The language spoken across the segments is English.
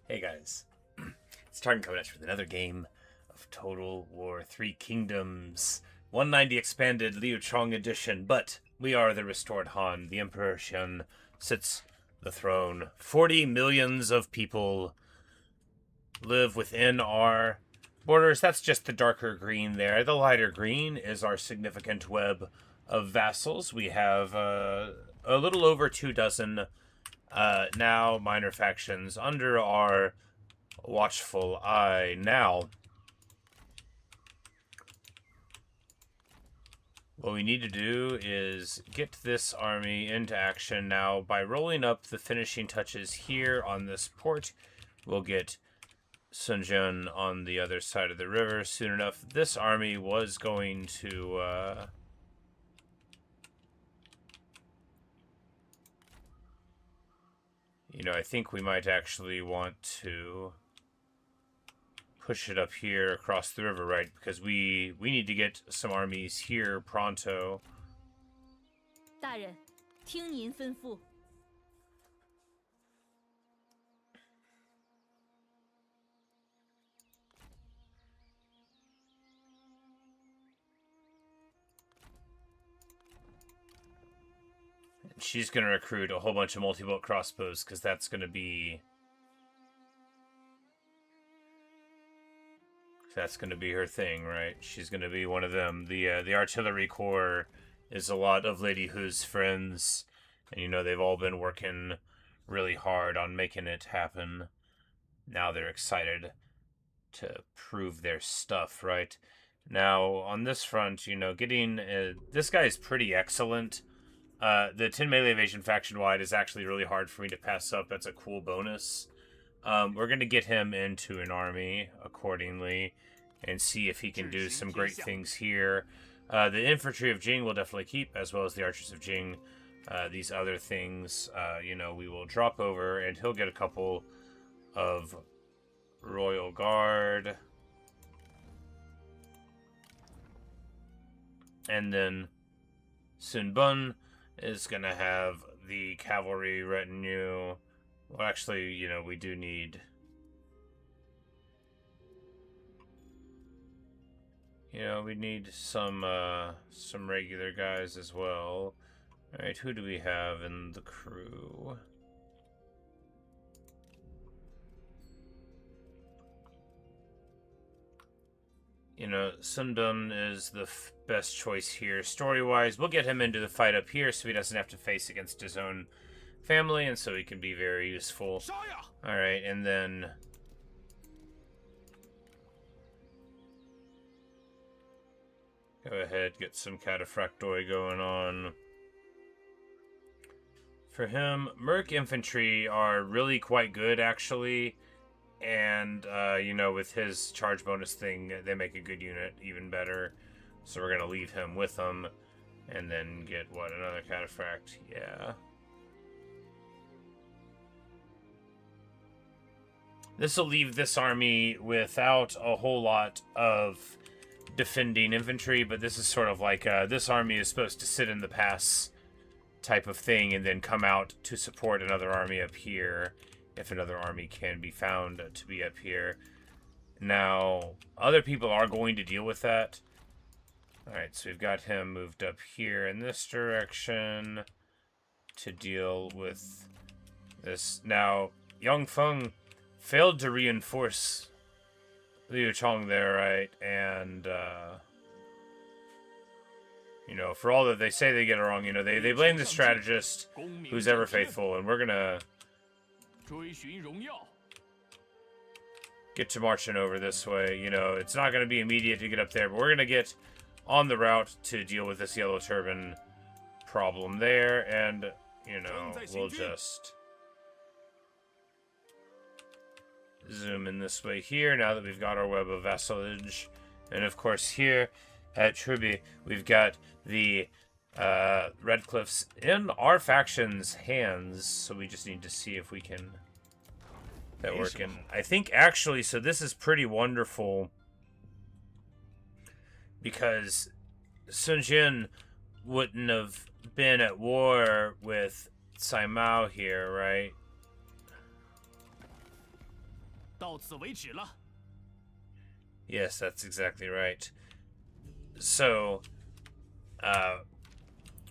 Hey guys, it's Tarn coming at you with another game of Total War 3 Kingdoms 190 Expanded Liu Chong Edition, but we are the restored Han. The Emperor Xian sits the throne. 40 millions of people live within our borders. That's just the darker green there. The lighter green is our significant web of vassals. We have a little over 24 now minor factions under our watchful eye. Now, what we need to do is get this army into action. Now, by rolling up the finishing touches here on this port, we'll get Sun Jian on the other side of the river soon enough. This army was going to I think we might actually want to push it up here across the river, right? Because we need to get some armies here pronto. 大人，听您吩咐。 She's going to recruit a whole bunch of multi-bolt crossbows because that's going to be... That's going to be her thing, right? She's going to be one of them. The artillery corps is a lot of Lady Hu's friends. And, they've all been working really hard on making it happen. Now they're excited to prove their stuff, right? Now, on this front, getting... this guy is pretty excellent. The 10 melee evasion faction-wide is actually really hard for me to pass up. That's a cool bonus. We're going to get him into an army accordingly and see if he can do some great things here. The infantry of Jing will definitely keep, as well as the archers of Jing. These other things, we will drop over, and he'll get a couple of Royal Guard. And then Sun Bun is going to have the cavalry retinue. Well, actually, we do need... we need some regular guys as well. Alright, who do we have in the crew? Sun Dun is the best choice here. Story-wise, we'll get him into the fight up here so he doesn't have to face against his own family, and so he can be very useful. Alright, and then... Go ahead, get some cataphractoi going on. For him, Merc infantry are really quite good, actually. And, with his charge bonus thing, they make a good unit even better. So we're going to leave him with them. And then get, another cataphract? Yeah. This will leave this army without a whole lot of defending infantry, but this is sort of like, this army is supposed to sit in the pass type of thing and then come out to support another army up here. If another army can be found to be up here. Now, other people are going to deal with that. Alright, so we've got him moved up here in this direction to deal with this. Now, Yang Feng failed to reinforce Liu Chong there, right? And, for all that they say they get it wrong, they blame the strategist who's ever faithful, and we're gonna get to marching over this way. It's not going to be immediate to get up there, but we're going to get on the route to deal with this yellow turban problem there, and, we'll just zoom in this way here now that we've got our web of vassalage. And, of course, here at Truby, we've got the Red Cliffs in our faction's hands, so we just need to see if we can that work. And I think actually, so this is pretty wonderful because Sun Jian wouldn't have been at war with Sai Mao here, right? 到此为止了。 Yes, that's exactly right. So,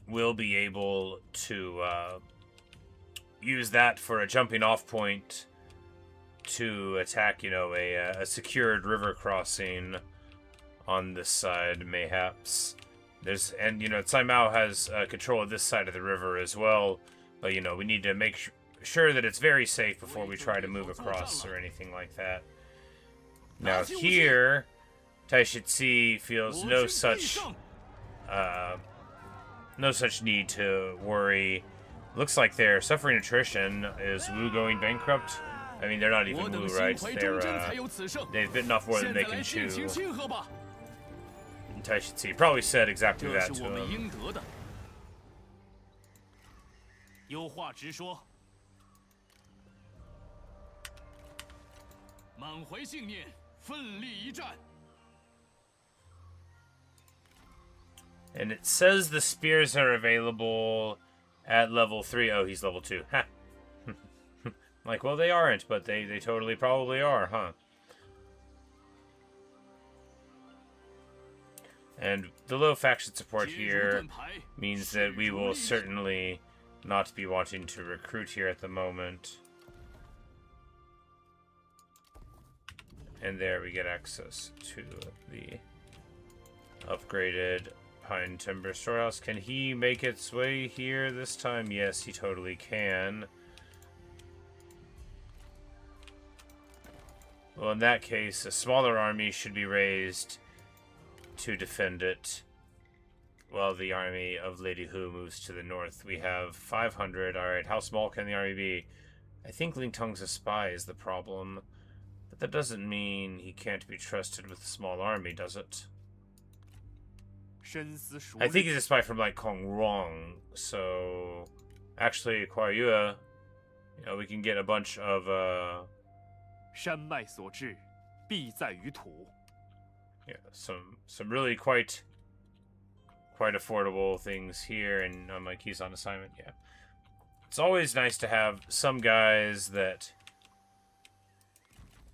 we'll be able to use that for a jumping off point to attack, you know, a secured river crossing on this side, mayhaps. And, you know, Cai Mao has control of this side of the river as well, but, you know, we need to make sure that it's very safe before we try to move across or anything like that. Now here, Taishitsi feels no such need to worry. Looks like they're suffering attrition. Is Wu going bankrupt? I mean, they're not even Wu, right? They've bitten off more than they can chew. And Taishitsi probably said exactly that to him. 有话直说，满怀信念，奋力一战。 And it says the spears are available at level 3. Oh, he's level 2. Ha! Like, well, they aren't, but they totally probably are, huh? And the low faction support here means that we will certainly not be wanting to recruit here at the moment. And there we get access to the upgraded Pine Timber Storehouse. Can he make its way here this time? Yes, he totally can. Well, in that case, a smaller army should be raised to defend it, while the army of Lady Hu moves to the north. We have 500. Alright, how small can the army be? I think Ling Tong's a spy is the problem. But that doesn't mean he can't be trusted with a small army, does it? I think he's a spy from, like, Kong Rong, so... Actually, Kuai Yue, you know, we can get a bunch of, yeah, some really quite affordable things here, and I'm like, he's on assignment, yeah. It's always nice to have some guys that,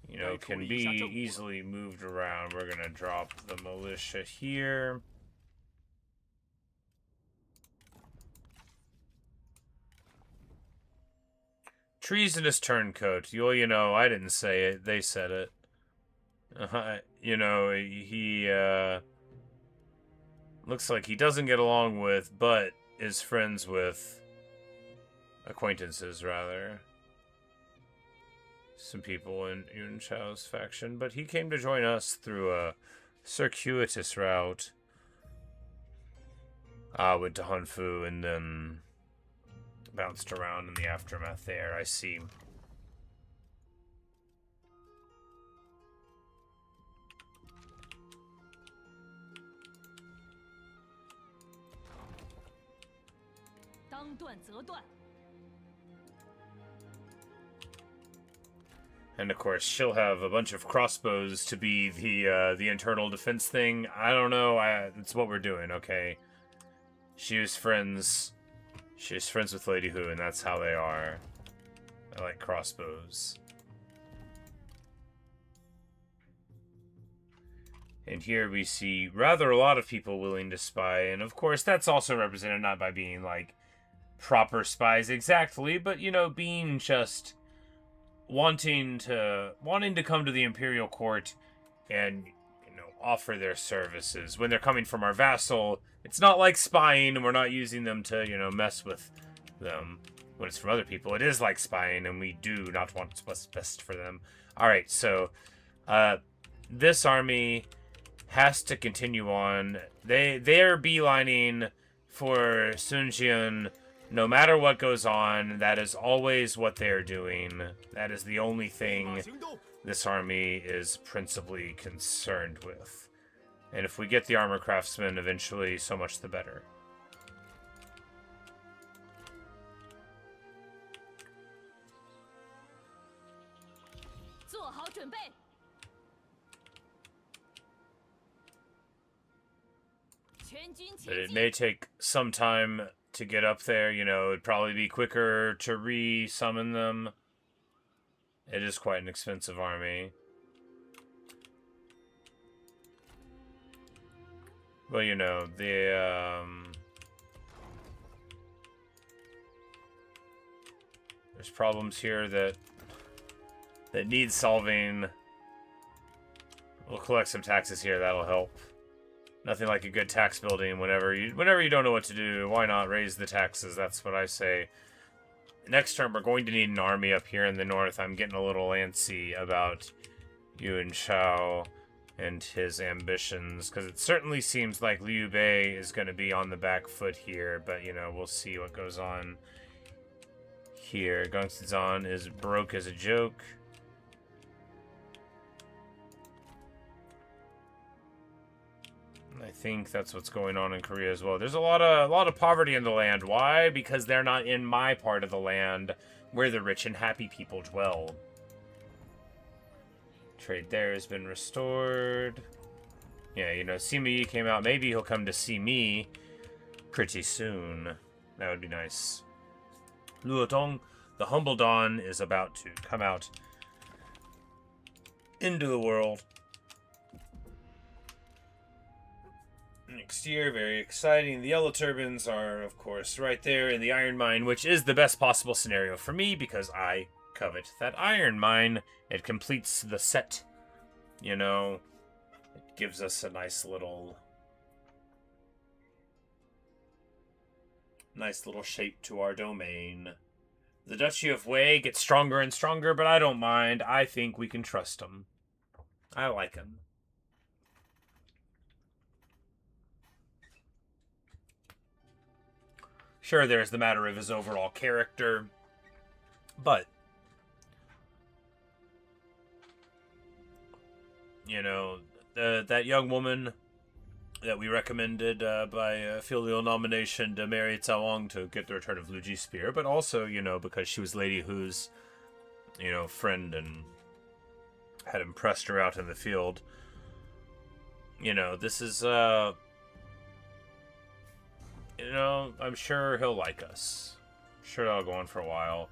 you know, can be easily moved around. We're gonna drop the militia here. Treasonous turncoat. Well, you know, I didn't say it. They said it. You know, he, looks like he doesn't get along with, but is friends with, acquaintances, rather. Some people in Yuan Shao's faction, but he came to join us through a circuitous route. Went to Hanfu and then bounced around in the aftermath there, I see. And of course, she'll have a bunch of crossbows to be the internal defense thing. I don't know. It's what we're doing. Okay. She was friends with Lady Hu, and that's how they are. I like crossbows. And here we see rather a lot of people willing to spy, and of course that's also represented not by being like proper spies exactly, but you know, being just wanting to come to the Imperial Court and, you know, offer their services. When they're coming from our vassal, it's not like spying, and we're not using them to, you know, mess with them. When it's from other people, it is like spying, and we do not want what's best for them. Alright, so, this army has to continue on. They're beelining for Sun Jian. No matter what goes on, that is always what they're doing. That is the only thing this army is principally concerned with. And if we get the armor craftsmen eventually, so much the better. But it may take some time to get up there, you know. It'd probably be quicker to re-summon them It is quite an expensive army. Well, you know, there's problems here that need solving. We'll collect some taxes here, that'll help. Nothing like a good tax building whenever you don't know what to do. Why not raise the taxes? That's what I say. Next term, we're going to need an army up here in the north. I'm getting a little antsy about Yuan Shao and his ambitions, because it certainly seems like Liu Biao is going to be on the back foot here, but, you know, we'll see what goes on here. Gongsi is broke as a joke. I think that's what's going on in Korea as well. There's a lot of poverty in the land. Why? Because they're not in my part of the land where the rich and happy people dwell. Trade there has been restored. Yeah, you know, Sima came out. Maybe he'll come to see me pretty soon. That would be nice. Luotong, the humble dawn, is about to come out into the world next year. Very exciting. The yellow turbans are, of course, right there in the iron mine, which is the best possible scenario for me because I covet that iron mine. It completes the set, you know. It gives us a nice little shape to our domain. The Duchy of Wei gets stronger and stronger, but I don't mind. I think we can trust him. I like him. Sure, there's the matter of his overall character, but, you know, that young woman that we recommended by filial nomination to marry Cao to get the return of Lu Ji spear, but also, you know, because she was Lady Hu's, you know, friend and had impressed her out in the field. You know, this is, you know, I'm sure he'll like us. I'm sure that'll go on for a while.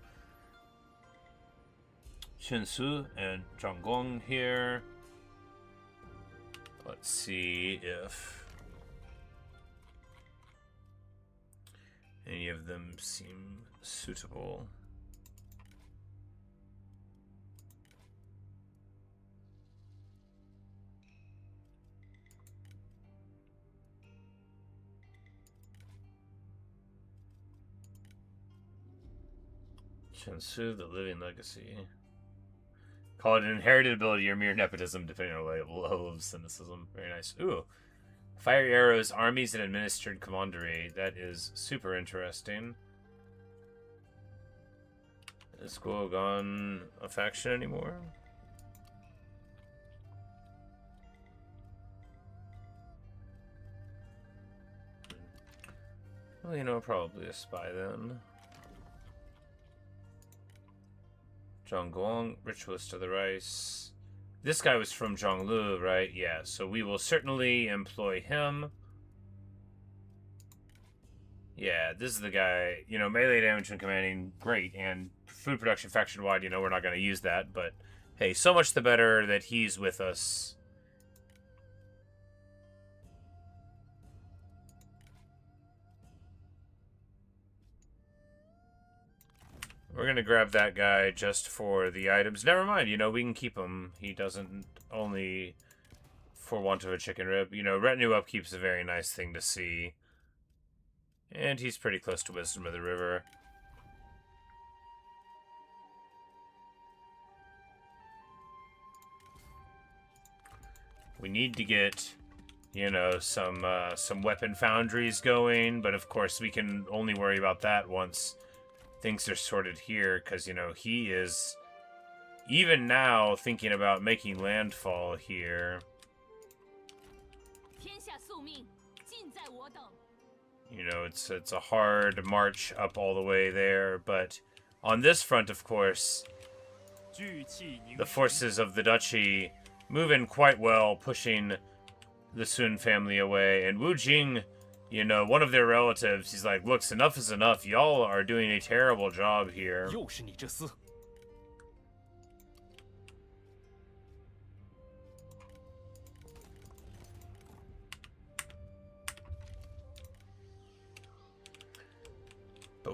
Shinsu and Zhanggong here. Let's see if any of them seem suitable. Shinsu, the living legacy. Call it an inherited ability or mere nepotism, depending on the level of cynicism. Very nice. Ooh. Fire arrows, armies, and administered commandery. That is super interesting. Is Guo gone a faction anymore? Well, you know, probably a spy then. Zhonggong, ritualist of the rice. This guy was from Zhonglu, right? Yeah, so we will certainly employ him. Yeah, this is the guy, you know, melee damage when commanding, great. And food production faction-wide, you know, we're not going to use that. But, hey, so much the better that he's with us. We're going to grab that guy just for the items. Never mind, you know, we can keep him. He doesn't only for want of a chicken rib. You know, retinue upkeep's a very nice thing to see. And he's pretty close to Wisdom of the River. We need to get, you know, some weapon foundries going, but of course we can only worry about that once things are sorted here, because, you know, he is, even now, thinking about making landfall here. You know, it's a hard march up all the way there, but on this front, of course, the forces of the duchy move in quite well, pushing the Sun family away, and Wu Jing, you know, one of their relatives, he's like, look, enough is enough. Y'all are doing a terrible job here.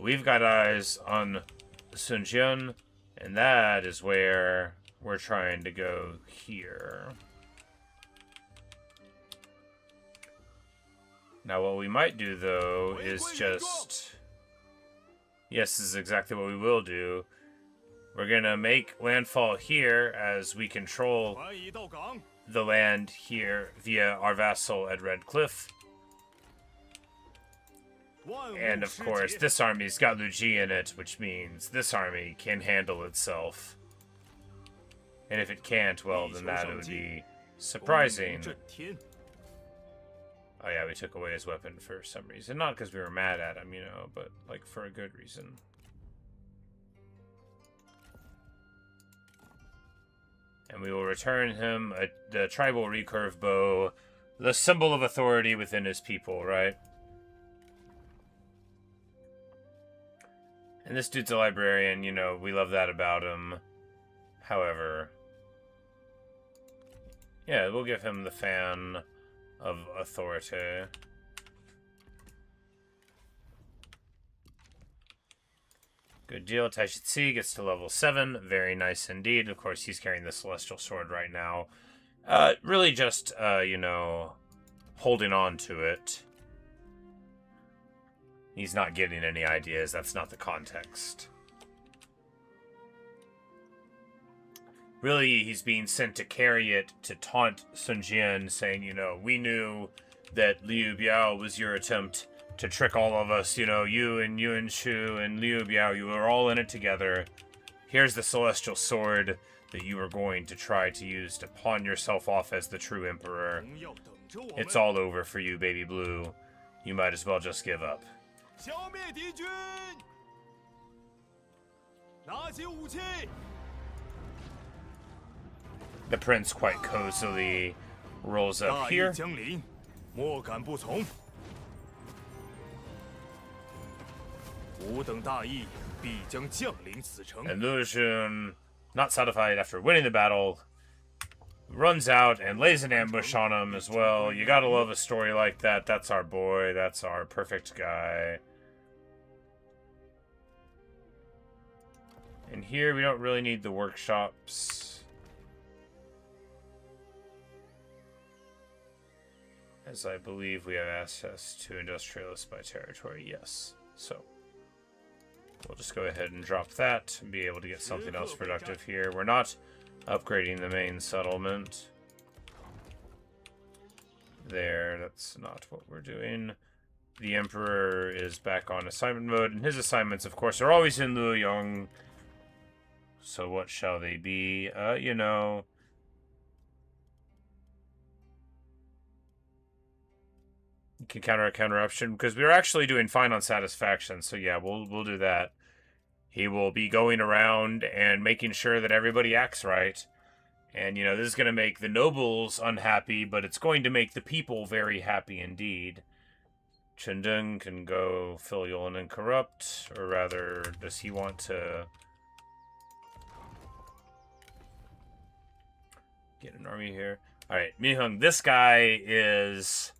we've got eyes on Sun Jian, and that is where we're trying to go here. Now, what we might do, though, is just... Yes, this is exactly what we will do. We're gonna make landfall here as we control the land here via our vassal at Red Cliff. And, of course, this army's got Lu Ji in it, which means this army can handle itself. And if it can't, well, then that would be surprising. Oh yeah, we took away his weapon for some reason. Not because we were mad at him, you know, but, like, for a good reason. And we will return him the tribal recurve bow, the symbol of authority within his people, right? And this dude's a librarian, you know, we love that about him. However, yeah, we'll give him the fan of authority. Good deal. Taoist gets to level 7. Very nice indeed. Of course, he's carrying the Celestial Sword right now. Really just, you know, holding on to it. He's not getting any ideas. That's not the context. Really, he's being sent to carry it to taunt Sun Jian, saying, you know, we knew that Liu Biao was your attempt to trick all of us. You know, you and Yuan Shao and Liu Biao, you were all in it together. Here's the Celestial Sword that you were going to try to use to pawn yourself off as the true Emperor. It's all over for you, baby blue. You might as well just give up. The prince quite cozily rolls up here. And Lu Xun, not satisfied after winning the battle, runs out and lays an ambush on him as well. You gotta love a story like that. That's our boy. That's our perfect guy. And here we don't really need the workshops, as I believe we have access to industrialists by territory. Yes. So we'll just go ahead and drop that and be able to get something else productive here. We're not upgrading the main settlement. There, that's not what we're doing. The Emperor is back on assignment mode, and his assignments, of course, are always in Luoyang. So what shall they be? You know... You can counter a counter-option, because we were actually doing fine on satisfaction, so yeah, we'll do that. He will be going around and making sure that everybody acts right. And, you know, this is going to make the nobles unhappy, but it's going to make the people very happy indeed. Chengdeng can go filial and corrupt, or rather, does he want to get an army here? Alright, Mihung, this guy is...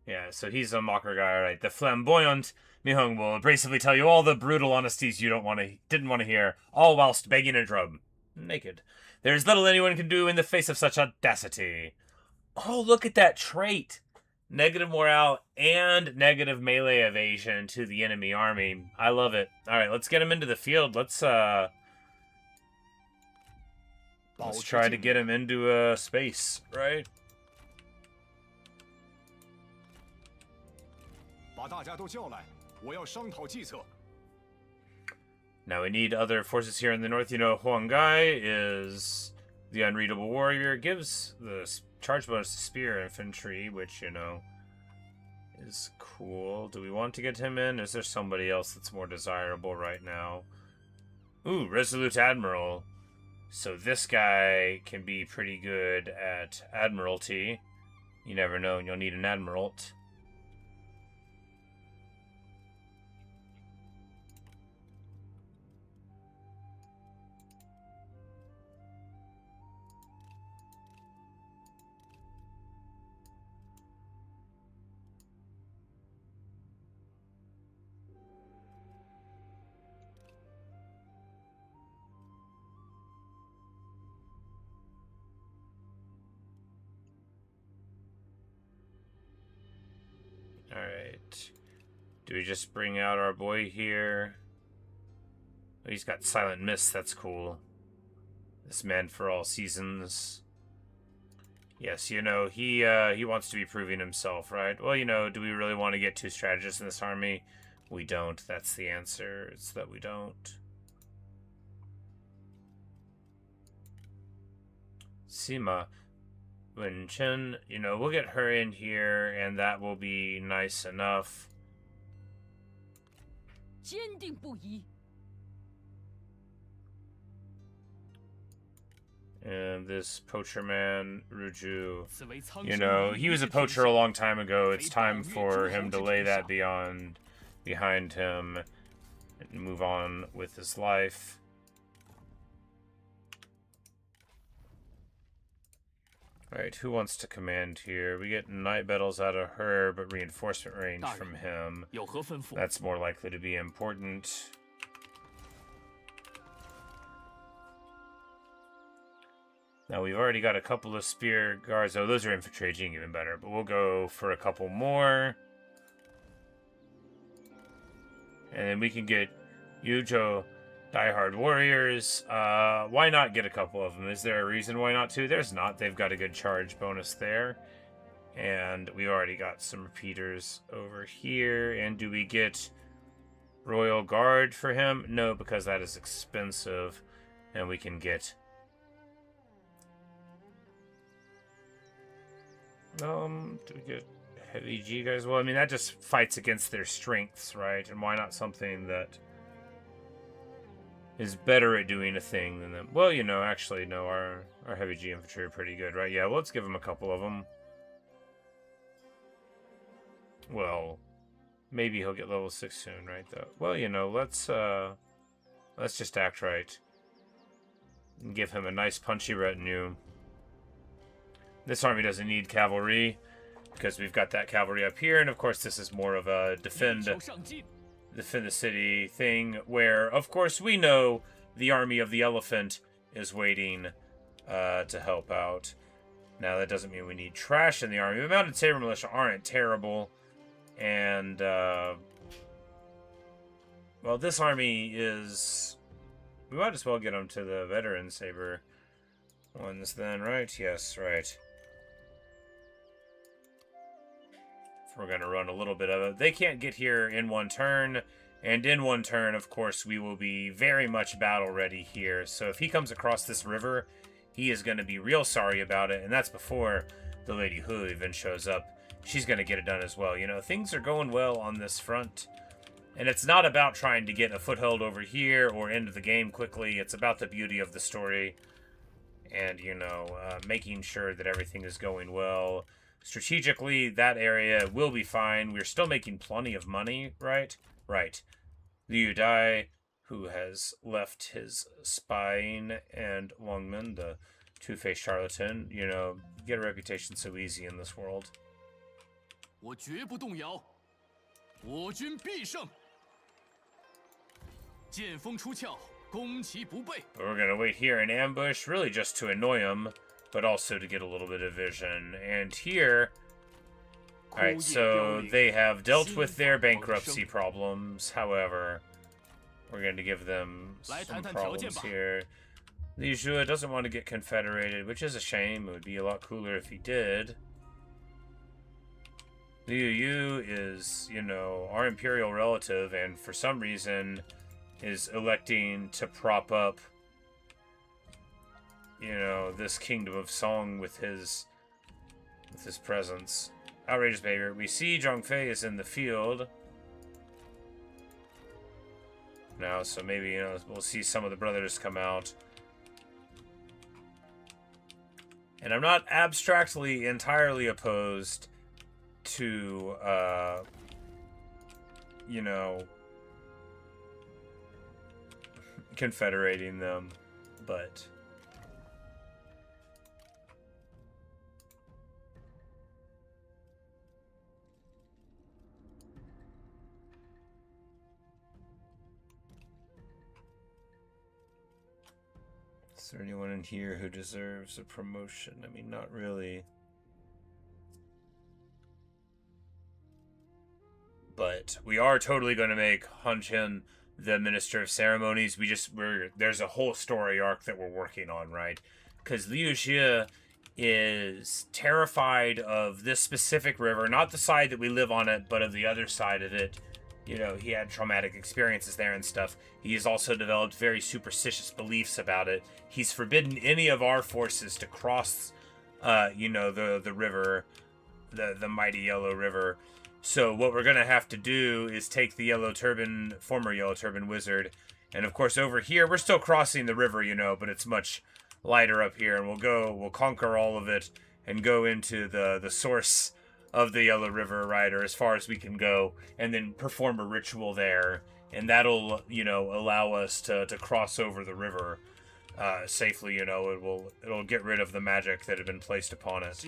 Yeah, so he's a mocker guy, alright. The flamboyant Mihung will abrasively tell you all the brutal honesties you didn't want to hear, all whilst begging a drum. Naked. There's little anyone can do in the face of such audacity. Oh, look at that trait! Negative morale and negative melee evasion to the enemy army. I love it. Alright, let's get him into the field. Let's try to get him into space, right? Now we need other forces here in the north. You know, Huang Gai is the unreadable warrior. Gives the charge bonus to spear infantry, which, you know, is cool. Do we want to get him in? Is there somebody else that's more desirable right now? Ooh, Resolute Admiral. So this guy can be pretty good at Admiralty. You never know, and you'll need an Admiralt. Do we just bring out our boy here? Oh, he's got silent mist. That's cool. This man for all seasons. Yes, you know, he wants to be proving himself, right? Well, you know, do we really want to get 2 strategists in this army? We don't. That's the answer. It's that we don't. Sima. Wen Chen, you know, we'll get her in here, and that will be nice enough. 坚定不移。 And this poacher man, Ruju, 此为苍 you 生 know, 唯 he 一 was a 之 poacher 天 a 下 long time ago. It's time for him to lay that behind him and move on with his life. Alright, who wants to command here? We get night battles out of her, but reinforcement range from him. 有何吩咐？ That's more likely to be important. Now, we've already got a couple of spear guards. Oh, those are infantry, even better. But we'll go for a couple more. And then we can get Yujo diehard warriors. Why not get a couple of them? Is there a reason why not to? There's not. They've got a good charge bonus there. And we already got some repeaters over here. And do we get Royal Guard for him? No, because that is expensive. And we can get... do we get heavy G guys? Well, I mean, that just fights against their strengths, right? And why not something that is better at doing a thing than them? Well, you know, actually, no, our heavy G infantry are pretty good, right? Yeah, well, let's give them a couple of them. Well, maybe he'll get level 6 soon, right, though? Well, you know, let's just act right. And give him a nice punchy retinue. This army doesn't need cavalry, because we've got that cavalry up here, and of course this is more of a defend the city thing, where, of course, we know the army of the elephant is waiting to help out. Now, that doesn't mean we need trash in the army. The mounted saber militia aren't terrible, and, well, this army is... We might as well get them to the veteran saber ones then, right? Yes, right. We're going to run a little bit of it. They can't get here in one turn, and in one turn, of course, we will be very much battle ready here. So if he comes across this river, he is going to be real sorry about it, and that's before the Lady Hu even shows up. She's going to get it done as well. You know, things are going well on this front, and it's not about trying to get a foothold over here or end the game quickly. It's about the beauty of the story and, you know, making sure that everything is going well. Strategically, that area will be fine. We're still making plenty of money, right? Right. Liu Dai, who has left his spying, and Wangmin, the two-faced charlatan, you know, get a reputation so easy in this world. 我绝不动摇，我军必胜。剑锋出鞘，攻其不备。 We're gonna wait here in ambush, really just to annoy him, but also to get a little bit of vision. And here, alright, so they have dealt with their bankruptcy problems. However, we're going to give them some problems here. Li Zhua doesn't want to get confederated, which is a shame. It would be a lot cooler if he did. Liu Yu is, you know, our imperial relative, and for some reason is electing to prop up, you know, this kingdom of Song with his presence. Outrageous behavior. We see Zhang Fei is in the field now, so maybe, you know, we'll see some of the brothers come out. And I'm not abstractly entirely opposed to, you know, confederating them, but... Is there anyone in here who deserves a promotion? I mean, not really. But we are totally going to make Han Xian the Minister of Ceremonies. There's a whole story arc that we're working on, right? Because Liu Jia is terrified of this specific river, not the side that we live on it, but of the other side of it. You know, he had traumatic experiences there and stuff. He has also developed very superstitious beliefs about it. He's forbidden any of our forces to cross, the river, the mighty Yellow River. So what we're going to have to do is take the former Yellow Turban wizard, and of course over here, we're still crossing the river, but it's much lighter up here, and we'll conquer all of it and go into the source of the Yellow River, right, or as far as we can go, and then perform a ritual there, and that'll, allow us to cross over the river safely, it'll get rid of the magic that had been placed upon it.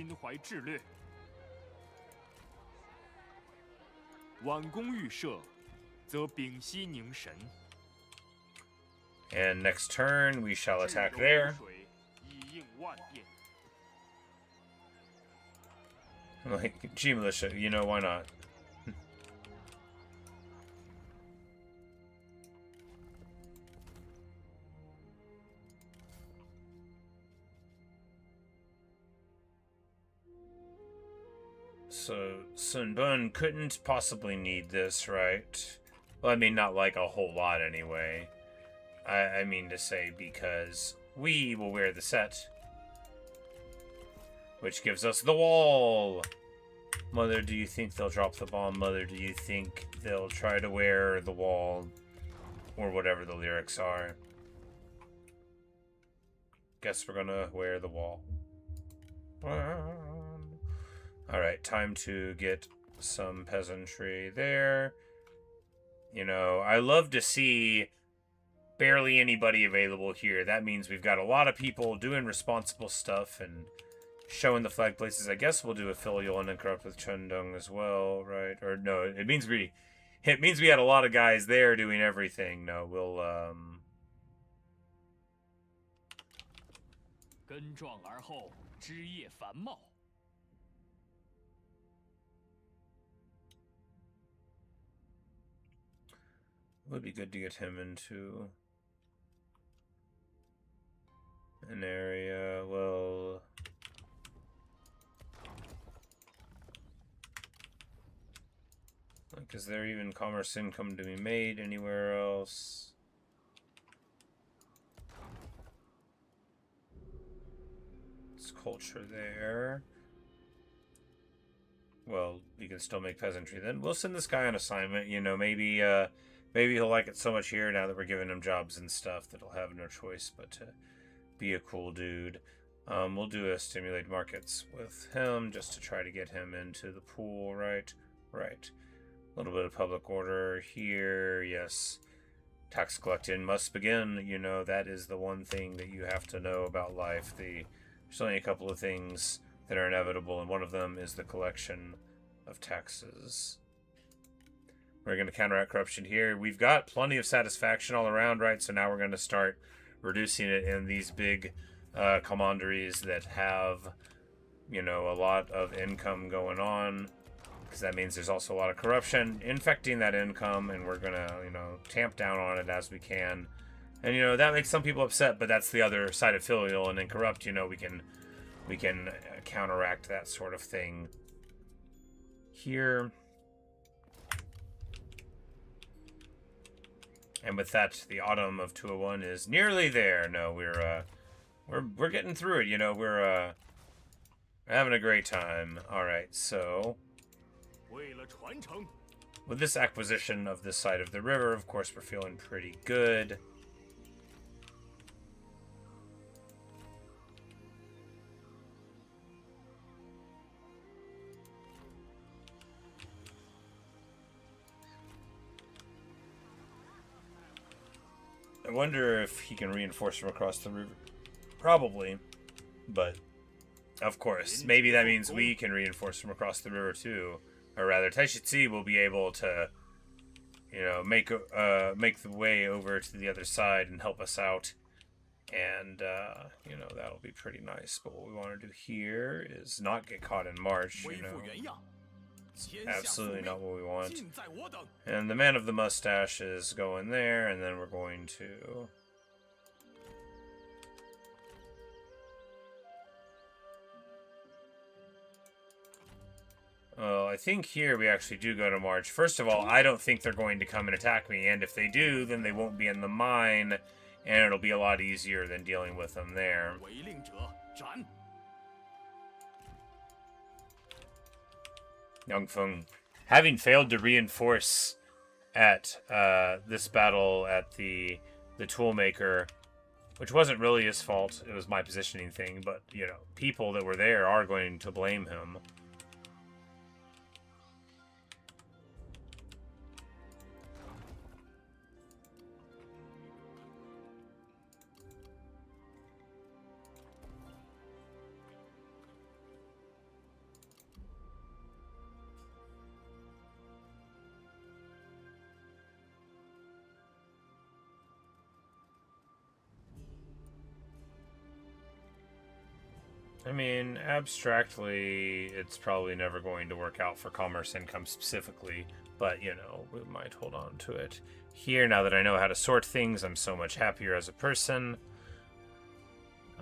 挽弓预设，则屏息凝神。 And next turn, we shall attack there. Like, G Militia, why not? So, Sun Bun couldn't possibly need this, right? Well, I mean, not like a whole lot anyway. I mean to say, because we will wear the set. Which gives us the wall! Mother, do you think they'll drop the bomb? Mother, do you think they'll try to wear the wall? Or whatever the lyrics are. Guess we're gonna wear the wall. Alright, time to get some peasantry there. I love to see barely anybody available here. That means we've got a lot of people doing responsible stuff and showing the flag places. I guess we'll do a filial and incorrupt with Chundong as well, right? Or no, it means we had a lot of guys there doing everything. No, we'll 根壮而后，枝叶繁茂。 would be good to get him into an area, well... Like, is there even commerce income to be made anywhere else? It's culture there. Well, you can still make peasantry then. We'll send this guy on assignment, maybe, maybe he'll like it so much here now that we're giving him jobs and stuff that he'll have no choice but to be a cool dude. We'll do a stimulate markets with him just to try to get him into the pool, right? Right. A little bit of public order here, yes. Tax collecting must begin, that is the one thing that you have to know about life. There's only a couple of things that are inevitable, and one of them is the collection of taxes. We're going to counteract corruption here. We've got plenty of satisfaction all around, right? So now we're going to start reducing it in these big commanderies that have, a lot of income going on. Because that means there's also a lot of corruption infecting that income, and we're going to, tamp down on it as we can. And, that makes some people upset, but that's the other side of filial and incorrupt. We can counteract that sort of thing here. And with that, the autumn of 201 is nearly there. No, we're getting through it. We're having a great time. All right, so with this acquisition of this side of the river, of course, we're feeling pretty good. I wonder if he can reinforce from across the river. Probably. But, of course, maybe that means we can reinforce from across the river too. Or rather, Taishitsi will be able to, make the way over to the other side and help us out. And, that'll be pretty nice. But what we want to do here is not get caught in March, absolutely not what we want. And the man of the mustache is going there, and then we're going to... Well, I think here we actually do go to march. First of all, I don't think they're going to come and attack me, and if they do, then they won't be in the mine, and it'll be a lot easier than dealing with them there. Yangfeng, having failed to reinforce at this battle at the toolmaker, which wasn't really his fault, it was my positioning thing, but, you know, people that were there are going to blame him. I mean, abstractly, it's probably never going to work out for commerce income specifically, but, you know, we might hold on to it. Here, now that I know how to sort things, I'm so much happier as a person.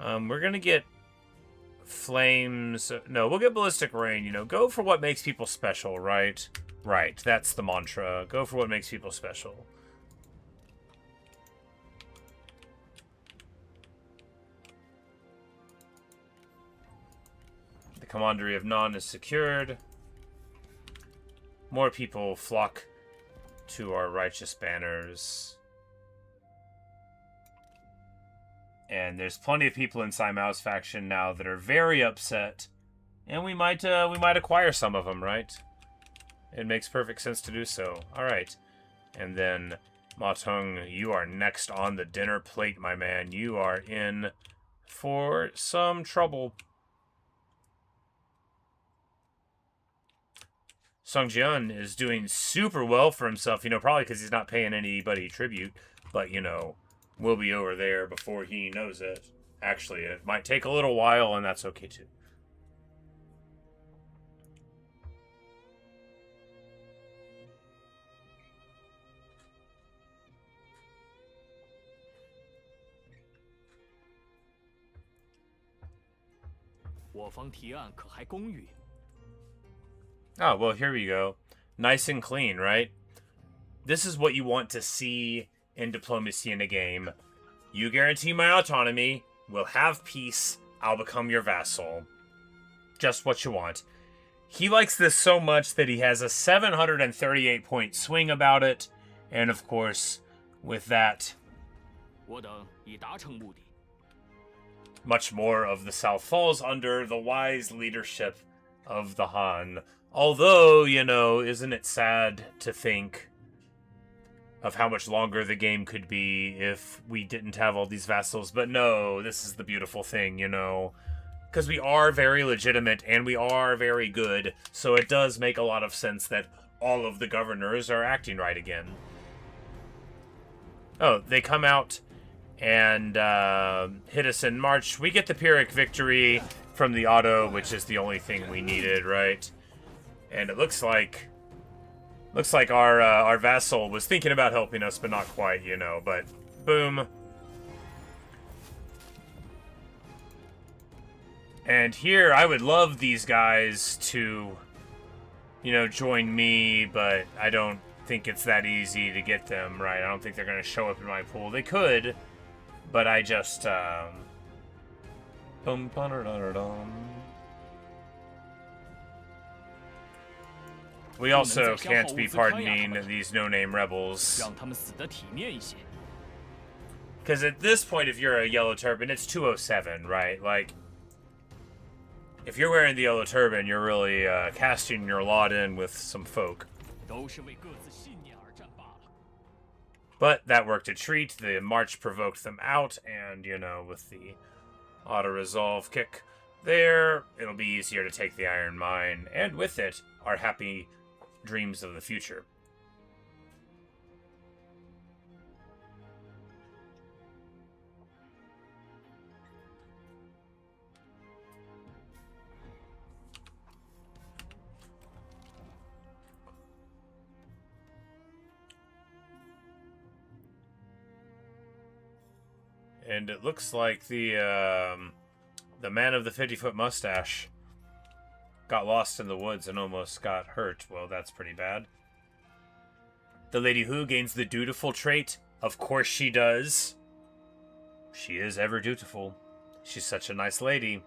We're gonna get flames... No, we'll get ballistic rain, you know. Go for what makes people special, right? Right, that's the mantra. Go for what makes people special. Commandery of Nan is secured. More people flock to our righteous banners. And there's plenty of people in Sai Mao's faction now that are very upset. And we might acquire some of them, right? It makes perfect sense to do so. Alright. And then, Ma Teng, you are next on the dinner plate, my man. You are in for some trouble. Song Jian is doing super well for himself, you know, probably because he's not paying anybody tribute, but, you know, we'll be over there before he knows it. Actually, it might take a little while, and that's okay, too. Oh, well, here we go. Nice and clean, right? This is what you want to see in diplomacy in a game. You guarantee my autonomy, we'll have peace, I'll become your vassal. Just what you want. He likes this so much that he has a 738-point swing about it, and of course, with that, much more of the South falls under the wise leadership of the Han. Although, you know, isn't it sad to think of how much longer the game could be if we didn't have all these vassals? But no, this is the beautiful thing, you know. Because we are very legitimate and we are very good, so it does make a lot of sense that all of the governors are acting right again. Oh, they come out and hit us in March. We get the Pyrrhic victory from the auto, which is the only thing we needed, right? And it looks like our vassal was thinking about helping us, but not quite, you know. But boom. And here, I would love these guys to, you know, join me, but I don't think it's that easy to get them, right? I don't think they're going to show up in my pool. They could, but I just, we also can't be pardoning these no-name rebels. Because at this point, if you're a yellow turban, it's 207, right? Like, if you're wearing the yellow turban, you're really casting your lot in with some folk. But that worked a treat. The march provoked them out, and, you know, with the auto-resolve kick there, it'll be easier to take the Iron Mine, and with it, our happy dreams of the future. And it looks like the man of the 50-foot mustache got lost in the woods and almost got hurt. Well, that's pretty bad. The Lady Hu gains the dutiful trait. Of course she does. She is ever dutiful. She's such a nice lady.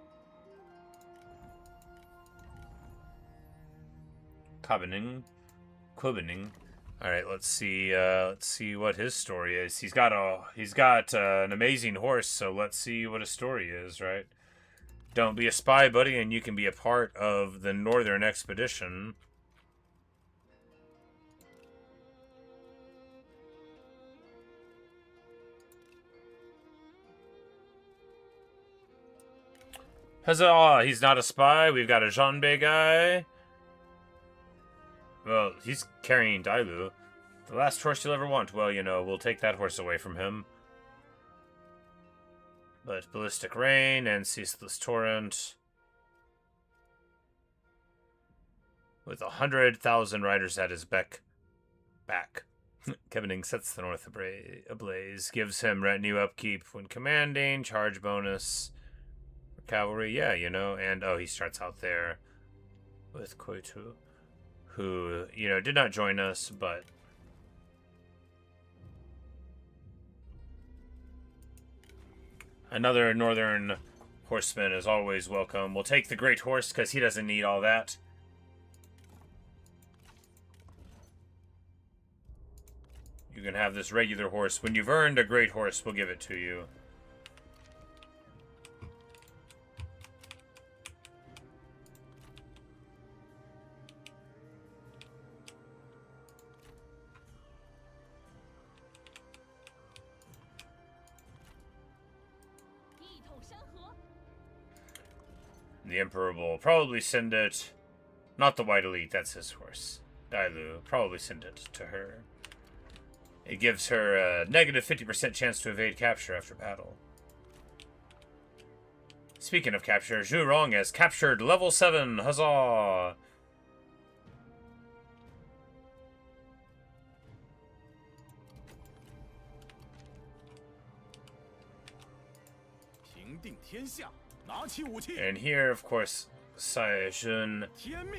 Quibbening. All right, let's see what his story is. He's got an amazing horse, so let's see what his story is, right? Don't be a spy, buddy, and you can be a part of the northern expedition. Huzzah! He's not a spy. We've got a Zhanbei guy. Well, he's carrying Dailu. The last horse you'll ever want. Well, you know, we'll take that horse away from him. But Ballistic Rain and Ceaseless Torrent. With 100,000 riders at his back. Kevining sets the north ablaze. Gives him retinue upkeep when commanding. Charge bonus. Cavalry, yeah, you know. And, oh, he starts out there with Koitu, who, you know, did not join us, but another northern horseman is always welcome. We'll take the great horse because he doesn't need all that. You can have this regular horse. When you've earned a great horse, we'll give it to you. The Emperor will probably send it... Not the White Elite, that's his horse. Dailu, probably send it to her. It gives her a negative 50% chance to evade capture after battle. Speaking of capture, Zhu Rong has captured level 7. Huzzah! And here, of course, Sai Jun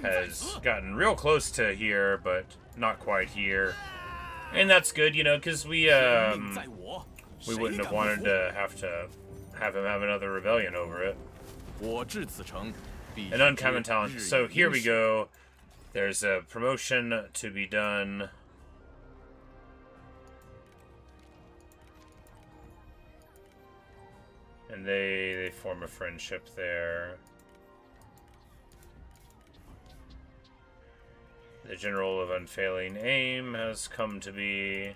has gotten real close to here, but not quite here. And that's good, you know, because we wouldn't have wanted to have him have another rebellion over it. An uncommon talent. So here we go. There's a promotion to be done. And they form a friendship there. The General of Unfailing Aim has come to be.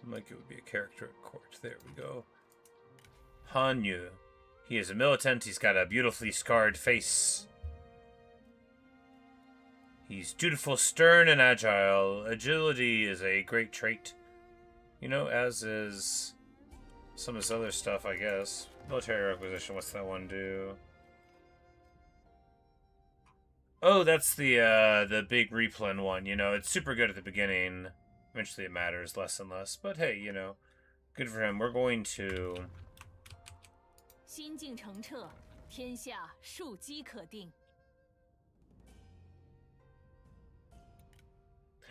Like it would be a character at court. There we go. Han Yu. He is a militant. He's got a beautifully scarred face. He's dutiful, stern, and agile. Agility is a great trait. You know, as is some of his other stuff, I guess. Military requisition. What's that one do? Oh, that's the big replan one. You know, it's super good at the beginning. Eventually it matters less and less. But hey, you know, good for him. We're going to...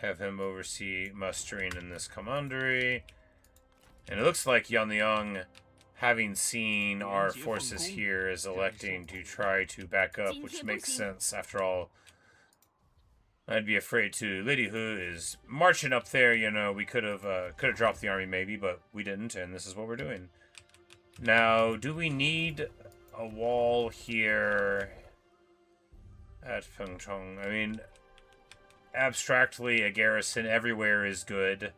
have him oversee mustering in this commandery. And it looks like Yanliang, having seen our forces here, is electing to try to back up, which makes sense. After all, I'd be afraid too. Lady Hu is marching up there, you know. We could have dropped the army maybe, but we didn't, and this is what we're doing. Now, do we need a wall here at Pengchong? I mean, abstractly, a garrison everywhere is good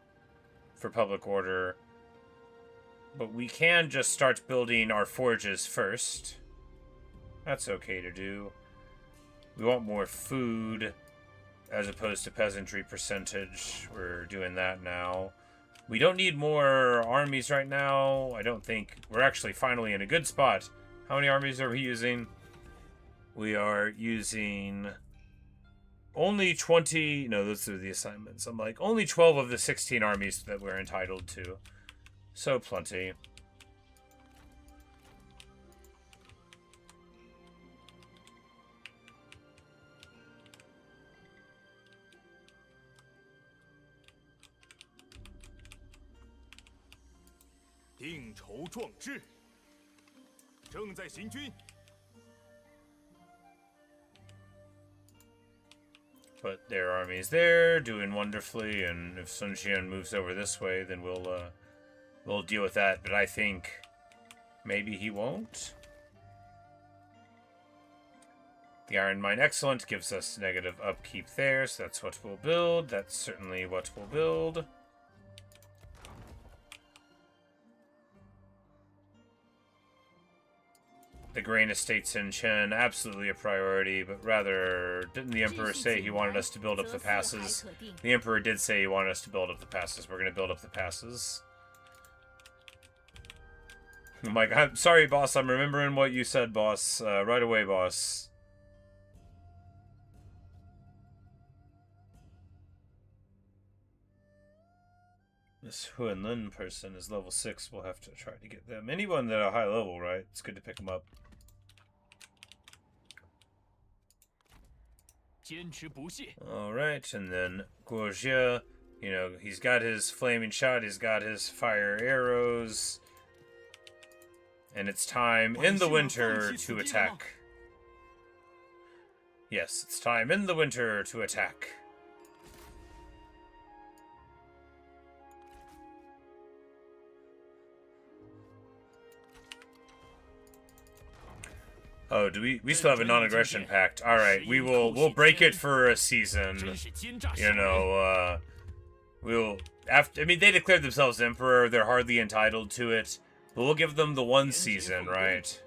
for public order. But we can just start building our forges first. That's okay to do. We want more food. as opposed to peasantry percentage. We're doing that now. We don't need more armies right now. I don't think. We're actually finally in a good spot. How many armies are we using? We are using only 20. No, those are the assignments. I'm like, only 12 of the 16 armies that we're entitled to. So plenty. Put their armies there, doing wonderfully, and if Sun Xian moves over this way, then we'll deal with that. But I think maybe he won't. The Iron Mine Excellent gives us negative upkeep there, so that's what we'll build. That's certainly what we'll build. The grain estates in Chen, absolutely a priority, but rather, didn't the Emperor say he wanted us to build up the passes? The Emperor did say he wanted us to build up the passes. We're going to build up the passes. I'm like, I'm sorry, boss, I'm remembering what you said, boss. Right away, boss. This Huanlin person is level 6. We'll have to try to get them. Anyone at a high level, right? It's good to pick them up. Alright, and then Guo Jia, you know, he's got his flaming shot, he's got his fire arrows. And it's time in the winter to attack. Yes, it's time in the winter to attack. Oh, do we still have a non-aggression pact? All right, we'll break it for a season. You know, we'll after. I mean, they declared themselves emperor. They're hardly entitled to it, but we'll give them the one season, right?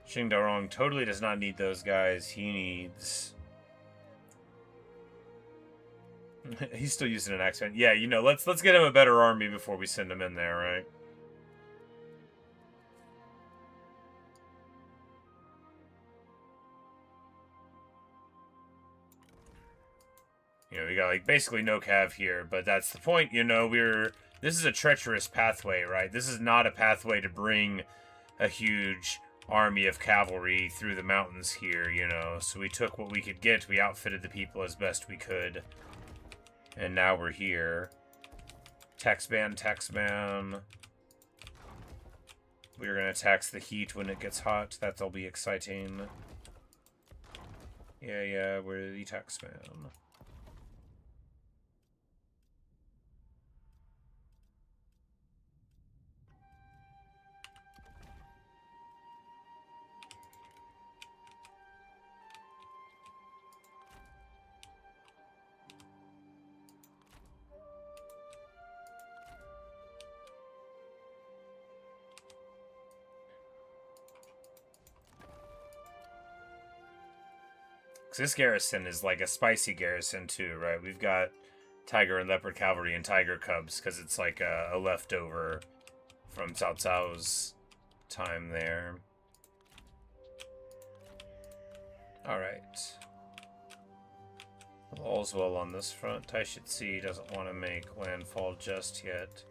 Xing Daorong totally does not need those guys. He needs... He's still using an accent. Yeah, you know, let's get him a better army before we send him in there, right? You know, we got, like, basically no cav here, but that's the point, you know, this is a treacherous pathway, right? This is not a pathway to bring a huge army of cavalry through the mountains here, you know. So we took what we could get, we outfitted the people as best we could. And now we're here. Tax ban, tax ban. We're gonna tax the heat when it gets hot. That'll be exciting. Yeah, we're the tax ban. This garrison is like a spicy garrison too, right? We've got tiger and leopard cavalry and tiger cubs because it's like a leftover from Cao Cao's time there. Alright. All's well on this front. Taishitsi doesn't want to make landfall just yet,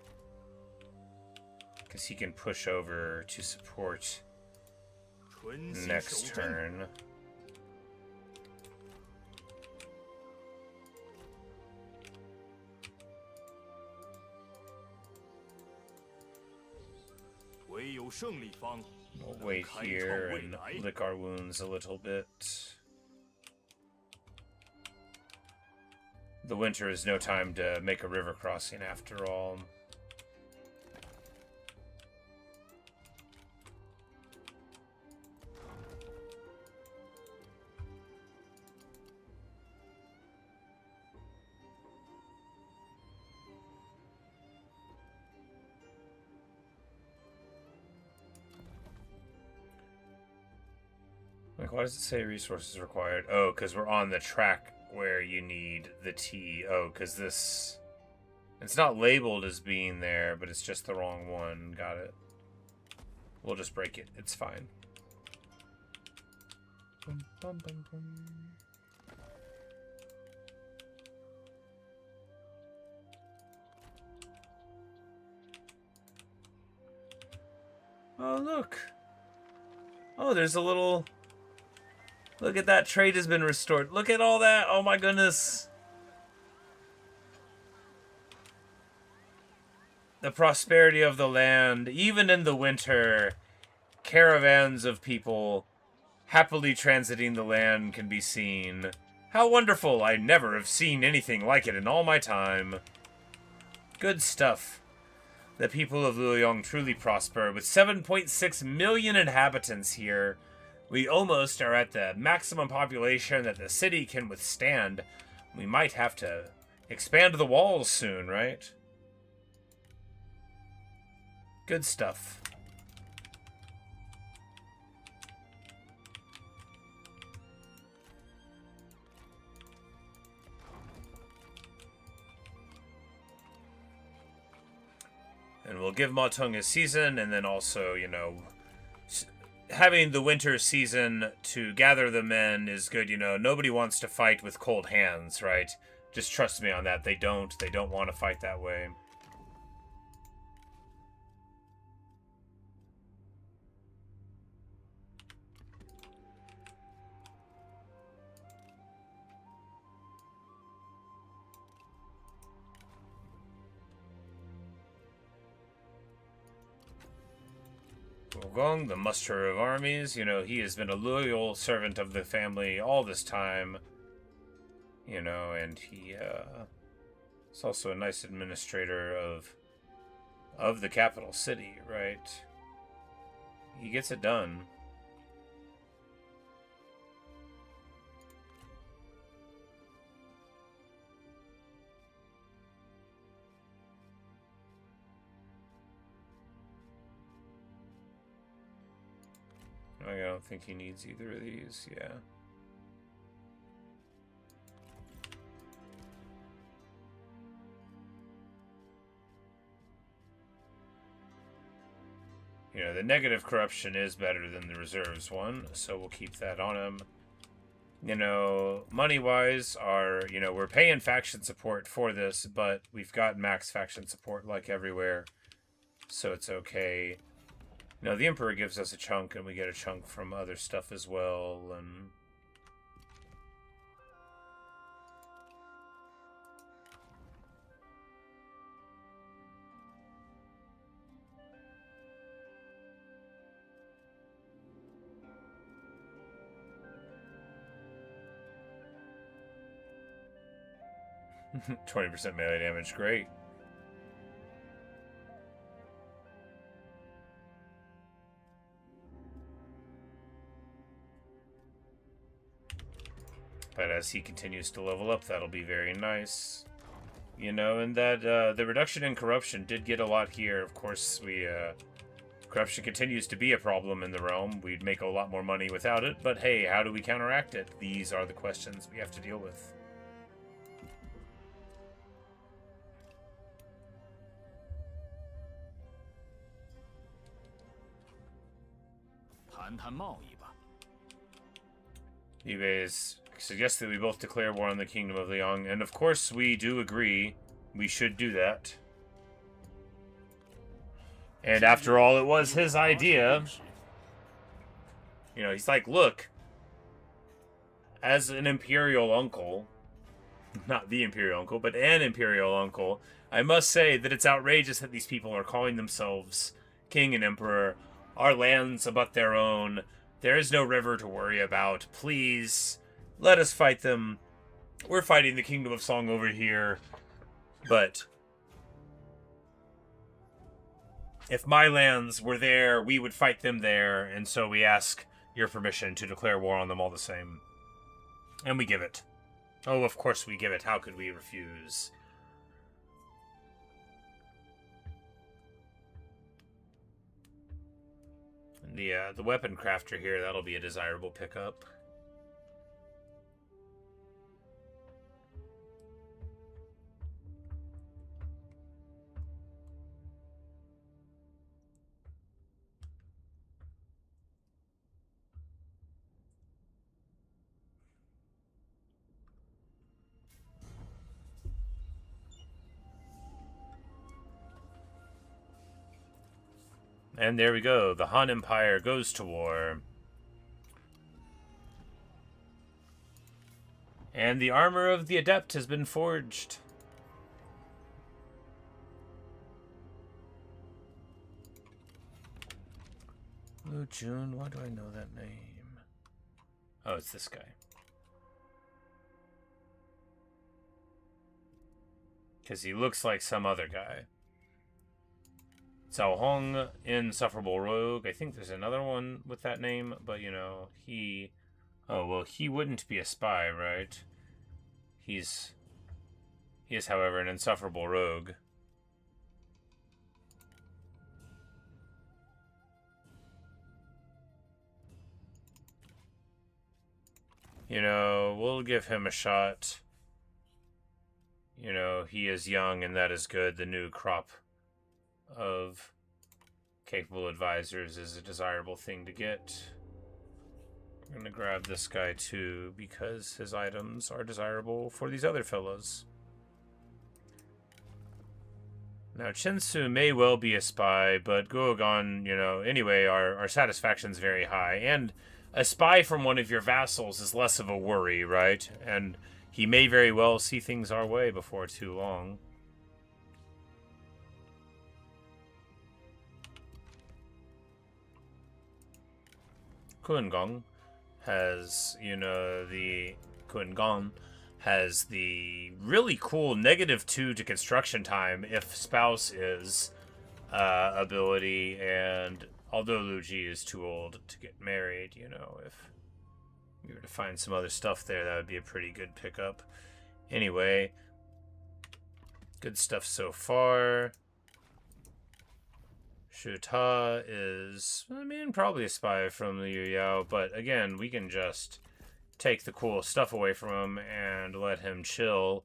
because he can push over to support next turn. We'll wait here and lick our wounds a little bit. The winter is no time to make a river crossing after all. Why does it say resources required? Oh, because we're on the track where you need the tea. Oh, because this... It's not labeled as being there, but it's just the wrong one. Got it. We'll just break it. It's fine. Bum, bum, bum, bum. Oh, look. Oh, there's a little... Look at that. Trade has been restored. Look at all that. Oh, my goodness. The prosperity of the land. Even in the winter, caravans of people happily transiting the land can be seen. How wonderful. I never have seen anything like it in all my time. Good stuff. The people of Luoyang truly prosper. With 7.6 million inhabitants here, we almost are at the maximum population that the city can withstand. We might have to expand the walls soon, right? Good stuff. And we'll give Ma Teng a season, and then also, you know, having the winter season to gather the men is good, you know. Nobody wants to fight with cold hands, right? Just trust me on that. They don't want to fight that way. Gong, the musterer of armies, you know, he has been a loyal servant of the family all this time, you know, and he is also a nice administrator of the capital city, right? He gets it done. I don't think he needs either of these, yeah. You know, the negative corruption is better than the reserves one, so we'll keep that on him. You know, money-wise, you know, we're paying faction support for this, but we've got max faction support like everywhere, so it's okay. You know, the Emperor gives us a chunk, and we get a chunk from other stuff as well, and... %20 melee damage, great. But as he continues to level up, that'll be very nice. You know, and that the reduction in corruption did get a lot here. Of course, corruption continues to be a problem in the realm. We'd make a lot more money without it, but hey, how do we counteract it? These are the questions we have to deal with. Anyways, suggest that we both declare war on the Kingdom of Liang, and of course we do agree we should do that. And after all, it was his idea. You know, he's like, look, as an imperial uncle, not the imperial uncle, but an imperial uncle, I must say that it's outrageous that these people are calling themselves king and emperor. Our land's but their own. There is no river to worry about. Please, let us fight them. We're fighting the Kingdom of Song over here. But if my lands were there, we would fight them there. And so we ask your permission to declare war on them all the same. And we give it. Oh, of course we give it. How could we refuse? The weapon crafter here, that'll be a desirable pickup. And there we go. The Han Empire goes to war. And the armor of the adept has been forged. Lu Jun, why do I know that name? Oh, it's this guy. Because he looks like some other guy. Cao Hong, Insufferable Rogue. I think there's another one with that name, but you know, he... Oh, well, he wouldn't be a spy, right? He is, however, an insufferable rogue. You know, we'll give him a shot. You know, he is young, and that is good. The new crop of capable advisors is a desirable thing to get. I'm going to grab this guy too, because his items are desirable for these other fellows. Now, Chinsu may well be a spy, but Guogan, you know, anyway, our satisfaction's very high. And a spy from one of your vassals is less of a worry, right? And he may very well see things our way before too long. Kuangong has, you know, the Kuangong has the really cool -2 to construction time if spouse is ability, and although Lu Ji is too old to get married, you know, if we were to find some other stuff there, that would be a pretty good pickup. Anyway, good stuff so far. Shu Ta is, I mean, probably a spy from Liu Biao, but again, we can just take the cool stuff away from him and let him chill.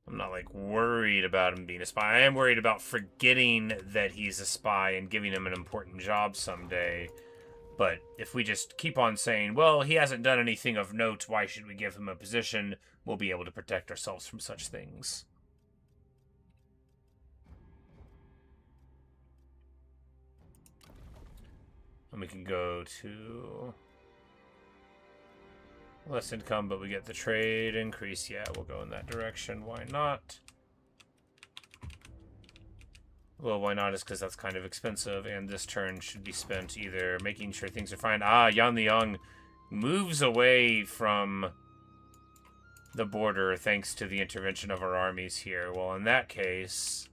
I'm not, like, worried about him being a spy. I am worried about forgetting that he's a spy and giving him an important job someday. But if we just keep on saying, well, he hasn't done anything of note, why should we give him a position, we'll be able to protect ourselves from such things. And we can go to less income, but we get the trade increase. Yeah, we'll go in that direction. Why not? Well, why not is because that's kind of expensive, and this turn should be spent either making sure things are fine. Ah, Yan Liang moves away from the border thanks to the intervention of our armies here. Well, in that case...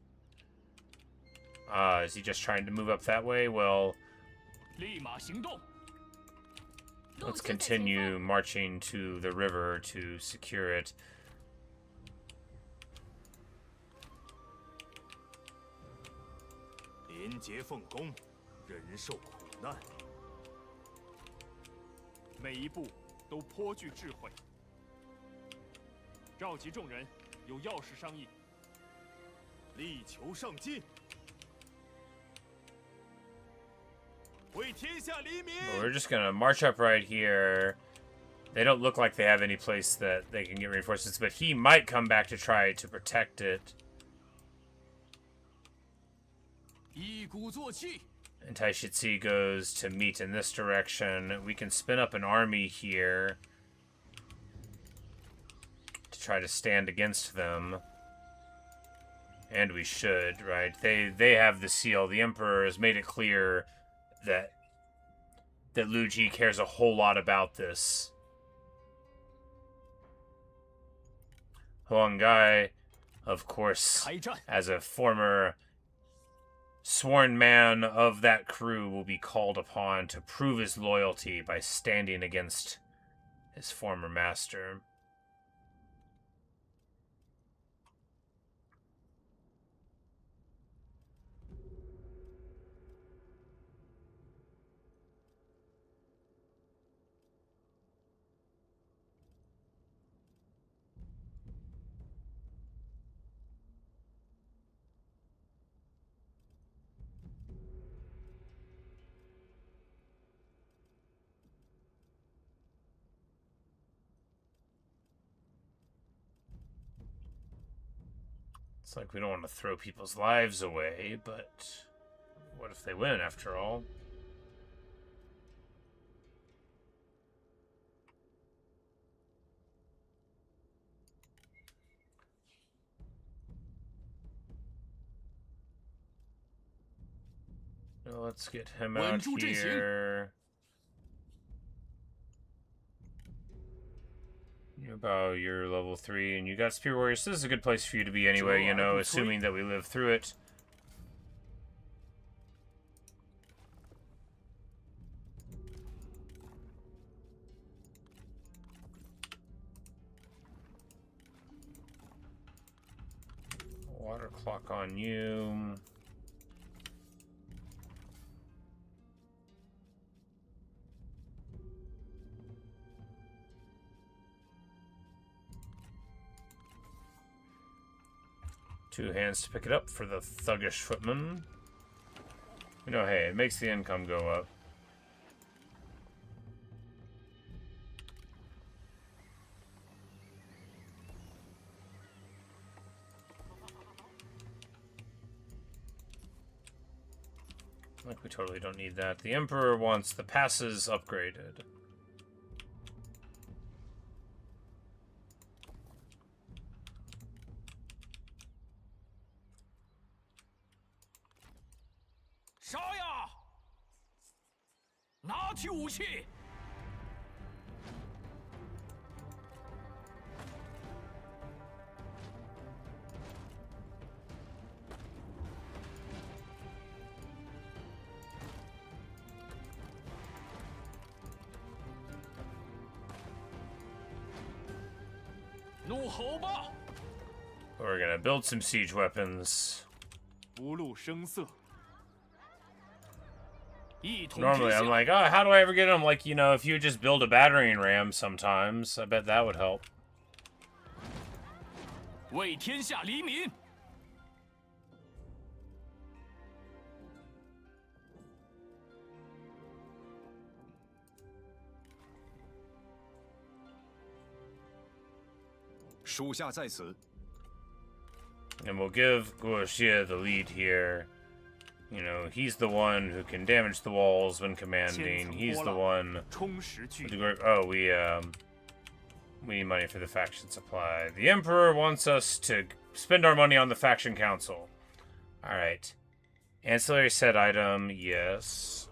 is he just trying to move up that way? Well... let's continue marching to the river to secure it. We're just gonna march up right here. They don't look like they have any place that they can get reinforcements, but he might come back to try to protect it. And Taishitsi goes to meet in this direction. We can spin up an army here to try to stand against them. And we should, right? They have the seal. The Emperor has made it clear that Lu Ji cares a whole lot about this. Huang Gai, of course, as a former sworn man of that crew, will be called upon to prove his loyalty by standing against his former master. It's like we don't want to throw people's lives away, but what if they win after all? Well, let's get him out here. Liu Biao, you're level 3, and you got Spear Warriors. This is a good place for you to be anyway, you know, assuming that we live through it. Water clock on you. Two hands to pick it up for the thuggish footman. You know, hey, it makes the income go up. Like, we totally don't need that. The Emperor wants the passes upgraded. Shao! 拿起武器！怒吼吧！ We're gonna build some siege weapons. 不露声色。 Normally, I'm like, oh, how do I ever get them? Like, you know, if you just build a battering ram sometimes, I bet that would help. 为天下黎民。属下在此。 And we'll give Guo Jia the lead here. You know, he's the one who can damage the walls when commanding. He's the one. Oh, we need money for the faction supply. The Emperor wants us to spend our money on the faction council. All right. Ancillary set item, yes.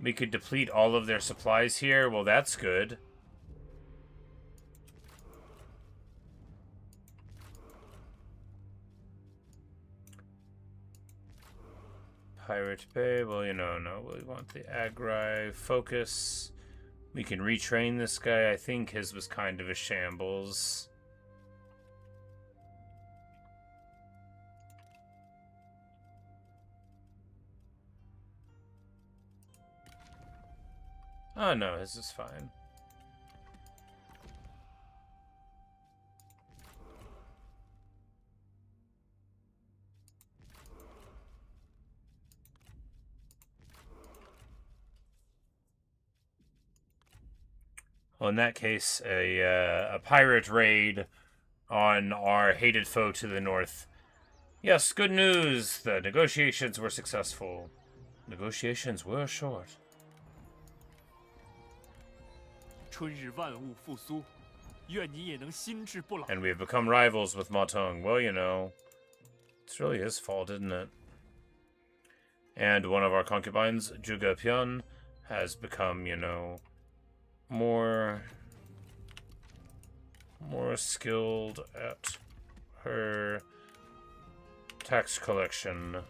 We could deplete all of their supplies here. Well, that's good. Pirate Bay, well, you know, no, we want the Agri focus. We can retrain this guy. I think his was kind of a shambles. Oh, no, his is fine. Well, in that case, a pirate raid on our hated foe to the north. Yes, good news. The negotiations were successful. Negotiations were short. 春日万物复苏，愿你也能心智不老。 And we have become rivals with Ma Teng. Well, you know, it's really his fault, isn't it? And one of our concubines, Zhuge Pian, has become, you know, more skilled at her tax collection.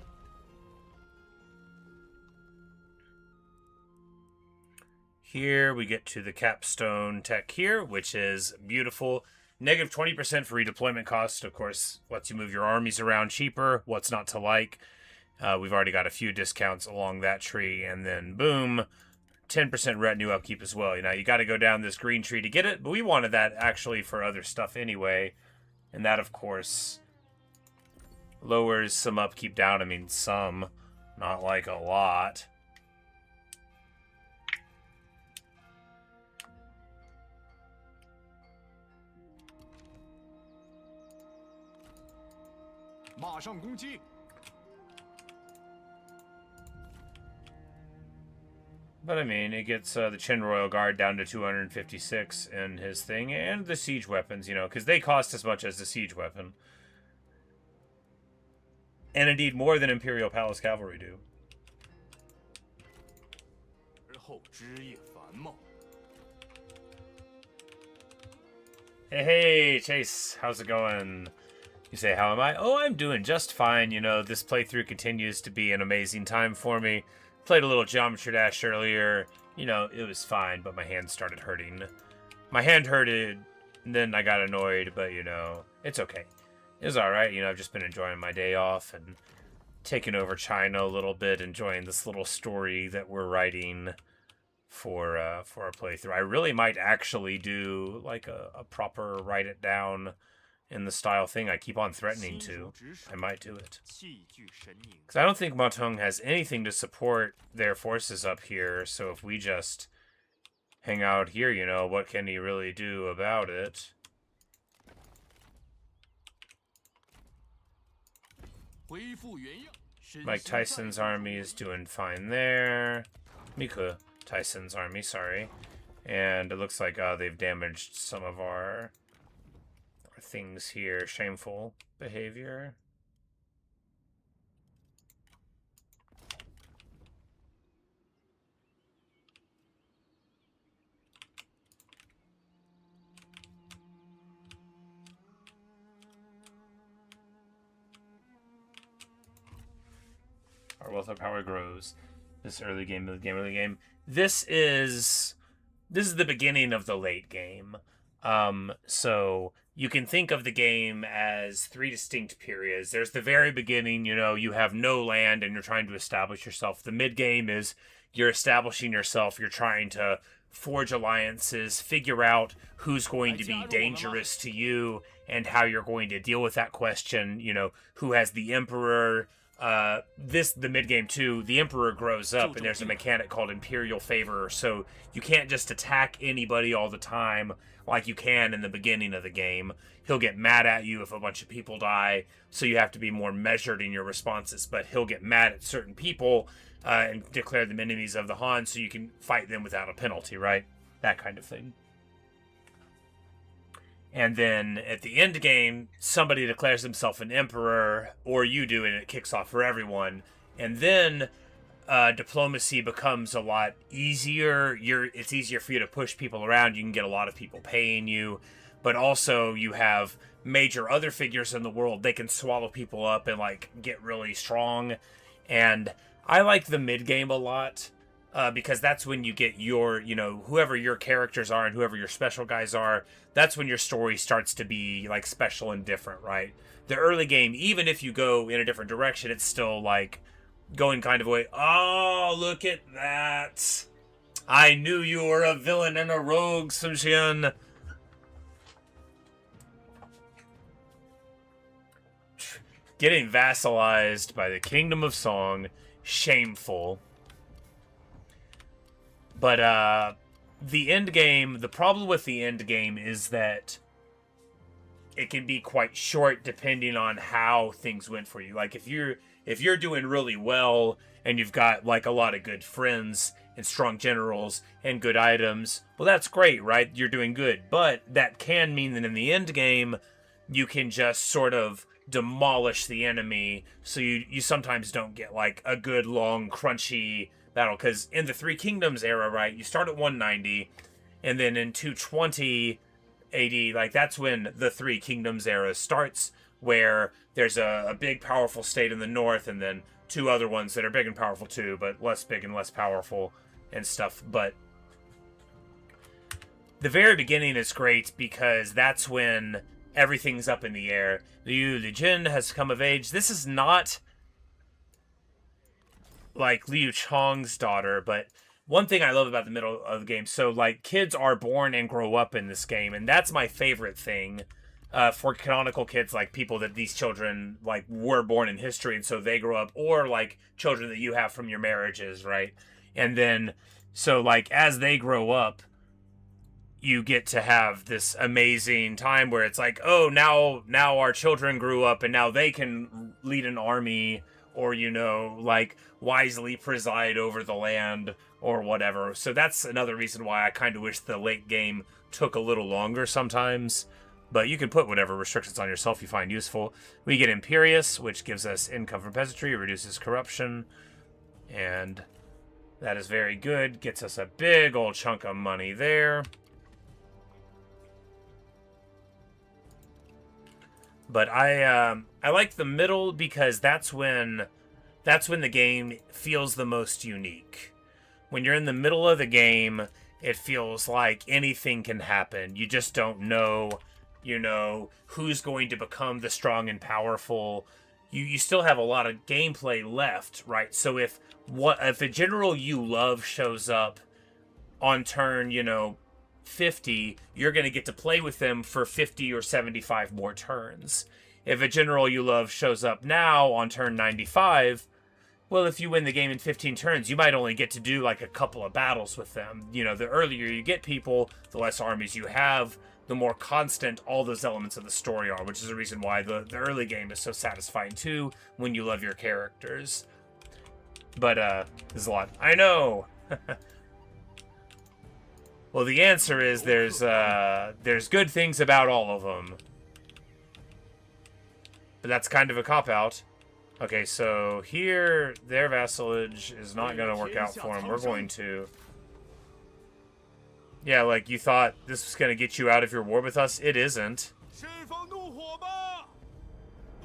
Here we get to the capstone tech here, which is beautiful. Negative 20% for redeployment cost, of course, lets you move your armies around cheaper. What's not to like? We've already got a few discounts along that tree, and then boom, 10% retinue upkeep as well. You know, you got to go down this green tree to get it, but we wanted that actually for other stuff anyway. And that, of course, lowers some upkeep down. I mean, some, not like a lot. 马上攻击。 But I mean, it gets the Qin Royal Guard down to 256 in his thing, and the siege weapons, you know, because they cost as much as the siege weapon. And indeed more than Imperial Palace Cavalry do. 而后枝叶繁茂。 Hey, Chase, how's it going? You say, how am I? Oh, I'm doing just fine. You know, this playthrough continues to be an amazing time for me. Played a little Geometry Dash earlier. You know, it was fine, but my hand started hurting. My hand hurted, and then I got annoyed, but, you know, it's okay. It was alright. You know, I've just been enjoying my day off and taking over China a little bit, enjoying this little story that we're writing for our playthrough. I really might actually do, like, a proper write it down in the style thing I keep on threatening to. I might do it. Because I don't think Matong has anything to support their forces up here, so if we just hang out here, you know, what can he really do about it? Mike Tyson's army is doing fine there. Miku Tyson's army, sorry. And it looks like they've damaged some of our things here. Shameful behavior. Our wealth of power grows. This early game, early game. This is the beginning of the late game. So you can think of the game as three distinct periods. There's the very beginning, you know, you have no land and you're trying to establish yourself. The mid-game is you're establishing yourself. You're trying to forge alliances, figure out who's going to be dangerous to you and how you're going to deal with that question. You know, who has the emperor. The mid-game too, the emperor grows up and there's a mechanic called Imperial Favor, so you can't just attack anybody all the time like you can in the beginning of the game. He'll get mad at you if a bunch of people die, so you have to be more measured in your responses, but he'll get mad at certain people and declare them enemies of the Han so you can fight them without a penalty, right? That kind of thing. And then at the end game, somebody declares himself an emperor, or you do, and it kicks off for everyone. And then diplomacy becomes a lot easier. It's easier for you to push people around. You can get a lot of people paying you. But also you have major other figures in the world. They can swallow people up and like get really strong. And I like the mid game a lot. Because that's when you get your, you know, whoever your characters are and whoever your special guys are, that's when your story starts to be, like, special and different, right? The early game, even if you go in a different direction, it's still, like, going kind of away. Oh, look at that. I knew you were a villain and a rogue, Sun Xian. Getting vassalized by the Kingdom of Song. Shameful. But, the end game, the problem with the end game is that it can be quite short depending on how things went for you. Like, if you're doing really well and you've got, like, a lot of good friends and strong generals and good items, well, that's great, right? You're doing good. But that can mean that in the end game, you can just sort of demolish the enemy, so you sometimes don't get, like, a good, long, crunchy battle, because in the Three Kingdoms era, right, you start at 190, and then in 220 AD, like, that's when the Three Kingdoms era starts, where there's a big, powerful state in the north, and then two other ones that are big and powerful too, but less big and less powerful and stuff. But the very beginning is great, because that's when everything's up in the air. Liu Jian has come of age. This is not like Liu Chong's daughter, but one thing I love about the middle of the game, so like kids are born and grow up in this game, and that's my favorite thing for canonical kids, like people that these children like were born in history and so they grow up, or like children that you have from your marriages, right? And then so like as they grow up, you get to have this amazing time where it's like, oh, now our children grew up and now they can lead an army, or, you know, like, wisely preside over the land or whatever. So that's another reason why I kind of wish the late game took a little longer sometimes. But you can put whatever restrictions on yourself you find useful. We get Imperius, which gives us income from peasantry, reduces corruption, and that is very good. Gets us a big old chunk of money there. But I like the middle because that's when the game feels the most unique. When you're in the middle of the game, it feels like anything can happen. You just don't know, you know, who's going to become the strong and powerful. You still have a lot of gameplay left, right? So if a general you love shows up on turn, you know, 50, you're going to get to play with them for 50 or 75 more turns. If a general you love shows up now on turn 95, well, if you win the game in 15 turns, you might only get to do like a couple of battles with them. You know, the earlier you get people, the less armies you have, the more constant all those elements of the story are, which is the reason why the early game is so satisfying too, when you love your characters. But, there's a lot. I know! Well, the answer is there's good things about all of them. But that's kind of a cop-out. Okay, so here, their vassalage is not going to work out for them. We're going to... Yeah, like, you thought this was going to get you out of your war with us? It isn't.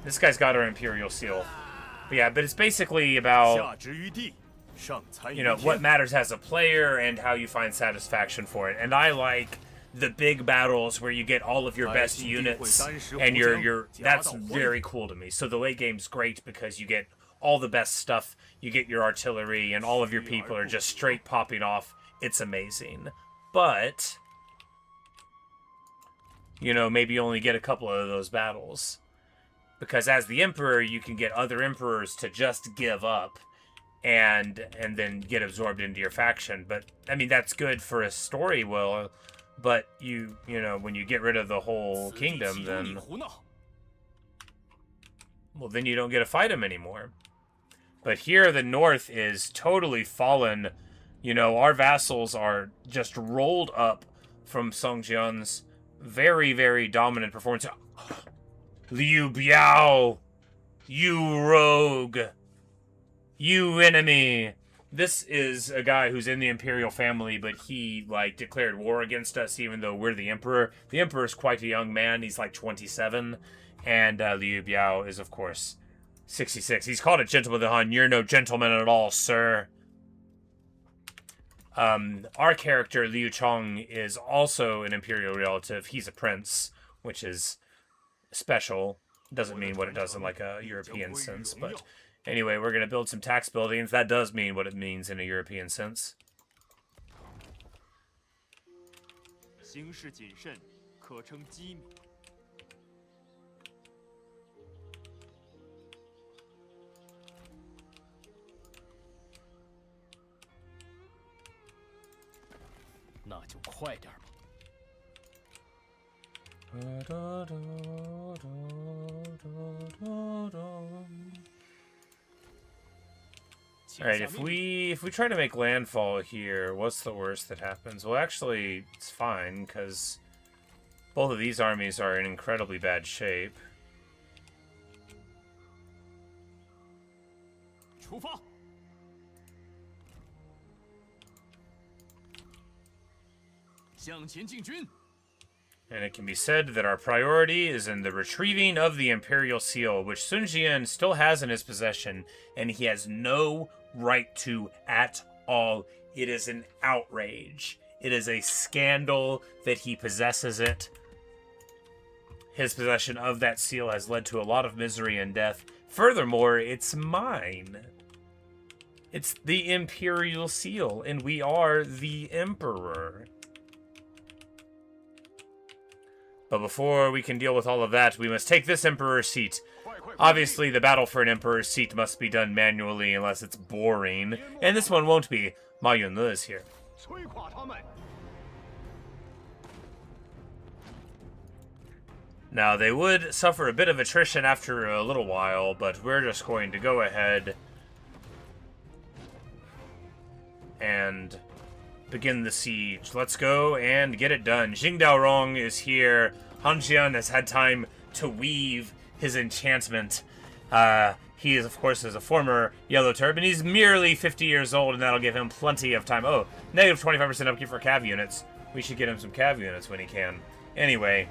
This guy's got our Imperial Seal. But yeah, but it's basically about... you know, what matters as a player and how you find satisfaction for it. And I like the big battles where you get all of your best units and that's very cool to me. So the late game's great because you get all the best stuff. You get your artillery and all of your people are just straight popping off. It's amazing. But, you know, maybe you only get a couple of those battles. Because as the Emperor, you can get other Emperors to just give up and then get absorbed into your faction. But I mean, that's good for a story, but you know, when you get rid of the whole kingdom, then you don't get to fight them anymore. But here the north is totally fallen. You know, our vassals are just rolled up from Song Jian's very, very dominant performance. Liu Biao, you rogue. You enemy! This is a guy who's in the Imperial family, but he, like, declared war against us even though we're the Emperor. The Emperor's quite a young man. He's, like, 27. And Liu Biao is, of course, 66. He's called a gentleman of the Han. You're no gentleman at all, sir. Our character, Liu Chong, is also an Imperial relative. He's a prince, which is special. Doesn't mean what it does in, like, a European sense, but... Anyway, we're going to build some tax buildings. That does mean what it means in a European sense. Alright, if we try to make landfall here, what's the worst that happens? Well, actually, it's fine, because both of these armies are in incredibly bad shape. And it can be said that our priority is in the retrieving of the Imperial Seal, which Sun Jian still has in his possession, and he has no right to at all. It is an outrage. It is a scandal that he possesses it. His possession of that seal has led to a lot of misery and death. Furthermore, it's mine. It's the Imperial Seal, and we are the Emperor. But before we can deal with all of that, we must take this Emperor's seat. Obviously, the battle for an Emperor's seat must be done manually unless it's boring. And this one won't be. Ma Yunle is here. Now, they would suffer a bit of attrition after a little while, but we're just going to go ahead and begin the siege. Let's go and get it done. Xing Daorong is here. Han Xian has had time to weave his enchantment. He is, of course, is a former Yellow Turban. He's merely 50 years old, and that'll give him plenty of time. Oh, negative 25% upkeep for cav units. We should get him some cav units when he can. Anyway,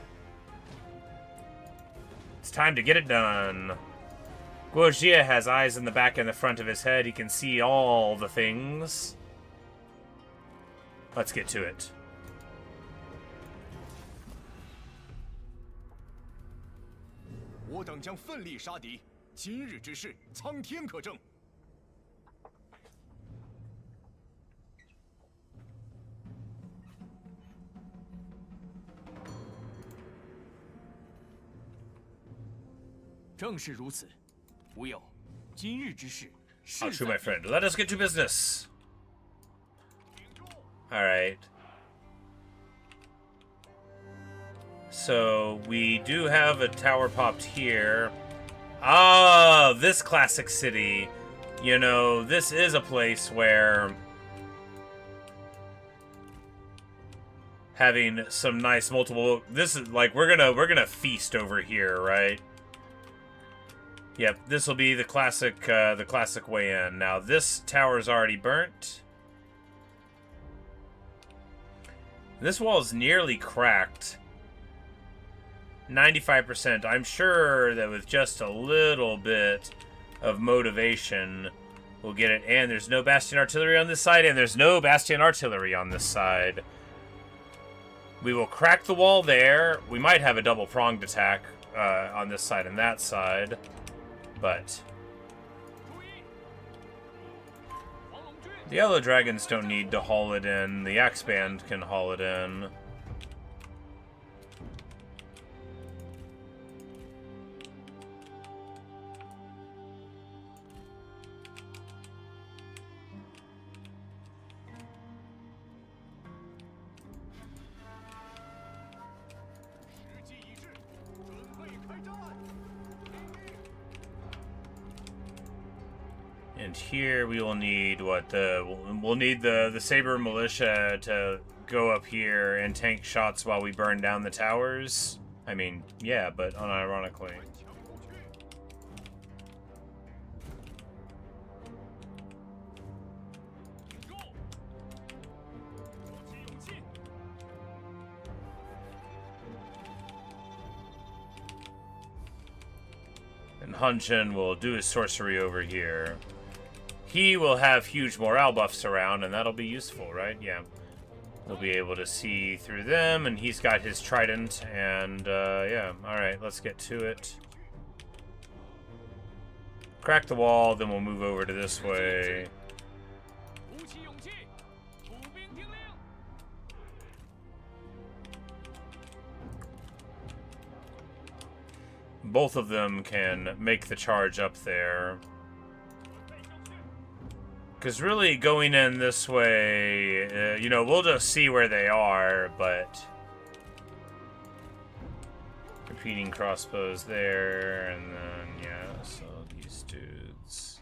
it's time to get it done. Guo Jia has eyes in the back and the front of his head. He can see all the things. Let's get to it. Oh, true, my friend. Let us get to business. Alright. So, we do have a tower popped here. Ah, this classic city. You know, this is a place where having some nice multiple... This is like, we're gonna feast over here, right? Yep, this will be the classic way in. Now, this tower is already burnt. This wall is nearly cracked. 95%. I'm sure that with just a little bit of motivation, we'll get it. And there's no Bastion artillery on this side, and there's no Bastion artillery on this side. We will crack the wall there. We might have a double-pronged attack on this side and that side. But the Yellow Dragons don't need to haul it in. The Axe Band can haul it in. And here we will need we'll need the Saber Militia to go up here and tank shots while we burn down the towers. I mean, yeah, but unironically. And Han Xian will do his sorcery over here. He will have huge morale buffs around, and that'll be useful, right? Yeah. We'll be able to see through them, and he's got his trident, and, yeah. Alright, let's get to it. Crack the wall, then we'll move over to this way. Both of them can make the charge up there. Because really, going in this way, you know, we'll just see where they are, but... Repeating crossbows there, and then, yeah, so these dudes...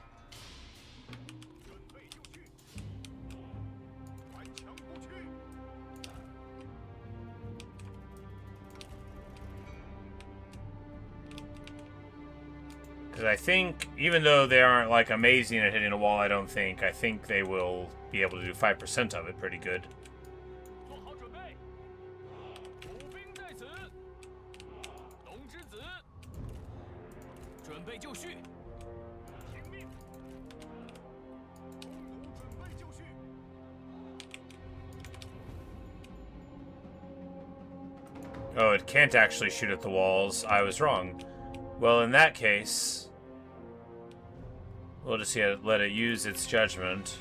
Because I think, even though they aren't, like, amazing at hitting a wall, I think they will be able to do 5% of it pretty good. Oh, it can't actually shoot at the walls. I was wrong. Well, in that case, we'll just let it use its judgment.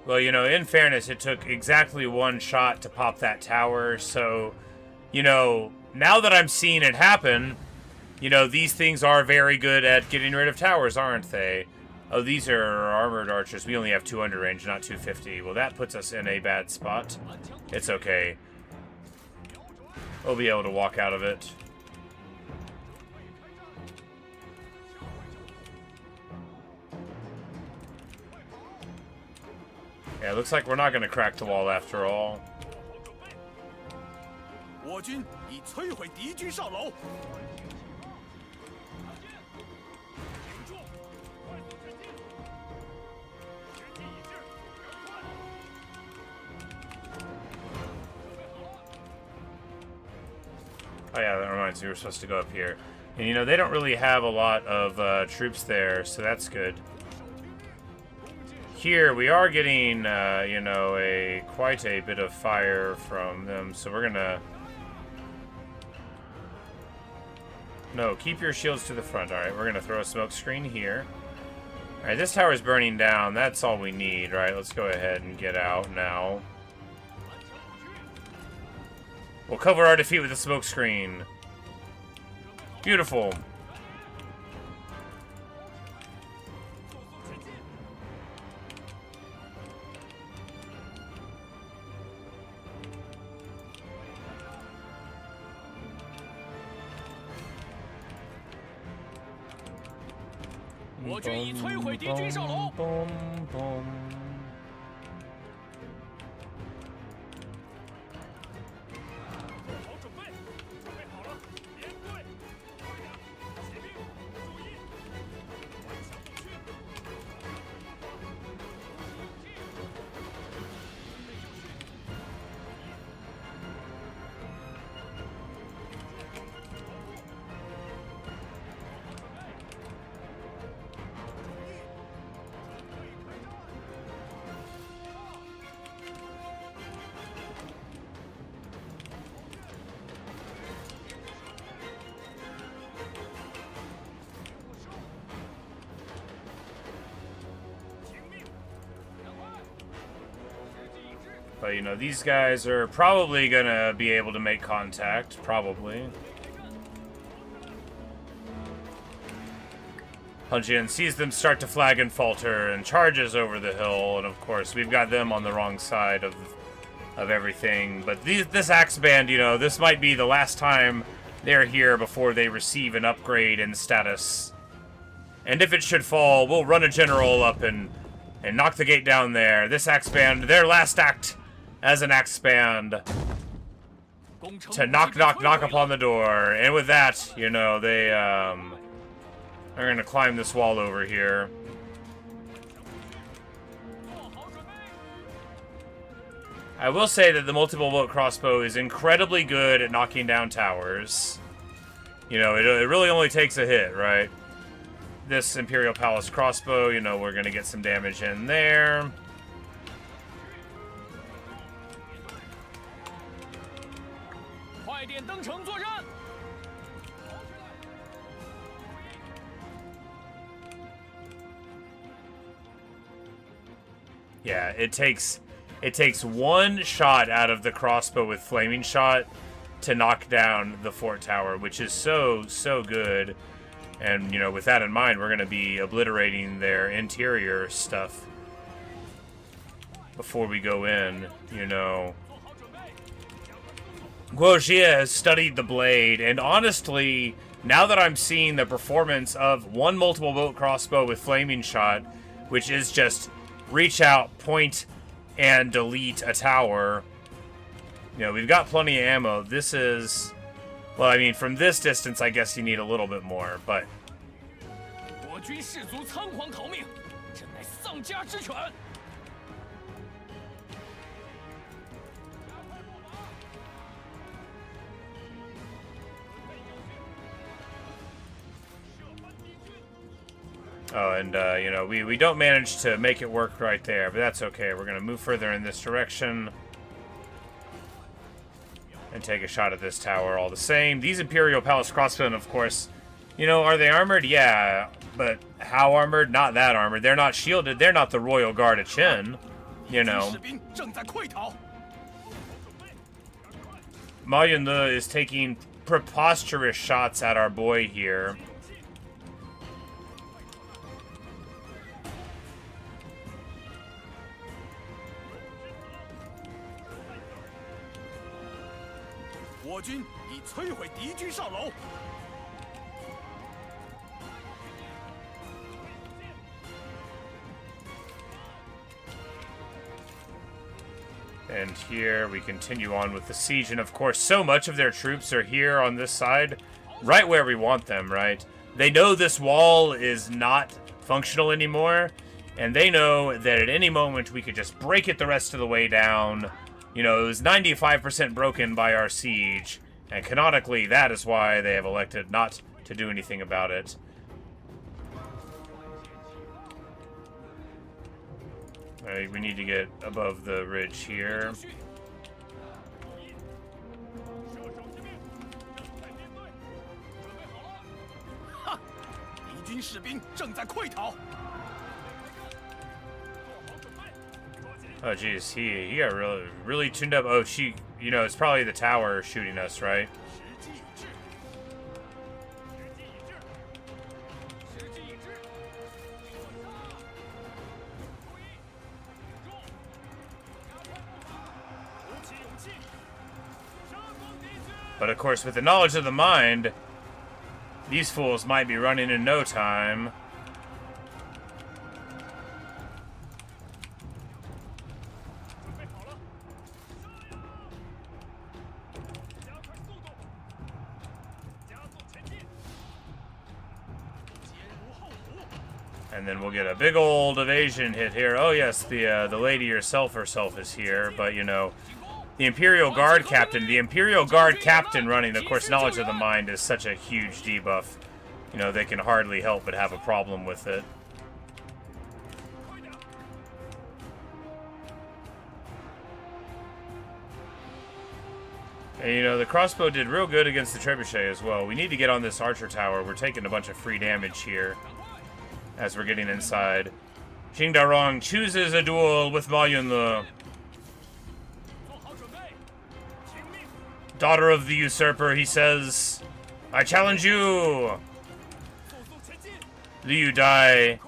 Well, you know, in fairness, it took exactly one shot to pop that tower, so, you know, now that I'm seeing it happen, you know, these things are very good at getting rid of towers, aren't they? Oh, these are armored archers. We only have 200 range, not 250. Well, that puts us in a bad spot. It's okay. We'll be able to walk out of it. Yeah, it looks like we're not going to crack the wall after all. 我军已摧毁敌军上楼。 Oh yeah, that reminds me, we're supposed to go up here. And you know, they don't really have a lot of troops there, so that's good. Here, we are getting, you know, quite a bit of fire from them, so we're gonna... No, keep your shields to the front. Alright, we're gonna throw a smoke screen here. Alright, this tower is burning down. That's all we need, right? Let's go ahead and get out now. We'll cover our defeat with a smoke screen. Beautiful.我军已摧毁敌军上楼。 But, you know, these guys are probably gonna be able to make contact. Probably. Han Xian sees them start to flag and falter and charges over the hill. And, of course, we've got them on the wrong side of everything. But this Axe Band, you know, this might be the last time they're here before they receive an upgrade in status. And if it should fall, we'll run a general up and knock the gate down there. This Axe Band, their last act as an Axe Band, to knock upon the door. And with that, you know, they are gonna climb this wall over here. I will say that the multiple bolt crossbow is incredibly good at knocking down towers. You know, it really only takes a hit, right? This Imperial Palace crossbow, you know, we're gonna get some damage in there. Yeah, it takes one shot out of the crossbow with flaming shot to knock down the fort tower, which is so good. And, you know, with that in mind, we're going to be obliterating their interior stuff before we go in, you know. Guo Jia has studied the blade, and honestly, now that I'm seeing the performance of one multiple bolt crossbow with flaming shot, which is just reach out, point, and delete a tower, you know, we've got plenty of ammo. This is... Well, I mean, from this distance, I guess you need a little bit more, but... Oh, and, you know, we don't manage to make it work right there, but that's okay. We're going to move further in this direction and take a shot at this tower all the same. These Imperial Palace crossbowmen, of course, you know, are they armored? Yeah, but how armored? Not that armored. They're not shielded. They're not the Royal Guard of Qin. you know, Ma Yunle is taking preposterous shots at our boy here. And here we continue on with the siege, and of course so much of their troops are here on this side, right where we want them, right? They know this wall is not functional anymore, and they know that at any moment we could just break it the rest of the way down. You know, it was 95% broken by our siege, and canonically that is why they have elected not to do anything about it. Alright, we need to get above the ridge here. Oh geez, he got really tuned up. Oh, you know, it's probably the tower shooting us, right? But of course, with the knowledge of the mind, these fools might be running in no time. And then we'll get a big old evasion hit here. Oh yes, the lady herself is here, but you know, the Imperial Guard Captain running, of course, knowledge of the mind is such a huge debuff. You know, they can hardly help but have a problem with it. And you know, the crossbow did real good against the trebuchet as well. We need to get on this archer tower. We're taking a bunch of free damage here as we're getting inside. Xing Daorong chooses a duel with Ma Yunle. Daughter of the usurper, he says, I challenge you! Liu Dai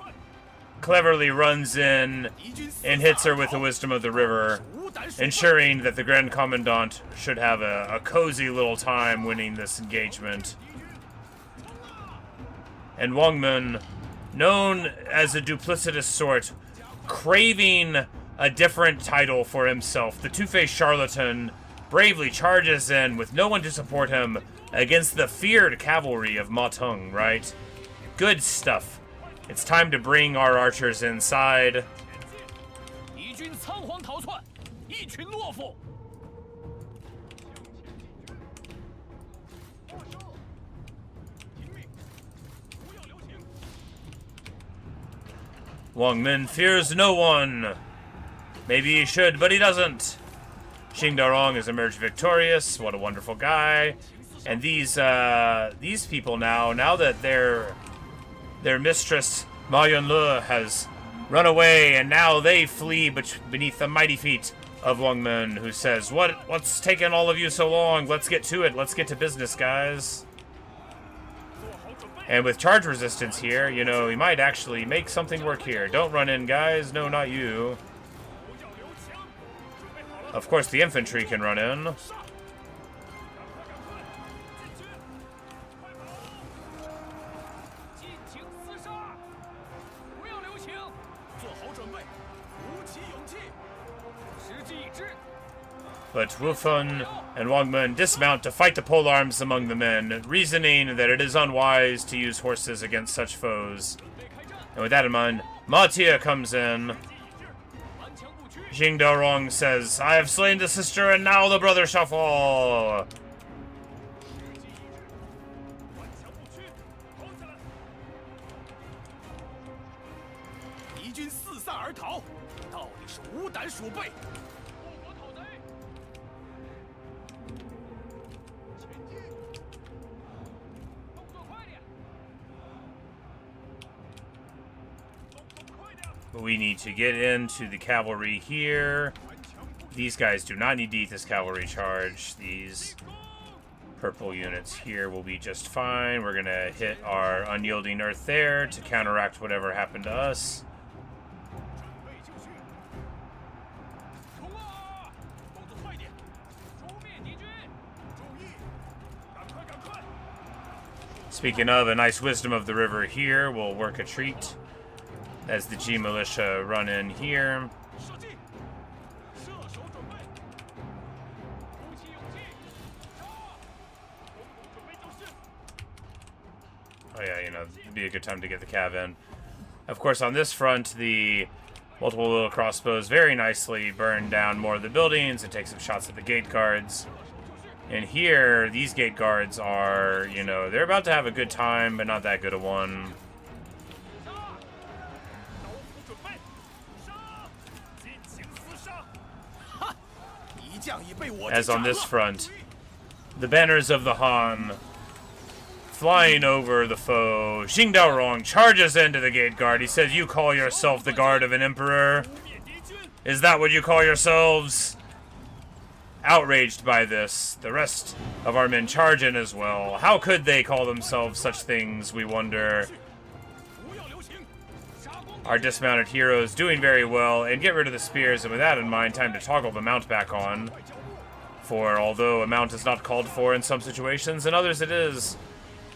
cleverly runs in and hits her with the wisdom of the river, ensuring that the Grand Commandant should have a cozy little time winning this engagement. And Wang Min, known as a duplicitous sort, craving a different title for himself, the two-faced charlatan, bravely charges in with no one to support him against the feared cavalry of Ma Teng, right? Good stuff. It's time to bring our archers inside. Wang Min fears no one. Maybe he should, but he doesn't. Xing Daorong has emerged victorious. What a wonderful guy. And these people now that their mistress Ma Yunle has run away, and now they flee beneath the mighty feet of Wang Min, who says, "What's taken all of you so long? Let's get to it. Let's get to business, guys." And with charge resistance here, you know, he might actually make something work here. Don't run in, guys. No, not you. Of course, the infantry can run in. But Wu Feng and Wang Min dismount to fight the polearms among the men, reasoning that it is unwise to use horses against such foes. And with that in mind, Ma Tia comes in. Xing Daorong says, I have slain the sister, and now the brother shall fall. we need to get into the cavalry here. These guys do not need to eat this cavalry charge. These purple units here will be just fine. We're gonna hit our unyielding earth there to counteract whatever happened to us. Speaking of, a nice wisdom of the river here will work a treat as the G militia run in here. Oh yeah, you know, it'd be a good time to get the cav in. Of course, on this front, the multiple little crossbows very nicely burn down more of the buildings and take some shots at the gate guards. And here, these gate guards are, you know, they're about to have a good time, but not that good a one. As on this front, the banners of the Han flying over the foe. Xing Daorong charges into the gate guard. He says, "You call yourself the guard of an emperor? Is that what you call yourselves?" Outraged by this, the rest of our men charge in as well. How could they call themselves such things, we wonder. Our dismounted heroes doing very well, and get rid of the spears, and with that in mind, time to toggle the mount back on. For although a mount is not called for in some situations, in others it is.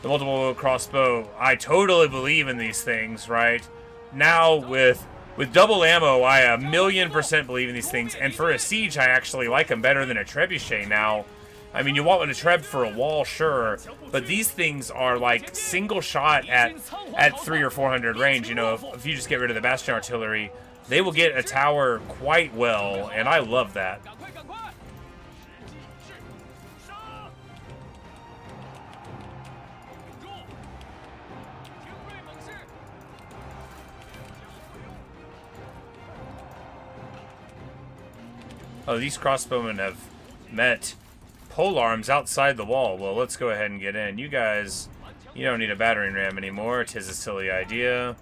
The multiple crossbow, I totally believe in these things, right? Now, with double ammo, I 1,000,000% believe in these things, and for a siege, I actually like them better than a trebuchet now. I mean, you want one to treb for a wall, sure, but these things are like single shot at 300 or 400 range. You know, if you just get rid of the bastion artillery, they will get a tower quite well, and I love that. Oh, these crossbowmen have met polearms outside the wall. Well, let's go ahead and get in. You guys, you don't need a battering ram anymore. 'Tis a silly idea.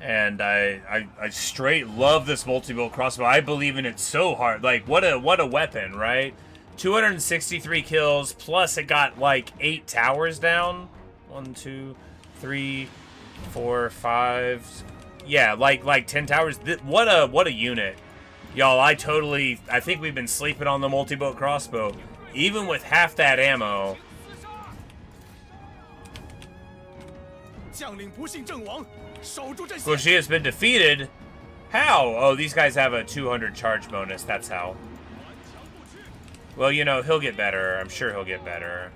And I straight love this multi-bolt crossbow. I believe in it so hard. Like, what a weapon, right? 263 kills, plus it got like 8 towers down. 1, 2, 3, 4, 5. Yeah, like 10 towers. What a unit. Y'all, I think we've been sleeping on the multi-bolt crossbow. Even with half that ammo. Guo Jia has been defeated. How? Oh, these guys have a 200 charge bonus. That's how. Well, you know, he'll get better. I'm sure he'll get better.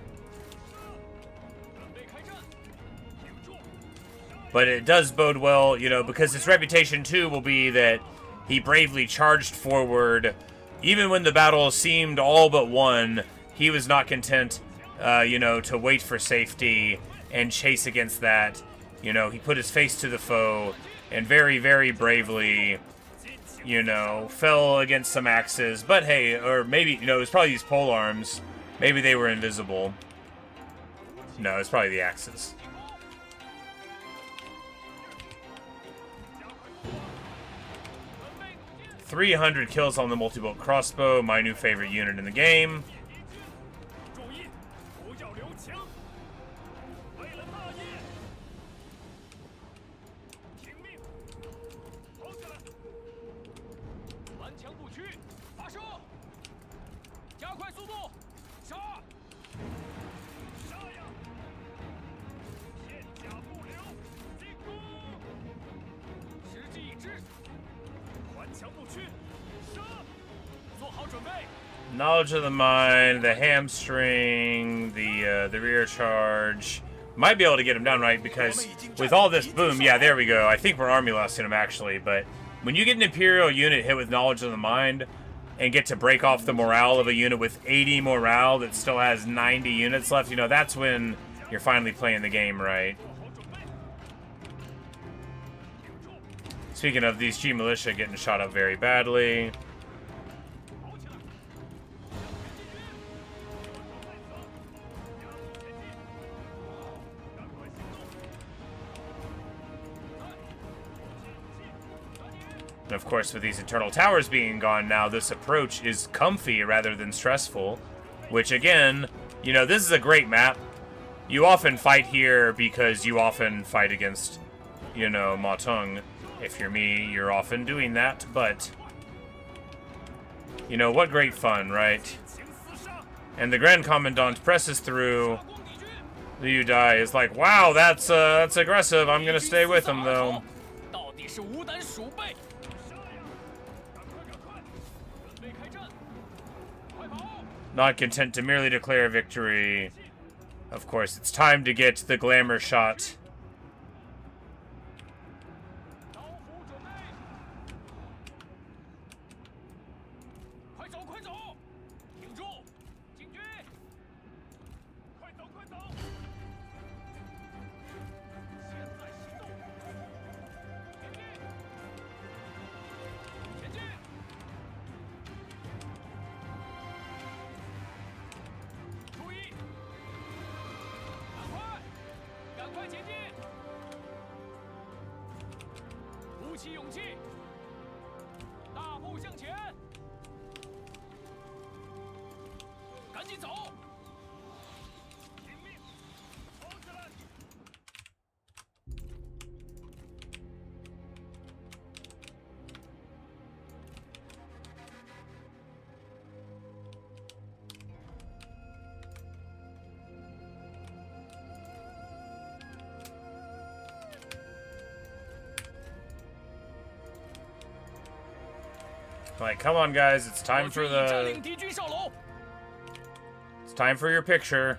But it does bode well, you know, because his reputation, too, will be that he bravely charged forward. Even when the battle seemed all but won, he was not content, you know, to wait for safety and chase against that. You know, he put his face to the foe and very, very bravely, you know, fell against some axes. But hey, or maybe, you know, it was probably these pole arms. Maybe they were invisible. No, it's probably the axes. .300 kills on the multi-bolt crossbow, my new favorite unit in the game. Knowledge of the mind, the hamstring, the rear charge. Might be able to get him down, right? Because with all this, boom, yeah, there we go. I think we're army lasting him, actually. But when you get an Imperial unit hit with knowledge of the mind and get to break off the morale of a unit with 80 morale that still has 90 units left, you know, that's when you're finally playing the game right. Speaking of these G militia getting shot up very badly. And of course, with these internal towers being gone now, this approach is comfy rather than stressful. Which again, you know, this is a great map. You often fight here because you often fight against, you know, Ma Teng. If you're me, you're often doing that, but... You know, what great fun, right? And the Grand Commandant presses through. Liu Biao is like, wow, that's aggressive. I'm gonna stay with him, though. Not content to merely declare victory. Of course, it's time to get the glamour shot. Like, come on, guys, it's time for the... It's time for your picture.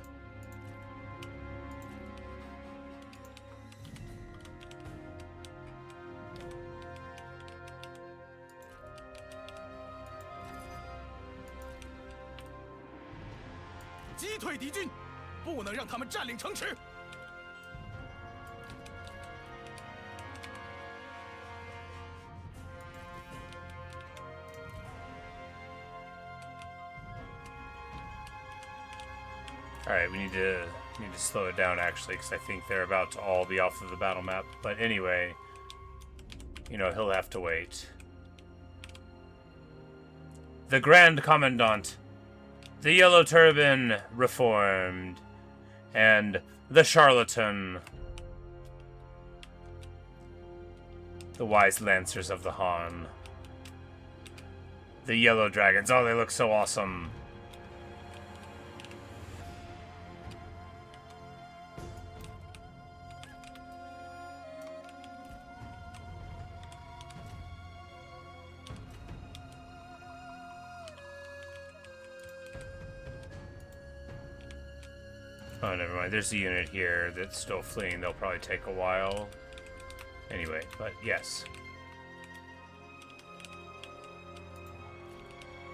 Alright, we need to slow it down, actually, because I think they're about to all be off of the battle map. But anyway, you know, he'll have to wait. The Grand Commandant, the Yellow Turban reformed, and the Charlatan, the Wise Lancers of the Han, the Yellow Dragons. Oh, they look so awesome. Oh, never mind. There's a unit here that's still fleeing. They'll probably take a while. Anyway, but yes.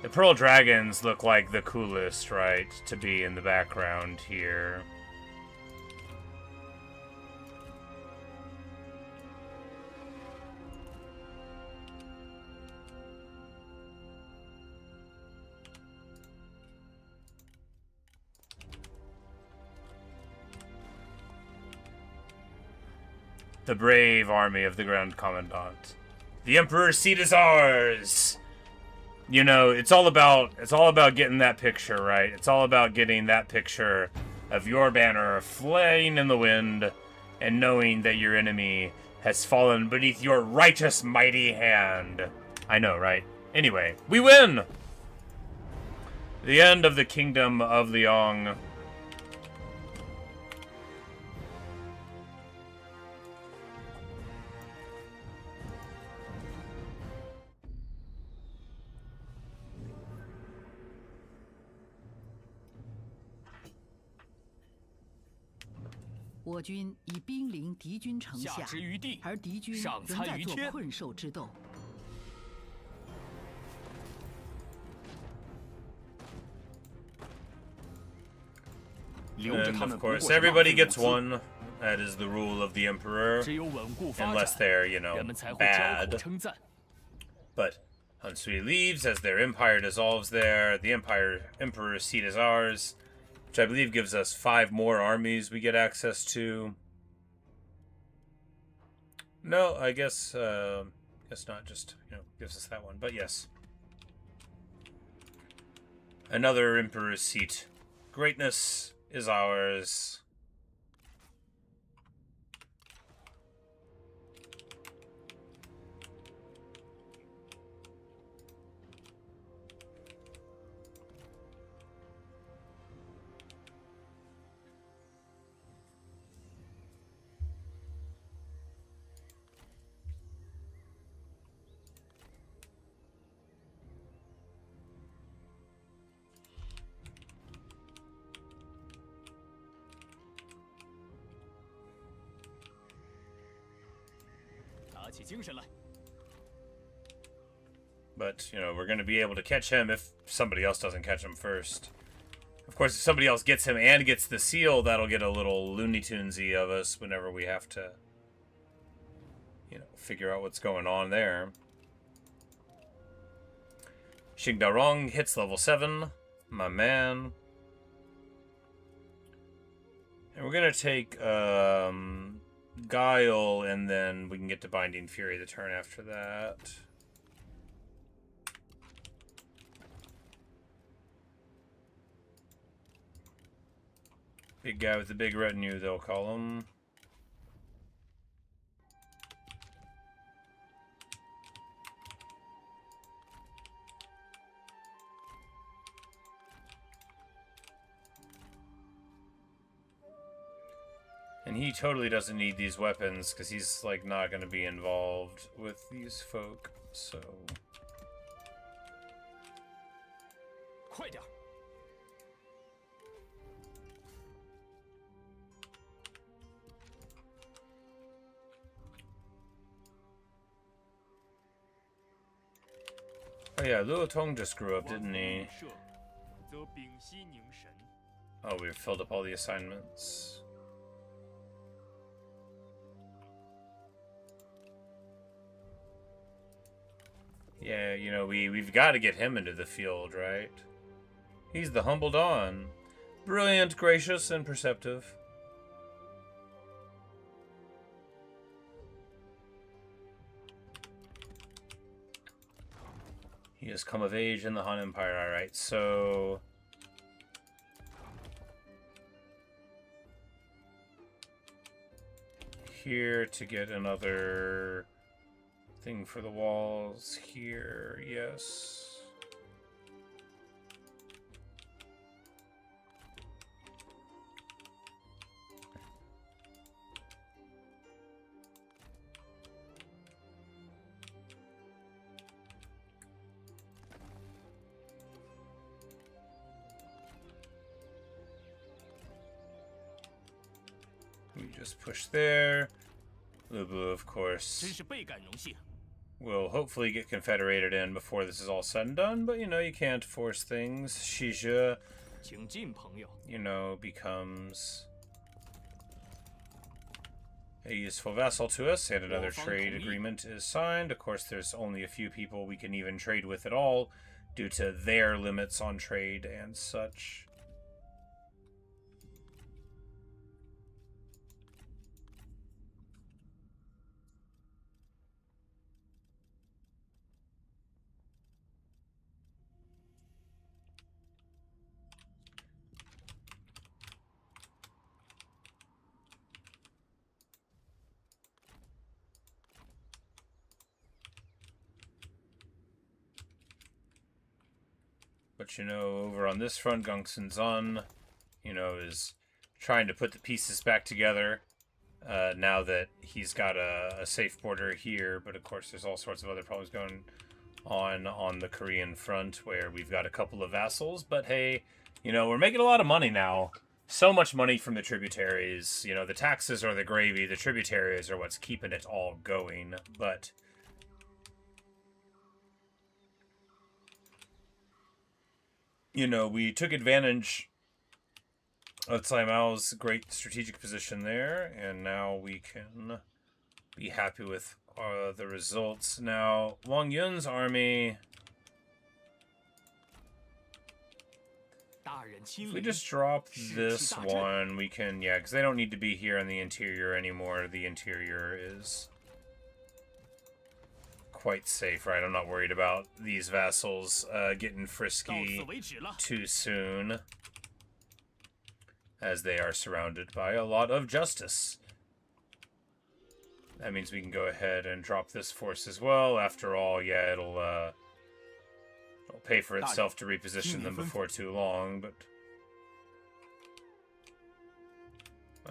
The Pearl Dragons look like the coolest, right, to be in the background here. The brave army of the Grand Commandant. The Emperor's seat is ours! You know, it's all about getting that picture, right? It's all about getting that picture of your banner flying in the wind and knowing that your enemy has fallen beneath your righteous mighty hand. I know, right? Anyway, we win! The end of the Kingdom of Liang. And of course, everybody gets one. That is the rule of the Emperor. Unless they're, you know, bad. But Han Sui leaves as their empire dissolves there. The Emperor's seat is ours. Which I believe gives us 5 more armies we get access to. No, I guess It's not just, gives us that one. But yes. Another Emperor's seat. Greatness is ours. But, we're going to be able to catch him if somebody else doesn't catch him first. Of course, if somebody else gets him and gets the seal, that'll get a little Looney Tunesy of us whenever we have to, figure out what's going on there. Xing Daorong hits level 7. My man. And we're going to take Guile, and then we can get to Binding Fury the turn after that. Big guy with the big retinue, they'll call him. And he totally doesn't need these weapons, because he's, like, not going to be involved with these folk, so... Oh yeah, Liu Tong just grew up, didn't he? Oh, we've filled up all the assignments. Yeah, we've got to get him into the field, right? He's the humble Dawn. Brilliant, gracious, and perceptive. He has come of age in the Han Empire, alright, so... Here to get another thing for the walls. Here, yes. We just push there. Lu Bu, of course, will hopefully get confederated in before this is all said and done, but you can't force things. Shizhe, becomes a useful vassal to us, and another trade agreement is signed. Of course, there's only a few people we can even trade with at all due to their limits on trade and such. But over on this front, Gongsun Zan, is trying to put the pieces back together now that he's got a safe border here. But of course, there's all sorts of other problems going on the Korean front where we've got a couple of vassals. But hey, we're making a lot of money now. So much money from the tributaries. The taxes are the gravy. The tributaries are what's keeping it all going. But... we took advantage of Cai Mao's great strategic position there, and now we can be happy with the results. Now, Wang Yun's army... If we just drop this one, we can... Yeah, because they don't need to be here in the interior anymore. The interior is quite safe, right? I'm not worried about these vassals getting frisky too soon, as they are surrounded by a lot of justice. That means we can go ahead and drop this force as well. After all, yeah, it'll pay for itself to reposition them before too long, but...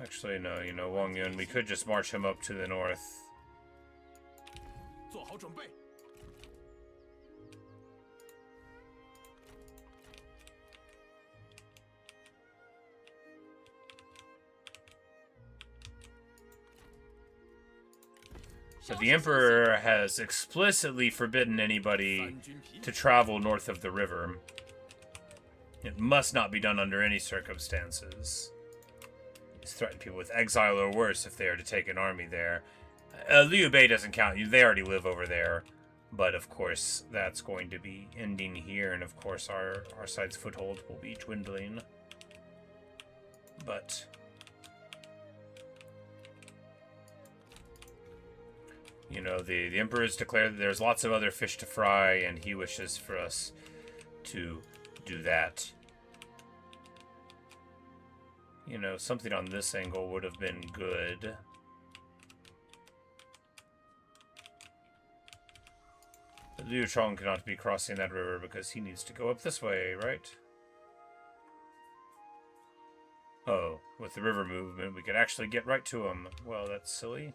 Actually, no, you know, Wang Yun, we could just march him up to the north. So the Emperor has explicitly forbidden anybody to travel north of the river. It must not be done under any circumstances. He's threatened people with exile or worse if they are to take an army there. Liu Biao doesn't count. They already live over there. But of course, that's going to be ending here, and of course our side's foothold will be dwindling. But... you know, the Emperor has declared that there's lots of other fish to fry, and he wishes for us to do that. You know, something on this angle would have been good. But Liu Chong cannot be crossing that river because he needs to go up this way, right? Oh, with the river movement, we could actually get right to him. Well, that's silly.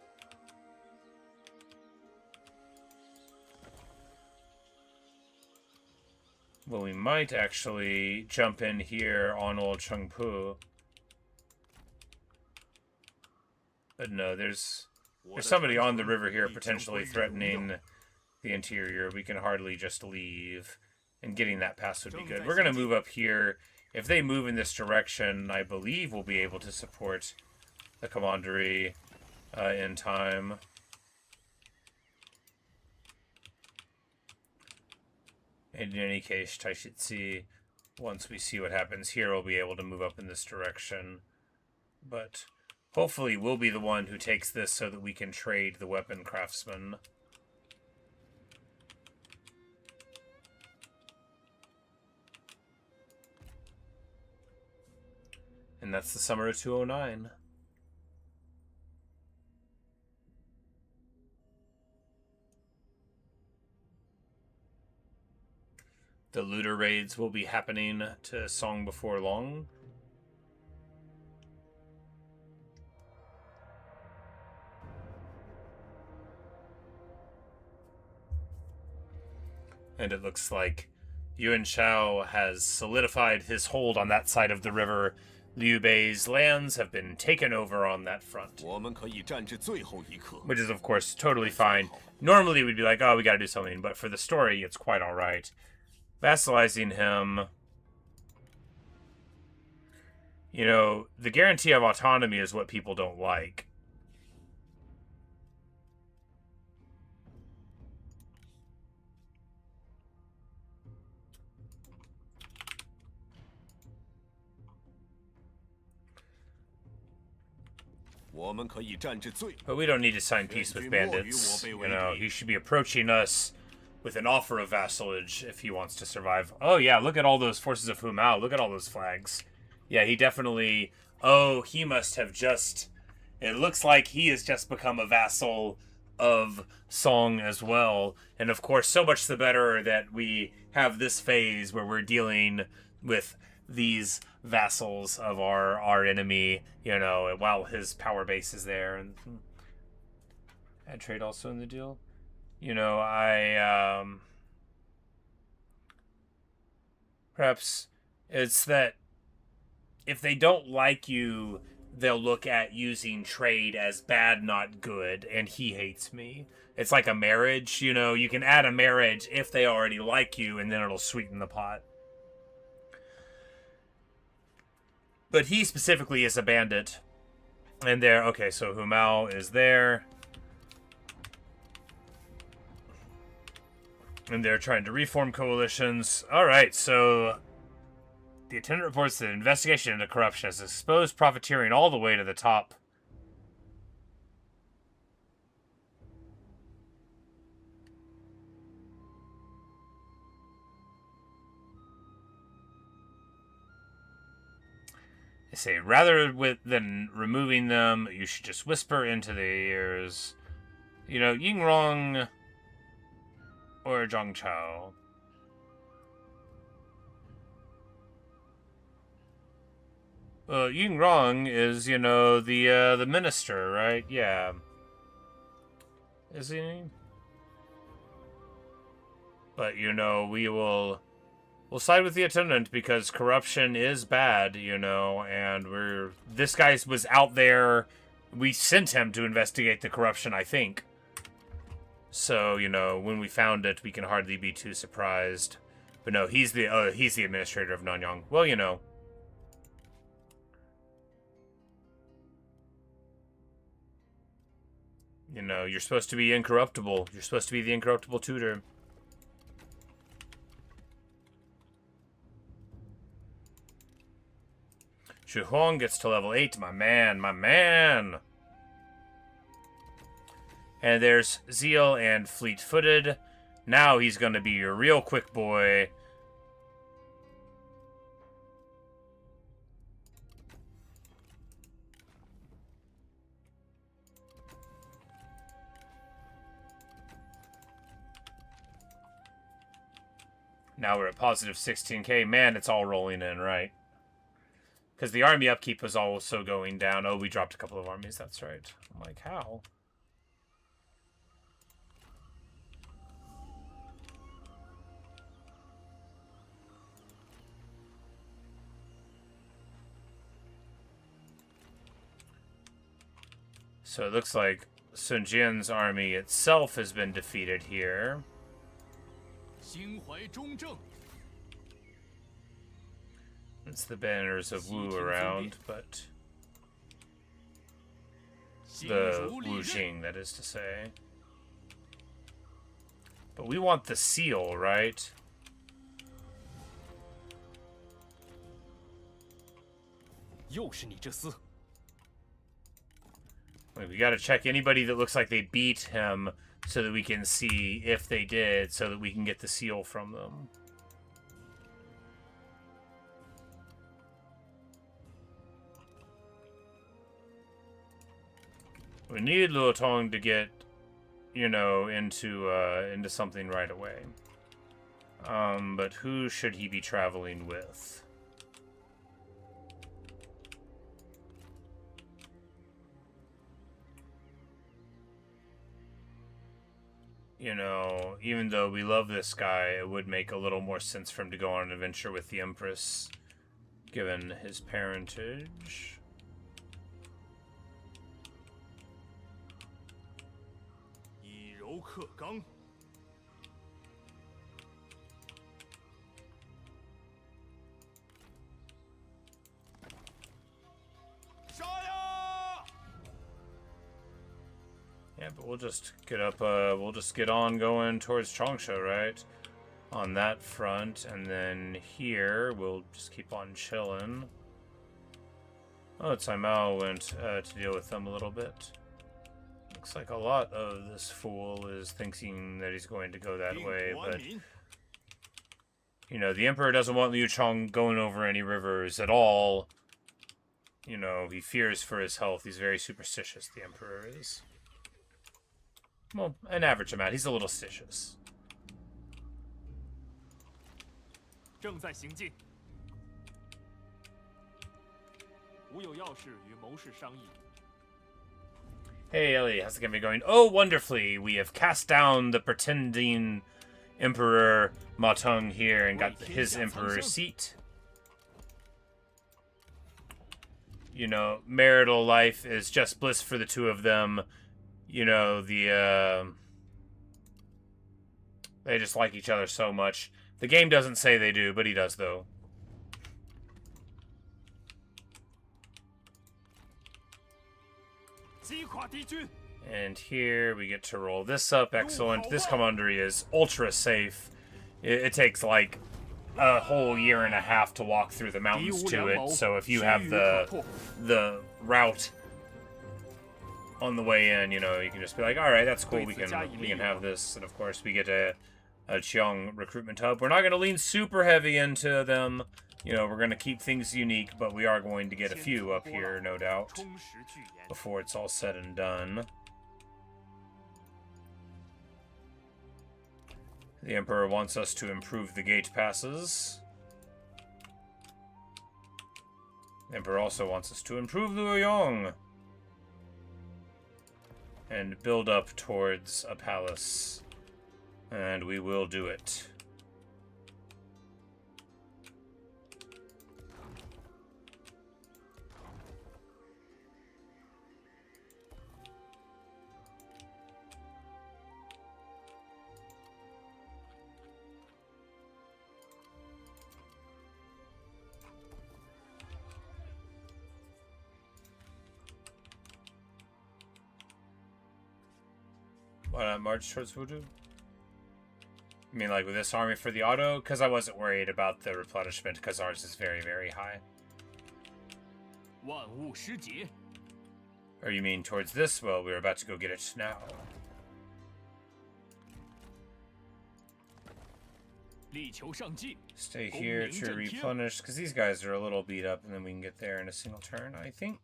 Well, we might actually jump in here on old Chengpu. But no, there's somebody on the river here potentially threatening the interior. We can hardly just leave. And getting that pass would be good. We're going to move up here. If they move in this direction, I believe we'll be able to support the commandery in time. And in any case, Taishitsi, once we see what happens here, we'll be able to move up in this direction. But hopefully we'll be the one who takes this so that we can trade the weapon craftsman. And that's the summer of 209. The looter raids will be happening to Song before long. And it looks like Yuan Shao has solidified his hold on that side of the river. Liu Bei's lands have been taken over on that front. Which is, of course, totally fine. Normally we'd be like, oh, we gotta do something. But for the story, it's quite alright. Vassalizing him, you know, the guarantee of autonomy is what people don't like. But we don't need to sign peace with bandits. You know, he should be approaching us with an offer of vassalage if he wants to survive. Oh yeah, look at all those forces of Hu Mao. Look at all those flags. Yeah, he definitely... oh, he must have just... it looks like he has just become a vassal of Song as well. And of course, so much the better that we have this phase where we're dealing with these vassals of our enemy, you know, while his power base is there. And add trade also in the deal. You know, perhaps it's that if they don't like you, they'll look at using trade as bad, not good, and he hates me. It's like a marriage, you know, you can add a marriage if they already like you, and then it'll sweeten the pot. But he specifically is a bandit. And there, okay, so Hu Mao is there. And they're trying to reform coalitions. Alright, so the attendant reports that investigation into corruption has exposed profiteering all the way to the top. They say, rather than removing them, you should just whisper into their ears. You know, Yingrong or Zhang Chao. Yingrong is, you know, the minister, right? Yeah. Is he? But, you know, we'll side with the attendant because corruption is bad, you know, and this guy was out there. We sent him to investigate the corruption, I think. So, you know, when we found it, we can hardly be too surprised. But no, he's the administrator of Nanyang. Well, you know. You know, you're supposed to be incorruptible. You're supposed to be the incorruptible tutor. Shu Huang gets to level 8. My man, my man. And there's Zeal and Fleet-Footed. Now he's going to be your real quick boy. Now we're at positive 16k. Man, it's all rolling in, right? Because the army upkeep was also going down. Oh, we dropped a couple of armies. That's right. I'm like, how? So it looks like Sun Jian's army itself has been defeated here. It's the banners of Wu around, but the Wu Jing, that is to say. But we want the seal, right? Wait, we gotta check anybody that looks like they beat him so that we can see if they did, so that we can get the seal from them. We need Luo Tong to get, you know, into something right away. But who should he be traveling with? You know, even though we love this guy, it would make a little more sense for him to go on an adventure with the Empress, given his parentage. Yeah, but we'll just get up, we'll just get on going towards Changsha, right? On that front, and then here, we'll just keep on chilling. Oh, Cai Mao went to deal with them a little bit. Looks like a lot of this fool is thinking that he's going to go that way, but... You know, the Emperor doesn't want Liu Chong going over any rivers at all. You know, he fears for his health. He's very superstitious, the Emperor is. Well, an average amount. He's a little stitious. Hey, Ellie, how's it gonna be going? Oh, wonderfully! We have cast down the pretending Emperor Ma Teng here and got his Emperor's seat. You know, marital life is just bliss for the two of them. You know, they just like each other so much. The game doesn't say they do, but he does, though. And here we get to roll this up. Excellent. This commandery is ultra safe. It takes like a whole year and a half to walk through the mountains to it. So if you have the route on the way in, you know, you can just be like, all right, that's cool. We can have this. And of course, we get a Qiang recruitment hub. We're not going to lean super heavy into them, You know, we're going to keep things unique, but we are going to get a few up here, no doubt, before it's all said and done. The Emperor wants us to improve the gate passes. The Emperor also wants us to improve Luoyang and build up towards a palace. And we will do it. Why not march towards Wudu? I mean, like with this army for the auto? Because I wasn't worried about the replenishment, because ours is very, very high. Or you mean towards this? Well, we're about to go get it now. Stay here to replenish, because these guys are a little beat up, and then we can get there in a single turn, I think.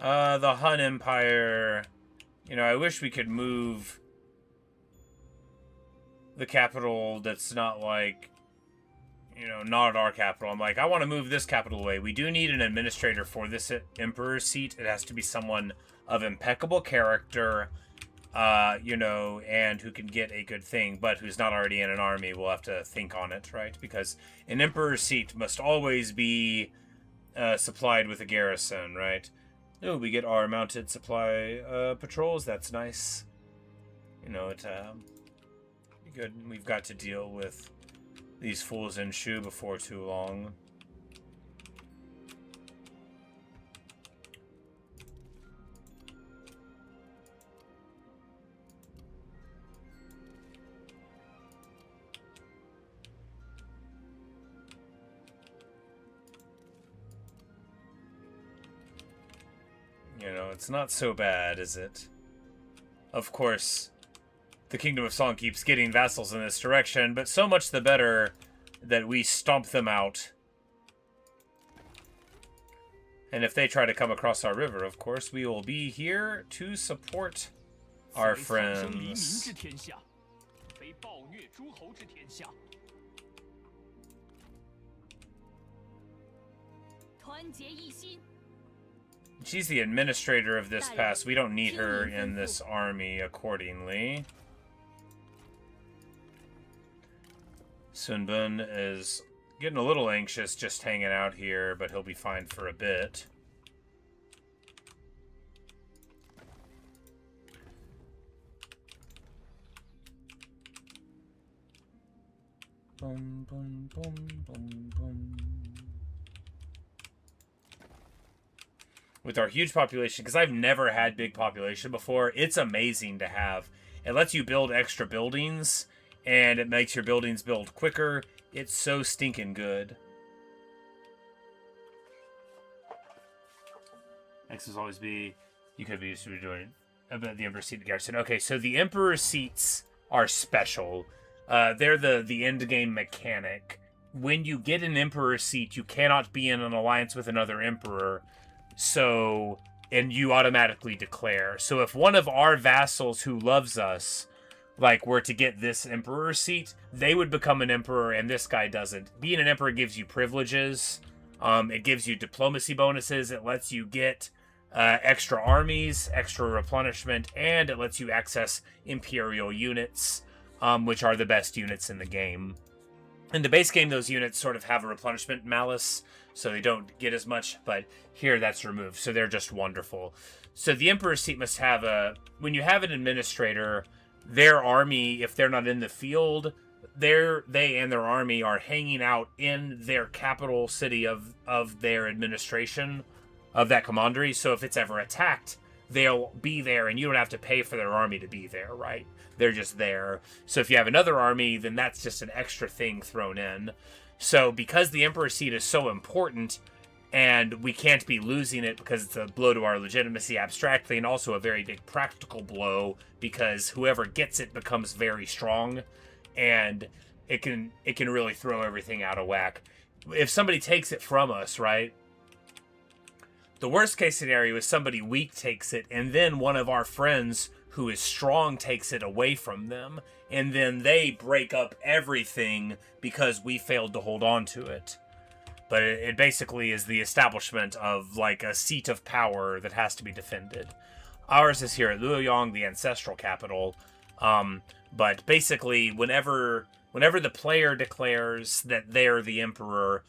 The Han Empire, you know, I wish we could move the capital that's not like, you know, not our capital. I'm like, I want to move this capital away. We do need an administrator for this emperor's seat. It has to be someone of impeccable character, you know, and who can get a good thing, but who's not already in an army. We'll have to think on it, right? Because an emperor's seat must always be supplied with a garrison, right? Oh, we get our mounted supply patrols. That's nice. You know, it be good. We've got to deal with these fools in Shu before too long. You know, it's not so bad, is it? Of course, the Kingdom of Song keeps getting vassals in this direction, but so much the better that we stomp them out. And if they try to come across our river, of course, we will be here to support our friends. She's the administrator of this pass. We don't need her in this army accordingly. Sun Bun is getting a little anxious just hanging out here, but he'll be fine for a bit. Boom, boom, boom, boom, boom. With our huge population, because I've never had big population before, it's amazing to have. It lets you build extra buildings, and it makes your buildings build quicker. It's so stinking good. Next is always be, you could be used to doing about the Emperor's seat garrison. Okay, so the Emperor's seats are special. They're the end game mechanic. When you get an Emperor's seat, you cannot be in an alliance with another Emperor. So, and you automatically declare. So if one of our vassals who loves us, like, were to get this emperor seat, they would become an emperor, and this guy doesn't. Being an emperor gives you privileges. It gives you diplomacy bonuses. It lets you get extra armies, extra replenishment, and it lets you access imperial units, which are the best units in the game. In the base game, those units sort of have a replenishment malice, so they don't get as much, but here that's removed, so they're just wonderful. So the Emperor's seat must have when you have an administrator, their army, if they're not in the field, they and their army are hanging out in their capital city of their administration, of that commandery, so if it's ever attacked, they'll be there, and you don't have to pay for their army to be there, right? They're just there. So if you have another army, then that's just an extra thing thrown in. So because the Emperor's seat is so important, and we can't be losing it because it's a blow to our legitimacy abstractly, and also a very big practical blow because whoever gets it becomes very strong, and it can really throw everything out of whack. If somebody takes it from us, right? The worst case scenario is somebody weak takes it, and then one of our friends who is strong takes it away from them, and then they break up everything because we failed to hold on to it. But it basically is the establishment of, like, a seat of power that has to be defended. Ours is here at Luoyang, the ancestral capital. But basically, whenever the player declares that they're the emperor,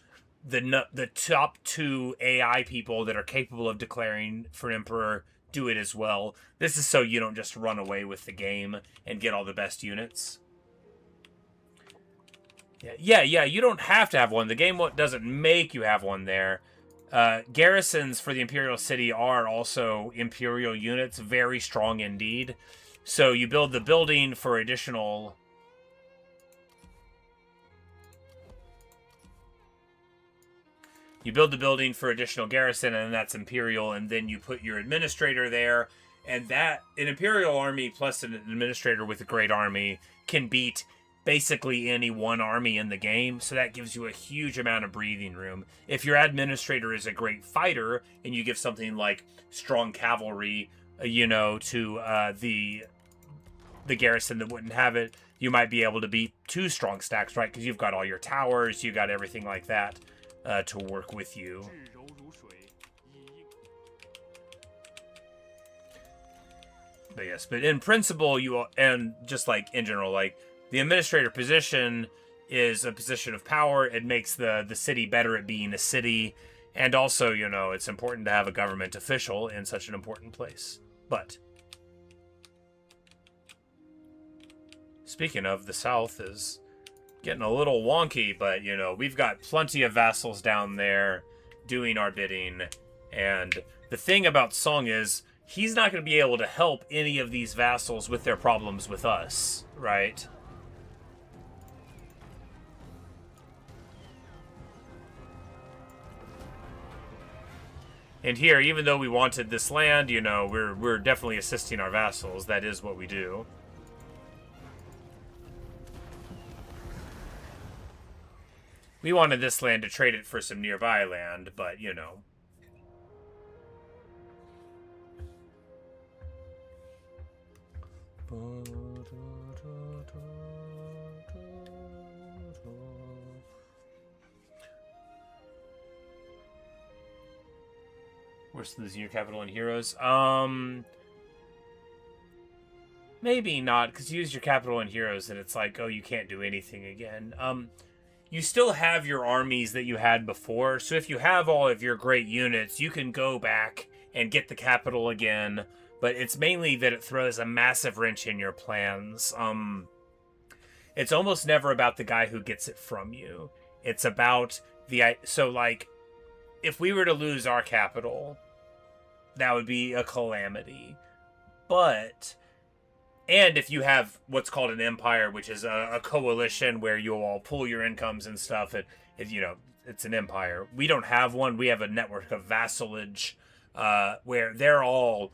the top 2 AI people that are capable of declaring for emperor do it as well. This is so you don't just run away with the game and get all the best units. Yeah, you don't have to have one. The game doesn't make you have one there. Garrisons for the Imperial City are also Imperial units, very strong indeed. So you build the building for additional... You build the building for additional garrison, and that's Imperial, and then you put your administrator there, and that, an Imperial army plus an administrator with a great army can beat basically any one army in the game, so that gives you a huge amount of breathing room. If your administrator is a great fighter, and you give something like strong cavalry, to the garrison that wouldn't have it, you might be able to beat 2 strong stacks, right? Because you've got all your towers, you got everything like that. To work with you. But yes, but in principle, and just like in general, like the administrator position is a position of power. It makes the city better at being a city, and also, it's important to have a government official in such an important place. But speaking of, the South is getting a little wonky, but, we've got plenty of vassals down there doing our bidding. And the thing about Song is, he's not going to be able to help any of these vassals with their problems with us, right? And here, even though we wanted this land, we're definitely assisting our vassals. That is what we do. We wanted this land to trade it for some nearby land, but, Worse than the Senior Capital and Heroes? Maybe not, because you use your Capital and Heroes and it's like, oh, you can't do anything again. You still have your armies that you had before, so if you have all of your great units, you can go back and get the capital again, but it's mainly that it throws a massive wrench in your plans. It's almost never about the guy who gets it from you. It's about so, like, if we were to lose our capital, that would be a calamity. And if you have what's called an empire, which is a coalition where you'll all pool your incomes and stuff, it's an empire. We don't have one. We have a network of vassalage where they're all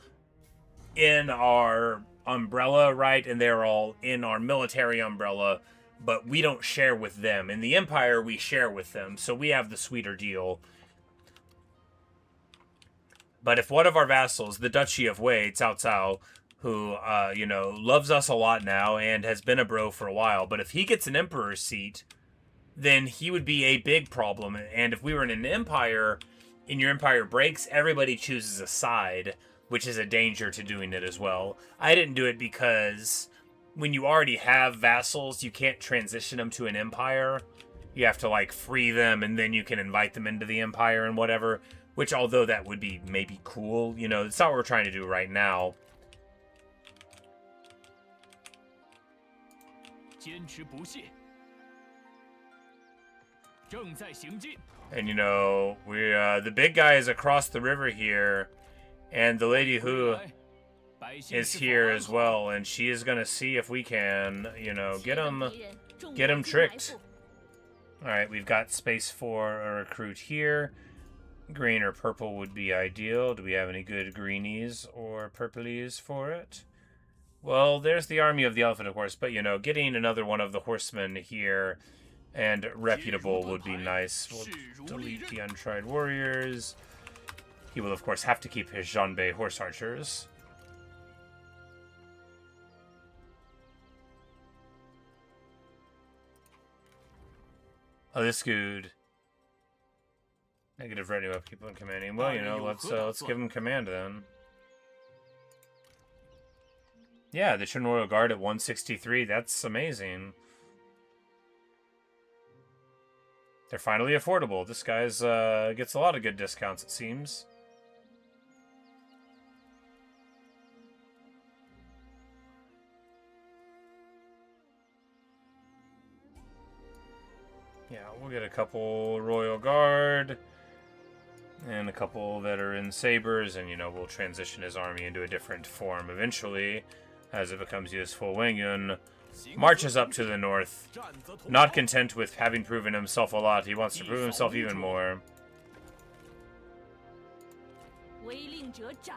in our umbrella, right? And they're all in our military umbrella, but we don't share with them. In the empire, we share with them, so we have the sweeter deal. But if one of our vassals, the Duchy of Wei, Cao Cao, who, loves us a lot now and has been a bro for a while, but if he gets an emperor's seat, then he would be a big problem. And if we were in an empire, and your empire breaks, everybody chooses a side, which is a danger to doing it as well. I didn't do it because when you already have vassals, you can't transition them to an empire. You have to, like, free them, and then you can invite them into the empire and whatever, which, although that would be maybe cool, it's not what we're trying to do right now. And the big guy is across the river here, and the lady who is here as well, and she is gonna see if we can, get him tricked. All right, we've got space for a recruit here. Green or purple would be ideal. Do we have any good greenies or purplies for it? Well, there's the army of the elephant, of course, but, you know, getting another one of the horsemen here and reputable would be nice. We'll delete the untried warriors. He will, of course, have to keep his Zhanbei horse archers. Oh, this good. Negative retinue upkeep on commanding. Well, you know, let's give him command then. Yeah, the Shin Royal Guard at 163. That's amazing. They're finally affordable. This guy's gets a lot of good discounts, it seems. Yeah, we'll get a couple Royal Guard and a couple veteran sabers, and, you know, we'll transition his army into a different form eventually as it becomes useful. Wang Yun marches up to the north, not content with having proven himself a lot. He wants to prove himself even more. 违令者斩。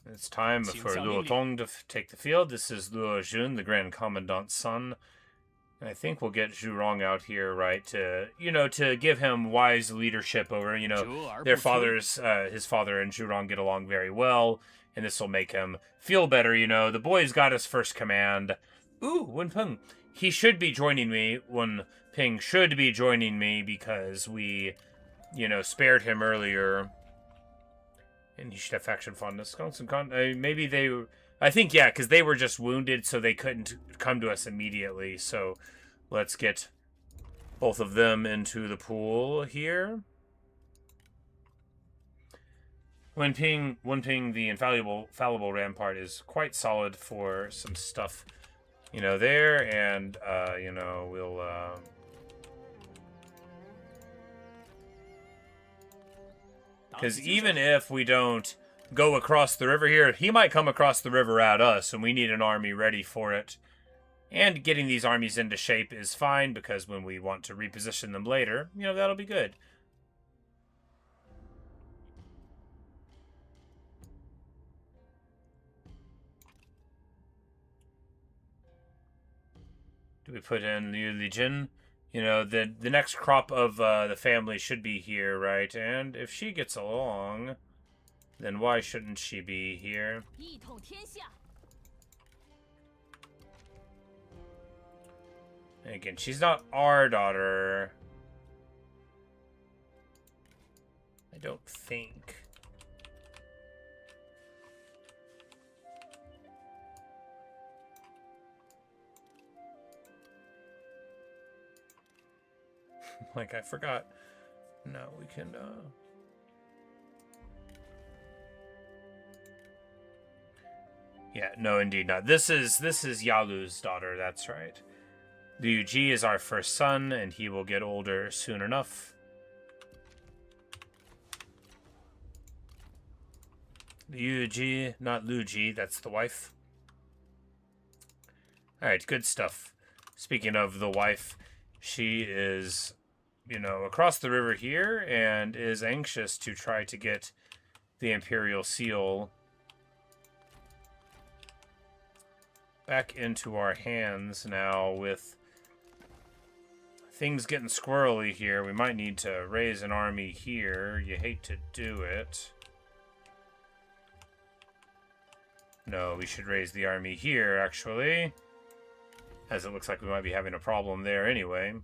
It's time for Luo Tong to take the field. This is Luo Jun, the Grand Commandant's son. And I think we'll get Zhu Rong out here, right, to, you know, to give him wise leadership over, you know, their fathers, his father and Zhu Rong get along very well, and this will make him feel better, you know. The boy's got his first command. Ooh, Wen Peng. He should be joining me. Wen Ping should be joining me because we, you know, spared him earlier. And he should have faction fondness. Maybe they... I think, yeah, because they were just wounded, so they couldn't come to us immediately. So let's get both of them into the pool here. Wenping, the fallible rampart, is quite solid for some stuff, you know, there. And, you know, we'll... Because even if we don't go across the river here, he might come across the river at us, and we need an army ready for it. And getting these armies into shape is fine, because when we want to reposition them later, you know, that'll be good. Do we put in Liu Jin? You know, the next crop of the family should be here, right? And if she gets along, then why shouldn't she be here? And again, she's not our daughter. I don't think. Like, I forgot. No, we can, Yeah, no, indeed not. This is Yalu's daughter, that's right. Liu Ji is our first son, and he will get older soon enough. Liu Ji, not Lu Ji, that's the wife. Alright, good stuff. Speaking of the wife, she is, you know, across the river here and is anxious to try to get the Imperial Seal back into our hands now. With things getting squirrely here, we might need to raise an army here. You hate to do it. No, we should raise the army here, actually, as it looks like we might be having a problem there anyway.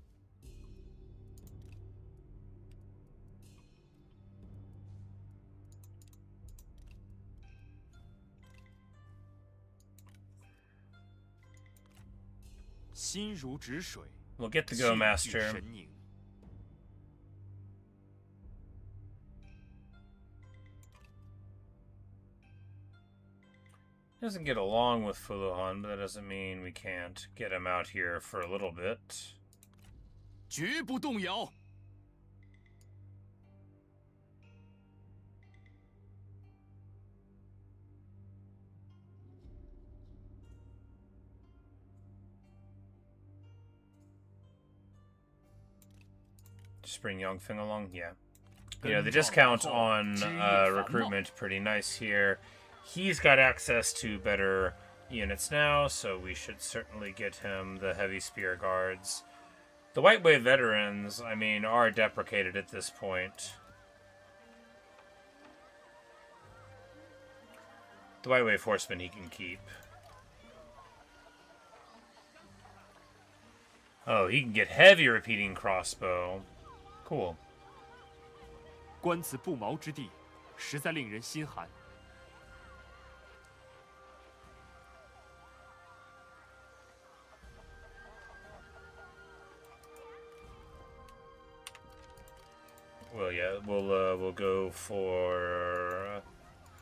We'll get the Go Master. Doesn't get along with Fuluhan, but that doesn't mean we can't get him out here for a little bit. Just bring Yongfeng along. Yeah. You know, the discount on recruitment pretty nice here. He's got access to better units now, so we should certainly get him the heavy spear guards. The White Wave veterans, I mean, are deprecated at this point. The White Wave horsemen he can keep. Oh, he can get heavy repeating crossbow. Cool. 观此不毛之地，实在令人心寒。Well, yeah, we'll go for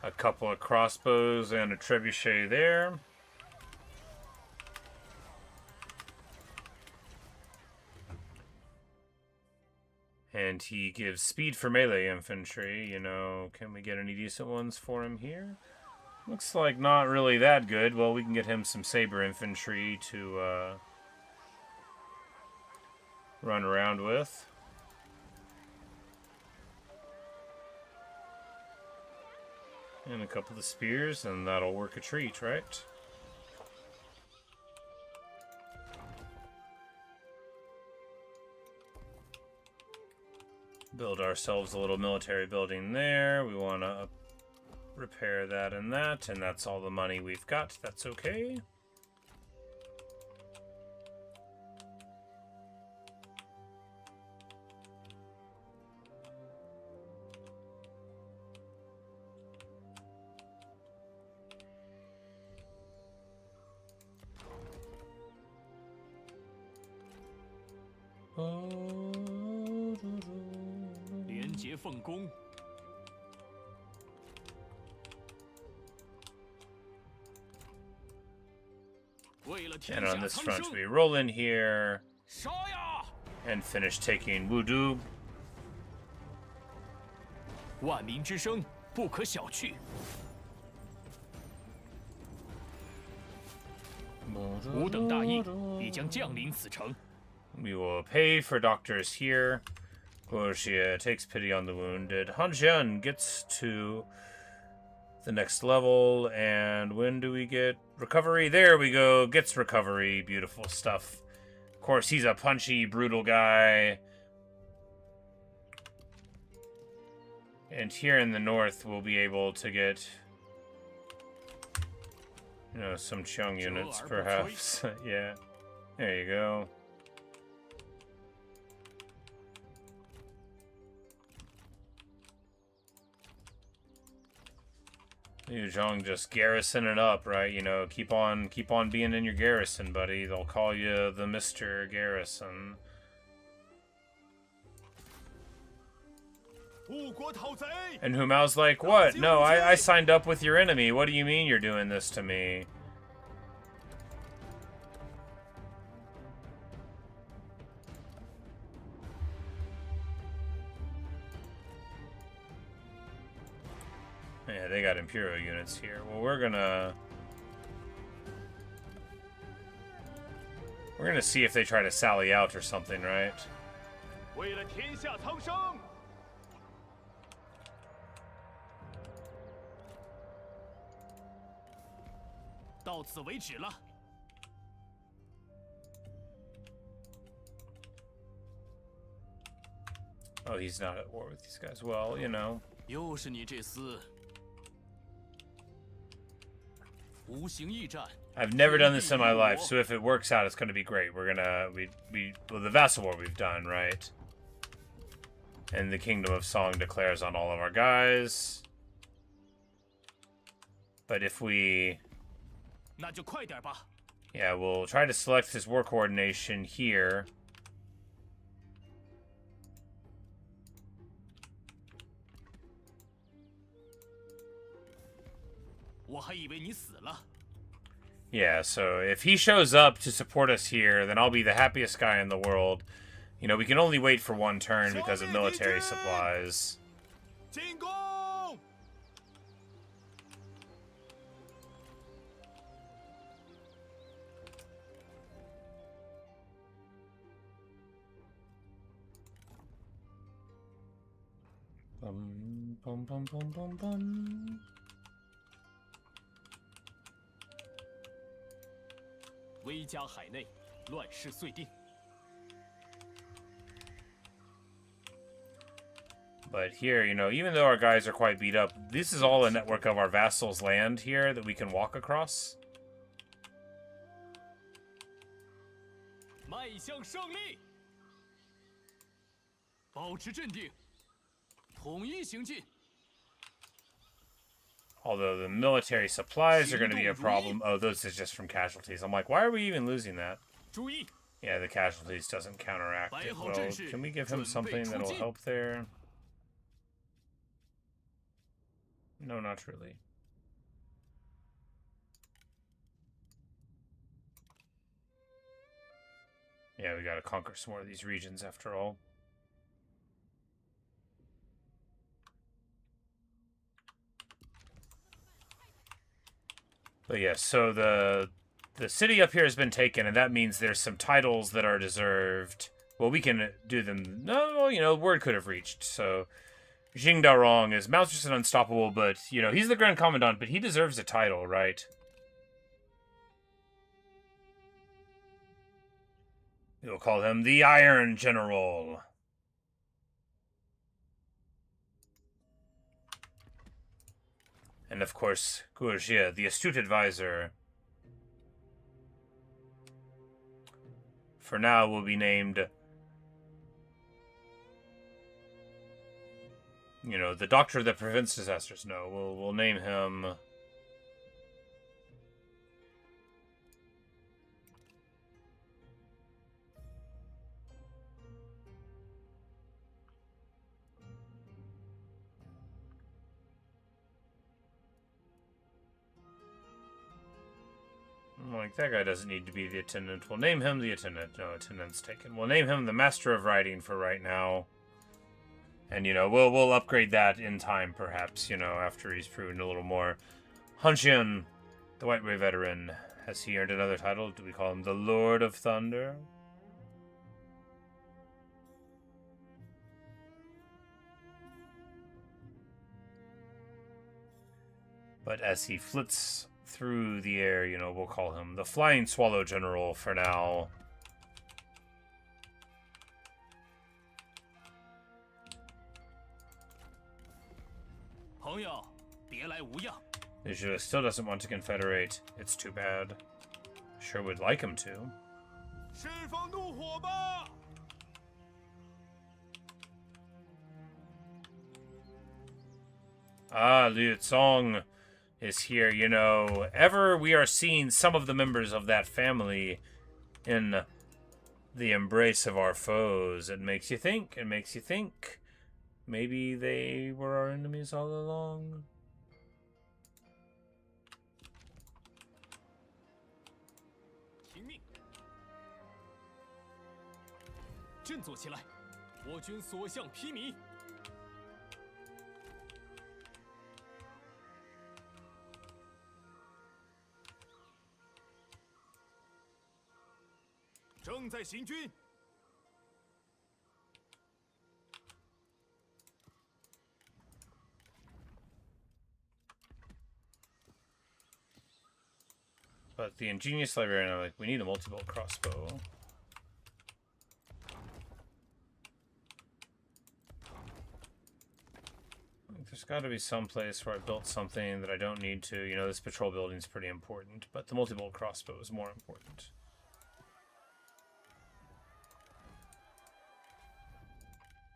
a couple of crossbows and a trebuchet there. And he gives speed for melee infantry. You know, can we get any decent ones for him here? Looks like not really that good. Well, we can get him some saber infantry to run around with. And a couple of spears, and that'll work a treat, right? Build ourselves a little military building there. We want to repair that, and that's all the money we've got. That's okay. And on this front, we roll in here and finish taking Wudu. 万民之声不可小觑。吾等大义必将降临此城。 We will pay for doctors here. Guo Jia takes pity on the wounded. Han Xian gets to the next level, and when do we get recovery? There we go. Gets recovery. Beautiful stuff. Of course, he's a punchy, brutal guy. And here in the north, we'll be able to get, you know, some Chong units, perhaps. Yeah. There you go. Liu Zhong just garrison it up, right? You know, keep on being in your garrison, buddy. They'll call you the Mr. Garrison. And Hu Mao's like, what? No, I signed up with your enemy. What do you mean you're doing this to me? Yeah, they got Imperial units here. Well, we're gonna see if they try to sally out or something, right? 为了天下苍生。到此为止了。 Oh, he's not at war with these guys. Well, you know. 又是你这厮。无形驿站。 I've never done this in my life, so if it works out, it's going to be great. We're gonna well, the vassal war we've done, right? And the Kingdom of Song declares on all of our guys. But if we, 那就快点吧。 yeah, we'll try to select this war coordination here. 我还以为你死了。 Yeah, so if he shows up to support us here, then I'll be the happiest guy in the world. You know, we can only wait for one turn because of military supplies. 进攻！ Bum, bum, bum, bum, bum, bum. 威加海内，乱世遂定。 But here, you know, even though our guys are quite beat up, this is all a network of our vassals' land here that we can walk across. 迈向胜利，保持镇定，统一行进。 Although the military supplies are going to be a problem. Oh, those is just from casualties. I'm like, why are we even losing that? 注意， Yeah, the casualties doesn't counteract it. Well, can we give him something that'll help there? No, not really. Yeah, we gotta conquer some more of these regions after all. But yes, so the city up here has been taken, and that means there's some titles that are deserved. Well, we can do them. No, you know, word could have reached. So Xing Daorong is monstrous and unstoppable, but, you know, he's the Grand Commandant, but he deserves a title, right? We'll call him the Iron General. And of course, Guo Jia, the astute advisor. For now, will be named, you know, the doctor that prevents disasters. No, we'll name him. Like, that guy doesn't need to be the attendant. We'll name him the attendant. No, attendant's taken. We'll name him the master of writing for right now. And, you know, we'll upgrade that in time, perhaps, you know, after he's proven a little more. Han Xian, the White Ray veteran. Has he earned another title? Do we call him the Lord of Thunder? But as he flits through the air, you know, we'll call him the Flying Swallow General for now. Israel still doesn't want to confederate. It's too bad. Sure would like him to. Ah, Liu Chong is here, you know. Ever we are seeing some of the members of that family in the embrace of our foes. It makes you think. It makes you think. Maybe they were our enemies all along. 振作起来，我军所向披靡。正在行军。 But the ingenious librarian, I'm like, we need a multi-bolt crossbow. There's got to be some place where I built something that I don't need to. You know, this patrol building's pretty important, but the multi-bolt crossbow is more important.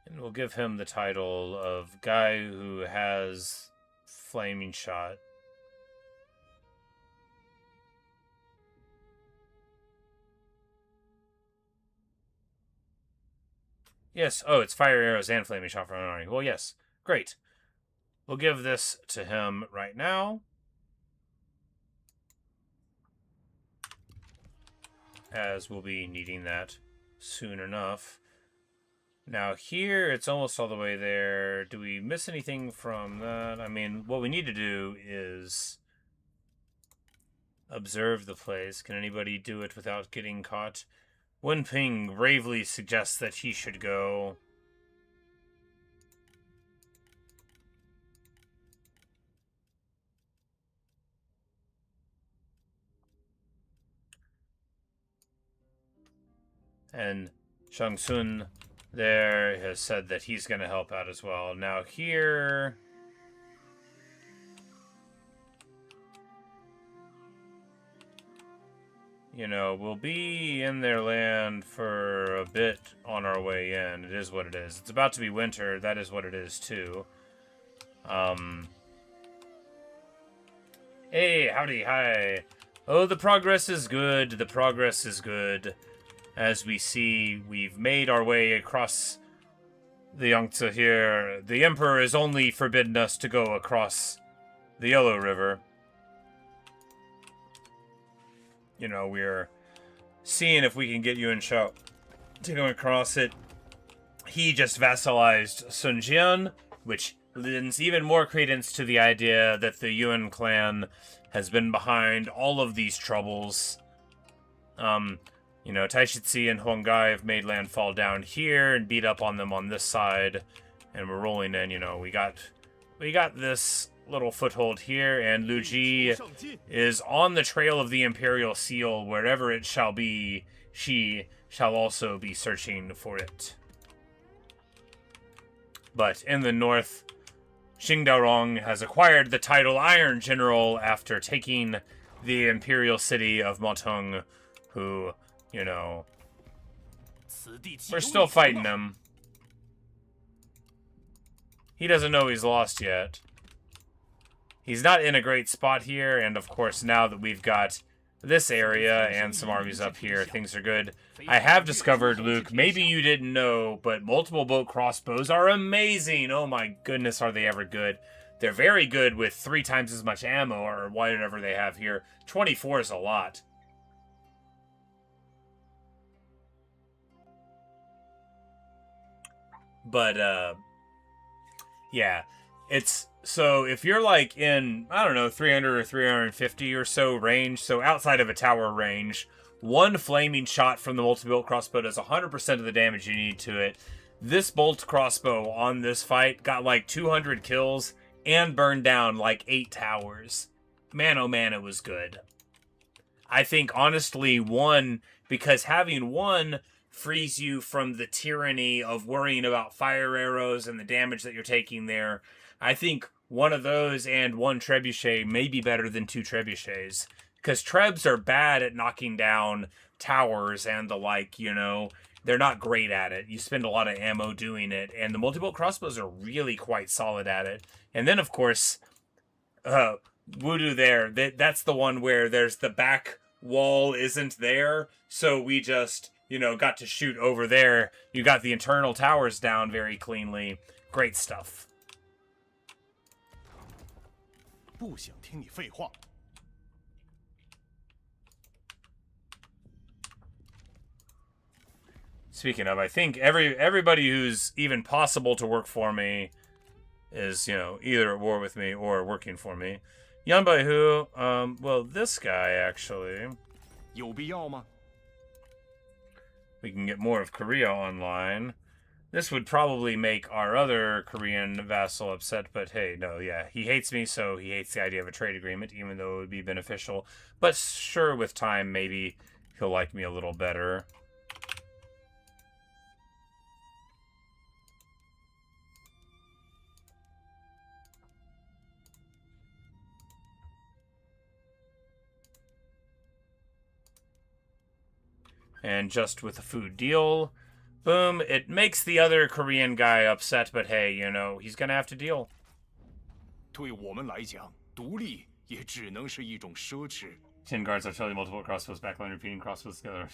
And we'll give him the title of guy who has flaming shot. Yes. Oh, it's fire arrows and flaming shot from an army. Well, yes. Great. We'll give this to him right now. As we'll be needing that soon enough. Now here, it's almost all the way there. Do we miss anything from that? I mean, what we need to do is observe the place. Can anybody do it without getting caught? Wenping bravely suggests that he should go. And Shang Tsung there has said that he's going to help out as well. Now here... You know, we'll be in their land for a bit on our way in. It is what it is. It's about to be winter. That is what it is, too. Hey, howdy, hi. Oh, the progress is good. The progress is good. As we see, we've made our way across the Yangtze here. The Emperor has only forbidden us to go across the Yellow River. You know, we're seeing if we can get Yuan Shao to go across it. He just vassalized Sun Jian, which lends even more credence to the idea that the Yuan clan has been behind all of these troubles. You know, Taishitsi and Huanggai have made landfall down here and beat up on them on this side. And we're rolling in, you know, we got this little foothold here, and Lu Ji is on the trail of the Imperial Seal. Wherever it shall be, she shall also be searching for it. But in the north, Xing Daorong has acquired the title Iron General after taking the imperial city of Motong, who, you know, we're still fighting him. He doesn't know he's lost yet. He's not in a great spot here, and of course, now that we've got this area and some armies up here, things are good. I have discovered, Luke, maybe you didn't know, but multiple bolt crossbows are amazing. Oh my goodness, are they ever good. They're very good with 3 times as much ammo, or whatever they have here. 24 is a lot. But, yeah, it's... So, if you're, like, in, I don't know, 300 or 350 or so range, so outside of a tower range, one flaming shot from the multi-bolt crossbow does 100% of the damage you need to it. This bolt crossbow on this fight got, like, 200 kills and burned down, like, 8 towers. Man, oh man, it was good. I think, honestly, one, because having one frees you from the tyranny of worrying about fire arrows and the damage that you're taking there. I think one of those and one trebuchet may be better than 2 trebuchets. Because trebs are bad at knocking down towers and the like, you know. They're not great at it. You spend a lot of ammo doing it. And the multi-bolt crossbows are really quite solid at it. And then, of course, Wudu there. That's the one where there's the back wall isn't there. So we just, you know, got to shoot over there. You got the internal towers down very cleanly. Great stuff. 不想听你废话。 Speaking of, I think everybody who's even possible to work for me is, you know, either at war with me or working for me. Yan Bai Hu, well, this guy, actually. 有必要吗？ We can get more of Korea online. This would probably make our other Korean vassal upset, but hey, no, yeah. He hates me, so he hates the idea of a trade agreement, even though it would be beneficial. But sure, with time, maybe he'll like me a little better. And just with a food deal, boom, it makes the other Korean guy upset, but hey, you know, he's gonna have to deal. 对我们来讲，独立也只能是一种奢侈。 10 guards artillery, multiple crossbows, backline repeating crossbows together.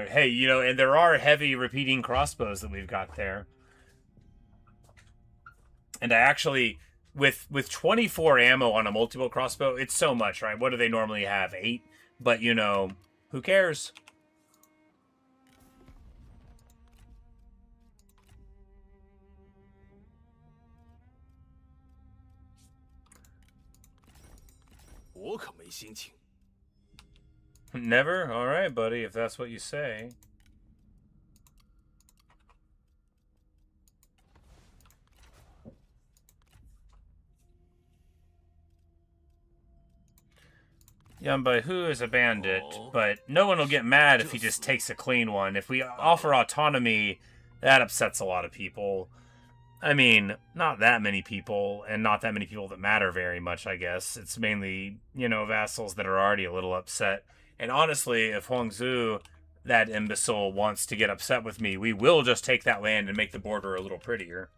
Hey, you know, and there are heavy repeating crossbows that we've got there. And I actually, with 24 ammo on a multi-bolt crossbow, it's so much, right? What do they normally have? 8? But, you know, who cares? Never? Alright, buddy, if that's what you say. Yan Baihu is a bandit, but no one will get mad if he just takes a clean one. If we offer autonomy, that upsets a lot of people. I mean, not that many people, and not that many people that matter very much, I guess. It's mainly, vassals that are already a little upset. And honestly, if Huangzu, that imbecile, wants to get upset with me, we will just take that land and make the border a little prettier.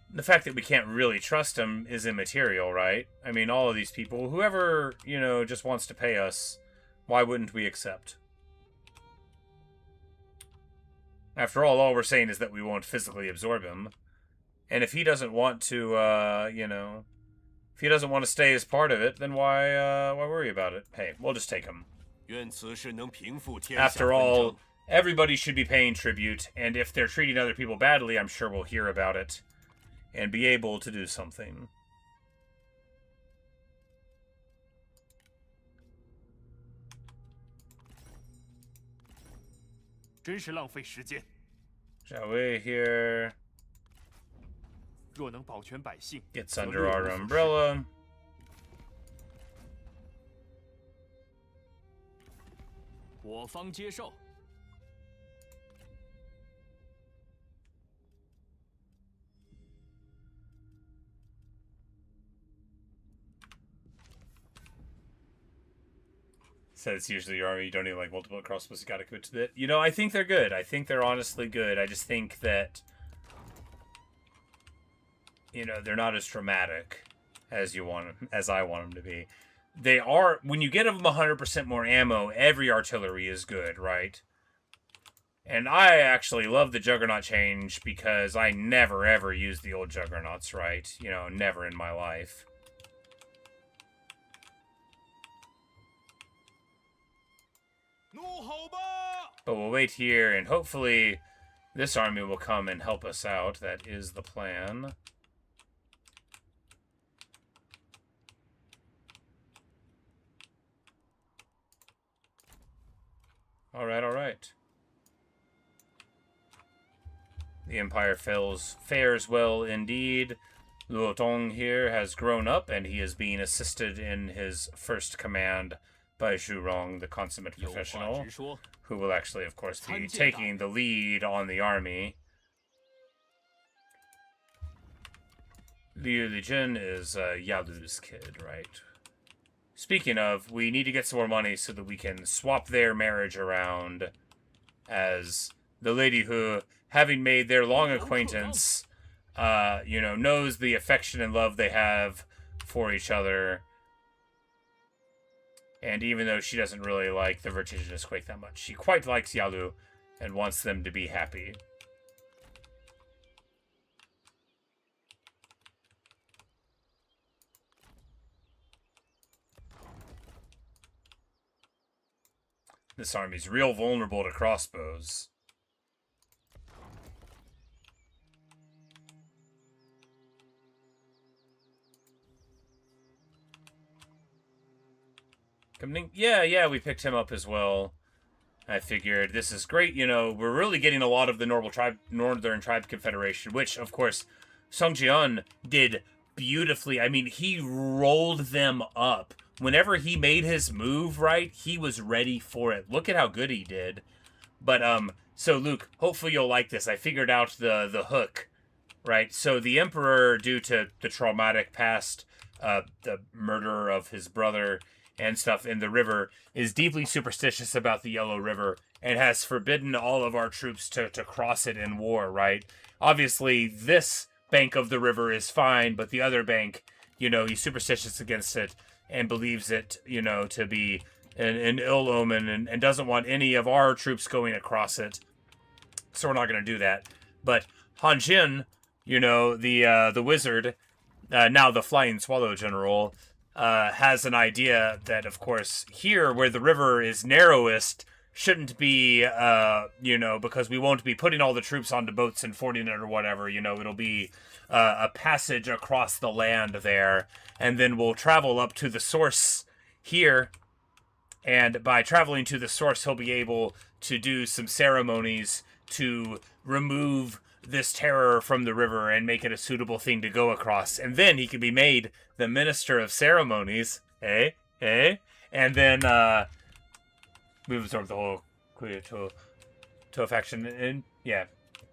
The fact that we can't really trust him is immaterial, right? I mean, all of these people, whoever, just wants to pay us, why wouldn't we accept? After all we're saying is that we won't physically absorb him. And if he doesn't want to, if he doesn't want to stay as part of it, then why worry about it? Hey, we'll just take him. After all, everybody should be paying tribute, and if they're treating other people badly, I'm sure we'll hear about it and be able to do something. Shall we here? Gets under our umbrella. Says usually your army, you don't need like multiple crossbows, you gotta commit to it. I think they're good. I think they're honestly good. I just think that, they're not as dramatic as I want them to be. They are, when you get them 100% more ammo, every artillery is good, right? And I actually love the Juggernaut change because I never ever use the old Juggernauts, right? Never in my life. But we'll wait here, and hopefully this army will come and help us out. That is the plan. Alright. The Empire fares well indeed. Luo Tong here has grown up, and he is being assisted in his first command by Zhu Rong, the consummate professional, who will actually, of course, be taking the lead on the army. Liu Jin is Yalu's kid, right? Speaking of, we need to get some more money so that we can swap their marriage around, as the lady who, having made their long acquaintance, knows the affection and love they have for each other. And even though she doesn't really like the vertiginous quake that much, she quite likes Yalu and wants them to be happy. This army's real vulnerable to crossbows. Yeah, we picked him up as well. I figured this is great, we're really getting a lot of the Northern Tribe Confederation, which, of course, Song Jian did beautifully. I mean, he rolled them up. Whenever he made his move, right, he was ready for it. Look at how good he did. But, so Luke, hopefully you'll like this. I figured out the hook, right? So the Emperor, due to the traumatic past, the murder of his brother and stuff in the river, is deeply superstitious about the Yellow River and has forbidden all of our troops to cross it in war, right? Obviously, this bank of the river is fine, but the other bank, he's superstitious against it and believes it, to be an ill omen and doesn't want any of our troops going across it. So we're not going to do that. But Han Xian, the wizard, now the Flying Swallow General, has an idea that, of course, here where the river is narrowest shouldn't be, because we won't be putting all the troops onto boats and fording it or whatever, it'll be a passage across the land there, and then we'll travel up to the source here, and by traveling to the source, he'll be able to do some ceremonies to remove this terror from the river and make it a suitable thing to go across. And then he can be made the Minister of Ceremonies. And then we absorb the whole to faction, and yeah,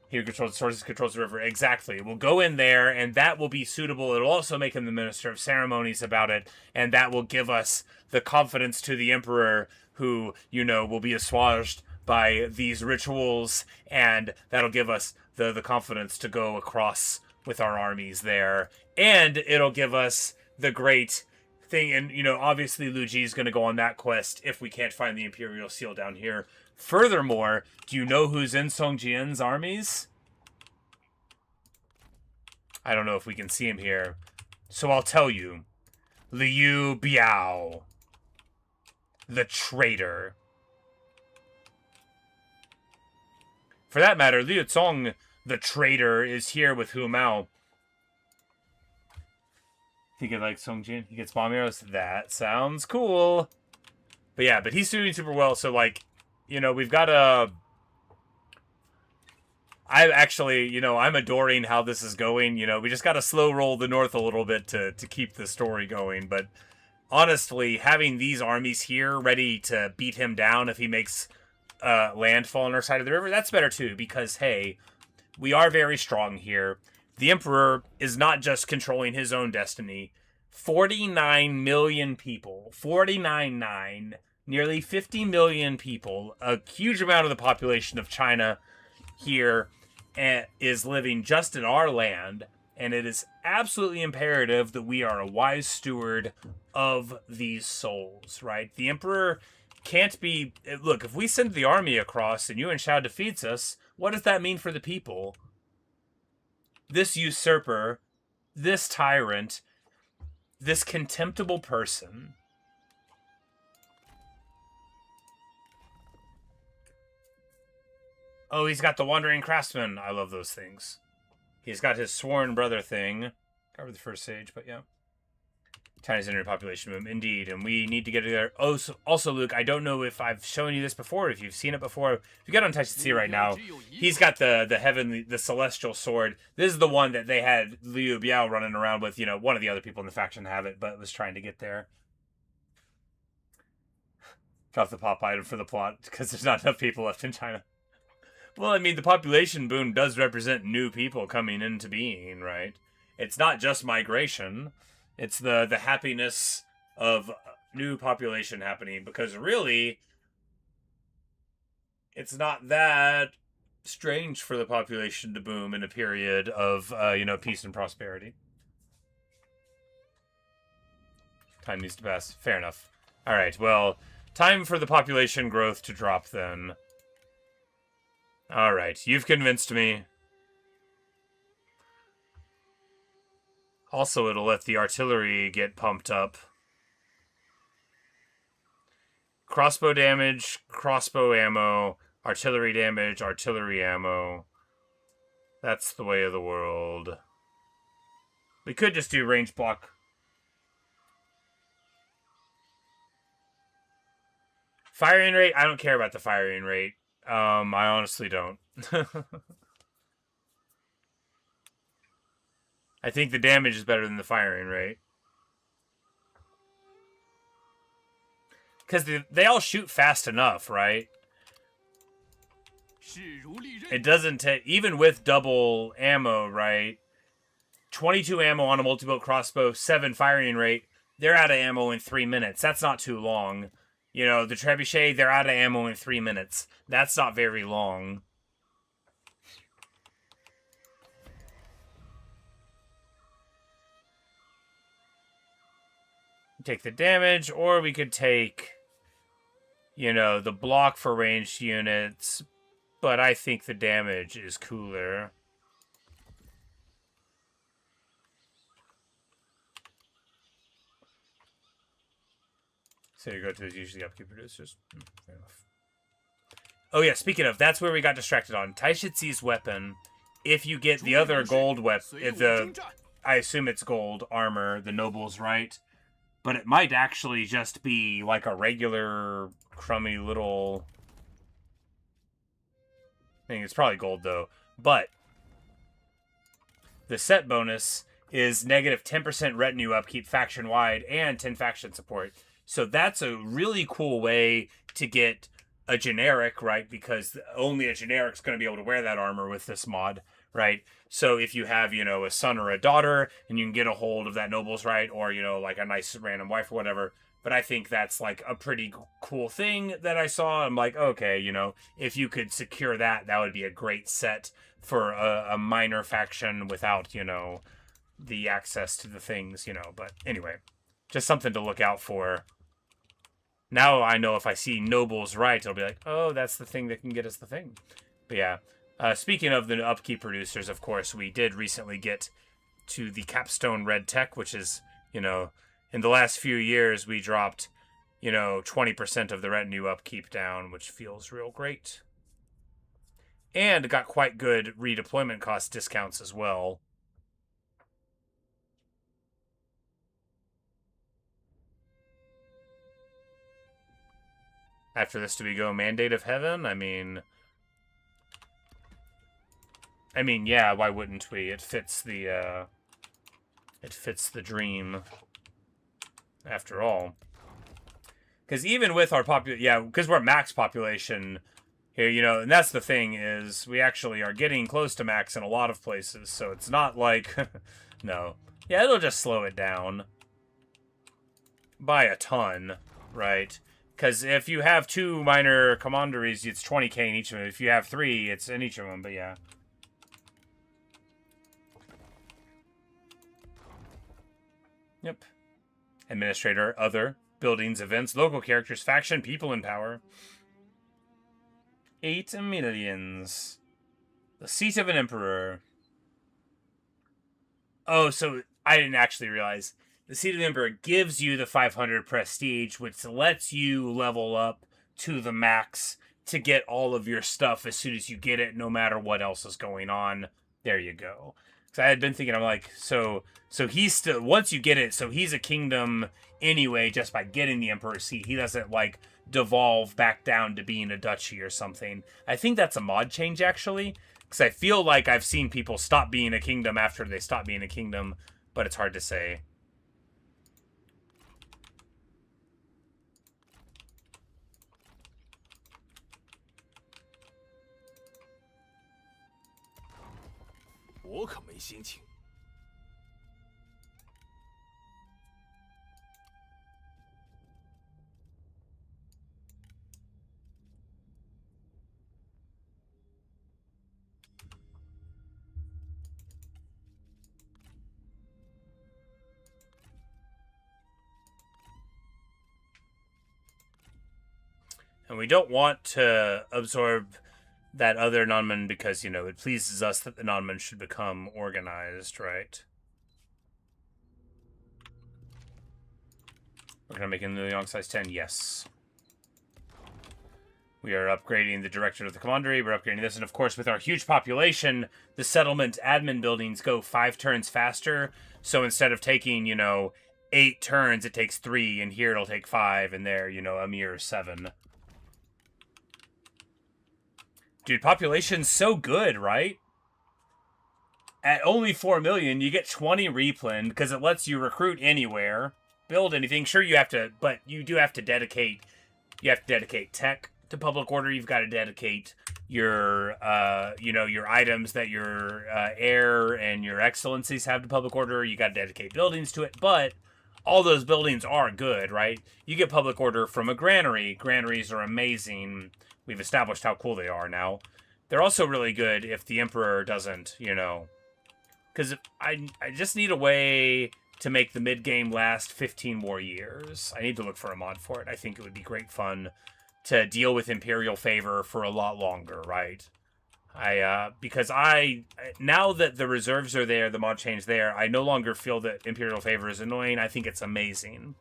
he controls the sources, controls the river. Exactly. We'll go in there, and that will be suitable. It'll also make him the minister of ceremonies about it, and that will give us the confidence to the emperor, who, you know, will be assuaged by these rituals, and that'll give us the confidence to go across with our armies there, and it'll give us the great thing. And, you know, obviously Lu Ji is going to go on that quest if we can't find the Imperial Seal down here. Furthermore, do you know who's in Song Jian's armies? I don't know if we can see him here, so I'll tell you. Liu Biao, the traitor. For that matter, Liu Cong, the traitor, is here with Hu Mao. Think it like Song Jian? He gets bomb arrows? That sounds cool. But yeah, but he's doing super well, so like, you know, we've got a... I actually, you know, I'm adoring how this is going. You know, we just got to slow roll the north a little bit to keep the story going. But honestly, having these armies here ready to beat him down if he makes landfall on our side of the river, that's better too. Because, hey, we are very strong here. The Emperor is not just controlling his own destiny. 49 million people. 49.9. Nearly 50 million people. A huge amount of the population of China here is living just in our land, and it is absolutely imperative that we are a wise steward of these souls, right? The Emperor can't be... Look, if we send the army across and Yuan Shao defeats us, what does that mean for the people? This usurper, this tyrant, this contemptible person... Oh, he's got the Wandering Craftsman. I love those things. He's got his Sworn Brother thing. Cover the first sage, but yeah. China's entering population boom, indeed, and we need to get there. Oh, so also, Luke, I don't know if I've shown you this before, if you've seen it before. If you get on Taoist Sea right now, he's got the heavenly, the celestial sword. This is the one that they had Liu Biao running around with. You know, one of the other people in the faction have it, but was trying to get there. Drop the pop item for the plot, because there's not enough people left in China. Well, I mean, the population boom does represent new people coming into being, right? It's not just migration. It's the happiness of new population happening, because really, it's not that strange for the population to boom in a period of, you know, peace and prosperity. Time needs to pass. Fair enough. All right, well, time for the population growth to drop then. Alright, you've convinced me. Also, it'll let the artillery get pumped up. Crossbow damage, crossbow ammo, artillery damage, artillery ammo. That's the way of the world. We could just do range block. Firing rate? I don't care about the firing rate. I honestly don't. I think the damage is better than the firing rate. Because they all shoot fast enough, right? It doesn't take... Even with double ammo, right? 22 ammo on a multi-bolt crossbow, 7 firing rate. They're out of ammo in 3 minutes. That's not too long. You know, the trebuchet, they're out of ammo in 3 minutes. That's not very long. Take the damage, or we could take, you know, the block for ranged units. But I think the damage is cooler. So you go to is usually upkeep producers. Fair enough. Oh yeah, speaking of, that's where we got distracted on. Taishitzi's weapon, if you get the other gold weapon, I assume it's gold armor, the noble's right. But it might actually just be like a regular crummy little thing. It's probably gold though. But the set bonus is negative 10% retinue upkeep faction wide and 10 faction support. So that's a really cool way to get a generic, right? Because only a generic's going to be able to wear that armor with this mod, right? So if you have, you know, a son or a daughter and you can get a hold of that noble's right, or, you know, like a nice random wife or whatever. But I think that's like a pretty cool thing that I saw. I'm like, okay, you know, if you could secure that, that would be a great set for a minor faction without, you know, the access to the things, you know. But anyway, just something to look out for. Now I know if I see Noble's Right, I'll be like, oh, that's the thing that can get us the thing. But yeah, speaking of the upkeep producers, of course, we did recently get to the Capstone Red Tech, which is, you know, in the last few years, we dropped, you know, 20% of the retinue upkeep down, which feels real great. And got quite good redeployment cost discounts as well. After this, do we go Mandate of Heaven? I mean, yeah, why wouldn't we? It fits the dream, after all. Because even with our because we're max population here, you know, and that's the thing, is we actually are getting close to max in a lot of places, so it's not like, no. Yeah, it'll just slow it down by a ton, right? Because if you have 2 minor commanderies, it's 20k in each of them. If you have 3, it's in each of them, but yeah. Yep. Administrator, other, buildings, events, local characters, faction, people in power. 8 millions. The seat of an emperor. Oh, so I didn't actually realize. The Seat of the Emperor gives you the 500 prestige, which lets you level up to the max to get all of your stuff as soon as you get it, no matter what else is going on. There you go. So I had been thinking, I'm like, so he's still, once you get it, so he's a kingdom anyway, just by getting the Emperor's seat. He doesn't, like, devolve back down to being a duchy or something. I think that's a mod change, actually, because I feel like I've seen people stop being a kingdom after they stop being a kingdom, but it's hard to say. And we don't want to absorb that other nonman because, you know, it pleases us that the nonman should become organized, right? We're going to make him the Liang size 10, yes. We are upgrading the director of the commandery. We're upgrading this. And, of course, with our huge population, the settlement admin buildings go 5 turns faster. So instead of taking, you know, 8 turns, it takes 3. And here it'll take 5. And there, you know, a mere 7. Dude, population's so good, right? At only 4 million, you get 20 replen because it lets you recruit anywhere, build anything. Sure, you have to, but you do have to dedicate. You have to dedicate tech to public order. You've got to dedicate your, you know, your items that your heir and your excellencies have to public order. You got to dedicate buildings to it, but all those buildings are good, right? You get public order from a granary. Granaries are amazing. We've established how cool they are now. They're also really good if the Emperor doesn't, you know... Because I just need a way to make the mid-game last 15 more years. I need to look for a mod for it. I think it would be great fun to deal with Imperial favor for a lot longer, right? Because now that the reserves are there, the mod change there, I no longer feel that Imperial favor is annoying. I think it's amazing.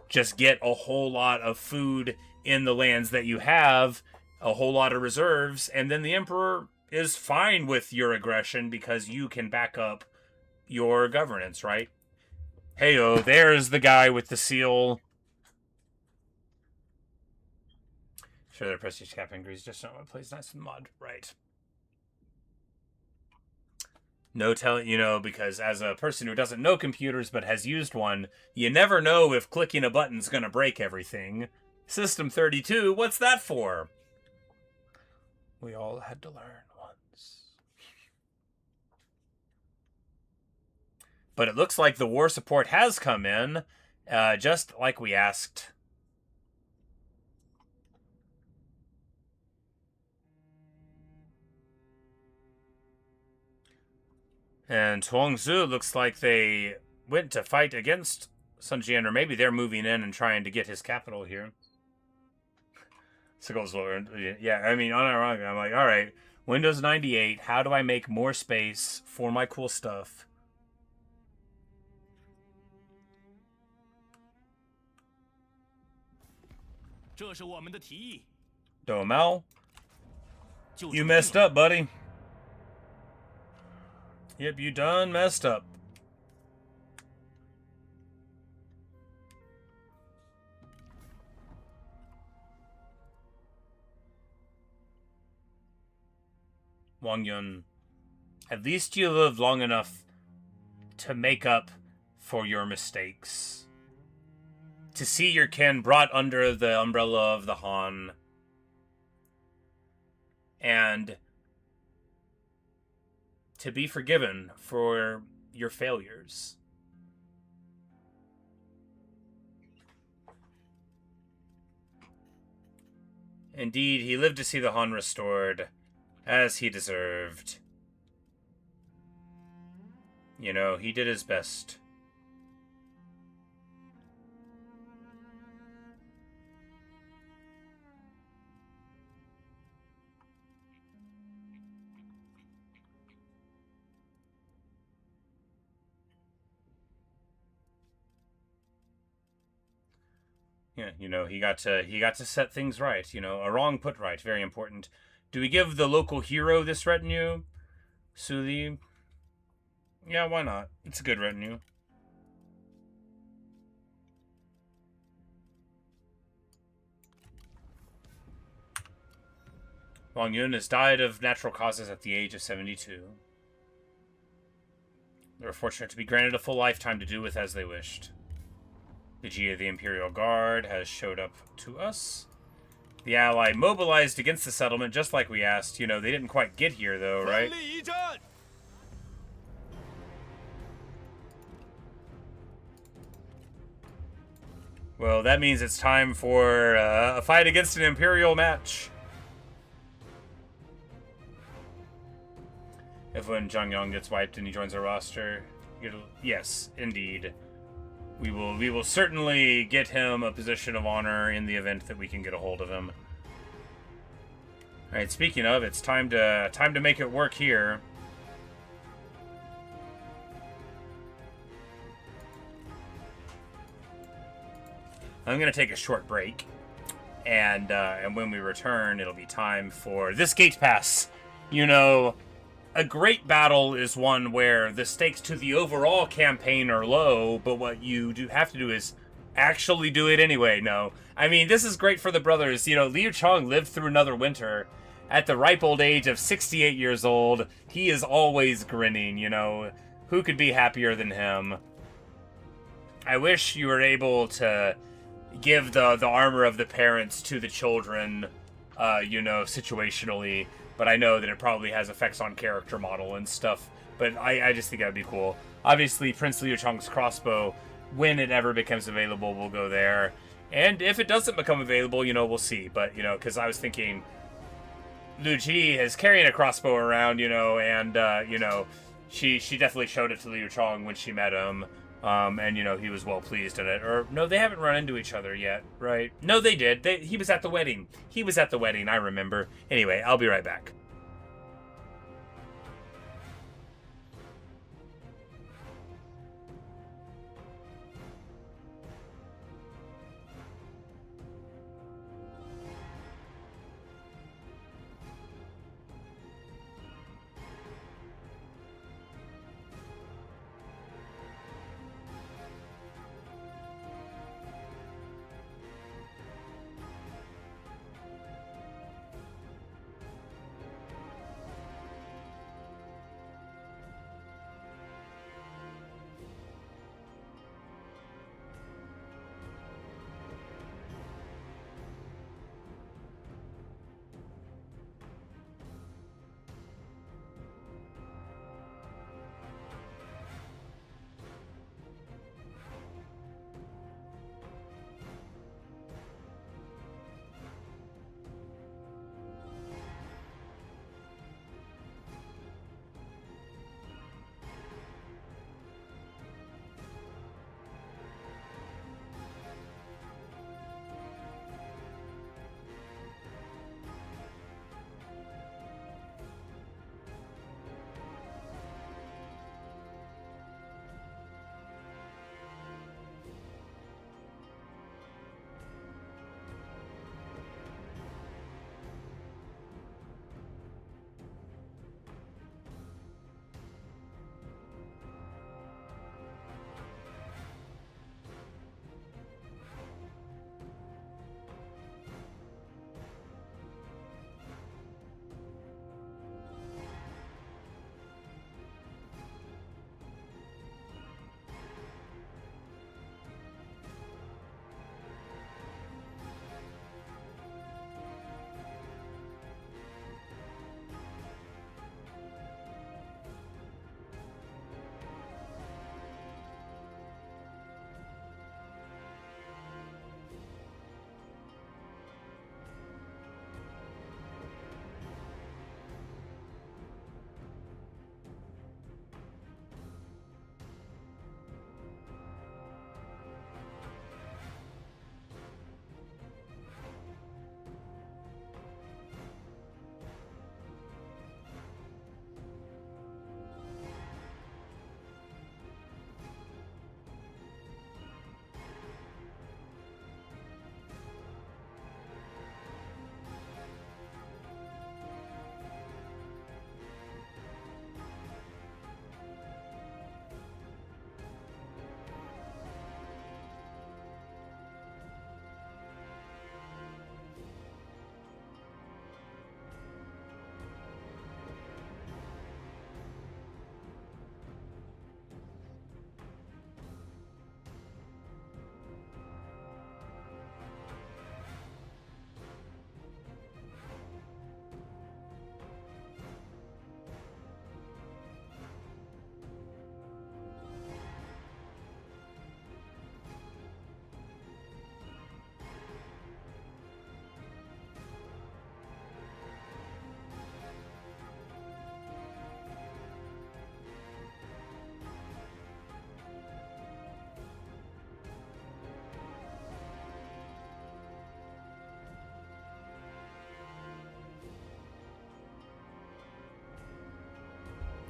Just get a whole lot of food in the lands that you have, a whole lot of reserves, and then the Emperor is fine with your aggression because you can back up your governance, right? Heyo, there's the guy with the seal. Sure, their prestige cap increase, just don't want to play nice with the mod, right? No telling, because as a person who doesn't know computers but has used one, you never know if clicking a button's gonna break everything. System 32, what's that for? We all had to learn once. But it looks like the war support has come in, just like we asked. And Huangzu looks like they went to fight against Sun Jian, or maybe they're moving in and trying to get his capital here. Sickles Lord. Yeah, I mean, unironically, I'm like, alright, Windows 98, how do I make more space for my cool stuff? Domel, you messed up, buddy. Yep, you done messed up. Wang Yun, at least you lived long enough to make up for your mistakes. To see your kin brought under the umbrella of the Han. And to be forgiven for your failures. Indeed, he lived to see the Han restored, as he deserved. He did his best. Yeah, he got to set things right. A wrong put right, very important. Do we give the local hero this retinue? Suli? Yeah, why not? It's a good retinue. Wang Yun has died of natural causes at the age of 72. They were fortunate to be granted a full lifetime to do with as they wished. The Jia of the Imperial Guard has showed up to us. The ally mobilized against the settlement, just like we asked. They didn't quite get here, though, right? Well, that means it's time for a fight against an Imperial match. If when Zhang Yang gets wiped and he joins our roster, yes, indeed. We will certainly get him a position of honor in the event that we can get a hold of him. Alright, speaking of, it's time to make it work here. I'm gonna take a short break, and when we return, it'll be time for this gate pass. A great battle is one where the stakes to the overall campaign are low, but what you have to do is actually do it anyway. No, I mean, this is great for the brothers. Liu Chong lived through another winter. At the ripe old age of 68 years old, he is always grinning. Who could be happier than him? I wish you were able to give the armor of the parents to the children, situationally. But I know that it probably has effects on character model and stuff. But I just think that would be cool. Obviously, Prince Liu Chong's crossbow, when it ever becomes available, will go there. And if it doesn't become available, we'll see. But, because I was thinking Lu Ji is carrying a crossbow around, and, she definitely showed it to Liu Chong when she met him. And, he was well pleased in it. Or, no, they haven't run into each other yet, right? No, they did. He was at the wedding. He was at the wedding, I remember. Anyway, I'll be right back.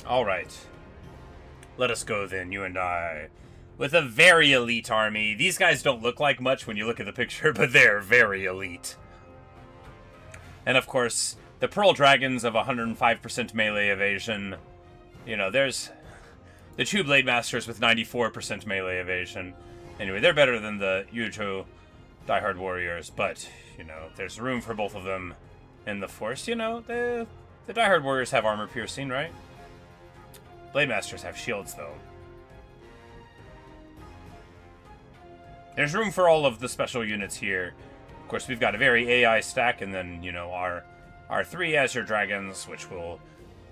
Alright. Let us go then, you and I. With a very elite army. These guys don't look like much when you look at the picture, but they're very elite. And of course, the Pearl Dragons of 105% melee evasion. You know, there's the Two Blade Masters with 94% melee evasion. Anyway, they're better than the Yuzhou Diehard Warriors, but, you know, there's room for both of them in the force. You know, the Diehard Warriors have armor piercing, right? Blade Masters have shields, though. There's room for all of the special units here. Of course, we've got a very AI stack, and then, you know, our 3 Azure Dragons, which will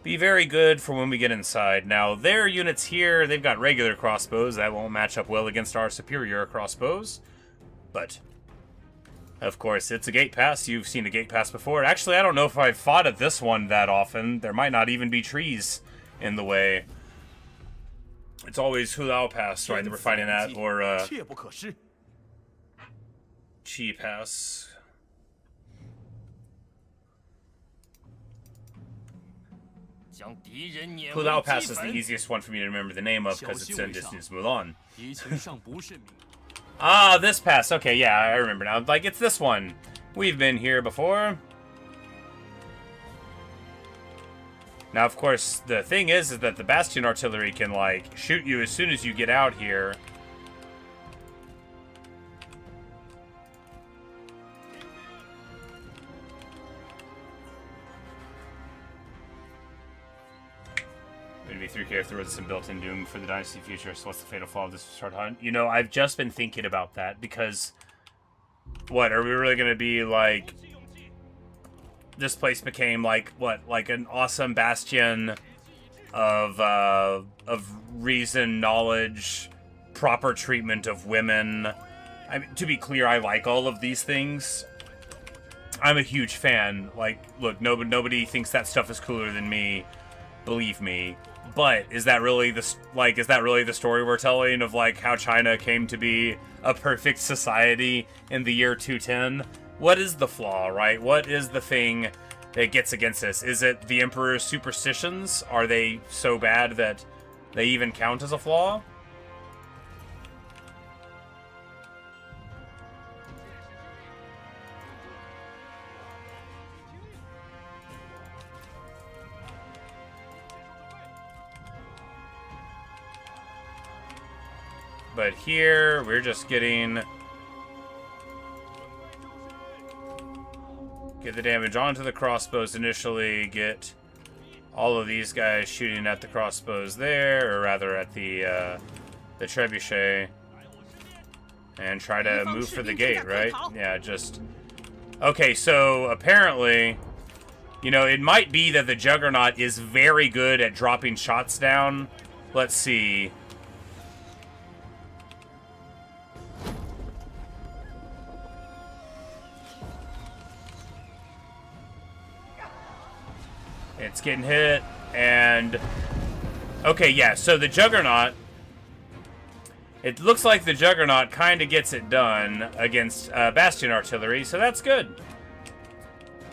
be very good for when we get inside. Now, their units here, they've got regular crossbows. That won't match up well against our superior crossbows. But, of course, it's a gate pass. You've seen a gate pass before. Actually, I don't know if I've fought at this one that often. There might not even be trees in the way. It's always Hulao Pass, right, that we're fighting at, or Chi Pass. Hulao Pass is the easiest one for me to remember the name of because it's in Disney's Mulan. Ah, this pass. Okay, yeah, I remember now. Like, it's this one. We've been here before. Now, of course, the thing is that the Bastion artillery can, like, shoot you as soon as you get out here. Maybe 3K if there was some built-in doom for the Dynasty future, so what's the fatal flaw of this short hunt? You know, I've just been thinking about that, because... What, are we really going to be, like... This place became, like, what, like an awesome bastion of reason, knowledge, proper treatment of women. I mean, to be clear, I like all of these things. I'm a huge fan. Like, look, nobody thinks that stuff is cooler than me. Believe me. But is that really the story we're telling of, like, how China came to be a perfect society in the year 210? What is the flaw, right? What is the thing that gets against us? Is it the Emperor's superstitions? Are they so bad that they even count as a flaw? But here, we're just getting... Get the damage onto the crossbows initially, get all of these guys shooting at the crossbows there, or rather at the trebuchet, and try to move for the gate, right? Yeah, just... Okay, so apparently, you know, it might be that the Juggernaut is very good at dropping shots down. Let's see... It's getting hit, and... Okay, yeah, so the Juggernaut... It looks like the Juggernaut kind of gets it done against Bastion artillery, so that's good.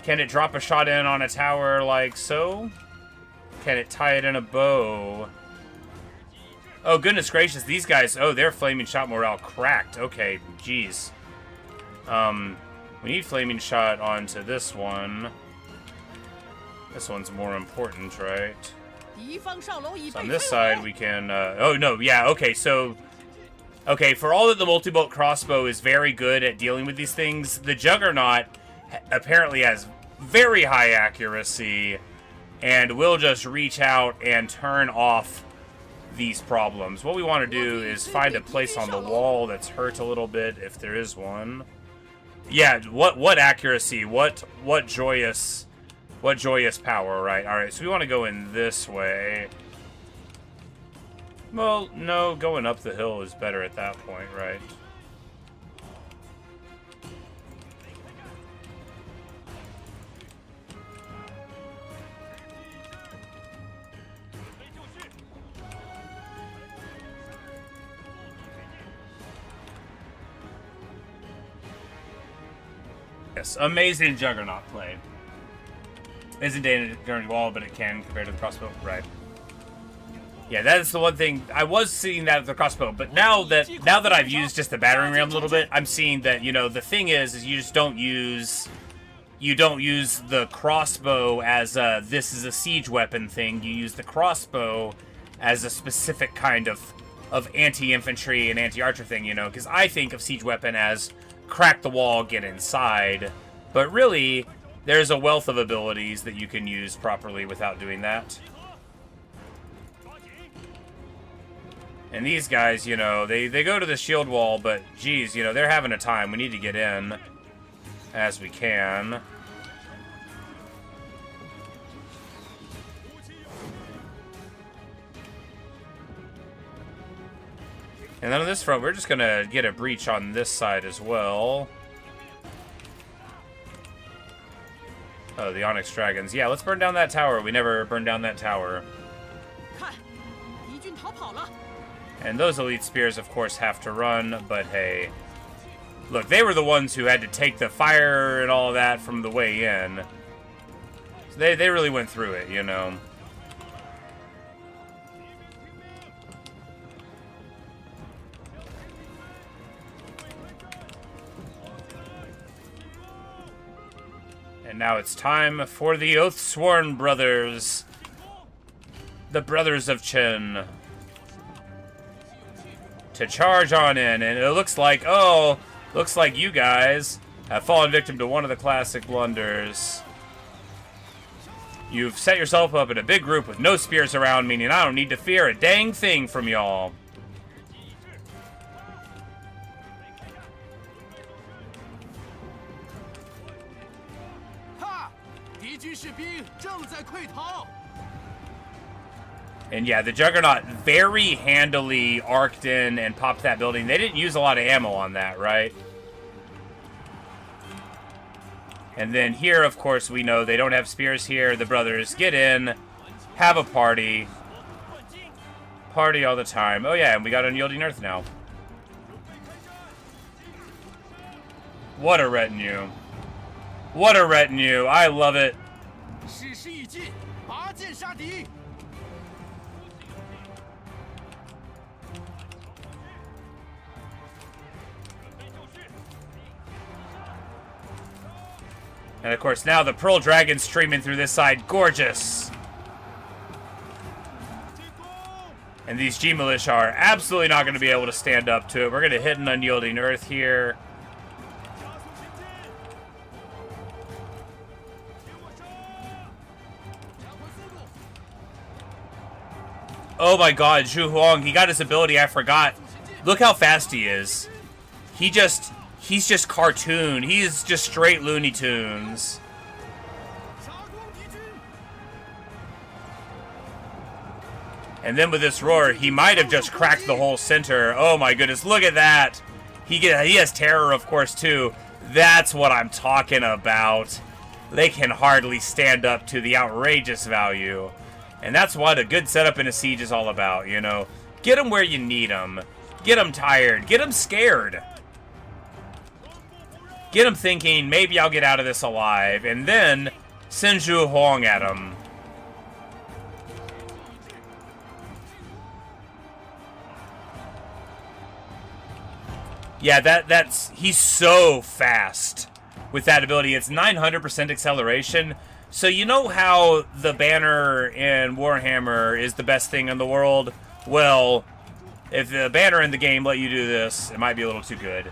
Can it drop a shot in on a tower like so? Can it tie it in a bow? Oh, goodness gracious, these guys... Oh, their Flaming Shot morale cracked. Okay, jeez. We need Flaming Shot onto this one. This one's more important, right? So on this side, we can... oh, no, yeah, okay, so... Okay, for all that the multi-bolt crossbow is very good at dealing with these things, the Juggernaut apparently has very high accuracy and will just reach out and turn off these problems. What we want to do is find a place on the wall that's hurt a little bit, if there is one. Yeah, what accuracy, what joyous power, right? Alright, so we want to go in this way. Well, no, going up the hill is better at that point, right? Yes, amazing Juggernaut play. Isn't damage during wall, but it can compared to the crossbow. Right. Yeah, that's the one thing. I was seeing that with the crossbow, but now that I've used just the battering ram a little bit, I'm seeing that, you know, the thing is you just don't use the crossbow as this is a siege weapon thing. You use the crossbow as a specific kind of anti-infantry and anti-archer thing, you know, because I think of siege weapon as crack the wall, get inside, but really there's a wealth of abilities that you can use properly without doing that. And these guys, you know, they go to the shield wall, but geez, you know, they're having a time. We need to get in as we can. And then on this front, we're just going to get a breach on this side as well. Oh, the Onyx Dragons. Yeah, let's burn down that tower. We never burned down that tower. And those elite spears, of course, have to run, but hey. Look, they were the ones who had to take the fire and all of that from the way in. So they really went through it, you know. And now it's time for the Oath-Sworn Brothers. The Brothers of Chen. To charge on in. And it looks like, oh, looks like you guys have fallen victim to one of the classic blunders. You've set yourself up in a big group with no spears around, meaning I don't need to fear a dang thing from y'all. And yeah, the Juggernaut very handily arced in and popped that building. They didn't use a lot of ammo on that, right? And then here, of course, we know they don't have spears here. The brothers get in, have a party. Party all the time. Oh yeah, and we got Unyielding Earth now. What a retinue. What a retinue. I love it. And of course now the Pearl Dragon streaming through this side. Gorgeous. And these G Militia are absolutely not going to be able to stand up to it. We're going to hit an Unyielding Earth here. Oh my god, Zhu Huang, he got his ability, I forgot. Look how fast he is. He's just cartoon. He's just straight Looney Tunes. And then with this roar, he might have just cracked the whole center. Oh my goodness, look at that. He has terror, of course, too. That's what I'm talking about. They can hardly stand up to the outrageous value. And that's what a good setup in a siege is all about, you know. Get them where you need them. Get them tired. Get them scared. Get them thinking, maybe I'll get out of this alive. And then send Zhu Huang at them. Yeah, he's so fast with that ability. It's 900% acceleration. So you know how the banner in Warhammer is the best thing in the world? Well, if the banner in the game let you do this, it might be a little too good.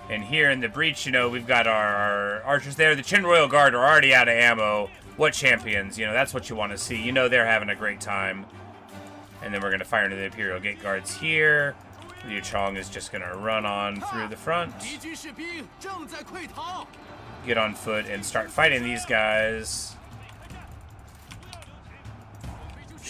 And here in the breach, you know, we've got our archers there. The Qin Royal Guard are already out of ammo. What champions? You know, that's what you want to see. You know they're having a great time. And then we're going to fire into the Imperial Gate Guards here. Liu Chong is just going to run on through the front. Get on foot and start fighting these guys.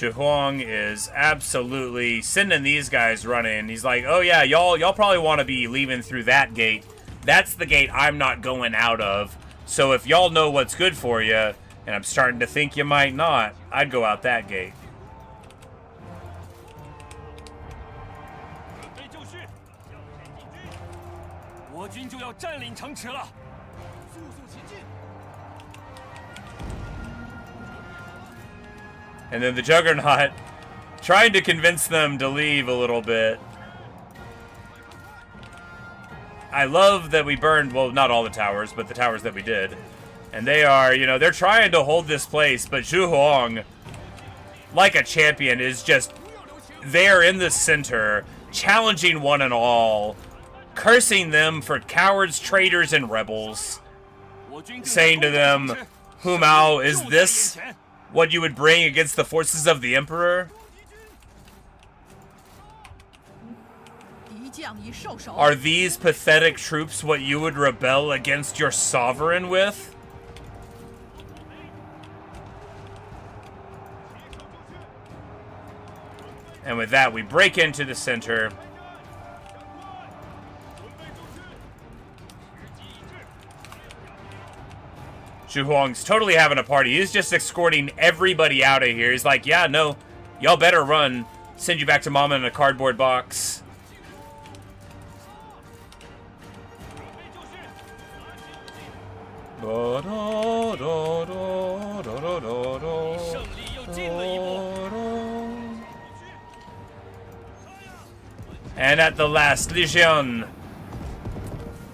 Zhu Huang is absolutely sending these guys running. He's like, oh yeah, y'all probably want to be leaving through that gate. That's the gate I'm not going out of. So if y'all know what's good for you, and I'm starting to think you might not, I'd go out that gate. And then the Juggernaut trying to convince them to leave a little bit. I love that we burned, well, not all the towers, but the towers that we did. And they are, you know, they're trying to hold this place, but Zhu Huang, like a champion, is just there in the center, challenging one and all, cursing them for cowards, traitors, and rebels, saying to them, Hu Mao, is this what you would bring against the forces of the Emperor? Are these pathetic troops what you would rebel against your sovereign with? And with that, we break into the center. Zhu Huang's totally having a party. He's just escorting everybody out of here. He's like, yeah, no, y'all better run. Send you back to mama in a cardboard box. And at the last, Liu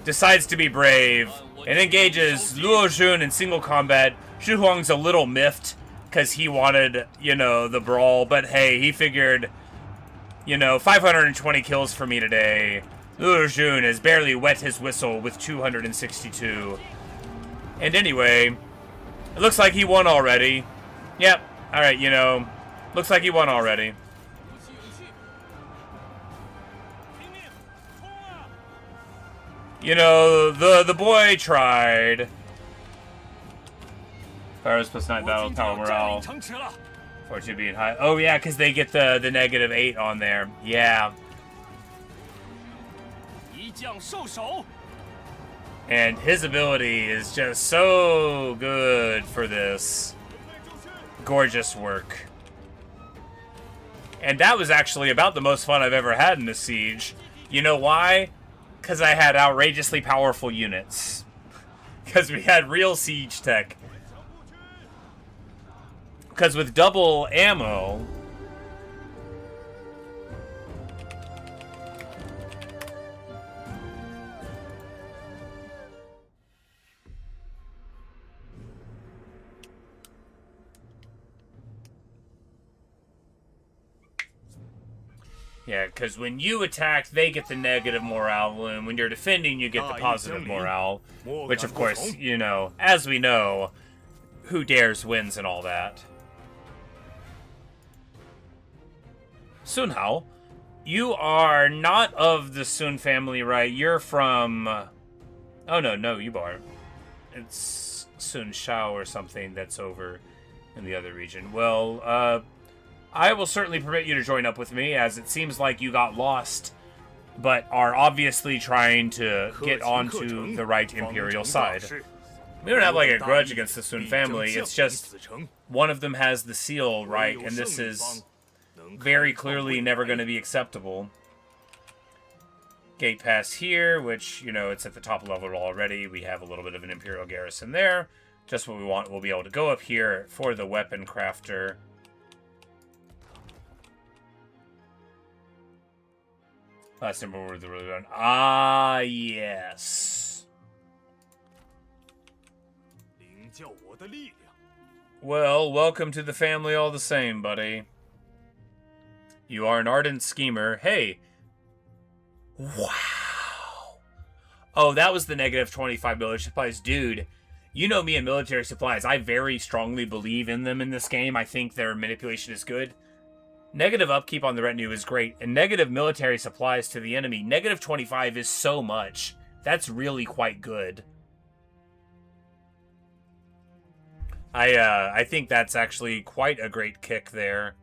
decides to be brave and engages Luo Jun in single combat. Zhu Huang's a little miffed because he wanted, you know, the brawl, but hey, he figured, you know, 520 kills for me today. Luo Jun has barely wet his whistle with 262. And anyway, it looks like he won already. Yep, alright, you know, looks like he won already. You know, the boy tried. Pharaohs plus 9 battle power morale. Fortune being high. Oh yeah, because they get the -8 on there. Yeah. And his ability is just so good for this. Gorgeous work. And that was actually about the most fun I've ever had in a siege. You know why? Because I had outrageously powerful units. Because we had real siege tech. Because with double ammo... Yeah, because when you attack, they get the negative morale, and when you're defending, you get the positive morale. Which, of course, you know, as we know, who dares wins and all that. Sun Hao, you are not of the Sun family, right? You're from... oh, no, you are. It's Sun Shao or something that's over in the other region. Well, I will certainly permit you to join up with me, as it seems like you got lost, but are obviously trying to get onto the right Imperial side. We don't have, like, a grudge against the Sun family, it's just one of them has the seal, right, and this is very clearly never going to be acceptable. Gate pass here, which, you know, it's at the top level already. We have a little bit of an Imperial garrison there. Just what we want. We'll be able to go up here for the weapon crafter. Last number were the really one. Ah, yes. Well, welcome to the family all the same, buddy. You are an ardent schemer. Hey. Wow. Oh, that was the -25 military supplies. Dude, you know me and military supplies. I very strongly believe in them in this game. I think their manipulation is good. Negative upkeep on the retinue is great, and negative military supplies to the enemy. -25 is so much. That's really quite good. I think that's actually quite a great kick there.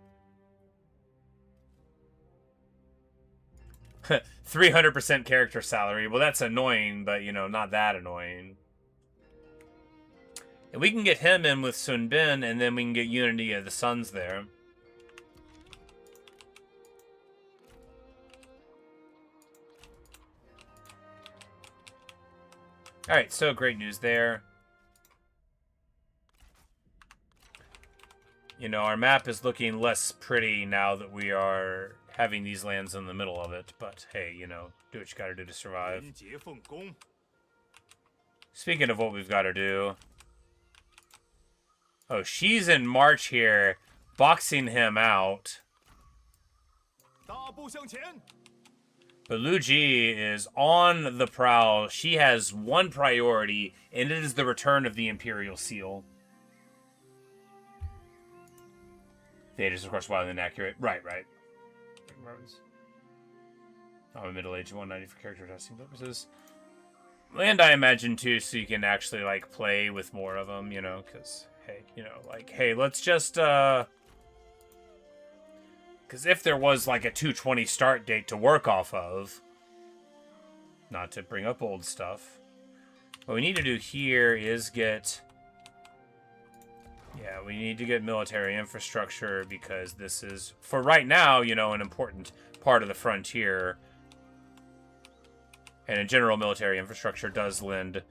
300% character salary. Well, that's annoying, but, you know, not that annoying. And we can get him in with Sun Bin, and then we can get Unity of the Sons there. Alright, so great news there. You know, our map is looking less pretty now that we are having these lands in the middle of it. But, hey, you know, do what you gotta do to survive. Speaking of what we've got to do... Oh, she's in March here, boxing him out. But Lu Ji is on the prowl. She has one priority, and it is the return of the Imperial Seal. Data is, of course, wildly inaccurate. Right. I'm a middle-aged 190 for character testing purposes. And I imagine, too, so you can actually, like, play with more of them, you know, because... Hey, you know, like, hey, let's just, because if there was, like, a 2/20 start date to work off of, not to bring up old stuff, what we need to do here is get, yeah, we need to get military infrastructure, because this is, for right now, you know, an important part of the frontier, and in general, military infrastructure does lend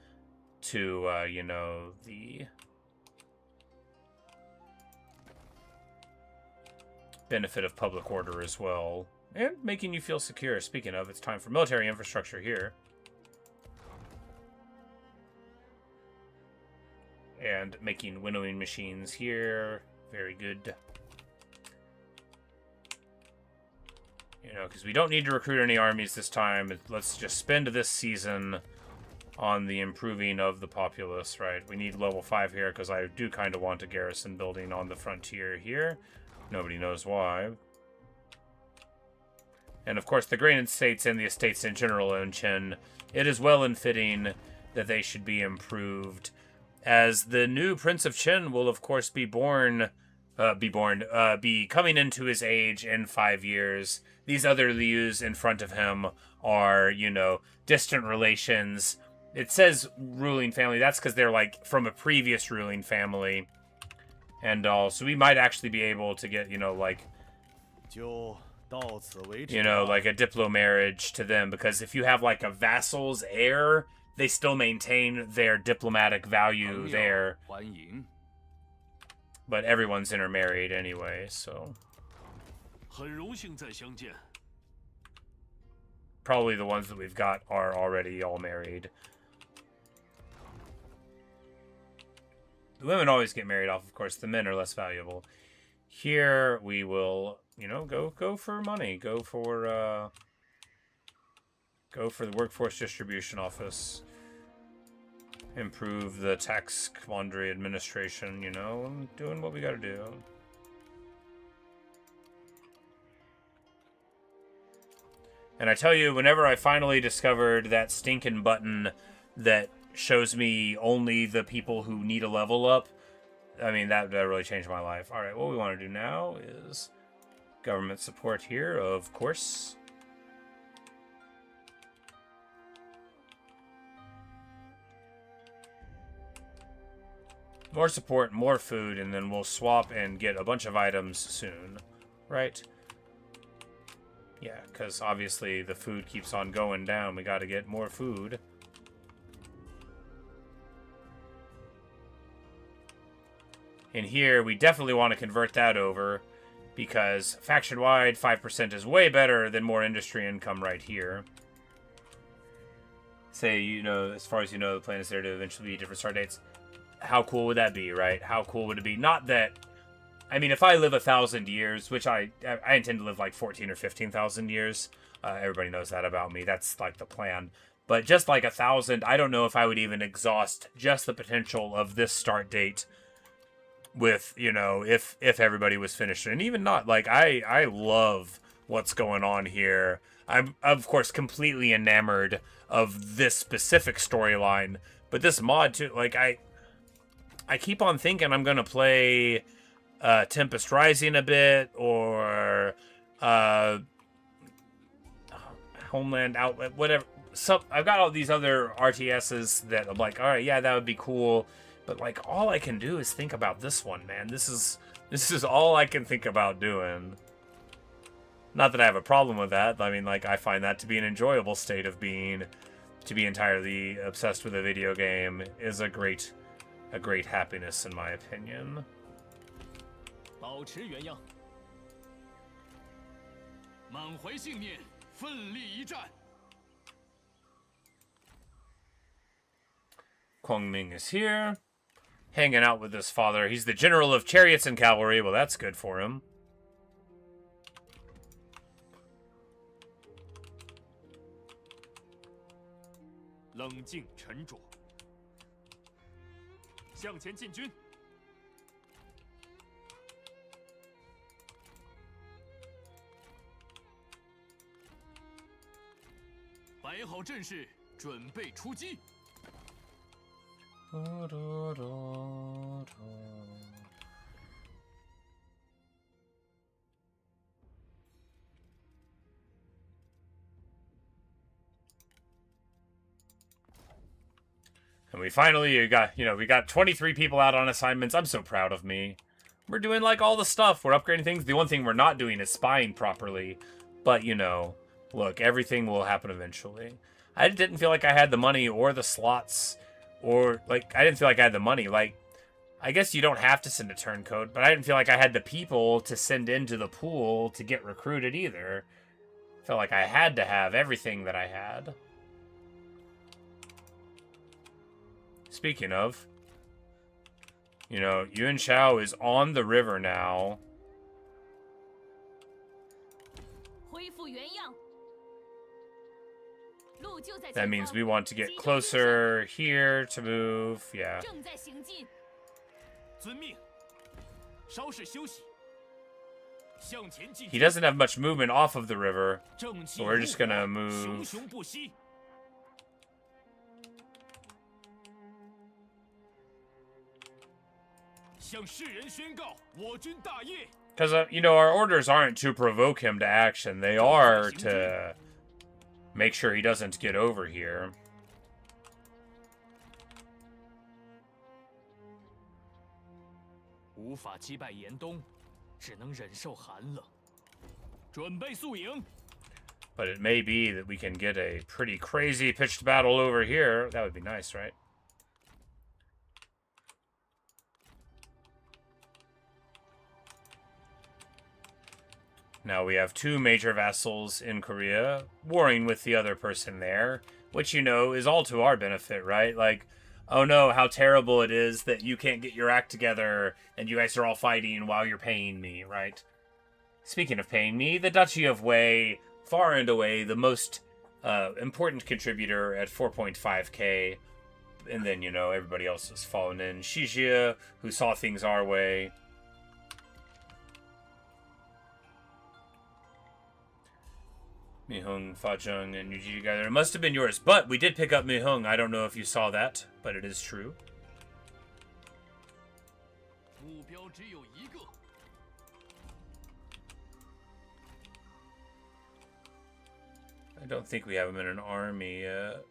to, you know, the... benefit of public order as well, and making you feel secure. Speaking of, it's time for military infrastructure here. And making winnowing machines here. Very good. You know, because we don't need to recruit any armies this time. Let's just spend this season on the improving of the populace, right? We need level 5 here, because I do kind of want a garrison building on the frontier here. Nobody knows why. And of course, the grain estates and the estates in general in Qin, it is well and fitting that they should be improved, as the new Prince of Qin will, of course, be coming into his age in 5 years. These other Lius in front of him are, you know, distant relations. It says ruling family. That's because they're, like, from a previous ruling family. And all, so we might actually be able to get, you know, like, you know, like a diplo marriage to them, because if you have, like, a vassal's heir, they still maintain their diplomatic value there. But everyone's intermarried anyway, so. Probably the ones that we've got are already all married. The women always get married off, of course. The men are less valuable. Here we will, you know, go for money. Go for the workforce distribution office. Improve the tax commandery administration, you know, doing what we gotta do. And I tell you, whenever I finally discovered that stinking button that shows me only the people who need a level up, I mean, that really changed my life. Alright, what we want to do now is government support here, of course. More support, more food, and then we'll swap and get a bunch of items soon. Right? Yeah, because obviously the food keeps on going down. We got to get more food. And here, we definitely want to convert that over, because faction-wide, 5% is way better than more industry income right here. Say, you know, as far as you know, the plan is there to eventually be different start dates. How cool would that be, right? How cool would it be? Not that... I mean, if I live 1,000 years, which I intend to live like 14 or 15,000 years. Everybody knows that about me. That's like the plan. But just like 1,000, I don't know if I would even exhaust just the potential of this start date with, you know, if everybody was finished. And even not, like, I love what's going on here. I'm, of course, completely enamored of this specific storyline. But this mod, too, like, I keep on thinking I'm going to play Tempest Rising a bit, or... what Homeland Outlet, whatever. I've got all these other RTSs that I'm like, all right, yeah, that would be cool. But like, all I can do is think about this one, man. This is all I can think about doing. Not that I have a problem with that. I mean, like, I find that to be an enjoyable state of being. To be entirely obsessed with a video game is a great happiness, in my opinion. 保持原样，满怀信念，奋力一战。 Guangming is here, hanging out with his father. He's the general of chariots and cavalry. Well, that's good for him. 冷静沉着，向前进军。摆好阵势，准备出击。 And we finally we got 23 people out on assignments. I'm so proud of me. We're doing like all the stuff. We're upgrading things. The one thing we're not doing is spying properly. But, you know, look, everything will happen eventually. I didn't feel like I had the money or the slots. Or, like, I didn't feel like I had the money. Like, I guess you don't have to send a turncoat, but I didn't feel like I had the people to send into the pool to get recruited either. I felt like I had to have everything that I had. Speaking of, you know, Yuan Shao is on the river now. 恢复原样。路就在前方。 That means we want to get closer here to move. Yeah. 正在行进。遵命，稍事休息。向前进。 He doesn't have much movement off of the river, 正气 so we're just gonna 雄 move. 雄不息。 向世人宣告我军大业。 Because, you know, our orders aren't to provoke him to action. They are to make sure he doesn't get over here. 无法击败严冬，只能忍受寒冷。准备宿营。 But it may be that we can get a pretty crazy pitched battle over here. That would be nice, right? Now we have two major vassals in Korea, warring with the other person there, which, you know, is all to our benefit, right? Like, oh no, how terrible it is that you can't get your act together and you guys are all fighting while you're paying me, right? Speaking of paying me, the Duchy of Wei, far and away the most important contributor at 4.5k. And then, you know, everybody else has fallen in. Shijie, who saw things our way. Mihung, Fazheng, and Yuji together. It must have been yours, but we did pick up Mihung. I don't know if you saw that, but it is true. 目标只有一个。 I don't think we have him in an army yet.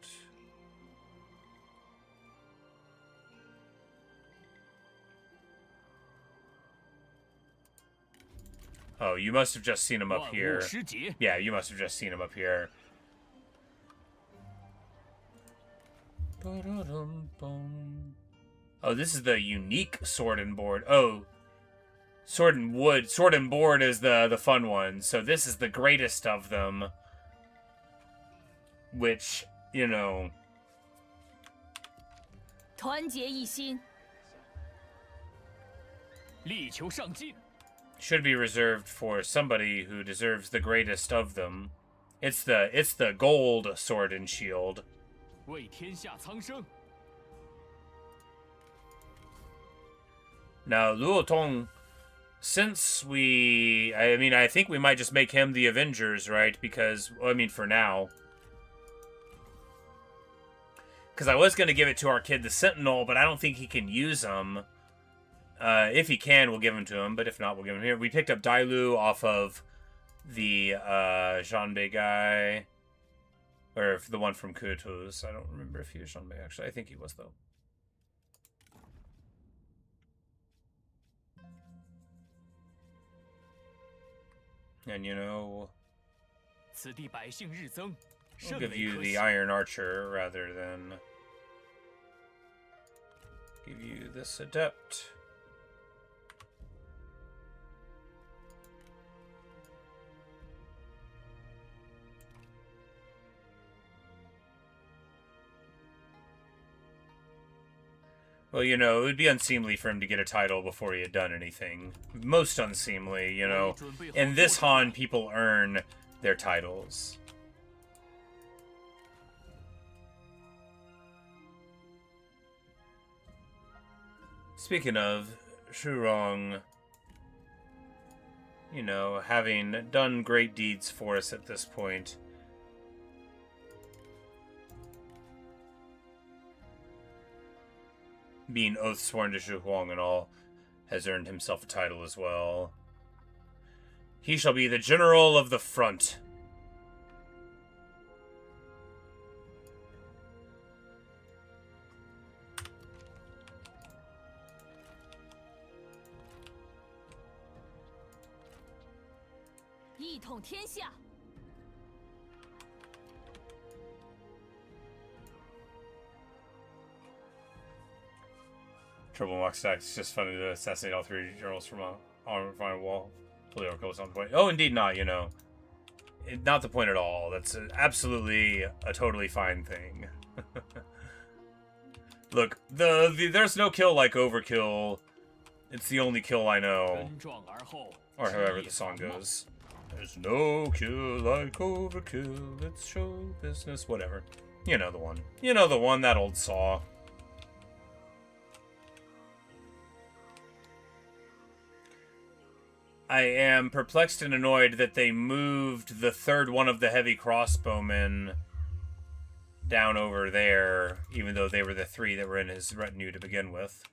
Oh, you must have just seen him up here. Yeah, you must have just seen him up here. Oh, this is the unique sword and board. Oh, sword and wood. Sword and board is the fun one. So this is the greatest of them. Which, you know... 团结一心。 力求上进。 should be reserved for somebody who deserves the greatest of them. It's the gold sword and shield. 为天下苍生。 Now, Luo Tong, since I think we might just make him the Avengers, right? Because, well, I mean, for now. Because I was going to give it to our kid, the Sentinel, but I don't think he can use them. If he can, we'll give him to him, but if not, we'll give him here. We picked up Dailu off of the Zhanbei guy. Or if the one from Kutu's. I don't remember if he was Zhongmei, actually. I think he was, though. And, you know, we'll give you the Iron Archer rather than give you this Adept. Well, you know, it would be unseemly for him to get a title before he had done anything. Most unseemly, you know. In this Han, people earn their titles. Speaking of, Shu Rong, you know, having done great deeds for us at this point, being oath sworn to Zhu Huang and all, has earned himself a title as well. He shall be the General of the Front. Trouble Mock Stacks. It's just funny to assassinate all three generals from a armor wall. Political is on the point. Oh, indeed not, you know. Not the point at all. That's absolutely a totally fine thing. Look, there's no kill like overkill. It's the only kill I know. Or however the song goes. There's no kill like overkill. It's show business. Whatever. You know the one. You know the one, that old saw. I am perplexed and annoyed that they moved the third one of the heavy crossbowmen down over there, even though they were the three that were in his retinue to begin with.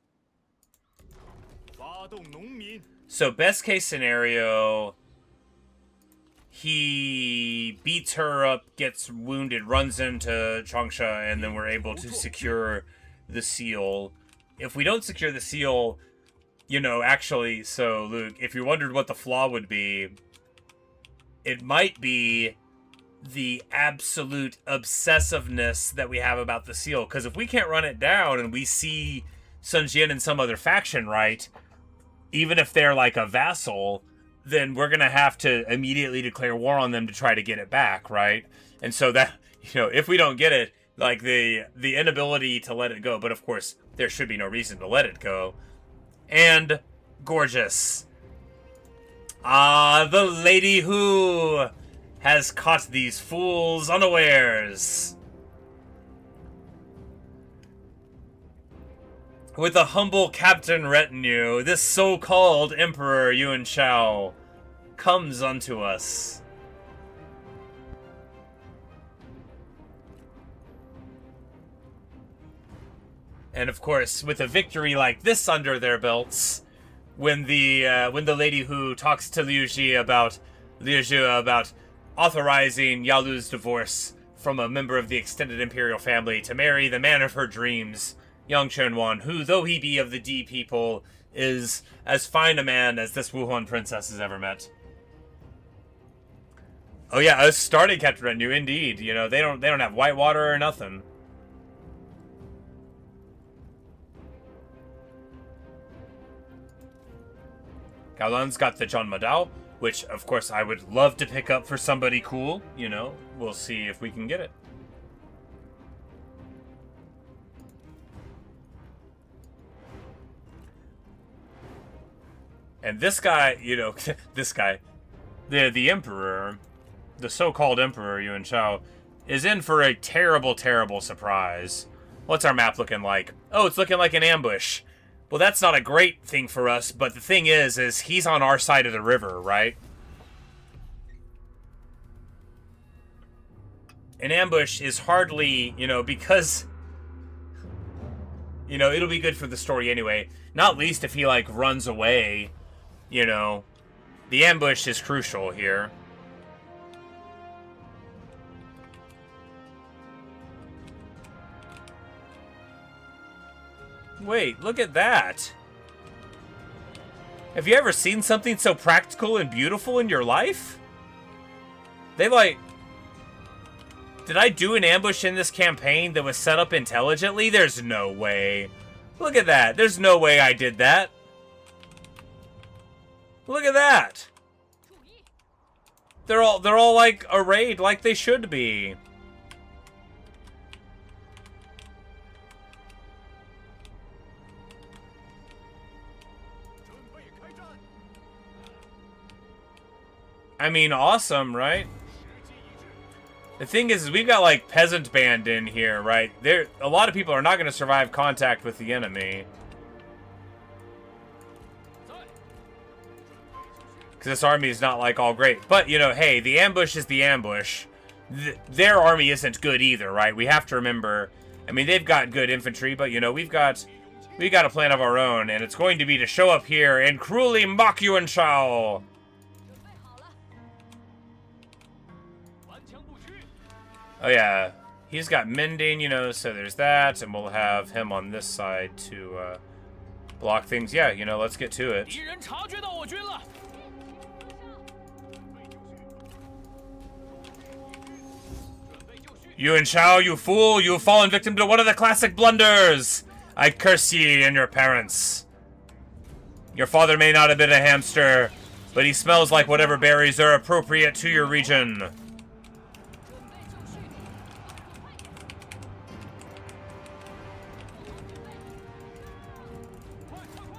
So, best case scenario, he beats her up, gets wounded, runs into Changsha, and then we're able to secure the seal. If we don't secure the seal, you know, actually, so, Luke, if you wondered what the flaw would be, it might be the absolute obsessiveness that we have about the seal. Because if we can't run it down and we see Sun Jian in some other faction, right, even if they're like a vassal, then we're going to have to immediately declare war on them to try to get it back, right? And so that, you know, if we don't get it, like the inability to let it go, but of course, there should be no reason to let it go. And gorgeous. The lady who has caught these fools unawares. With a humble captain retinue, this so-called Emperor Yuan Shao comes unto us. And of course, with a victory like this under their belts, when the lady who talks to Liu Ji about authorizing Yalu's divorce from a member of the extended imperial family to marry the man of her dreams, Yang Chenwan, who, though he be of the D people, is as fine a man as this Wuhan princess has ever met. Oh yeah, us starting Captain Retinue, indeed. You know, they don't have white water or nothing. Gaolan's got the John Madao, which, of course, I would love to pick up for somebody cool. You know, we'll see if we can get it. And this guy, you know, this guy, the Emperor, the so-called Emperor, Yuan Shao, is in for a terrible, terrible surprise. What's our map looking like? Oh, it's looking like an ambush. Well, that's not a great thing for us, but the thing is he's on our side of the river, right? An ambush is hardly, you know, because, you know, it'll be good for the story anyway. Not least if he, like, runs away, you know. The ambush is crucial here. Wait, look at that. Have you ever seen something so practical and beautiful in your life? They like... Did I do an ambush in this campaign that was set up intelligently? There's no way. Look at that. There's no way I did that. Look at that. They're all like arrayed like they should be. I mean, awesome, right? The thing is we've got like peasant band in here, right? A lot of people are not going to survive contact with the enemy. Because this army is not like all great. But, you know, hey, the ambush is the ambush. Their army isn't good either, right? We have to remember, I mean, they've got good infantry, but, you know, we've got a plan of our own, and it's going to be to show up here and cruelly mock Yuan Shao. Oh, yeah. He's got mending, you know, so there's that, and we'll have him on this side to block things. Yeah, you know, let's get to it. Yuan Shao, you fool! You have fallen victim to one of the classic blunders! I curse ye and your parents. Your father may not have been a hamster, but he smells like whatever berries are appropriate to your region.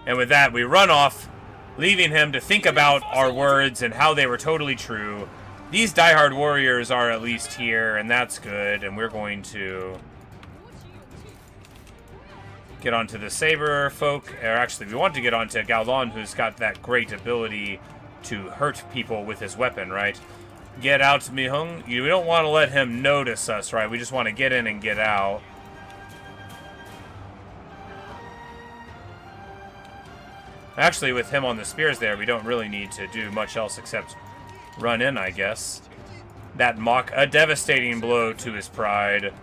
And with that, we run off, leaving him to think about our words and how they were totally true. These diehard warriors are at least here, and that's good. And we're going to get onto the saber folk. Or actually, we want to get onto Gaolon, who's got that great ability to hurt people with his weapon, right? Get out, Mihung. We don't want to let him notice us, right? We just want to get in and get out. Actually, with him on the spears there, we don't really need to do much else except run in, I guess. That mock a devastating blow to his pride.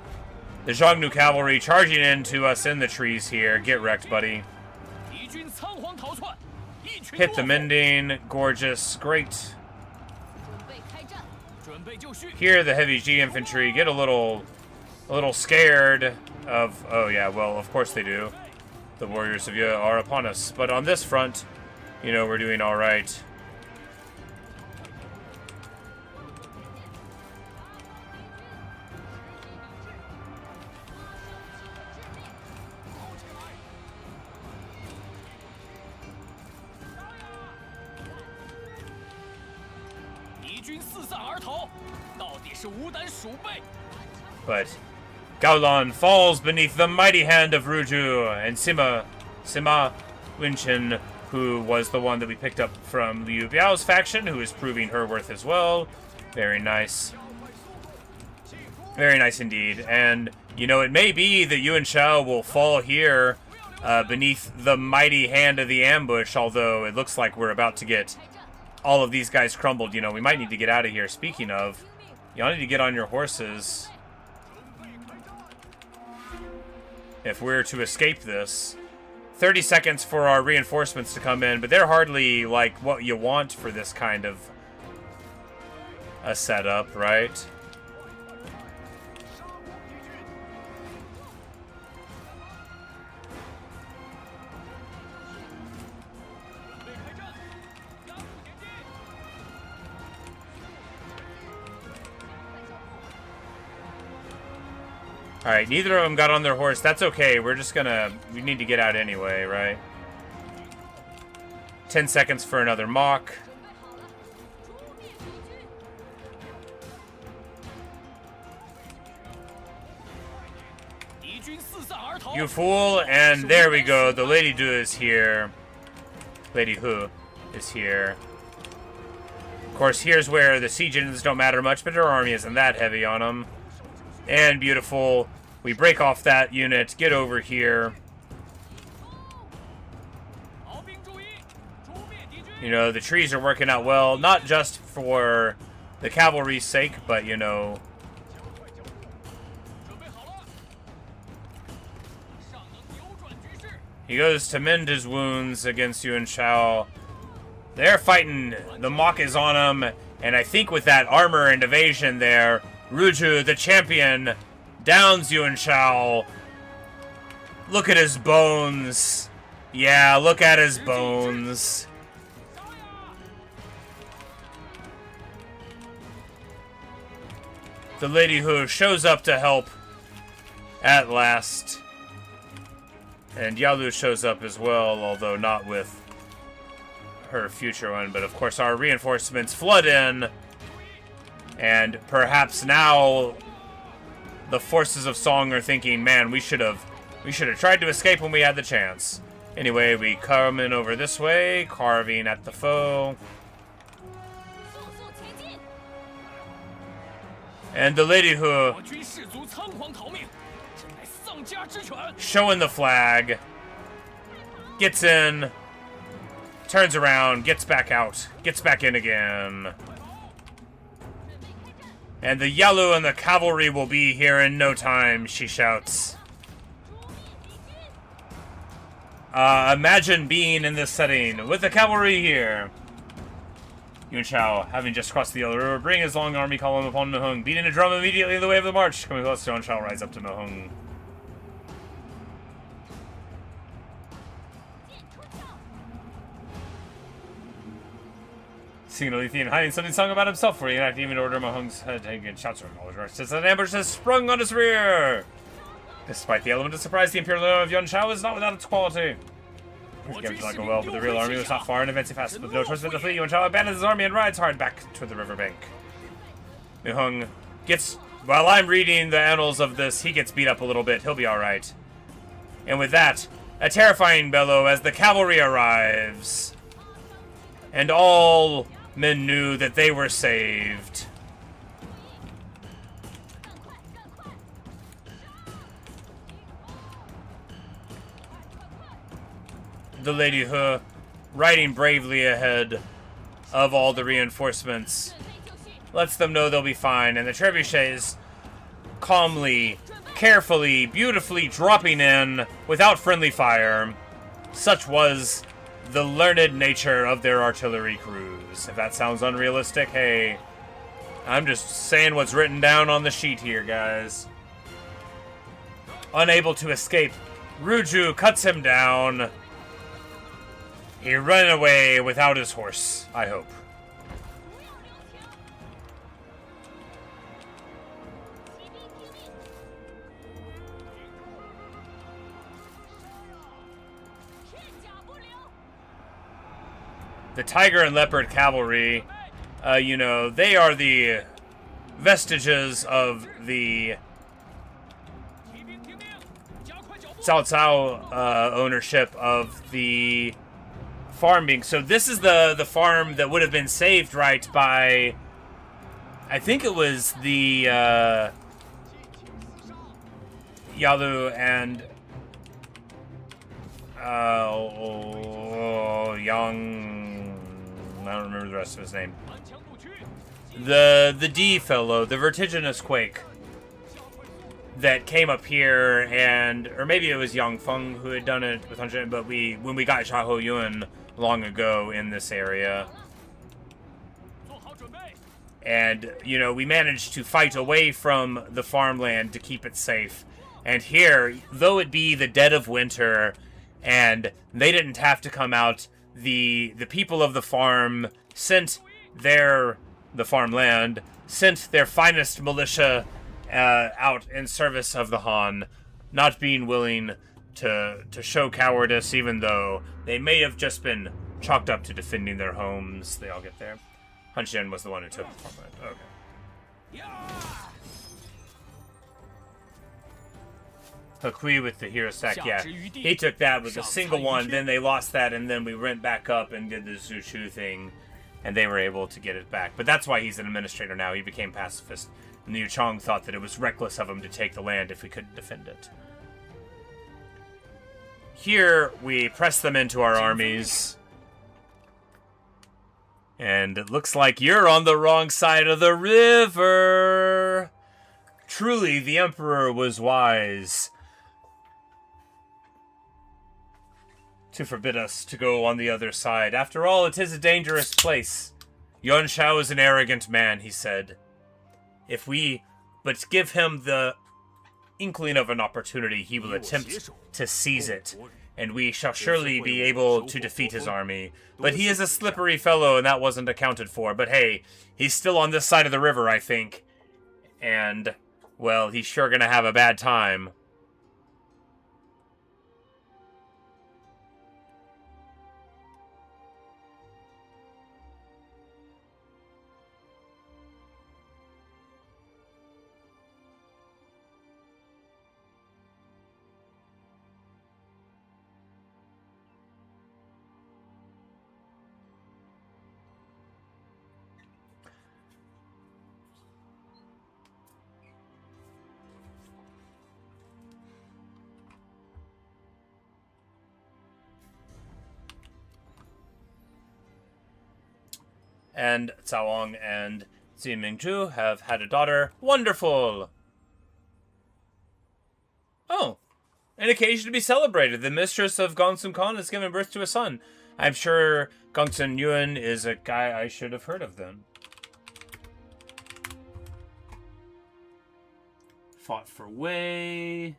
The Zhongnu cavalry charging into us in the trees here. Get wrecked, buddy. Hit the mending. Gorgeous. Great. Here, the heavy G infantry get a little scared of... Oh, yeah, well, of course they do. The warriors of Yue are upon us. But on this front, you know, we're doing all right. But Gaolon falls beneath the mighty hand of Ruju, and Sima Winchen, who was the one that we picked up from Liu Biao's faction, who is proving her worth as well. Very nice. Very nice indeed. And, you know, it may be that Yuan Shao will fall here beneath the mighty hand of the ambush, although it looks like we're about to get all of these guys crumbled. You know, we might need to get out of here. Speaking of, y'all need to get on your horses if we're to escape this. 30 seconds for our reinforcements to come in, but they're hardly like what you want for this kind of a setup, right? Alright, neither of them got on their horse. That's okay. We're just gonna... We need to get out anyway, right? 10 seconds for another mock. You fool! And there we go. The Lady Du is here. Lady Hu is here. Of course, here's where the siege engines don't matter much, but her army isn't that heavy on them. And beautiful. We break off that unit. Get over here. You know, the trees are working out well. Not just for the cavalry's sake, but, you know... He goes to mend his wounds against Yuan Shao. They're fighting. The mock is on him. And I think with that armor and evasion there, Ruju, the champion, downs Yuan Shao. Look at his bones. Yeah, look at his bones. The lady who shows up to help at last. And Yalu shows up as well, although not with her future one. But of course our reinforcements flood in. And perhaps now the forces of Song are thinking, man, we should have tried to escape when we had the chance. Anyway, we come in over this way, carving at the foe. And the lady who showing the flag gets in, turns around, gets back out, gets back in again. And the Yalu and the cavalry will be here in no time, she shouts. Imagine being in this setting with the cavalry here. Yuan Shao, having just crossed the Yellow River, bring his long army column upon Nahung, beating a drum immediately in the way of the march. Coming close, Yuan Shao rides up to Nahung. Seeing a Lethean hiding something sung about himself, for he had even order Mahung's head taken. Shouts from all his says an ambush has sprung on his rear. Despite the element of surprise, the Imperial Seal of Yuan Shao is not without its quality. His game did not go well, but the real army was not far and advancing fast. With no choice but to flee, Yuan Shao abandons his army and rides hard back to the riverbank. Mahung gets... While I'm reading the annals of this, he gets beat up a little bit. He'll be alright. And with that, a terrifying bellow as the cavalry arrives. And all men knew that they were saved. The Lady He, riding bravely ahead of all the reinforcements, lets them know they'll be fine, and the trebuchets calmly, carefully, beautifully dropping in without friendly fire. Such was the learned nature of their artillery crews. If that sounds unrealistic, hey, I'm just saying what's written down on the sheet here, guys. Unable to escape, Ruju cuts him down. He ran away without his horse, I hope. The Tiger and Leopard cavalry, you know, they are the vestiges of the Cao Cao ownership of the farm being. So this is the farm that would have been saved, right, by, I think it was the Yalu and Yang, I don't remember the rest of his name. The D fellow, the vertiginous quake that came up here, and or maybe it was Yang Feng who had done it with Han Xian, but when we got Xiahou Yuan long ago in this area. And, you know, we managed to fight away from the farmland to keep it safe. And here, though it be the dead of winter, and they didn't have to come out, the people of the farm sent the farmland, sent their finest militia out in service of the Han, not being willing to show cowardice, even though they may have just been chalked up to defending their homes. They all get there. Han Xian was the one who took the farmland. Okay. Hekui with the hero stack, yeah. He took that with a single one, then they lost that, and then we went back up and did the Zushu thing, and they were able to get it back. But that's why he's an administrator now. He became pacifist. And the Chong thought that it was reckless of him to take the land if we couldn't defend it. Here, we press them into our armies. And it looks like you're on the wrong side of the river. Truly, the Emperor was wise. to forbid us to go on the other side. After all, it is a dangerous place. Yuan Shao is an arrogant man, he said. If we but give him the inkling of an opportunity, he will attempt to seize it, and we shall surely be able to defeat his army. But he is a slippery fellow, and that wasn't accounted for. But hey, he's still on this side of the river, I think. And, well, he's sure gonna have a bad time. And Cao and Xi Mingzhu have had a daughter. Wonderful! Oh, an occasion to be celebrated. The mistress of Gongsun Khan has given birth to a son. I'm sure Gongsun Yuan is a guy I should have heard of then. Fought for Wei.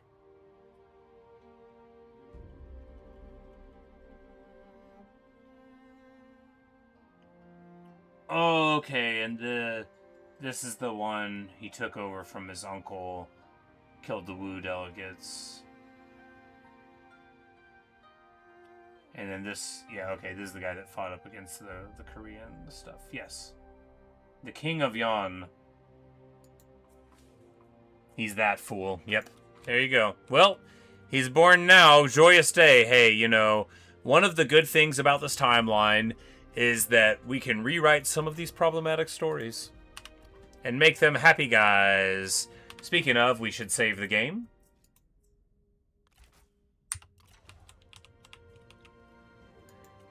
Oh, okay, and this is the one he took over from his uncle, killed the Wu delegates. And then this, yeah, okay, this is the guy that fought up against the Korean stuff. Yes. The King of Yan. He's that fool. Yep. There you go. Well, he's born now. Joyous day. Hey, you know, one of the good things about this timeline is that we can rewrite some of these problematic stories and make them happy guys. Speaking of, we should save the game.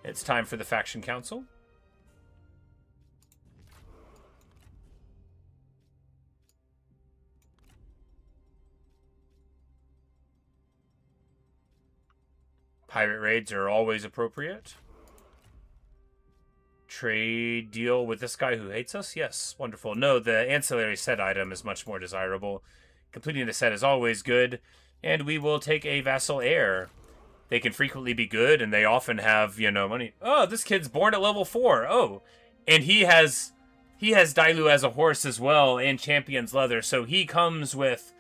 It's time for the Faction Council. Pirate raids are always appropriate. Trade deal with this guy who hates us? Yes, wonderful. No, the ancillary set item is much more desirable. Completing the set is always good, and we will take a vassal heir. They can frequently be good, and they often have, you know, money. Oh, this kid's born at level 4. Oh, and he has Dailu as a horse as well, and Champion's Leather, so he comes with,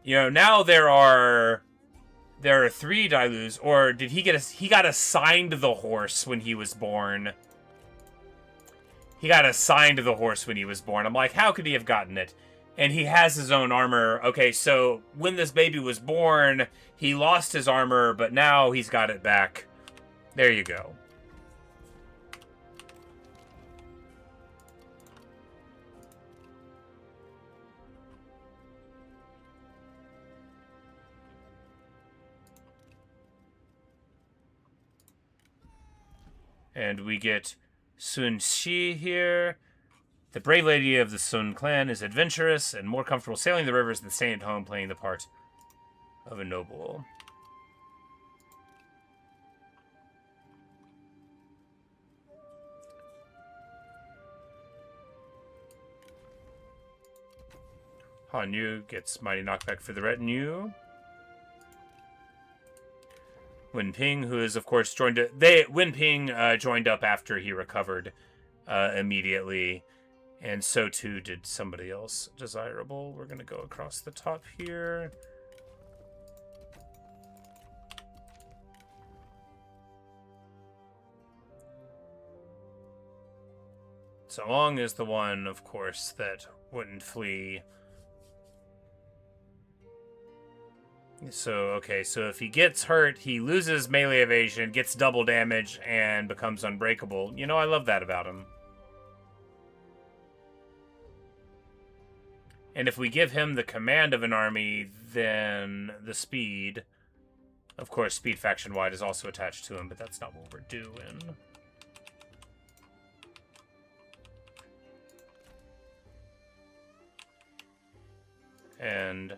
you know, now there are 3 Dailus, or did he got assigned the horse when he was born. He got assigned the horse when he was born. I'm like, how could he have gotten it? And he has his own armor. Okay, so when this baby was born, he lost his armor, but now he's got it back. There you go. And we get Sun Shi here. The brave lady of the Sun clan is adventurous and more comfortable sailing the rivers than staying at home playing the part of a noble. Han Yu gets mighty knockback for the retinue. Wen Ping, who is of course joined Wen Ping joined up after he recovered immediately, and so too did somebody else desirable. We're gonna go across the top here. Long is the one, of course, that wouldn't flee. So, okay, so if he gets hurt, he loses melee evasion, gets double damage, and becomes unbreakable. You know, I love that about him. And if we give him the command of an army, then the speed... Of course, speed faction-wide is also attached to him, but that's not what we're doing. And...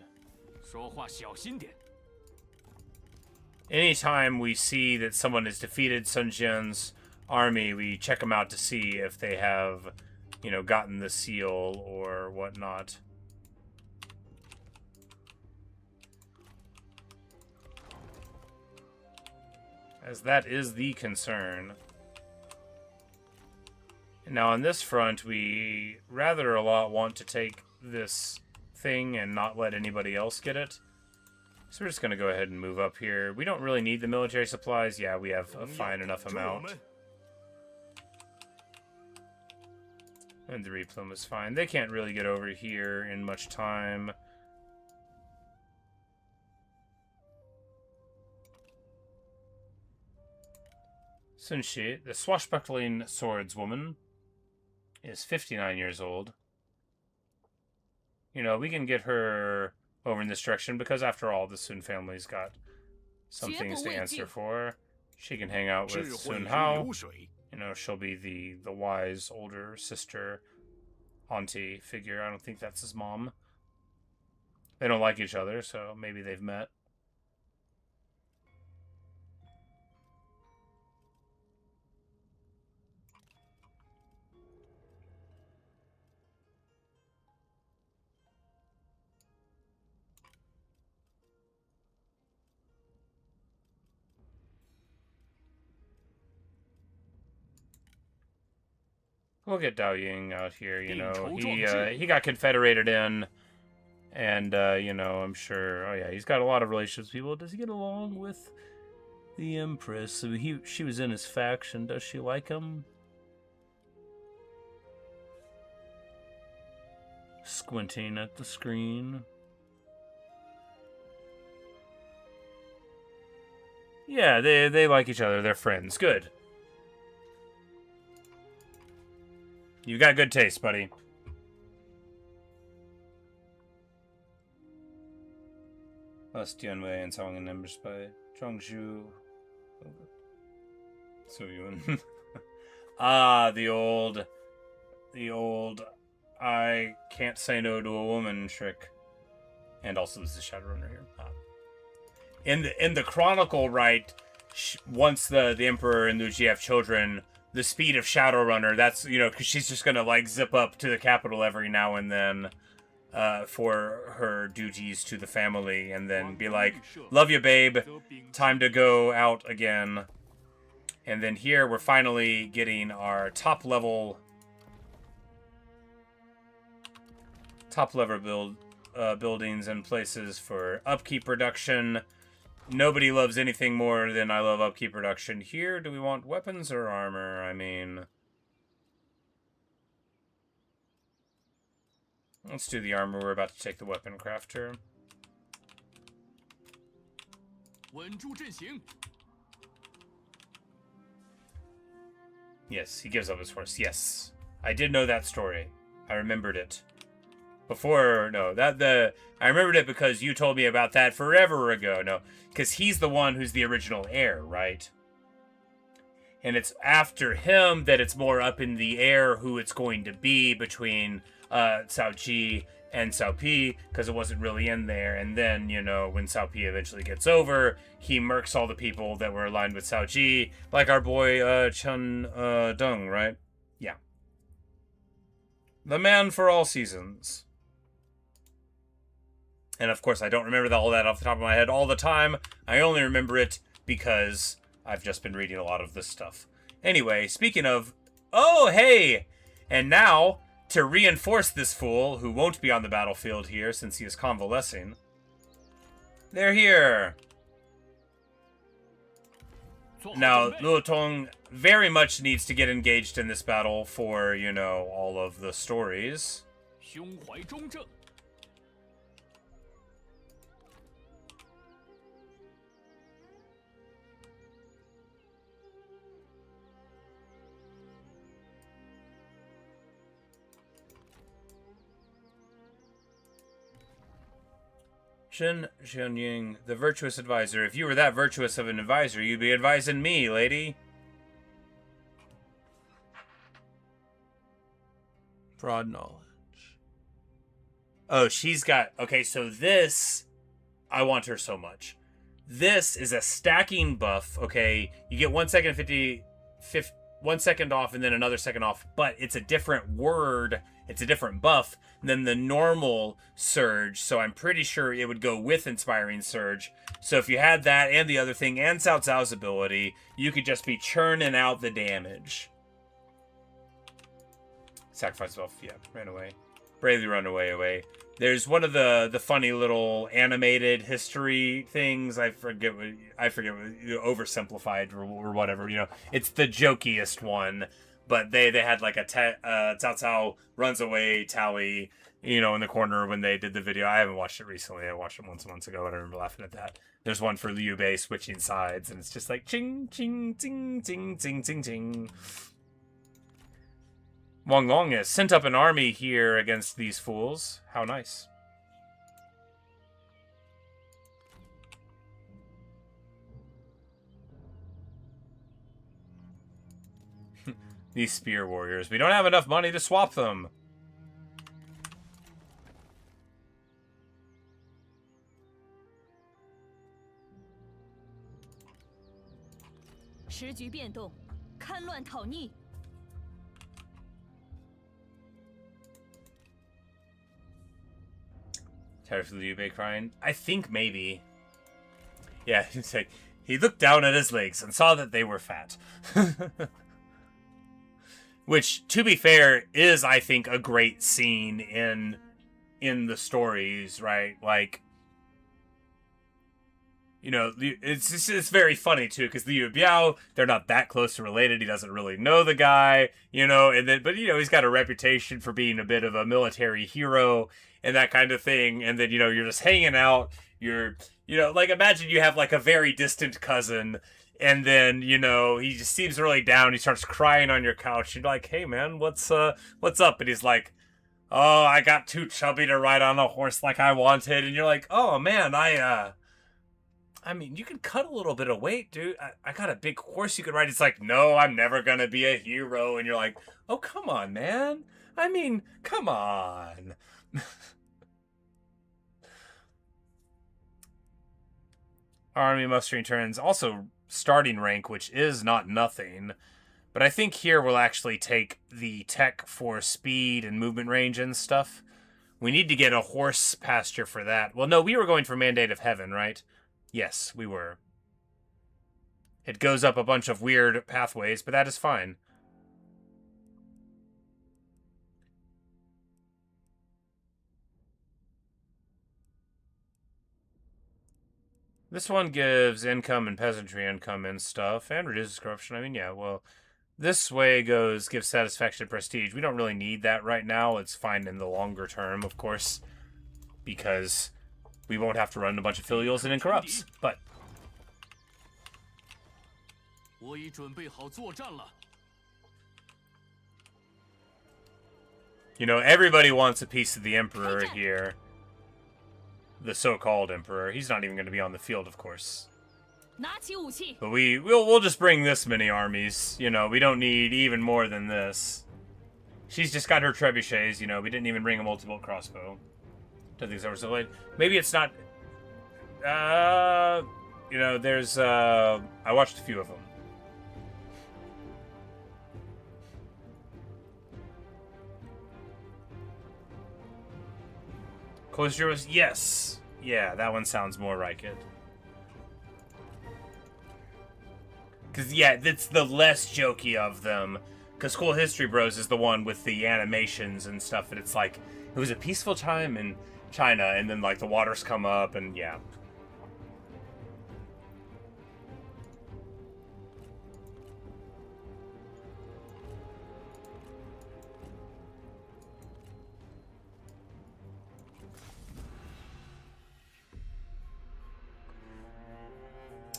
anytime we see that someone has defeated Sun Jian's army, we check them out to see if they have, you know, gotten the seal or whatnot. As that is the concern. Now on this front, we rather a lot want to take this thing and not let anybody else get it. So we're just going to go ahead and move up here. We don't really need the military supplies. Yeah, we have a fine enough amount. And the replume is fine. They can't really get over here in much time. Sun Shi, the swashbuckling swordswoman, is 59 years old. You know, we can get her over in this direction because, after all, the Sun family's got some things to answer for. She can hang out with Sun Hao. You know, she'll be the wise older sister, auntie figure. I don't think that's his mom. They don't like each other, so maybe they've met. We'll get Dao Ying out here, you know. He got confederated in, and, you know, I'm sure... Oh, yeah, he's got a lot of relationships with people. Does he get along with the Empress? So she was in his faction. Does she like him? Squinting at the screen. Yeah, they like each other. They're friends. Good. You got good taste, buddy. Last Tianwei and Song and Embers by Zhongshu. So Yuan. The old I can't say no to a woman trick. And also there's the Shadowrunner here. In the chronicle, right, once the Emperor and Lu Ji have children, the speed of Shadowrunner, that's, you know, because she's just going to, like, zip up to the capital every now and then for her duties to the family, and then be like, love you, babe, time to go out again. And then here, we're finally getting our top level buildings and places for upkeep reduction. Nobody loves anything more than I love upkeep reduction. Here, do we want weapons or armor? I mean... Let's do the armor. We're about to take the weapon crafter. Yes, he gives up his horse. Yes. I did know that story. I remembered it. Before, no, I remembered it because you told me about that forever ago. No, because he's the one who's the original heir, right? And it's after him that it's more up in the air who it's going to be between Cao Ji and Cao Pi, because it wasn't really in there. And then, you know, when Cao Pi eventually gets over, he murks all the people that were aligned with Cao Ji, like our boy Chen Deng, right? Yeah. The man for all seasons. And of course, I don't remember all that off the top of my head all the time. I only remember it because I've just been reading a lot of this stuff. Anyway, speaking of... Oh, hey! And now, to reinforce this fool, who won't be on the battlefield here since he is convalescing, they're here! Now, Luo Tong very much needs to get engaged in this battle for, you know, all of the stories. Shen Xianying, the virtuous advisor. If you were that virtuous of an advisor, you'd be advising me, lady. Broad knowledge. Oh, she's got... Okay, so this... I want her so much. This is a stacking buff, okay? You get 1 second 1 second off and then another second off, but it's a different word, it's a different buff than the normal surge, so I'm pretty sure it would go with Inspiring Surge. So if you had that and the other thing and Cao Cao's ability, you could just be churning out the damage. Sacrifice buff, yeah, ran away. Bravely run away. There's one of the funny little animated history things. I forget what oversimplified or whatever. You know, it's the jokiest one. But they had like a Cao Cao runs away tally, you know, in the corner when they did the video. I haven't watched it recently. I watched it months ago, and I remember laughing at that. There's one for Liu Biao switching sides, and it's just like ching ching ting ting ting ting ting. Wang Long has sent up an army here against these fools. How nice. These spear warriors. We don't have enough money to swap them. Tired of Liu Bei crying? I think maybe. Yeah, he's like, he looked down at his legs and saw that they were fat. Which, to be fair, is, I think, a great scene in the stories, right? Like, you know, it's very funny, too, because Liu Biao, they're not that close related. He doesn't really know the guy, you know, and then, but, you know, he's got a reputation for being a bit of a military hero and that kind of thing. And then, you know, you're just hanging out. You're, you know, like, imagine you have, like, a very distant cousin, and then, you know, he just seems really down. He starts crying on your couch. You're like, hey, man, what's up? And he's like, oh, I got too chubby to ride on a horse like I wanted. And you're like, oh, man, I mean, you can cut a little bit of weight, dude. I got a big horse you could ride. It's like, no, I'm never going to be a hero. And you're like, oh, come on, man. I mean, come on. Army mustering turns. Also, starting rank, which is not nothing. But I think here we'll actually take the tech for speed and movement range and stuff. We need to get a horse pasture for that. Well, no, we were going for Mandate of Heaven, right? Yes, we were. It goes up a bunch of weird pathways, but that is fine. This one gives income and peasantry income and stuff, and reduces corruption. I mean, yeah, well, this way gives satisfaction and prestige. We don't really need that right now. It's fine in the longer term, of course, because we won't have to run a bunch of filials and incorrupts, but... You know, everybody wants a piece of the Emperor here. The so-called Emperor. He's not even going to be on the field, of course. But we'll just bring this many armies. You know, we don't need even more than this. She's just got her trebuchets, you know. We didn't even bring a multi-bolt crossbow. Don't think it's ever so late. Maybe it's not... you know, there's... I watched a few of them. Close yours? Yes. Yeah, that one sounds more like it. Because, yeah, it's the less jokey of them. Because Cool History Bros is the one with the animations and stuff, and it's like, it was a peaceful time in China, and then, like, the waters come up, and yeah.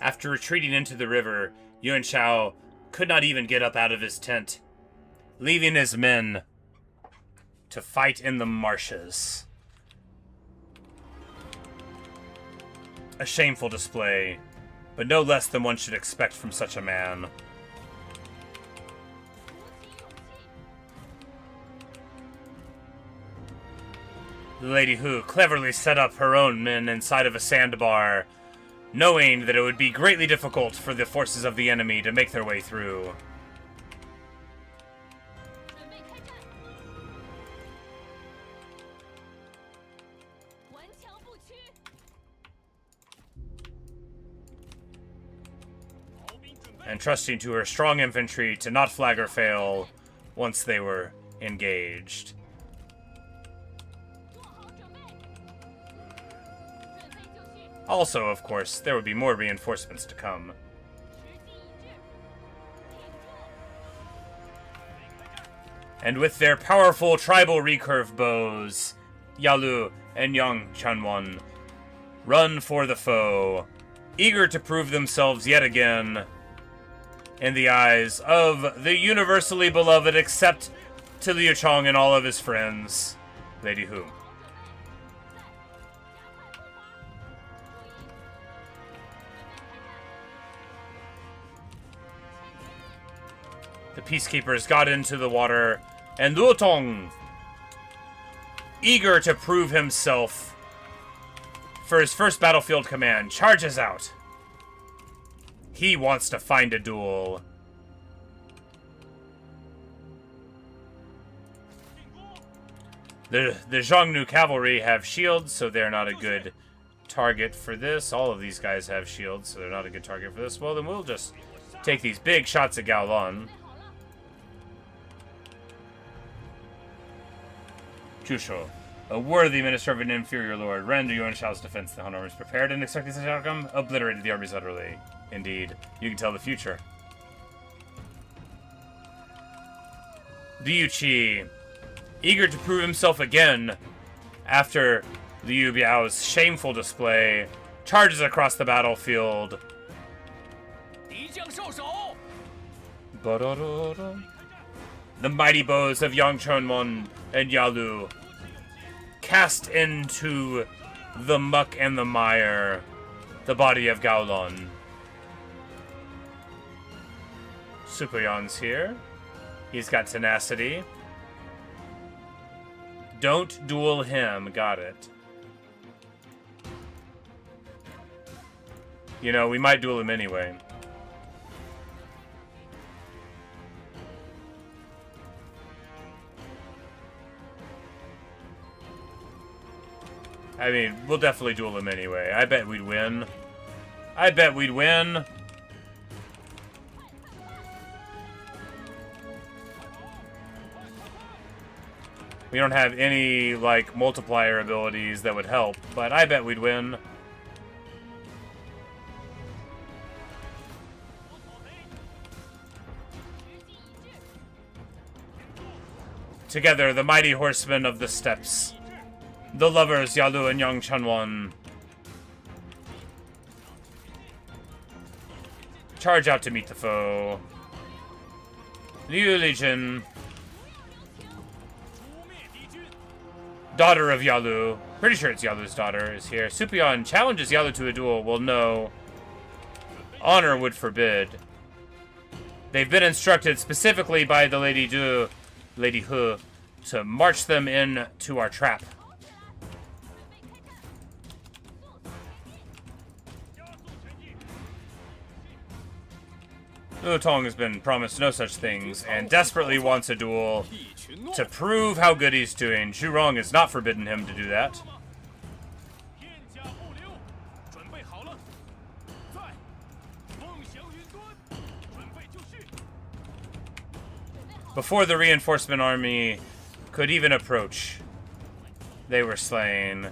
After retreating into the river, Yuan Shao could not even get up out of his tent, leaving his men to fight in the marshes. A shameful display, but no less than one should expect from such a man. The Lady Hu cleverly set up her own men inside of a sandbar knowing that it would be greatly difficult for the forces of the enemy to make their way through. And trusting to her strong infantry to not flag or fail once they were engaged. Also, of course, there would be more reinforcements to come. And with their powerful tribal recurve bows, Yalu and Yang Chanwon run for the foe, eager to prove themselves yet again in the eyes of the universally beloved, except to Liu Chong and all of his friends, Lady Hu. The peacekeepers got into the water, and Luo Tong, eager to prove himself for his first battlefield command, charges out. He wants to find a duel. The Xiongnu cavalry have shields, so they're not a good target for this. All of these guys have shields, so they're not a good target for this. Well, then we'll just take these big shots at Gaolon. Chusho, a worthy minister of an inferior lord, render Yuan Shao's defense. The Han army is prepared and expecting such outcome, obliterated the armies utterly. Indeed, you can tell the future. Liu Qi, eager to prove himself again after Liu Biao's shameful display, charges across the battlefield. The mighty bows of Yang Chonmon and Yalu cast into the muck and the mire the body of Gaolon. Supoyon's here. He's got tenacity. Don't duel him. Got it. You know, we might duel him anyway. I mean, we'll definitely duel him anyway. I bet we'd win. I bet we'd win. We don't have any, like, multiplier abilities that would help, but I bet we'd win. Together, the mighty horsemen of the steppes, the lovers Yalu and Yang Chanwon, charge out to meet the foe. Liu Lijin, daughter of Yalu, pretty sure it's Yalu's daughter, is here. Supion challenges Yalu to a duel. Well, no. Honor would forbid. They've been instructed specifically by the Lady Du, Lady Hu, to march them into our trap. Luo Tong has been promised no such things, and desperately wants a duel to prove how good he's doing. Zhu Rong has not forbidden him to do that. Before the reinforcement army could even approach, they were slain.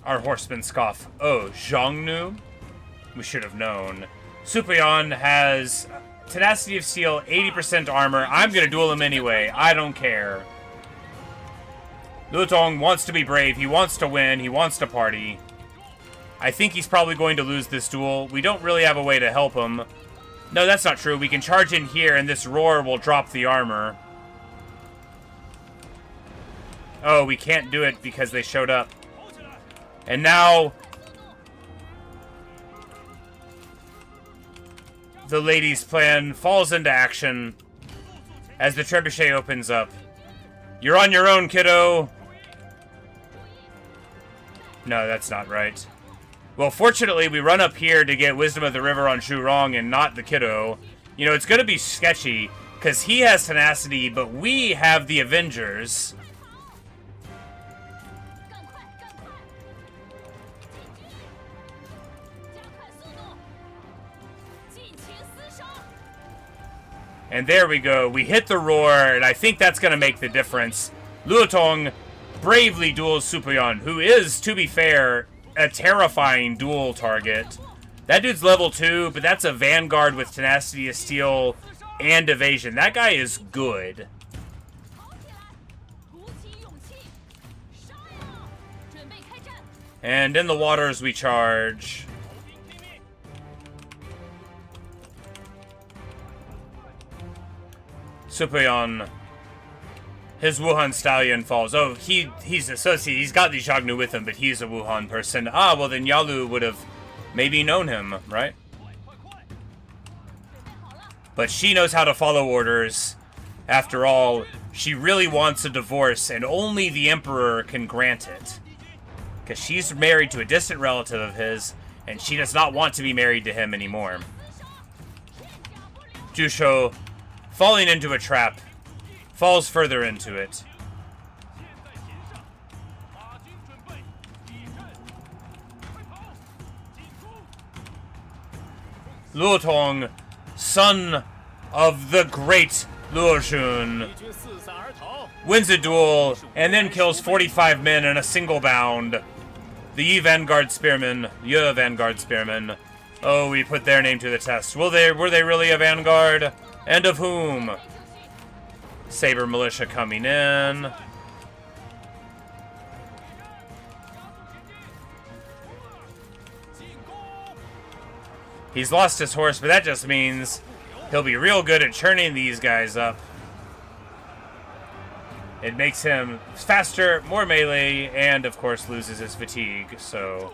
Our horsemen scoff. Oh, Xiongnu? We should have known. Supayon has tenacity of steel, 80% armor. I'm gonna duel him anyway. I don't care. Luo Tong wants to be brave. He wants to win. He wants to party. I think he's probably going to lose this duel. We don't really have a way to help him. No, that's not true. We can charge in here, and this roar will drop the armor. Oh, we can't do it because they showed up. And now the lady's plan falls into action as the trebuchet opens up. You're on your own, kiddo. No, that's not right. Well, fortunately, we run up here to get Wisdom of the River on Zhurong and not the kiddo. You know, it's going to be sketchy, because he has tenacity, but we have the Avengers. And there we go. We hit the roar, and I think that's going to make the difference. Luo Tong bravely duels Supoyon, who is, to be fair, a terrifying duel target. That dude's level 2, but that's a Vanguard with Tenacity of Steel and Evasion. That guy is good. And in the waters we charge. Supoyon. His Wuhan stallion falls. Oh, he's associated. He's got the Xiagnu with him, but he's a Wuhan person. Ah, well then Yalu would have maybe known him, right? But she knows how to follow orders. After all, she really wants a divorce, and only the Emperor can grant it. Because she's married to a distant relative of his, and she does not want to be married to him anymore. Jusho, falling into a trap, falls further into it. Luo Tong, son of the great Luo Xun, wins a duel and then kills 45 men in a single bound. The Yi Vanguard Spearmen, oh, we put their name to the test. Were they really a Vanguard? And of whom? Saber Militia coming in. He's lost his horse, but that just means he'll be real good at churning these guys up. It makes him faster, more melee, and of course loses his fatigue. So,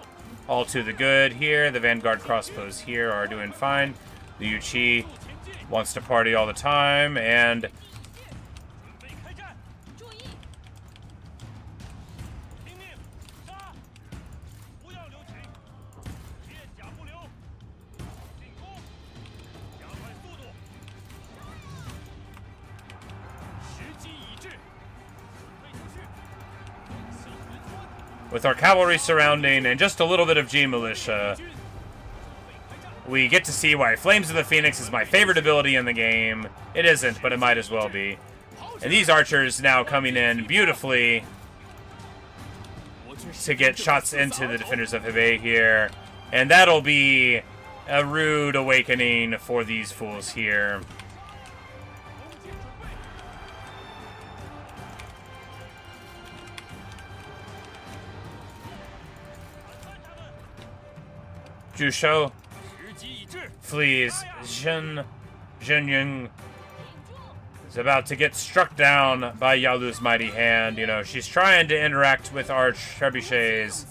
all to the good here. The Vanguard crossbows here are doing fine. Liu Qi wants to party all the time, and with our cavalry surrounding and just a little bit of G militia, we get to see why Flames of the Phoenix is my favorite ability in the game. It isn't, but it might as well be. And these archers now coming in beautifully to get shots into the defenders of Hebei here. And that'll be a rude awakening for these fools here. Jusho flees. Zhenying is about to get struck down by Yalu's mighty hand. You know, she's trying to interact with our trebuchets.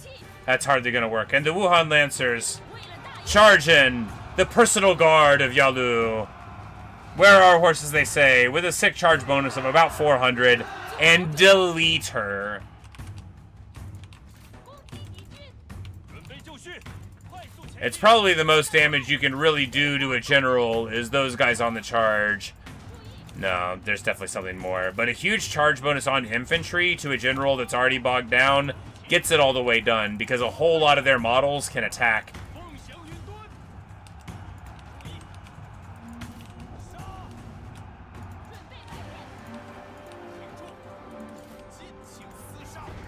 That's hardly going to work. And the Wuhan Lancers charge in, the personal guard of Yalu. Where are our horses, they say, with a sick charge bonus of about 400, and delete her. It's probably the most damage you can really do to a general is those guys on the charge. No, there's definitely something more. But a huge charge bonus on infantry to a general that's already bogged down gets it all the way done, because a whole lot of their models can attack.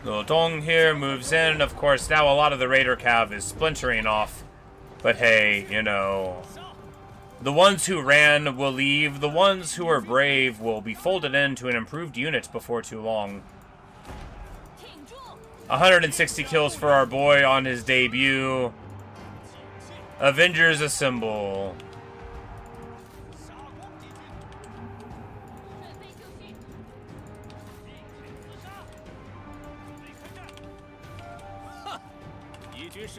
Luo Dong here moves in. Of course, now a lot of the Raider Cav is splintering off. But hey, you know, the ones who ran will leave. The ones who are brave will be folded into an improved unit before too long. 160 kills for our boy on his debut. Avengers assemble.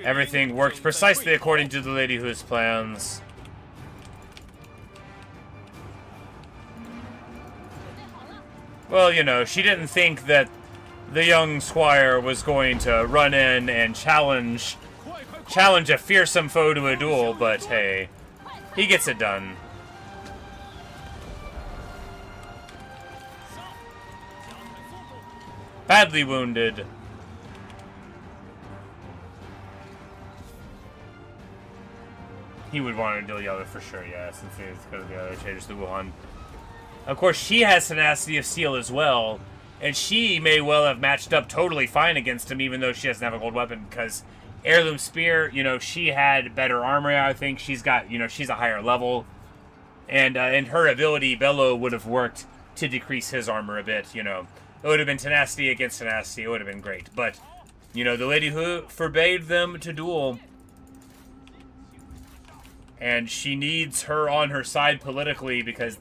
Everything worked precisely according to the Lady Who's plans. Well, you know, she didn't think that the young squire was going to run in and challenge a fearsome foe to a duel, but hey, he gets it done. Badly wounded. He would want to deal the other for sure, yeah, since he's because of the other traitors to Wuhan. Of course, she has tenacity of steel as well, and she may well have matched up totally fine against him, even though she doesn't have a gold weapon, because heirloom spear, you know, she had better armor, I think. She's got, you know, she's a higher level, and her ability, Bello, would have worked to decrease his armor a bit, you know. It would have been tenacity against tenacity, it would have been great, but, you know, the lady who forbade them to duel, and she needs her on her side politically because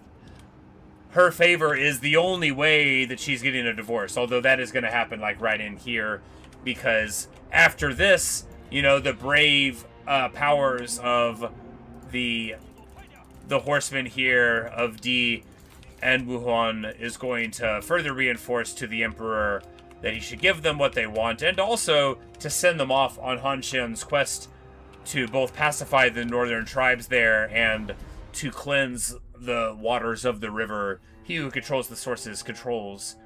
her favor is the only way that she's getting a divorce. Although that is going to happen like right in here, because after this, you know, the brave powers of the horsemen here of Di and Wuhan is going to further reinforce to the emperor that he should give them what they want, and also to send them off on Han Xian's quest to both pacify the northern tribes there and to cleanse the waters of the river. He who controls the sources controls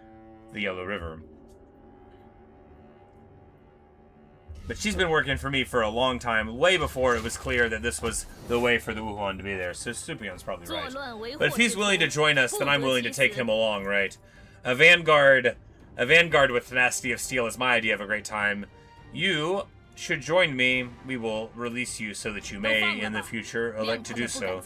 the Yellow River. But she's been working for me for a long time, way before it was clear that this was the way for the Wuhan to be there. So Stupion's probably right. But if he's willing to join us, then I'm willing to take him along, right? A vanguard with tenacity of steel is my idea of a great time. You should join me. We will release you so that you may, in the future, elect to do so.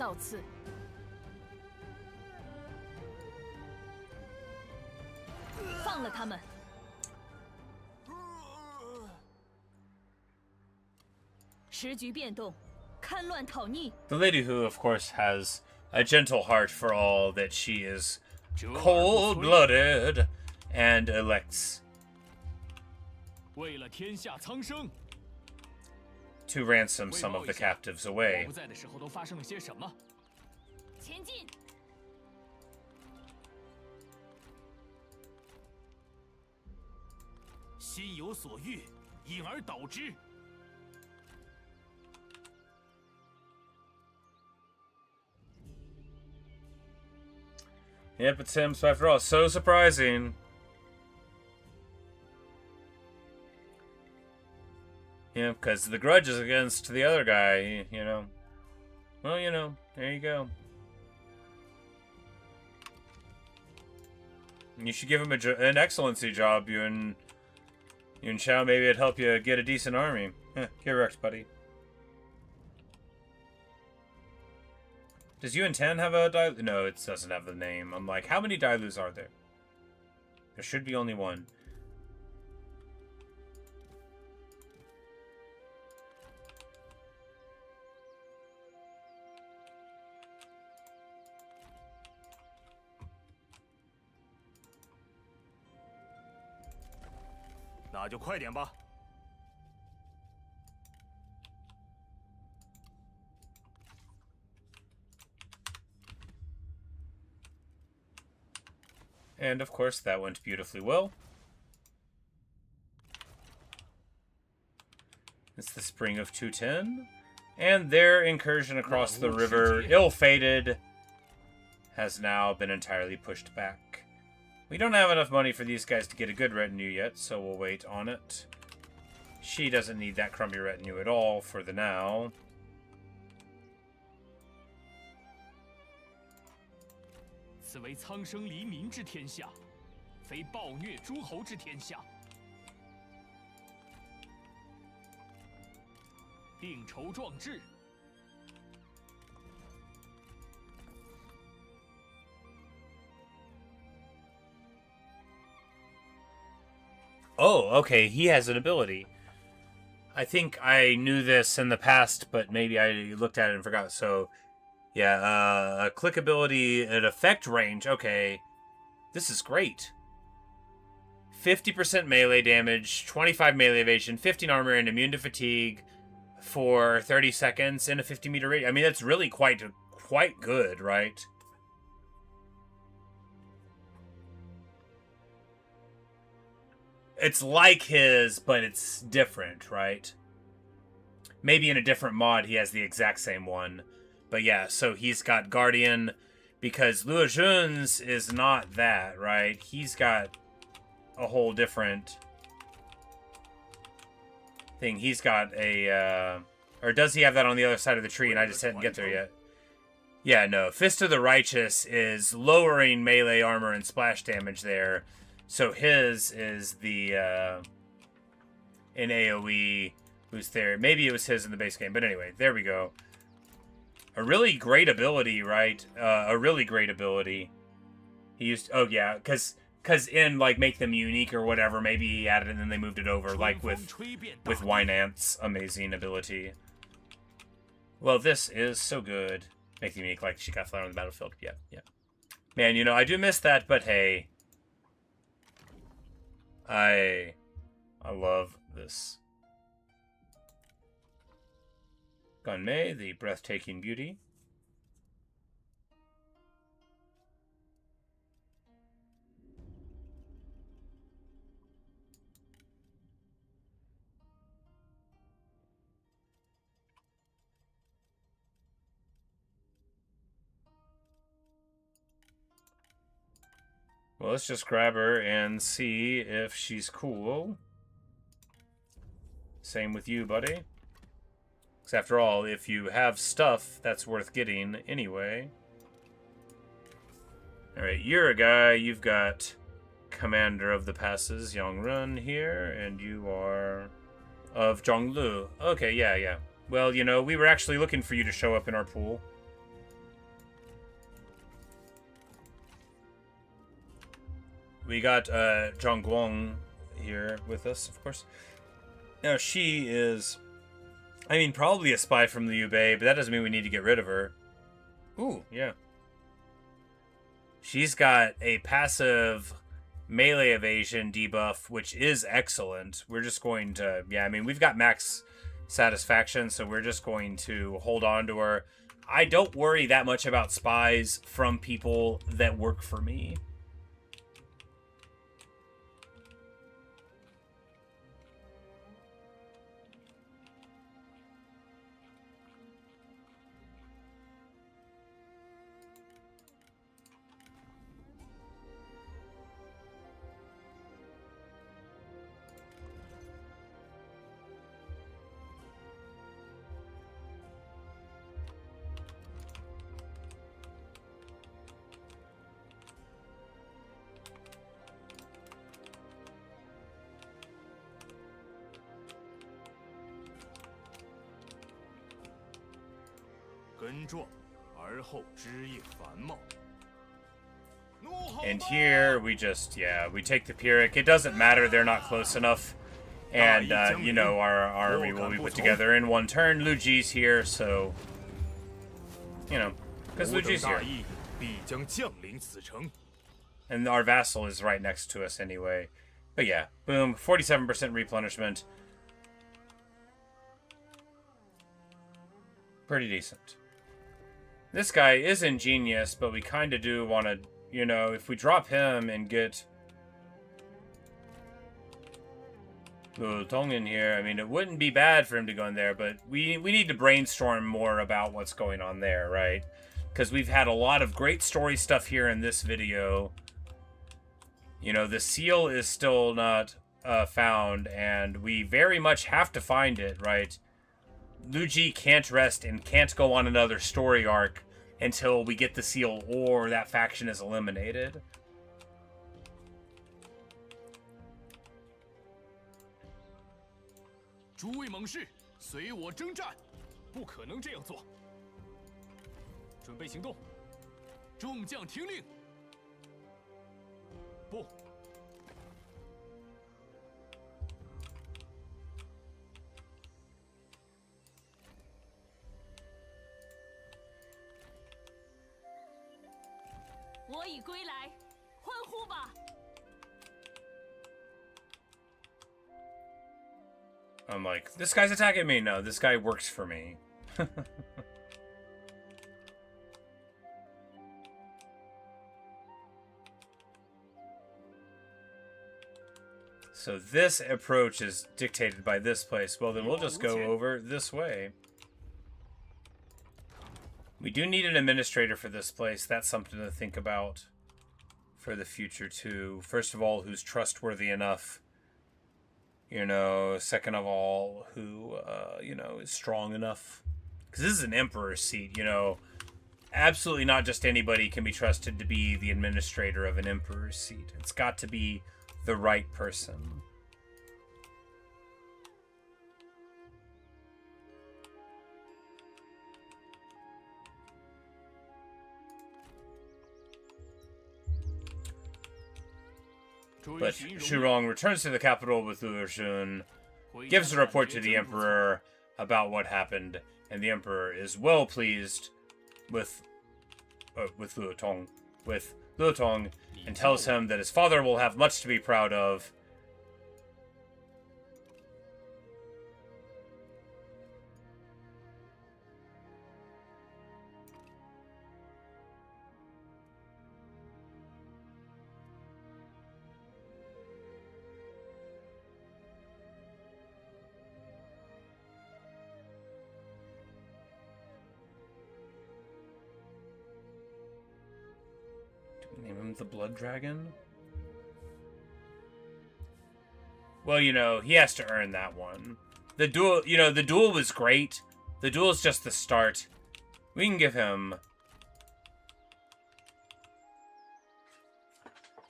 The lady who, of course, has a gentle heart for all that she is cold-blooded and elects to ransom some of the captives away. Yep, it's him, so after all, so surprising. Yeah, because the grudge is against the other guy, you know. Well, you know, there you go. You should give him an excellency job, Yuan Shao. Maybe it'd help you get a decent army. Correct, buddy. Does Yuan Tan have a Dai? No, it doesn't have the name. I'm like, how many Dailus are there? There should be only one. And of course, that went beautifully well. It's the spring of 210. And their incursion across the river, ill-fated, has now been entirely pushed back. We don't have enough money for these guys to get a good retinue yet, so we'll wait on it. She doesn't need that crummy retinue at all for the now. Oh, okay, he has an ability. I think I knew this in the past, but maybe I looked at it and forgot. So, yeah, a click ability, an effect range. Okay, this is great. 50% melee damage, 25 melee evasion, 15 armor, and immune to fatigue for 30 seconds in a 50-meter radius. I mean, that's really quite good, right? It's like his, but it's different, right? Maybe in a different mod he has the exact same one. But yeah, so he's got Guardian, because Luo Jun's is not that, right? He's got a whole different thing. He's got a, or does he have that on the other side of the tree and I just didn't get there yet? Yeah, no. Fist of the Righteous is lowering melee armor and splash damage there. So his is the, in AoE boost there. Maybe it was his in the base game, but anyway, there we go. A really great ability, right? A really great ability. He used, oh yeah, because in, like, Make Them Unique or whatever, maybe he added it and then they moved it over, like with Wynant's amazing ability. Well, this is so good. Make Them Unique, like she got flat on the battlefield. Yeah, yeah. Man, you know, I do miss that, but hey. I love this. Gunmei, the breathtaking beauty. Well, let's just grab her and see if she's cool. Same with you, buddy. Because after all, if you have stuff, that's worth getting anyway. Alright, you're a guy. You've got Commander of the Passes, Yongrun here, and you are of Zhonglu. Okay, yeah, yeah. Well, you know, we were actually looking for you to show up in our pool. We got Zhang Guang here with us, of course. Now, she is, I mean, probably a spy from Liu Bei, but that doesn't mean we need to get rid of her. Ooh, yeah. She's got a passive melee evasion debuff, which is excellent. We're just going to, yeah, I mean, we've got max satisfaction, so we're just going to hold on to her. I don't worry that much about spies from people that work for me. And here we just, yeah, we take the Pyrrhic. It doesn't matter, they're not close enough. And, you know, our army will be put together in one turn. Lu Ji's here, so, you know, because Lu Ji's here. And our vassal is right next to us anyway. But yeah, boom, 47% replenishment. Pretty decent. This guy is ingenious, but we kind of do want to, you know, if we drop him and get Tong in here, I mean, it wouldn't be bad for him to go in there, but we need to brainstorm more about what's going on there, right? Because we've had a lot of great story stuff here in this video. You know, the seal is still not found, and we very much have to find it, right? Lu Ji can't rest and can't go on another story arc until we get the seal or that faction is eliminated. I'm like, this guy's attacking me. No, this guy works for me. So this approach is dictated by this place. Well, then we'll just go over this way. We do need an administrator for this place. That's something to think about for the future, too. First of all, who's trustworthy enough. You know, second of all, who, you know, is strong enough. Because this is an emperor's seat, you know. Absolutely not just anybody can be trusted to be the administrator of an emperor's seat. It's got to be the right person. But Shurong returns to the capital with Lu Xun, gives a report to the emperor about what happened, and the emperor is well pleased with Lu Tong, and tells him that his father will have much to be proud of. Name him the Blood Dragon? Well, you know, he has to earn that one. The duel, you know, the duel was great. The duel is just the start. We can give him...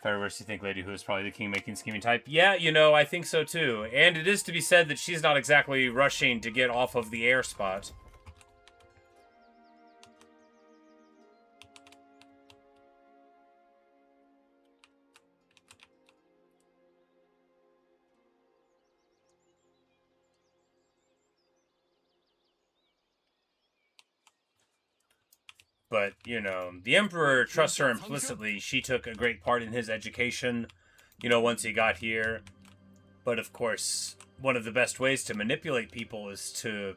Fireworks, you think Lady Who is probably the king-making, scheming type? Yeah, you know, I think so too. And it is to be said that she's not exactly rushing to get off of the air spot. But, you know, the Emperor trusts her implicitly. She took a great part in his education, you know, once he got here. But, of course, one of the best ways to manipulate people is to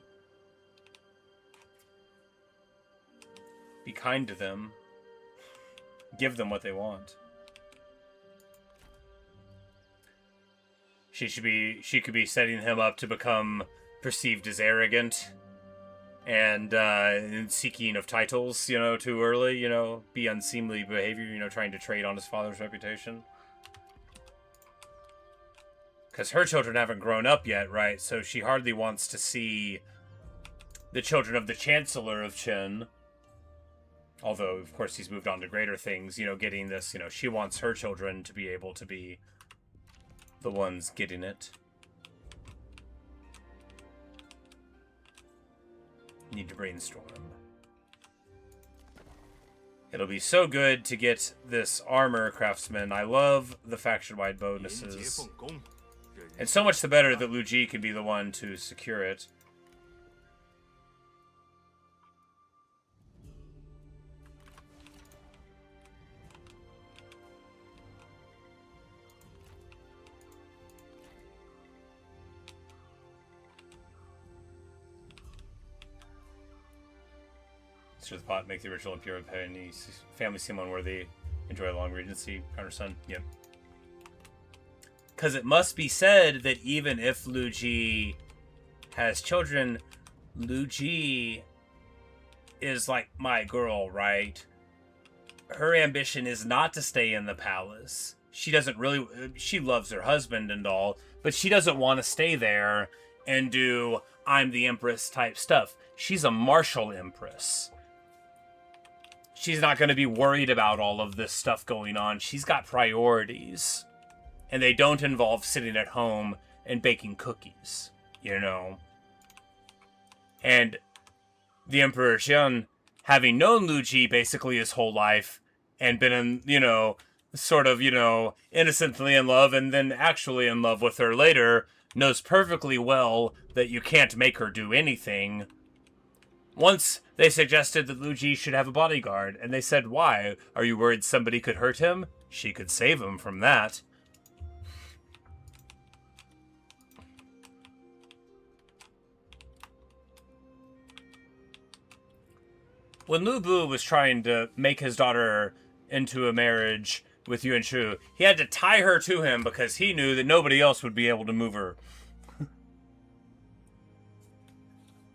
be kind to them. Give them what they want. She could be setting him up to become perceived as arrogant. And seeking of titles, you know, too early, you know, be unseemly behavior, you know, trying to trade on his father's reputation. Because her children haven't grown up yet, right? So she hardly wants to see the children of the Chancellor of Qin. Although, of course, he's moved on to greater things, you know, getting this, you know, she wants her children to be able to be the ones getting it. Need to brainstorm. It'll be so good to get this armor, craftsman. I love the faction-wide bonuses. And so much the better that Lu Ji can be the one to secure it. Stir the pot, make the original Imperial family seem unworthy, enjoy a long regency, countersun. Yep. Because it must be said that even if Lu Ji has children, Lu Ji is like my girl, right? Her ambition is not to stay in the palace. She doesn't really... She loves her husband and all, but she doesn't want to stay there and do I'm the Empress type stuff. She's a martial Empress. She's not going to be worried about all of this stuff going on. She's got priorities. And they don't involve sitting at home and baking cookies, you know. And the Emperor Jian, having known Lu Ji basically his whole life, and been in, you know, sort of, you know, innocently in love, and then actually in love with her later, knows perfectly well that you can't make her do anything. Once they suggested that Lu Ji should have a bodyguard, and they said, why? Are you worried somebody could hurt him? She could save him from that. When Lu Bu was trying to make his daughter into a marriage with Yuan Shao. He had to tie her to him because he knew that nobody else would be able to move her.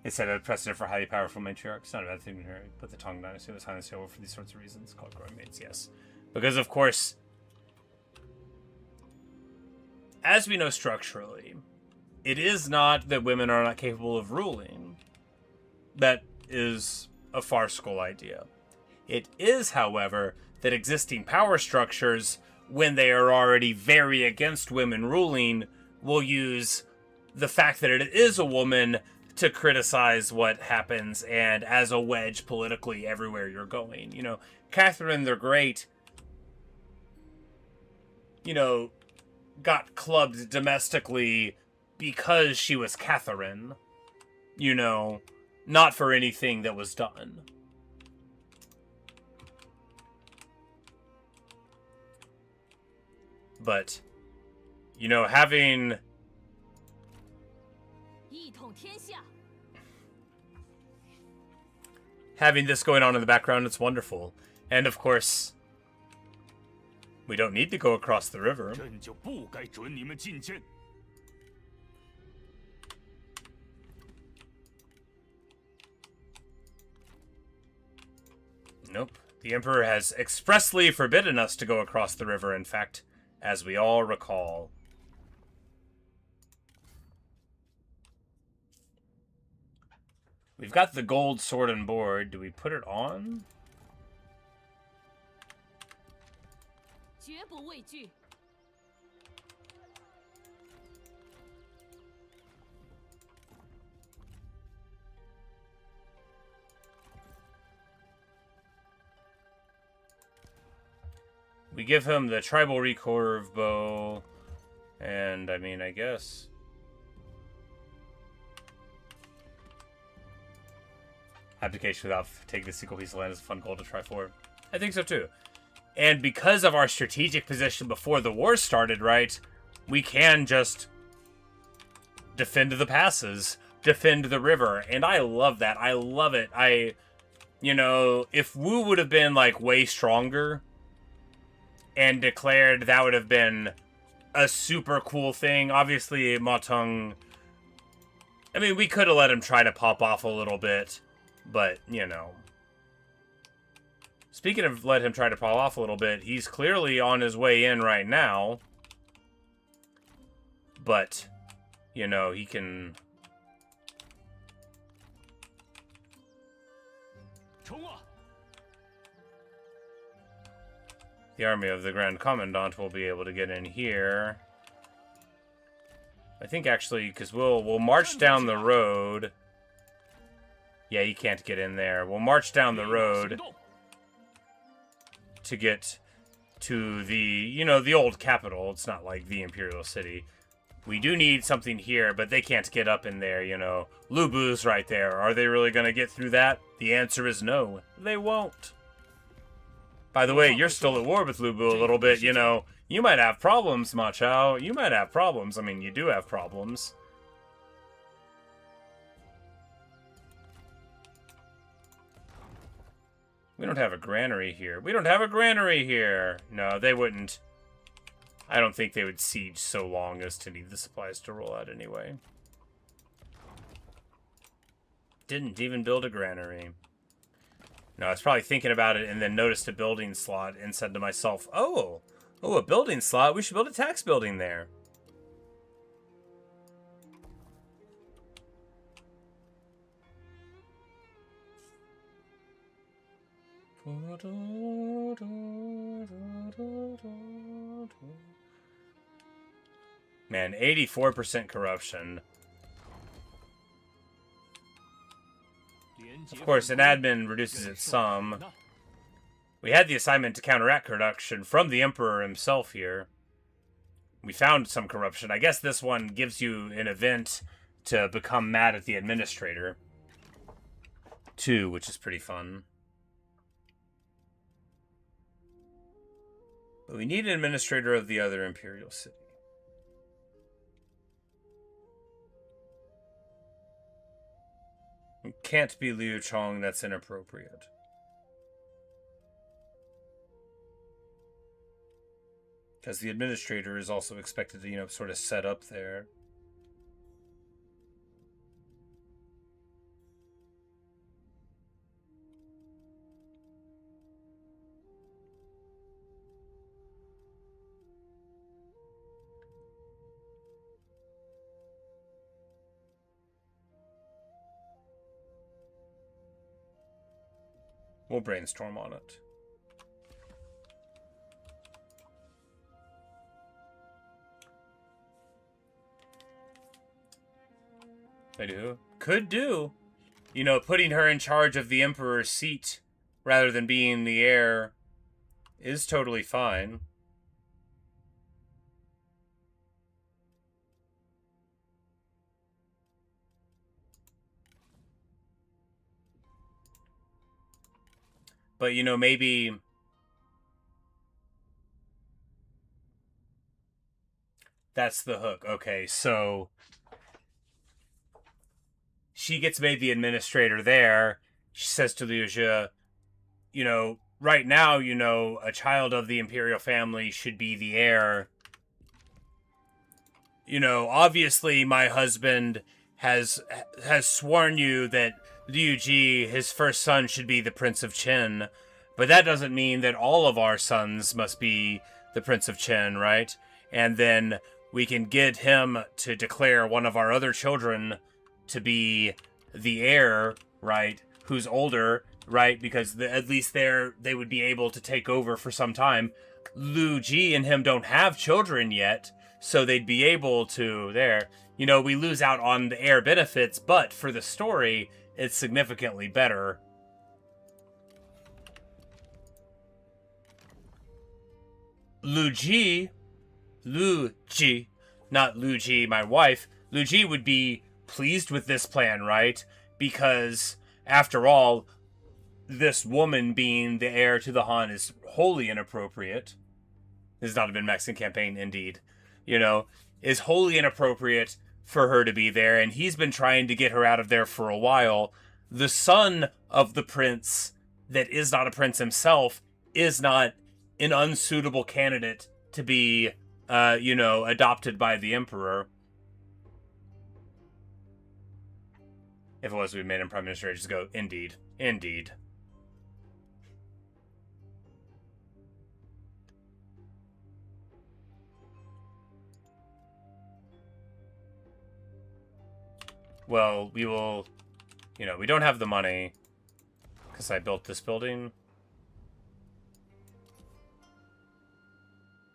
It set a precedent for highly powerful matriarchs. Not a bad thing to hear, but the Tong dynasty was highly stable for these sorts of reasons, called growing mates, yes. Because, of course, as we know structurally, it is not that women are not capable of ruling. That is a farcical idea. It is, however, that existing power structures, when they are already very against women ruling, will use the fact that it is a woman to criticize what happens and as a wedge politically everywhere you're going. You know, Catherine the Great, you know, got clubbed domestically because she was Catherine. You know, not for anything that was done. But, you know, having this going on in the background, it's wonderful. And of course, we don't need to go across the river. Nope. The Emperor has expressly forbidden us to go across the river, in fact, as we all recall. We've got the gold sword and board. Do we put it on? We give him the tribal recurve bow, and I mean, I guess abdication without taking the single piece of land is a fun goal to try for. I think so too. And because of our strategic position before the war started, right, we can just defend the passes, defend the river, and I love that. I love it. You know, if Wu would have been like way stronger and declared, that would have been a super cool thing. Obviously, Ma Teng, I mean, we could have let him try to pop off a little bit, but, you know. Speaking of let him try to pop off a little bit, he's clearly on his way in right now. But, you know, he can... The army of the Grand Commandant will be able to get in here. I think actually, because we'll march down the road. Yeah, you can't get in there. We'll march down the road to get to the, you know, the old capital. It's not like the Imperial City. We do need something here, but they can't get up in there, you know. Lu Bu's right there. Are they really going to get through that? The answer is no. They won't. By the way, you're still at war with Lu Bu a little bit, you know. You might have problems, Ma Chao. You might have problems. I mean, you do have problems. We don't have a granary here. We don't have a granary here. No, they wouldn't. I don't think they would siege so long as to need the supplies to roll out anyway. Didn't even build a granary. No, I was probably thinking about it and then noticed a building slot and said to myself, oh, a building slot. We should build a tax building there. Man, 84% corruption. Of course, an admin reduces it some. We had the assignment to counteract corruption from the Emperor himself here. We found some corruption. I guess this one gives you an event to become mad at the administrator, too, which is pretty fun. But we need an administrator of the other Imperial City. It can't be Liu Chong, that's inappropriate. Because the administrator is also expected to, sort of set up there. We'll brainstorm on it. I do. Could do. Putting her in charge of the Emperor's seat rather than being the heir is totally fine. But, maybe... That's the hook. Okay, so... She gets made the administrator there. She says to Liu Jia, right now, a child of the imperial family should be the heir. Obviously my husband has sworn you that Liu Ji, his first son, should be the Prince of Qin. But that doesn't mean that all of our sons must be the Prince of Qin, right? And then we can get him to declare one of our other children to be the heir, right? Who's older, right? Because at least they would be able to take over for some time. Lu Ji and him don't have children yet, so they'd be able to there. We lose out on the heir benefits, but for the story, it's significantly better. Lu Ji, not Lu Ji, my wife. Lu Ji would be pleased with this plan, right? Because, after all, this woman being the heir to the Han is wholly inappropriate. This is not a Min-Maxing campaign, indeed. Is wholly inappropriate for her to be there, and he's been trying to get her out of there for a while. The son of the prince that is not a prince himself is not an unsuitable candidate to be, adopted by the emperor. If it was, we made him prime minister, I'd just go, indeed. Indeed. Well, we will, we don't have the money because I built this building.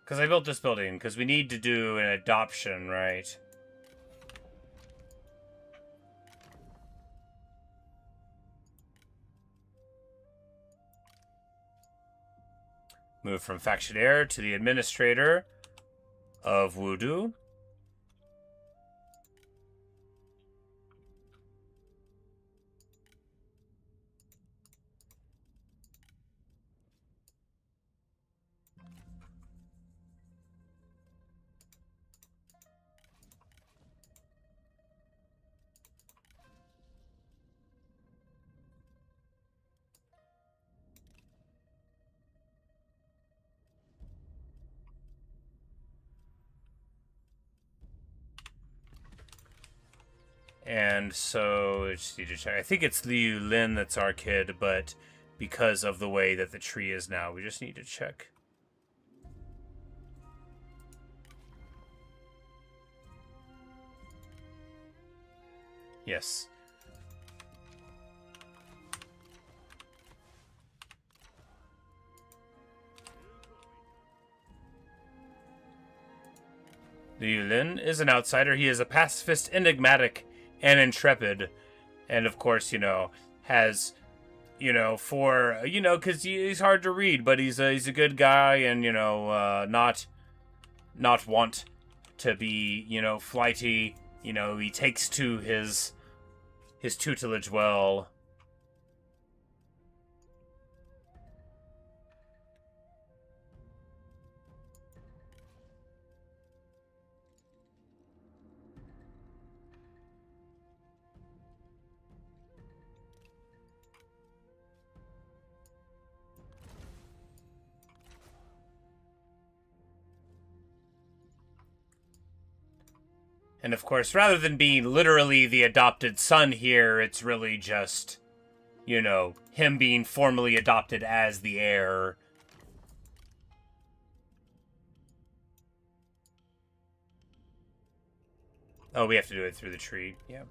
Because we need to do an adoption, right? Move from faction heir to the administrator of Wudu. And so, I just need to check. I think it's Liu Lin that's our kid, but because of the way that the tree is now, we just need to check. Yes. Liu Lin is an outsider. He is a pacifist, enigmatic, and intrepid, and of course, has, because he's hard to read, but he's a good guy, and not want to be flighty. He takes to his tutelage well. And of course, rather than being literally the adopted son here, it's really just, you know, him being formally adopted as the heir. Oh, we have to do it through the tree. Yeah.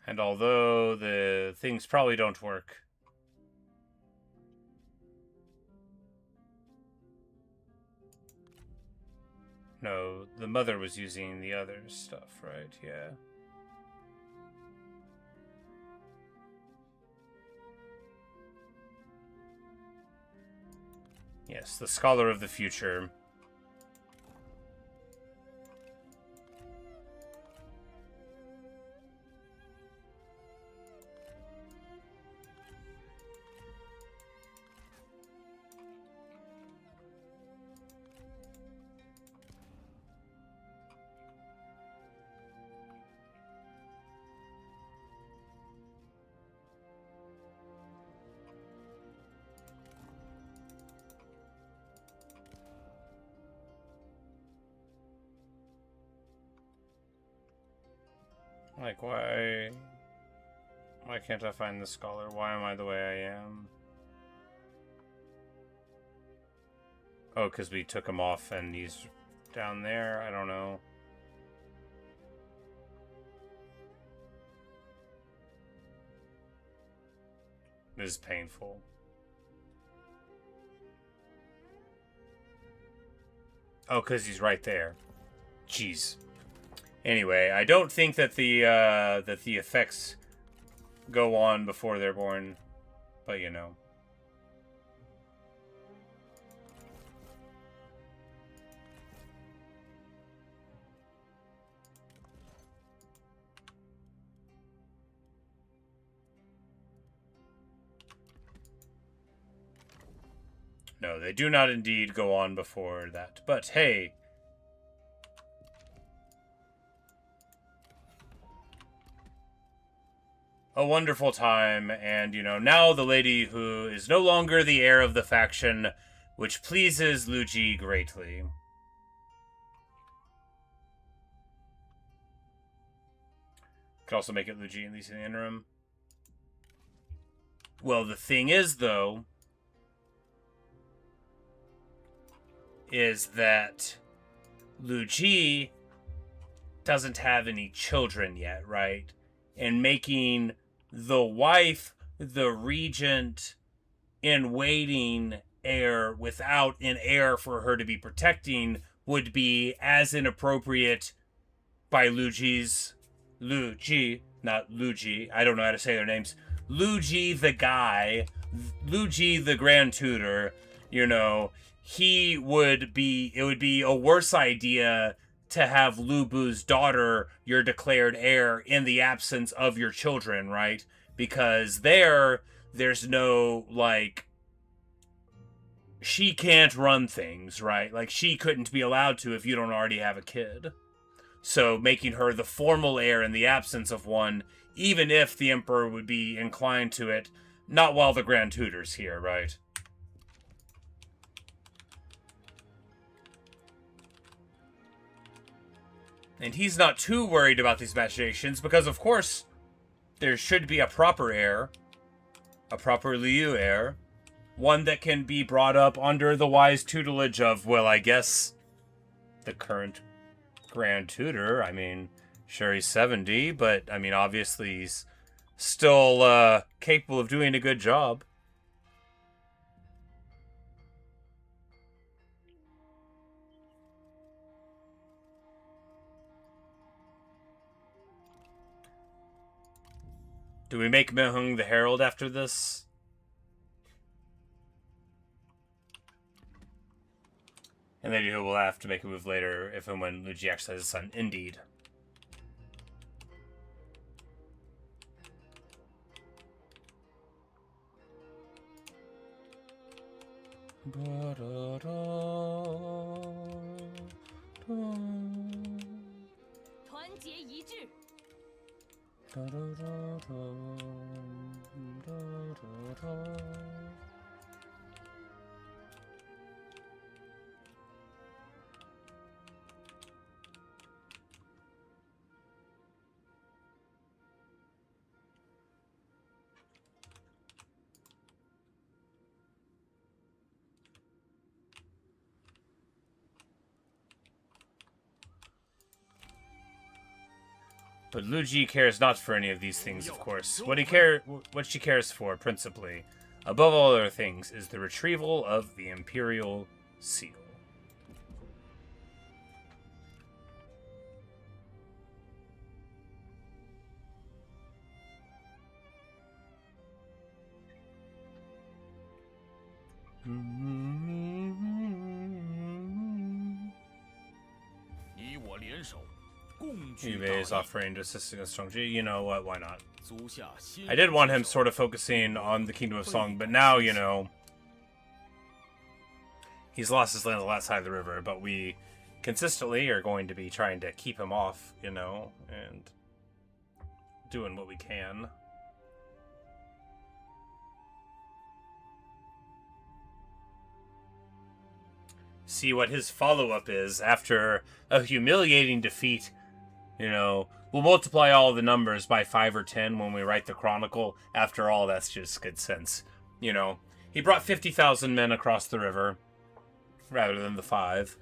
And although the things probably don't work, no, the mother was using the other stuff, right? Yeah. Yes, the scholar of the future. Like, why can't I find the scholar? Why am I the way I am? Oh, because we took him off and he's down there? I don't know. This is painful. Oh, because he's right there. Jeez. Anyway, I don't think that the effects go on before they're born, but you know. No, they do not indeed go on before that. But hey, a wonderful time, and, you know, now the lady who is no longer the heir of the faction, which pleases Lu Ji greatly. Could also make it Lu Ji, at least in the interim. Well, the thing is, though, is that Lu Ji doesn't have any children yet, right? And making the wife the regent in waiting heir without an heir for her to be protecting would be as inappropriate by Lu Ji, not Lu Ji, I don't know how to say their names, Lu Ji the guy, Lu Ji the Grand Tutor, you know, it would be a worse idea to have Lu Bu's daughter your declared heir in the absence of your children, right? Because there's no, like, she can't run things, right? Like, she couldn't be allowed to if you don't already have a kid. So making her the formal heir in the absence of one, even if the Emperor would be inclined to it, not while the Grand Tutor's here, right? And he's not too worried about these machinations because, of course, there should be a proper heir, a proper Liu heir, one that can be brought up under the wise tutelage of, well, I guess, the current Grand Tutor. I mean, sure, he's 70, but, I mean, obviously he's still capable of doing a good job. Do we make Mehung the Herald after this? And then we'll have to make a move later if and when Lu Ji actually has a son. Indeed. 结一致。 But Lu Ji cares not for any of these things, of course. What she cares for, principally, above all other things, is the retrieval of the Imperial Seal. Liu is offering to assist against Chong. You know what? Why not? I did want him sort of focusing on the Kingdom of Song, but now, you know, he's lost his land on the last side of the river, but we consistently are going to be trying to keep him off, you know, and doing what we can. See what his follow-up is after a humiliating defeat. You know, we'll multiply all the numbers by 5 or 10 when we write the Chronicle. After all, that's just good sense. You know, he brought 50,000 men across the river, rather than the 5.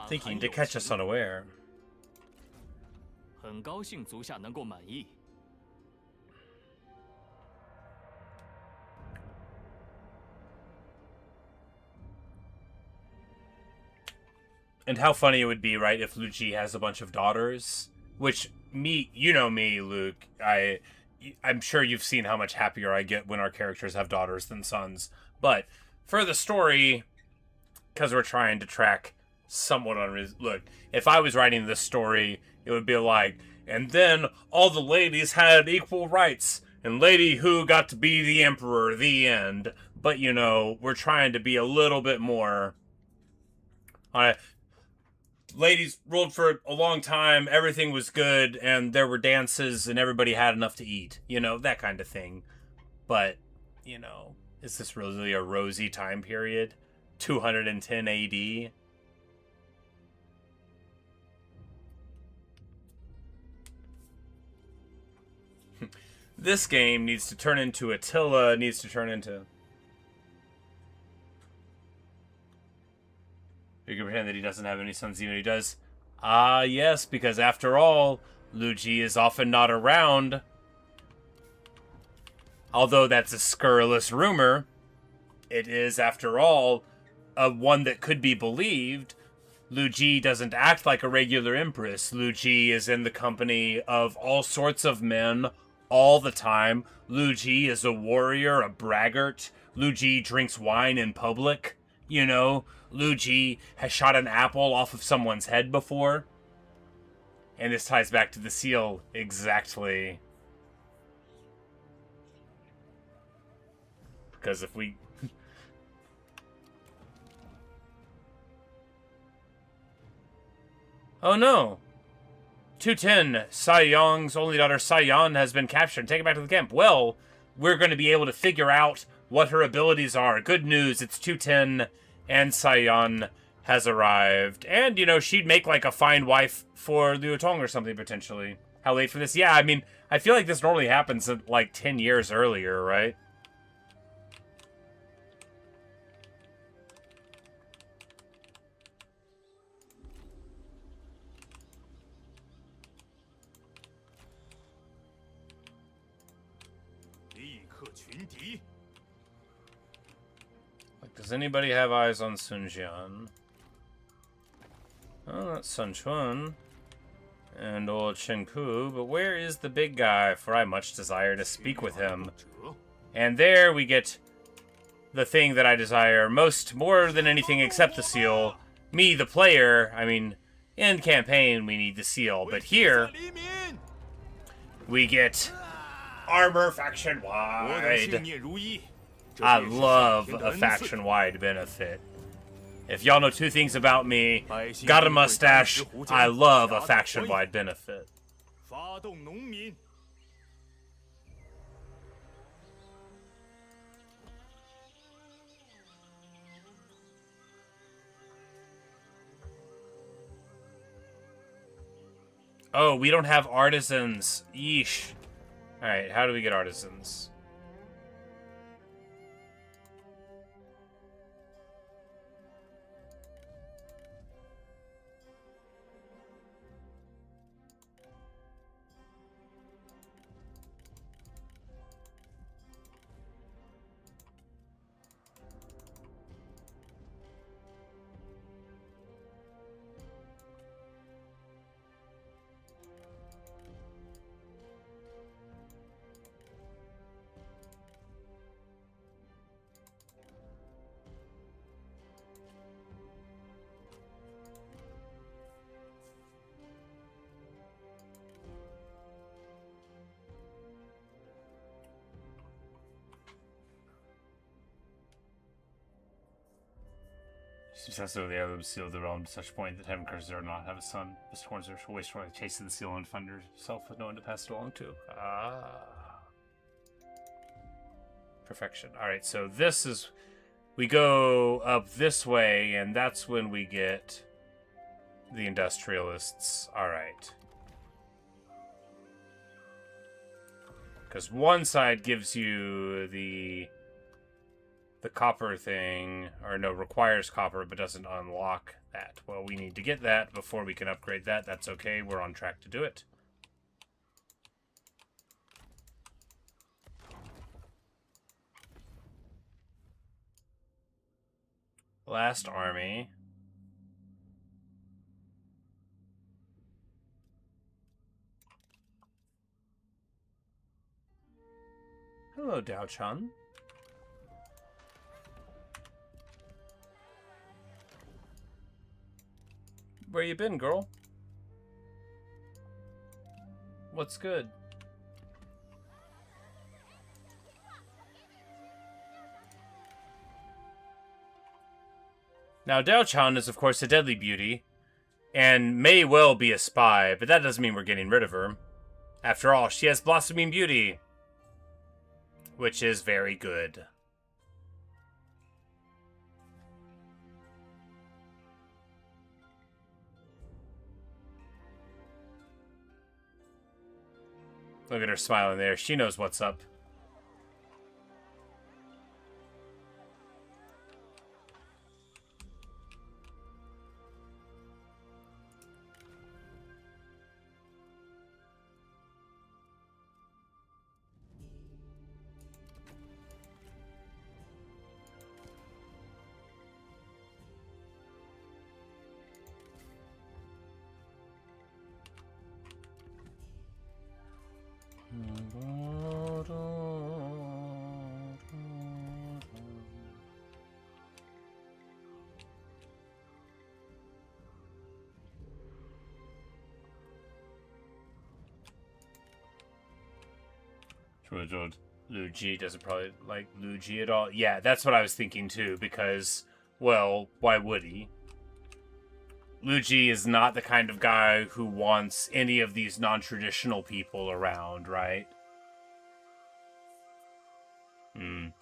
Thinking to catch us unaware. 很高兴足下能够满意。 And how funny it would be, right, if Lu Ji has a bunch of daughters. Which, you know me, Luke. I'm sure you've seen how much happier I get when our characters have daughters than sons. But, for the story, because we're trying to track somewhat on... Look, if I was writing this story, it would be like, and then all the ladies had equal rights, and Lady Hu got to be the emperor, the end. But, you know, we're trying to be a little bit more... Ladies ruled for a long time, everything was good, and there were dances, and everybody had enough to eat. You know, that kind of thing. But, you know, is this really a rosy time period? 210 AD? This game needs to turn into Attila, needs to turn into... You can pretend that he doesn't have any sons, even he does. Ah, yes, because after all, Lu Ji is often not around. Although that's a scurrilous rumor, it is, after all, one that could be believed. Lu Ji doesn't act like a regular empress. Lu Ji is in the company of all sorts of men all the time. Lu Ji is a warrior, a braggart. Lu Ji drinks wine in public, you know. Lu Ji has shot an apple off of someone's head before. And this ties back to the seal exactly. Because if we... Oh no! 210, Sai Yong's only daughter Sai Yan has been captured and taken back to the camp. Well, we're going to be able to figure out what her abilities are. Good news, it's 210... and Sai Yan has arrived. And, you know, she'd make, like, a fine wife for Liu Tong or something, potentially. How late for this? Yeah, I mean, I feel like this normally happens, like, 10 years earlier, right? Does anybody have eyes on Sun Jian? Oh, that's Sun Quan. And old Chen Pu, but where is the big guy? For I much desire to speak with him. And there we get the thing that I desire more than anything except the seal. Me, the player, I mean, in campaign we need the seal, but here we get armor faction-wide. I love a faction-wide benefit. If y'all know two things about me, got a mustache, I love a faction-wide benefit. 发动农民。 Oh, we don't have artisans. Yeesh. Alright, how do we get artisans? Obsessed over the heirloom seal of the realm to such a point that heaven curses her not have a son. His horns are wasteful like chasing the seal and find herself with no one to pass it along to. Perfection. Alright, so this is... We go up this way, and that's when we get the industrialists. Alright. Because one side gives you the copper thing, or no, requires copper but doesn't unlock that. Well, we need to get that before we can upgrade that. That's okay, we're on track to do it. Last army. Hello, Dao-chan. Where you been, girl? What's good? Now, Dao-chan is, of course, a deadly beauty, and may well be a spy, but that doesn't mean we're getting rid of her. After all, she has blossoming beauty, which is very good. Look at her smiling there. She knows what's up. Lu Ji doesn't probably like Lu Ji at all. Yeah, that's what I was thinking too, because, well, why would he? Lu Ji is not the kind of guy who wants any of these non-traditional people around, right? And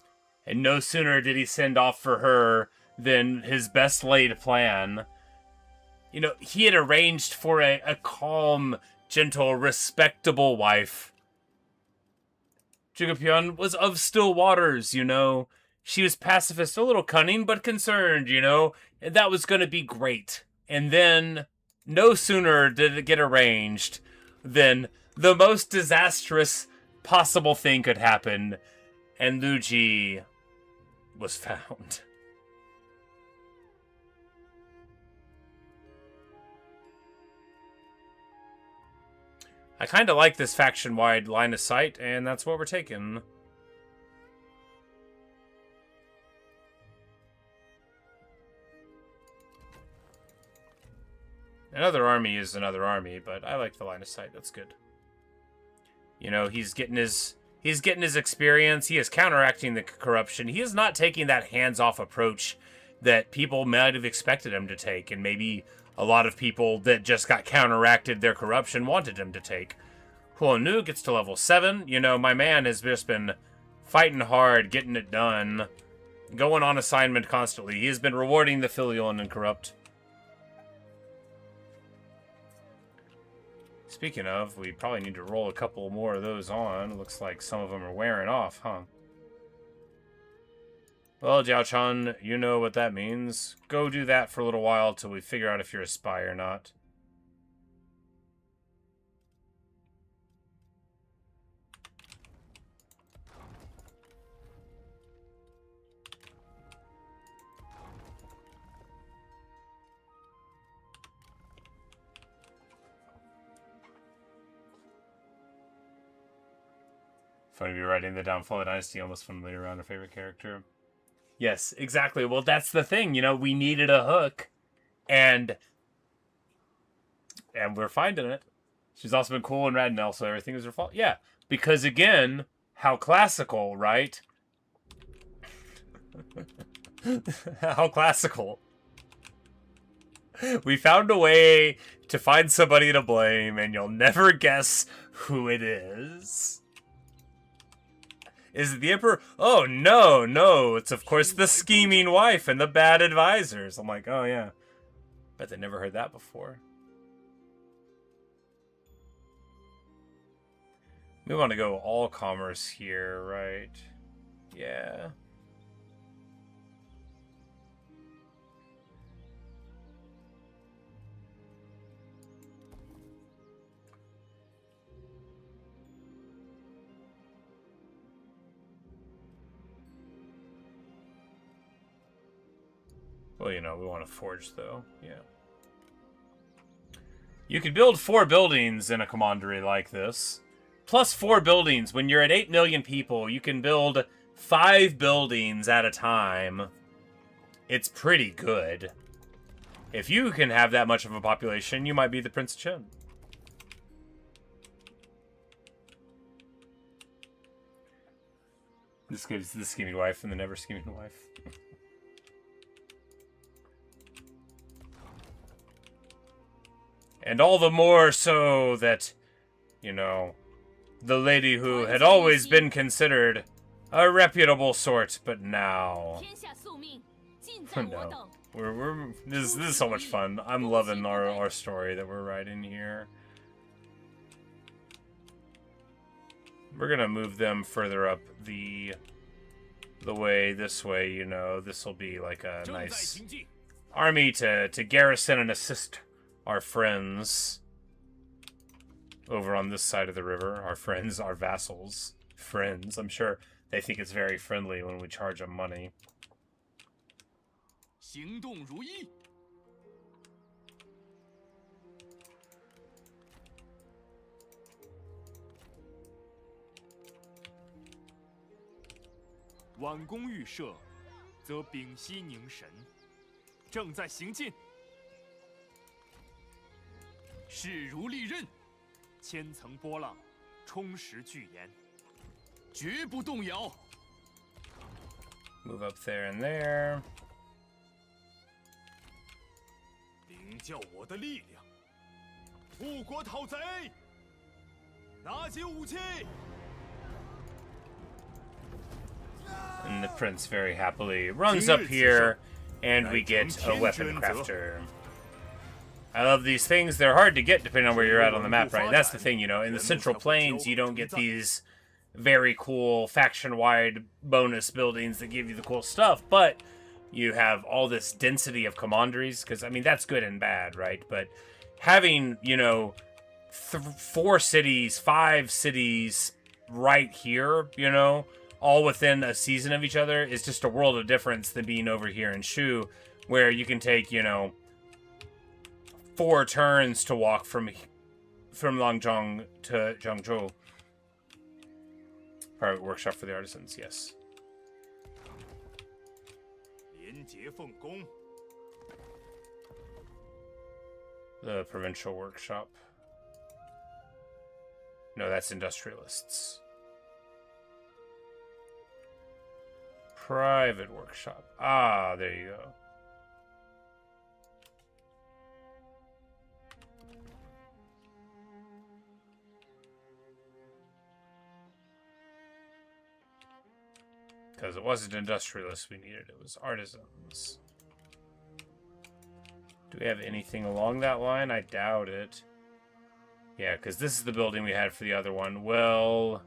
no sooner did he send off for her than his best laid plan. You know, he had arranged for a calm, gentle, respectable wife. Jigapyeon was of still waters, you know. She was pacifist, a little cunning, but concerned, you know. And that was going to be great. And then, no sooner did it get arranged than the most disastrous possible thing could happen. And Lu Ji was found. I kind of like this faction-wide line of sight, and that's what we're taking. Another army is another army, but I like the line of sight. That's good. You know, he's getting his experience. He is counteracting the corruption. He is not taking that hands-off approach that people might have expected him to take, and maybe a lot of people that just got counteracted their corruption wanted him to take. Huo Nu gets to level 7. You know, my man has just been fighting hard, getting it done, going on assignment constantly. He has been rewarding the filial and corrupt. Speaking of, we probably need to roll a couple more of those on. Looks like some of them are wearing off, huh? Well, Jiao-chan, you know what that means. Go do that for a little while till we figure out if you're a spy or not. Funny to be writing the Downfall of Dynasty almost familiar around our favorite character. Yes, exactly. Well, that's the thing. You know, we needed a hook, and we're finding it. She's also been cool and rad, and so everything is her fault. Yeah, because again, how classical, right? How classical. We found a way to find somebody to blame, and you'll never guess who it is. Is it the Emperor? Oh, no. It's, of course, the scheming wife and the bad advisors. I'm like, oh, yeah. Bet they never heard that before. We want to go all commerce here, right? Yeah. Well, you know, we want to forge, though. Yeah. You could build 4 buildings in a commandery like this. Plus 4 buildings. When you're at 8 million people, you can build 5 buildings at a time. It's pretty good. If you can have that much of a population, you might be the Prince of Chen. This gives the scheming wife and the never scheming wife. And all the more so that, you know, the lady who had always been considered a reputable sort, but now... No. This is so much fun. I'm loving our story that we're writing here. We're gonna move them further up the way, this way, you know. This will be like a nice army to garrison and assist our friends over on this side of the river. Our friends, our vassals. Friends. I'm sure they think it's very friendly when we charge them money. 行动如意。挽弓欲射，则屏息凝神，正在行进。势如利刃，千层波浪，充实巨岩，绝不动摇。Move up there and there. 领教我的力量，护国讨贼，拿起武器。 And the prince very happily runs up here, and we get a weapon crafter. I love these things. They're hard to get depending on where you're at on the map, right? That's the thing, you know. In the Central Plains, you don't get these very cool faction-wide bonus buildings that give you the cool stuff, but you have all this density of commanderies, because, I mean, that's good and bad, right? But having, you know, 4 cities, 5 cities right here, you know, all within a season of each other is just a world of difference than being over here in Shu, where you can take, you know, 4 turns to walk from Langzhong to Zhangzhou. Private workshop for the artisans, yes. 廉洁奉公。 The provincial workshop. No, that's industrialists. Private workshop. Ah, there you go. Because it wasn't industrialists we needed, it was artisans. Do we have anything along that line? I doubt it. Yeah, because this is the building we had for the other one. Well...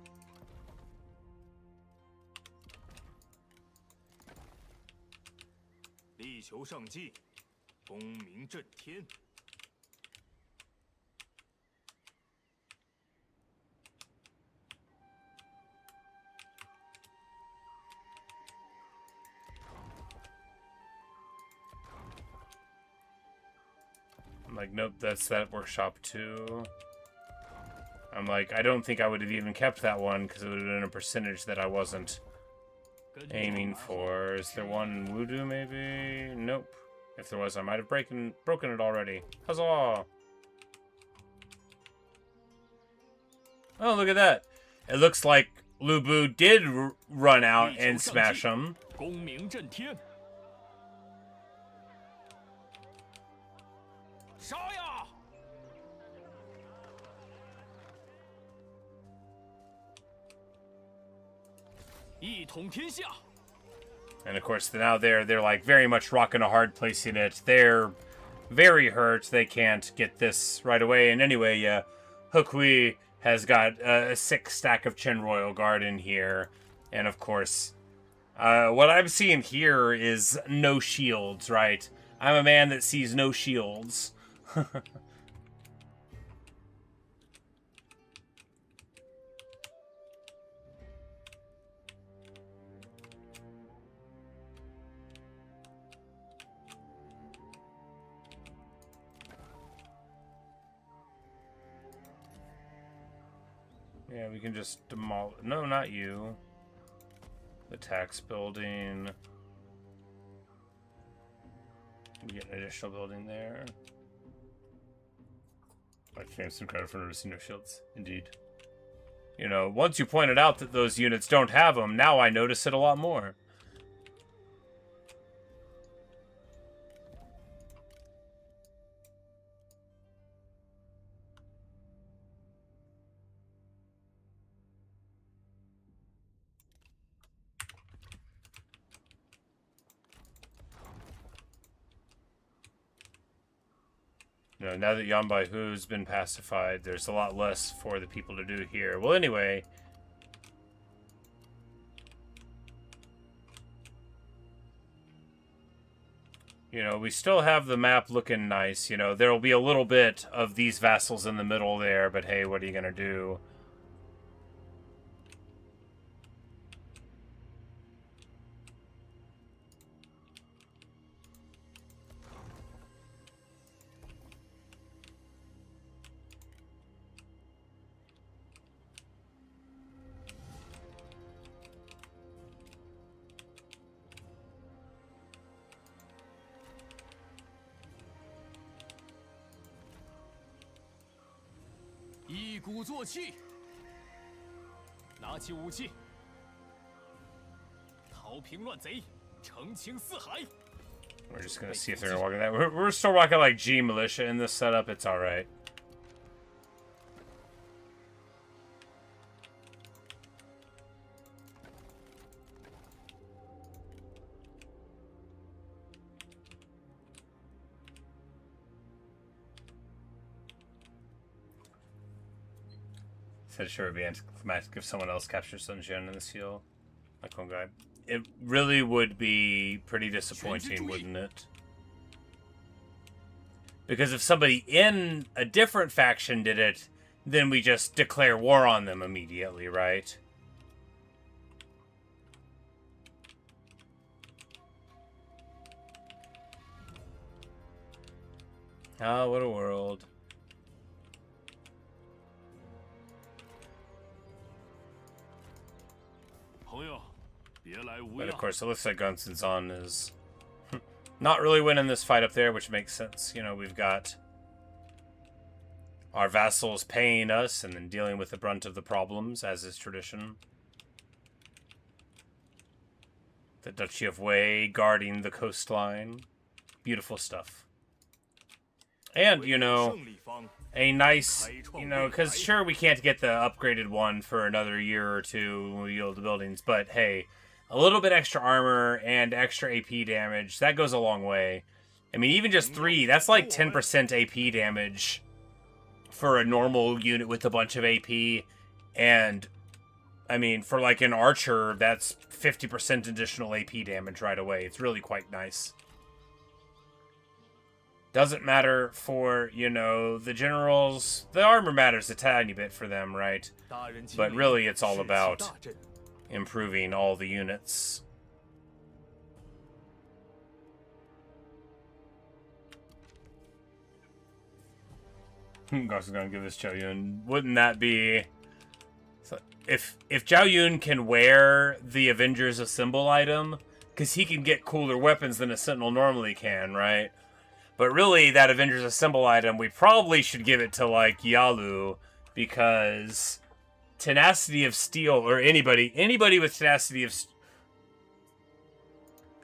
I'm like, nope, that's that workshop too. I'm like, I don't think I would have even kept that one because it would have been a percentage that I wasn't aiming for. Is there one in Wudu maybe? Nope. If there was, I might have broken it already. Huzzah! Oh, look at that. It looks like Lu Bu did run out and smash him. 杀呀！ 一统天下。 And of course, now they're like very much rocking a hard placing it. They're very hurt. They can't get this right away. And anyway, Hukui has got a 6 stack of Chen Royal Guard in here. And of course, what I'm seeing here is no shields, right? I'm a man that sees no shields. Yeah, we can just demolish... No, not you. The tax building. We get an additional building there. I can have some credit for noticing no shields. Indeed. You know, once you pointed out that those units don't have them, now I notice it a lot more. You know, now that Yan Baihu's been pacified, there's a lot less for the people to do here. Well, anyway. You know, we still have the map looking nice. You know, there'll be a little bit of these vassals in the middle there, but hey, what are you gonna do? We're just gonna see if they're gonna walk in that. We're still rocking like G militia in this setup. It's all right. Said sure it'd be anticlimactic if someone else captures Sun Jian in the seal. Like one guy. It really would be pretty disappointing, wouldn't it? Because if somebody in a different faction did it, then we just declare war on them immediately, right? Oh, what a world. But of course, it looks like Gun Zan is not really winning this fight up there, which makes sense. You know, we've got our vassals paying us and then dealing with the brunt of the problems, as is tradition. The Duchy of Wei guarding the coastline. Beautiful stuff. And, you know, a nice, you know, because sure, we can't get the upgraded one for another year or two when we build the buildings, but hey, a little bit extra armor and extra AP damage, that goes a long way. I mean, even just 3, that's like 10% AP damage for a normal unit with a bunch of AP. And, I mean, for like an archer, that's 50% additional AP damage right away. It's really quite nice. Doesn't matter for, you know, the generals. The armor matters a tiny bit for them, right? But really, it's all about improving all the units. Gosh, is gonna give this Zhao Yun. Wouldn't that be... If Zhao Yun can wear the Avengers a symbol item, because he can get cooler weapons than a Sentinel normally can, right? But really, that Avengers a symbol item, we probably should give it to, like, Yalu, because Tenacity of Steel, or anybody with Tenacity of...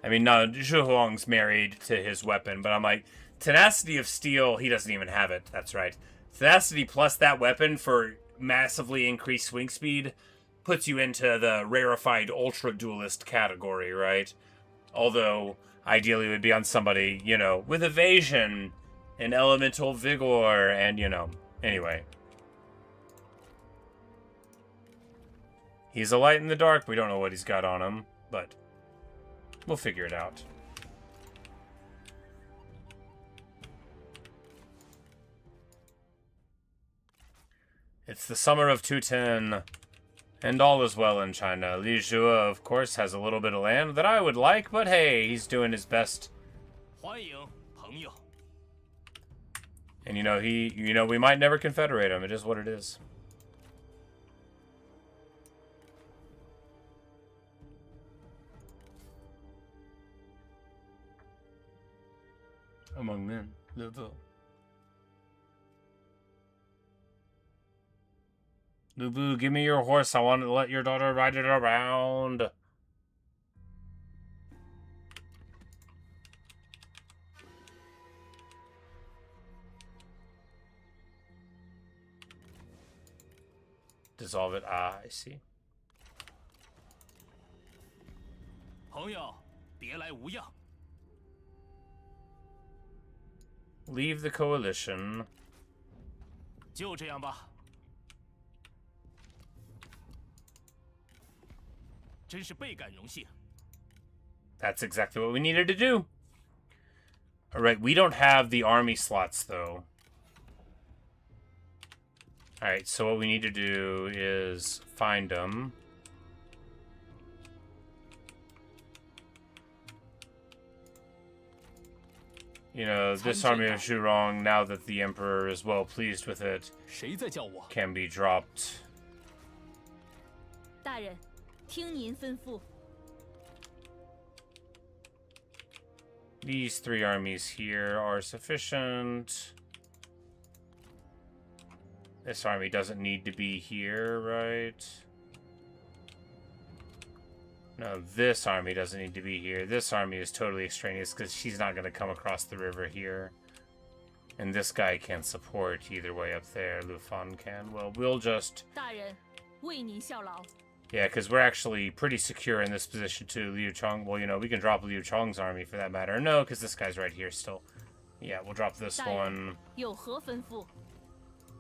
I mean, no, Zhu Huang's married to his weapon, but I'm like, Tenacity of Steel, he doesn't even have it, that's right. Tenacity plus that weapon for massively increased swing speed puts you into the rarefied Ultra Duelist category, right? Although... ideally, it would be on somebody, you know, with evasion and elemental vigor and, you know, anyway. He's a light in the dark. We don't know what he's got on him, but we'll figure it out. It's the summer of 210. And all is well in China. Li Zhua, of course, has a little bit of land that I would like, but hey, he's doing his best. And you know, we might never confederate him. It is what it is. Among men, Liu Biao. Lubu, give me your horse. I want to let your daughter ride it around. Dissolve it. Ah, I see. Leave the coalition. That's exactly what we needed to do. Alright, we don't have the army slots, though. Alright, so what we need to do is find them. You know, this army of Zhurong, now that the Emperor is well pleased with it, can be dropped. 大人，听您吩咐。 These 3 armies here are sufficient. This army doesn't need to be here, right? No, this army doesn't need to be here. This army is totally extraneous because she's not going to come across the river here. And this guy can support either way up there. Lu Fan can. Well, we'll just... 大人，为您效劳。 Yeah, because we're actually pretty secure in this position too. Liu Chong, well, you know, we can drop Liu Chong's army for that matter. No, because this guy's right here still. Yeah, we'll drop this one. 有何吩咐？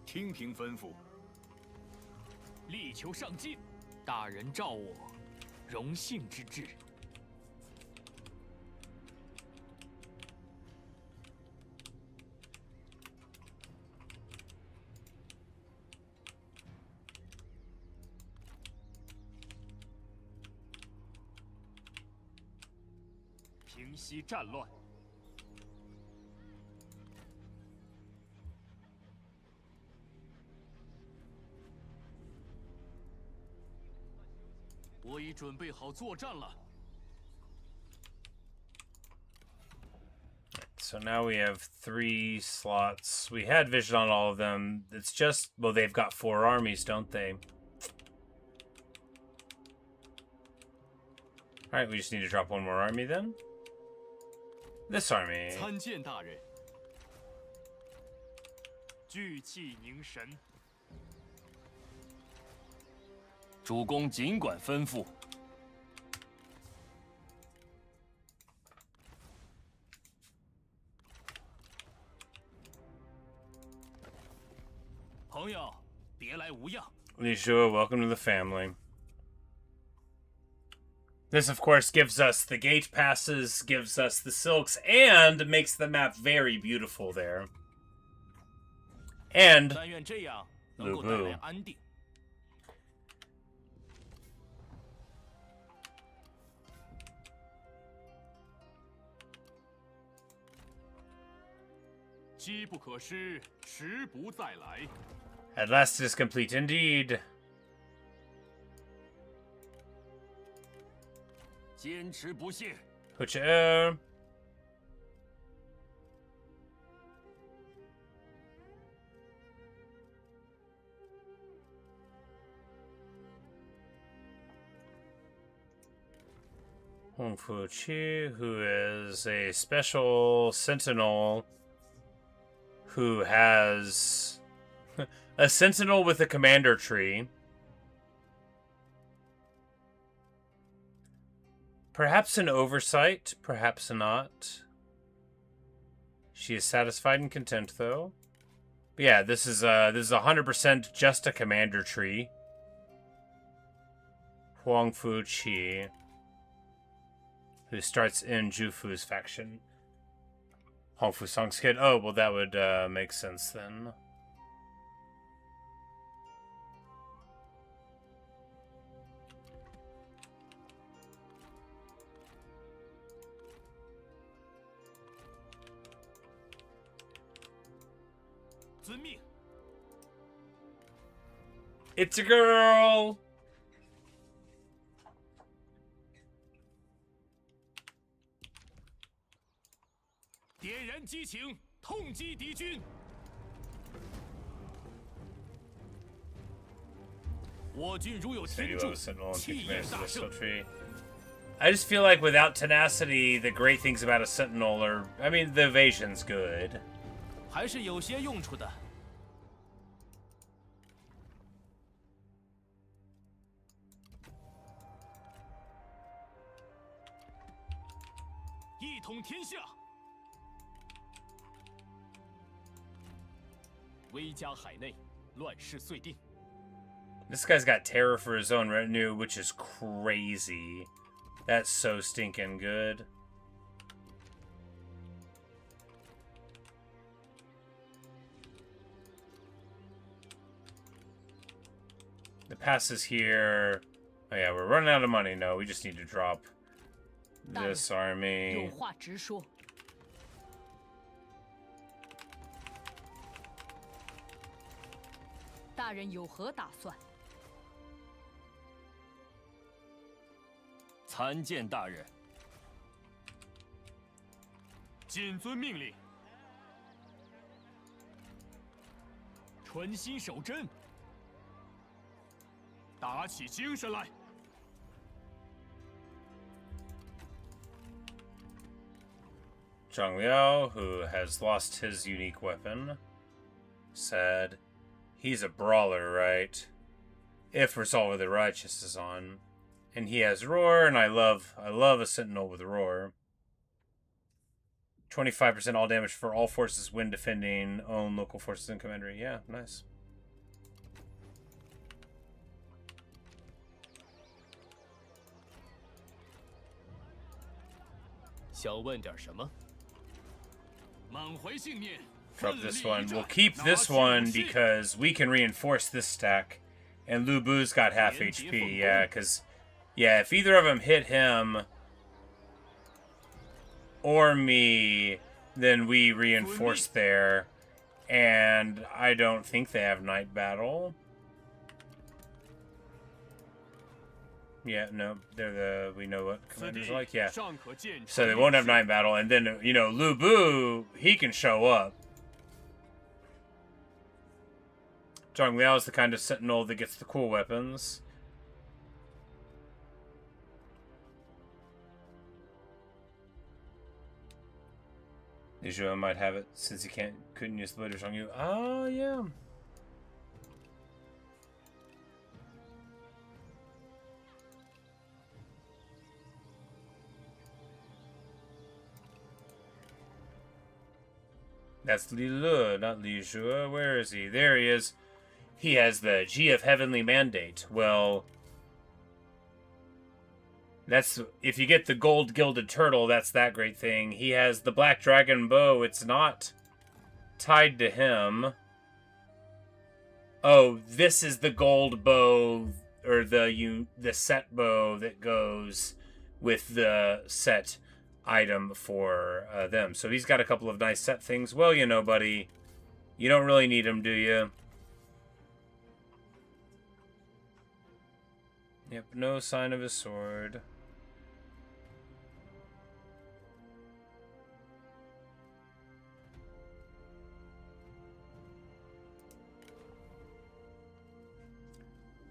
听凭吩咐。力求上进，大人召我，荣幸之至。平息战乱。 我已准备好作战了。 So now we have 3 slots. We had vision on all of them. It's just, well, they've got 4 armies, don't they? Alright, we just need to drop 1 more army then. This army. 参见大人。聚气凝神。主公尽管吩咐。朋友，别来无恙。 Liu Shao, welcome to the family. This, of course, gives us the gate passes, gives us the silks, and makes the map very beautiful there. And 但愿这样能够带来安定。机不可失，时不再来。 at last it is complete indeed. 坚持不懈。 Which, Hong Fu Chi, who is a special sentinel who has a sentinel with a commander tree. Perhaps an oversight, perhaps not. She is satisfied and content, though. But yeah, this is 100% just a commander tree. Huang Fu Chi, who starts in Jufu's faction. Hong Fu Song's kid. Oh, well, that would make sense then. It's a girl! 点燃激情，痛击敌军。我军如有天助，气焰大盛。 I just feel like without tenacity, the great things about a sentinel are... I mean, the evasion's good. 还是有些用处的。一统天下。 威加海内，乱世遂定。 This guy's got terror for his own retinue, which is crazy. That's so stinking good. The passes here. Oh yeah, we're running out of money. No, we just need to drop this army. 有话直说。 大人有何打算？参见大人。谨遵命令。纯心守贞。打起精神来。 Zhang Liao, who has lost his unique weapon, said, he's a brawler, right? If Resolve of the Righteous is on. And he has Roar, and I love a Sentinel with Roar. 25% all damage for all forces when defending own local forces in commandery. Yeah, nice. 想问点什么？满怀信念。 Drop this one. We'll keep this one because we can reinforce this stack. And Lu Bu's got half HP. Yeah, because... Yeah, if either of them hit him... or me, then we reinforce there. And I don't think they have Night Battle. Yeah, no, they're the... We know what commanders are like. Yeah. So they won't have Night Battle. And then, you know, Lu Bu, he can show up. Zhang Liao is the kind of sentinel that gets the cool weapons. Liu might have it since he couldn't use the later Zhang Yu. Oh, yeah. That's Li Le, not Li Zhue. Where is he? There he is. He has the G of Heavenly Mandate. Well, that's if you get the gold gilded turtle, that's that great thing. He has the black dragon bow. It's not tied to him. Oh, this is the gold bow, or the set bow that goes with the set item for them. So he's got a couple of nice set things. Well, you know, buddy, you don't really need them, do you? Yep, no sign of his sword.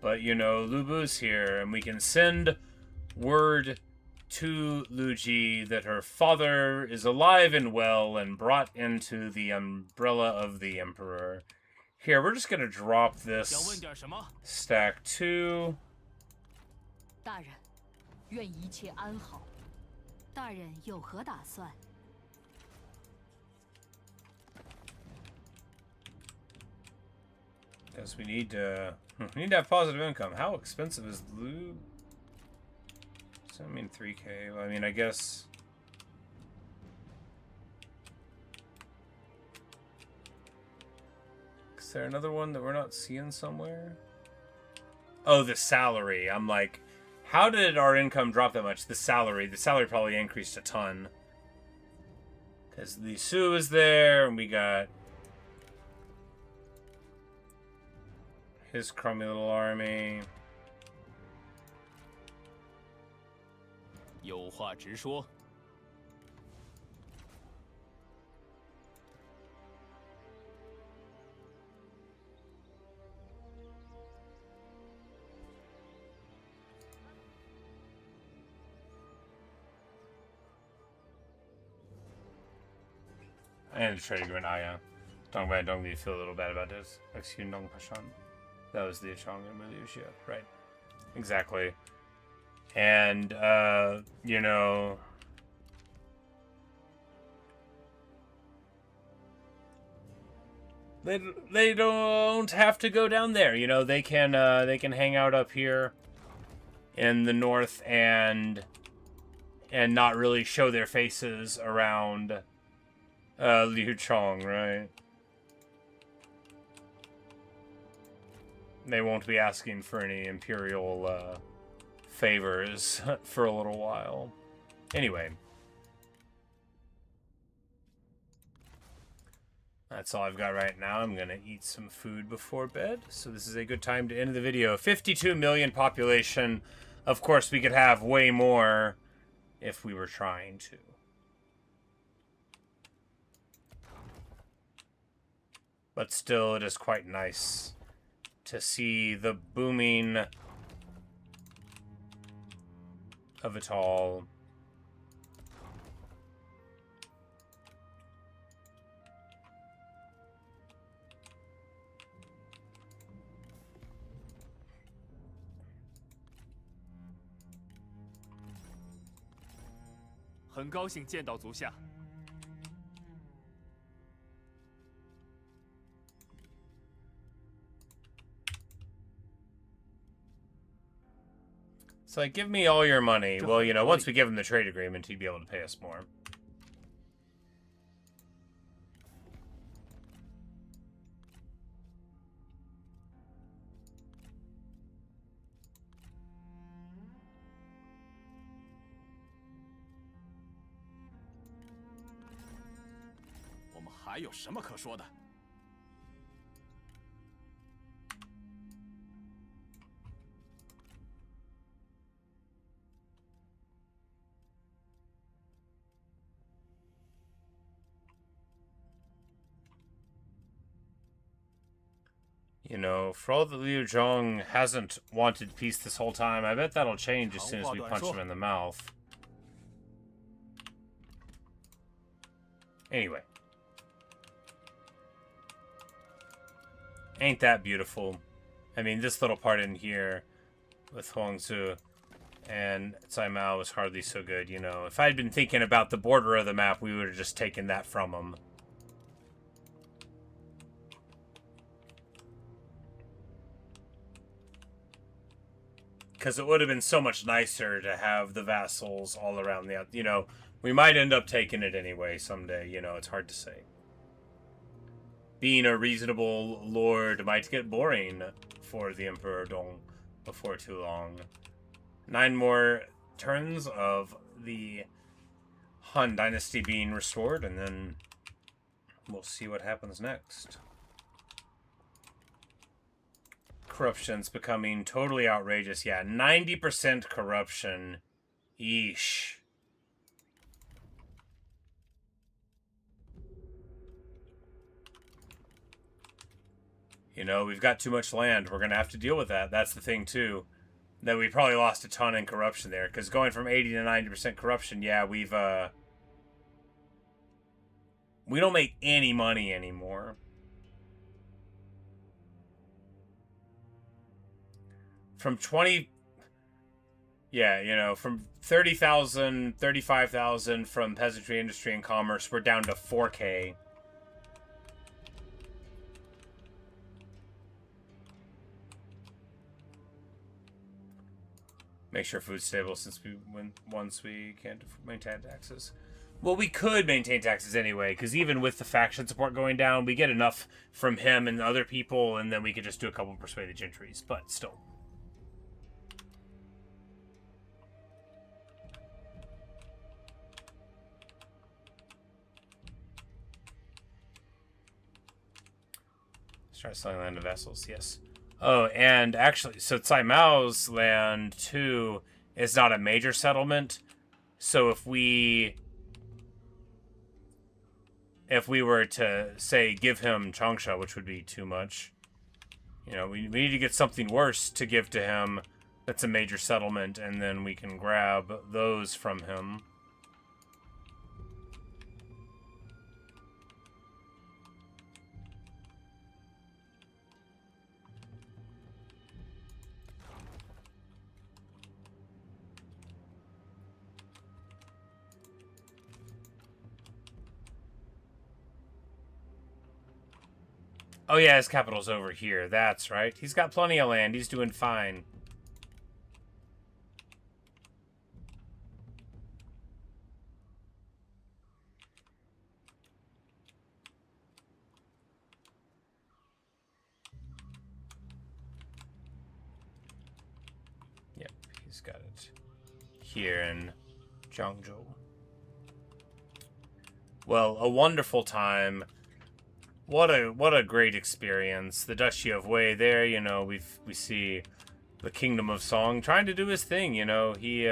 But, you know, Lu Bu's here, and we can send word to Lu Ji that her father is alive and well and brought into the umbrella of the Emperor. Here, we're just going to drop this stack 2. 大人，愿一切安好。大人有何打算？ Guess we need to have positive income. How expensive is Lu? So, I mean, 3K. Well, I mean, I guess. Is there another one that we're not seeing somewhere? Oh, the salary. I'm like, how did our income drop that much? The salary. The salary probably increased a ton. Because Li Su is there, and we got his crummy little army. 有话直说。 And the trade agreement, yeah. Don't you feel a little bad about this? Excuse Nong Pashan. That was the Chong and Liu Biao, right? Exactly. And, you know, they don't have to go down there. You know, they can hang out up here in the north and not really show their faces around Liu Chong, right? They won't be asking for any imperial favors for a little while. Anyway. That's all I've got right now. I'm going to eat some food before bed. So this is a good time to end the video. 52 million population. Of course, we could have way more if we were trying to. But still, it is quite nice to see the booming of it all.很高兴见到足下。 It's like, give me all your money. Well, you know, once we give him the trade agreement, he'd be able to pay us more. We 还有什么可说的？ You know, for all that Liu Zhong hasn't wanted peace this whole time, I bet that'll change as soon as we punch him in the mouth. Anyway. Ain't that beautiful? I mean, this little part in here with Huangzu and Cai Mao was hardly so good, you know. If I'd been thinking about the border of the map, we would have just taken that from them. Because it would have been so much nicer to have the vassals all around the... You know, we might end up taking it anyway someday. You know, it's hard to say. Being a reasonable lord might get boring for the Emperor Dong before too long. 9 more turns of the Han Dynasty being restored, and then we'll see what happens next. Corruption's becoming totally outrageous. Yeah, 90% corruption. Yeesh. You know, we've got too much land. We're going to have to deal with that. That's the thing, too. That we probably lost a ton in corruption there. Because going from 80 to 90% corruption, yeah, we don't make any money anymore. From 20... Yeah, you know, from 30,000, 35,000 from peasantry, industry, and commerce, we're down to 4K. Make sure food's stable once we can't maintain taxes. Well, we could maintain taxes anyway, because even with the faction support going down, we get enough from him and other people, and then we could just do a couple persuaded gentries, but still. Start selling land to vassals, yes. Oh, and actually, so Tsai Mao's land, too, is not a major settlement. So if we were to, say, give him Changsha, which would be too much, you know, we need to get something worse to give to him that's a major settlement, and then we can grab those from him. Oh yeah, his capital's over here. That's right. He's got plenty of land. He's doing fine. Yep, he's got it here in Zhangzhou. Well, a wonderful time. What a great experience. The Duchy of Wei there, you know, we see the Kingdom of Song trying to do his thing, you know. He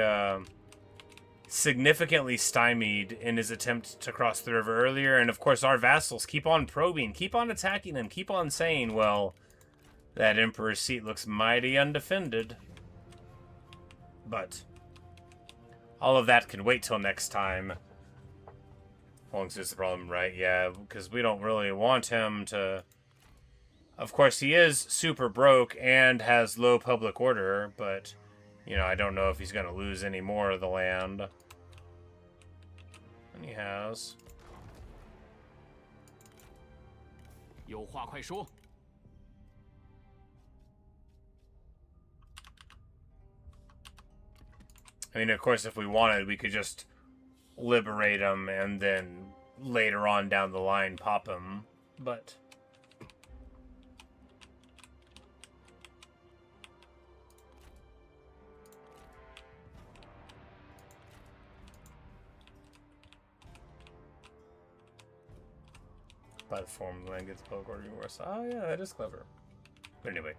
significantly stymied in his attempt to cross the river earlier, and of course our vassals keep on probing, keep on attacking him, keep on saying, well, that Emperor's seat looks mighty undefended. But all of that can wait till next time. Huang's is the problem, right? Yeah, because we don't really want him to... Of course, he is super broke and has low public order, but, you know, I don't know if he's going to lose any more of the land. And he has. 有话快说。 I mean, of course, if we wanted, we could just liberate him and then later on down the line pop him, but... By the form, the land gets public order worse. Oh yeah, that is clever. But anyway,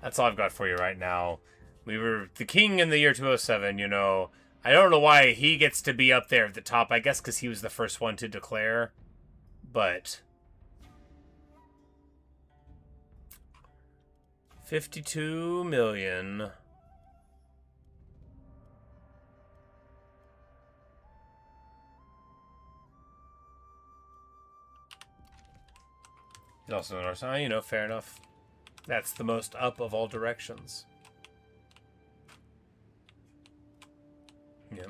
that's all I've got for you right now. We were the king in the year 207, you know. I don't know why he gets to be up there at the top. I guess because he was the first one to declare. But 52 million. He's also in our side, you know, fair enough. That's the most up of all directions. Yeah.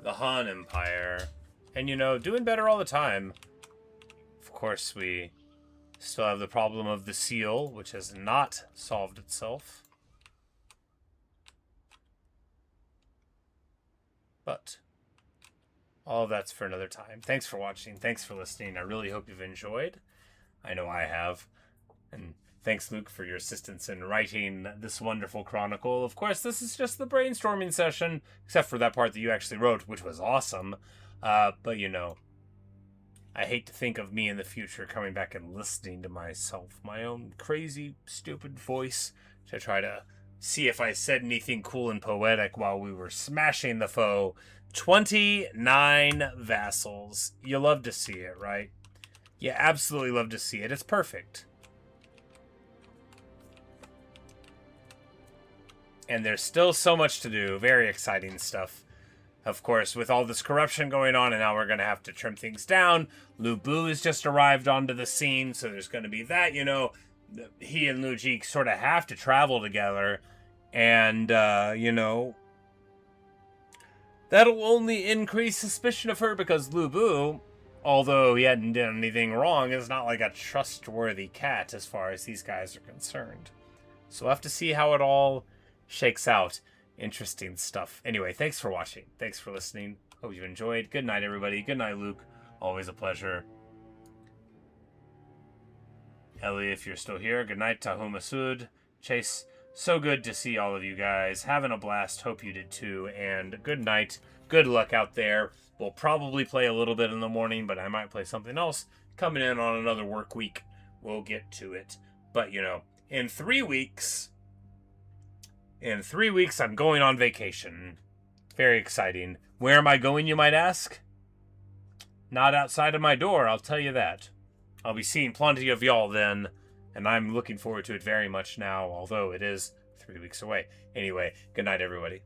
The Han Empire. And, you know, doing better all the time. Of course, we Still have the problem of the seal, which has not solved itself. But all of that's for another time. Thanks for watching. Thanks for listening. I really hope you've enjoyed. I know I have. And thanks, Luke, for your assistance in writing this wonderful chronicle. Of course, this is just the brainstorming session, except for that part that you actually wrote, which was awesome. But, you know, I hate to think of me in the future coming back and listening to myself, my own crazy, stupid voice, to try to see if I said anything cool and poetic while we were smashing the foe. 29 vassals. You love to see it, right? You absolutely love to see it. It's perfect. And there's still so much to do. Very exciting stuff. Of course, with all this corruption going on, and now we're going to have to trim things down. Lu Bu has just arrived onto the scene, so there's going to be that, you know. He and Lu Ji sort of have to travel together. And, you know, that'll only increase suspicion of her because Lu Bu, although he hadn't done anything wrong, is not like a trustworthy cat as far as these guys are concerned. So we'll have to see how it all shakes out. Interesting stuff. Anyway, thanks for watching. Thanks for listening. Hope you enjoyed. Good night, everybody. Good night, Luke. Always a pleasure. Ellie, if you're still here, good night. Tahu Masood. Chase, so good to see all of you guys. Having a blast. Hope you did too. And good night. Good luck out there. We'll probably play a little bit in the morning, but I might play something else. Coming in on another work week. We'll get to it. But, you know, in 3 weeks... In 3 weeks, I'm going on vacation. Very exciting. Where am I going, you might ask? Not outside of my door, I'll tell you that. I'll be seeing plenty of y'all then, and I'm looking forward to it very much now, although it is 3 weeks away. Anyway, good night, everybody.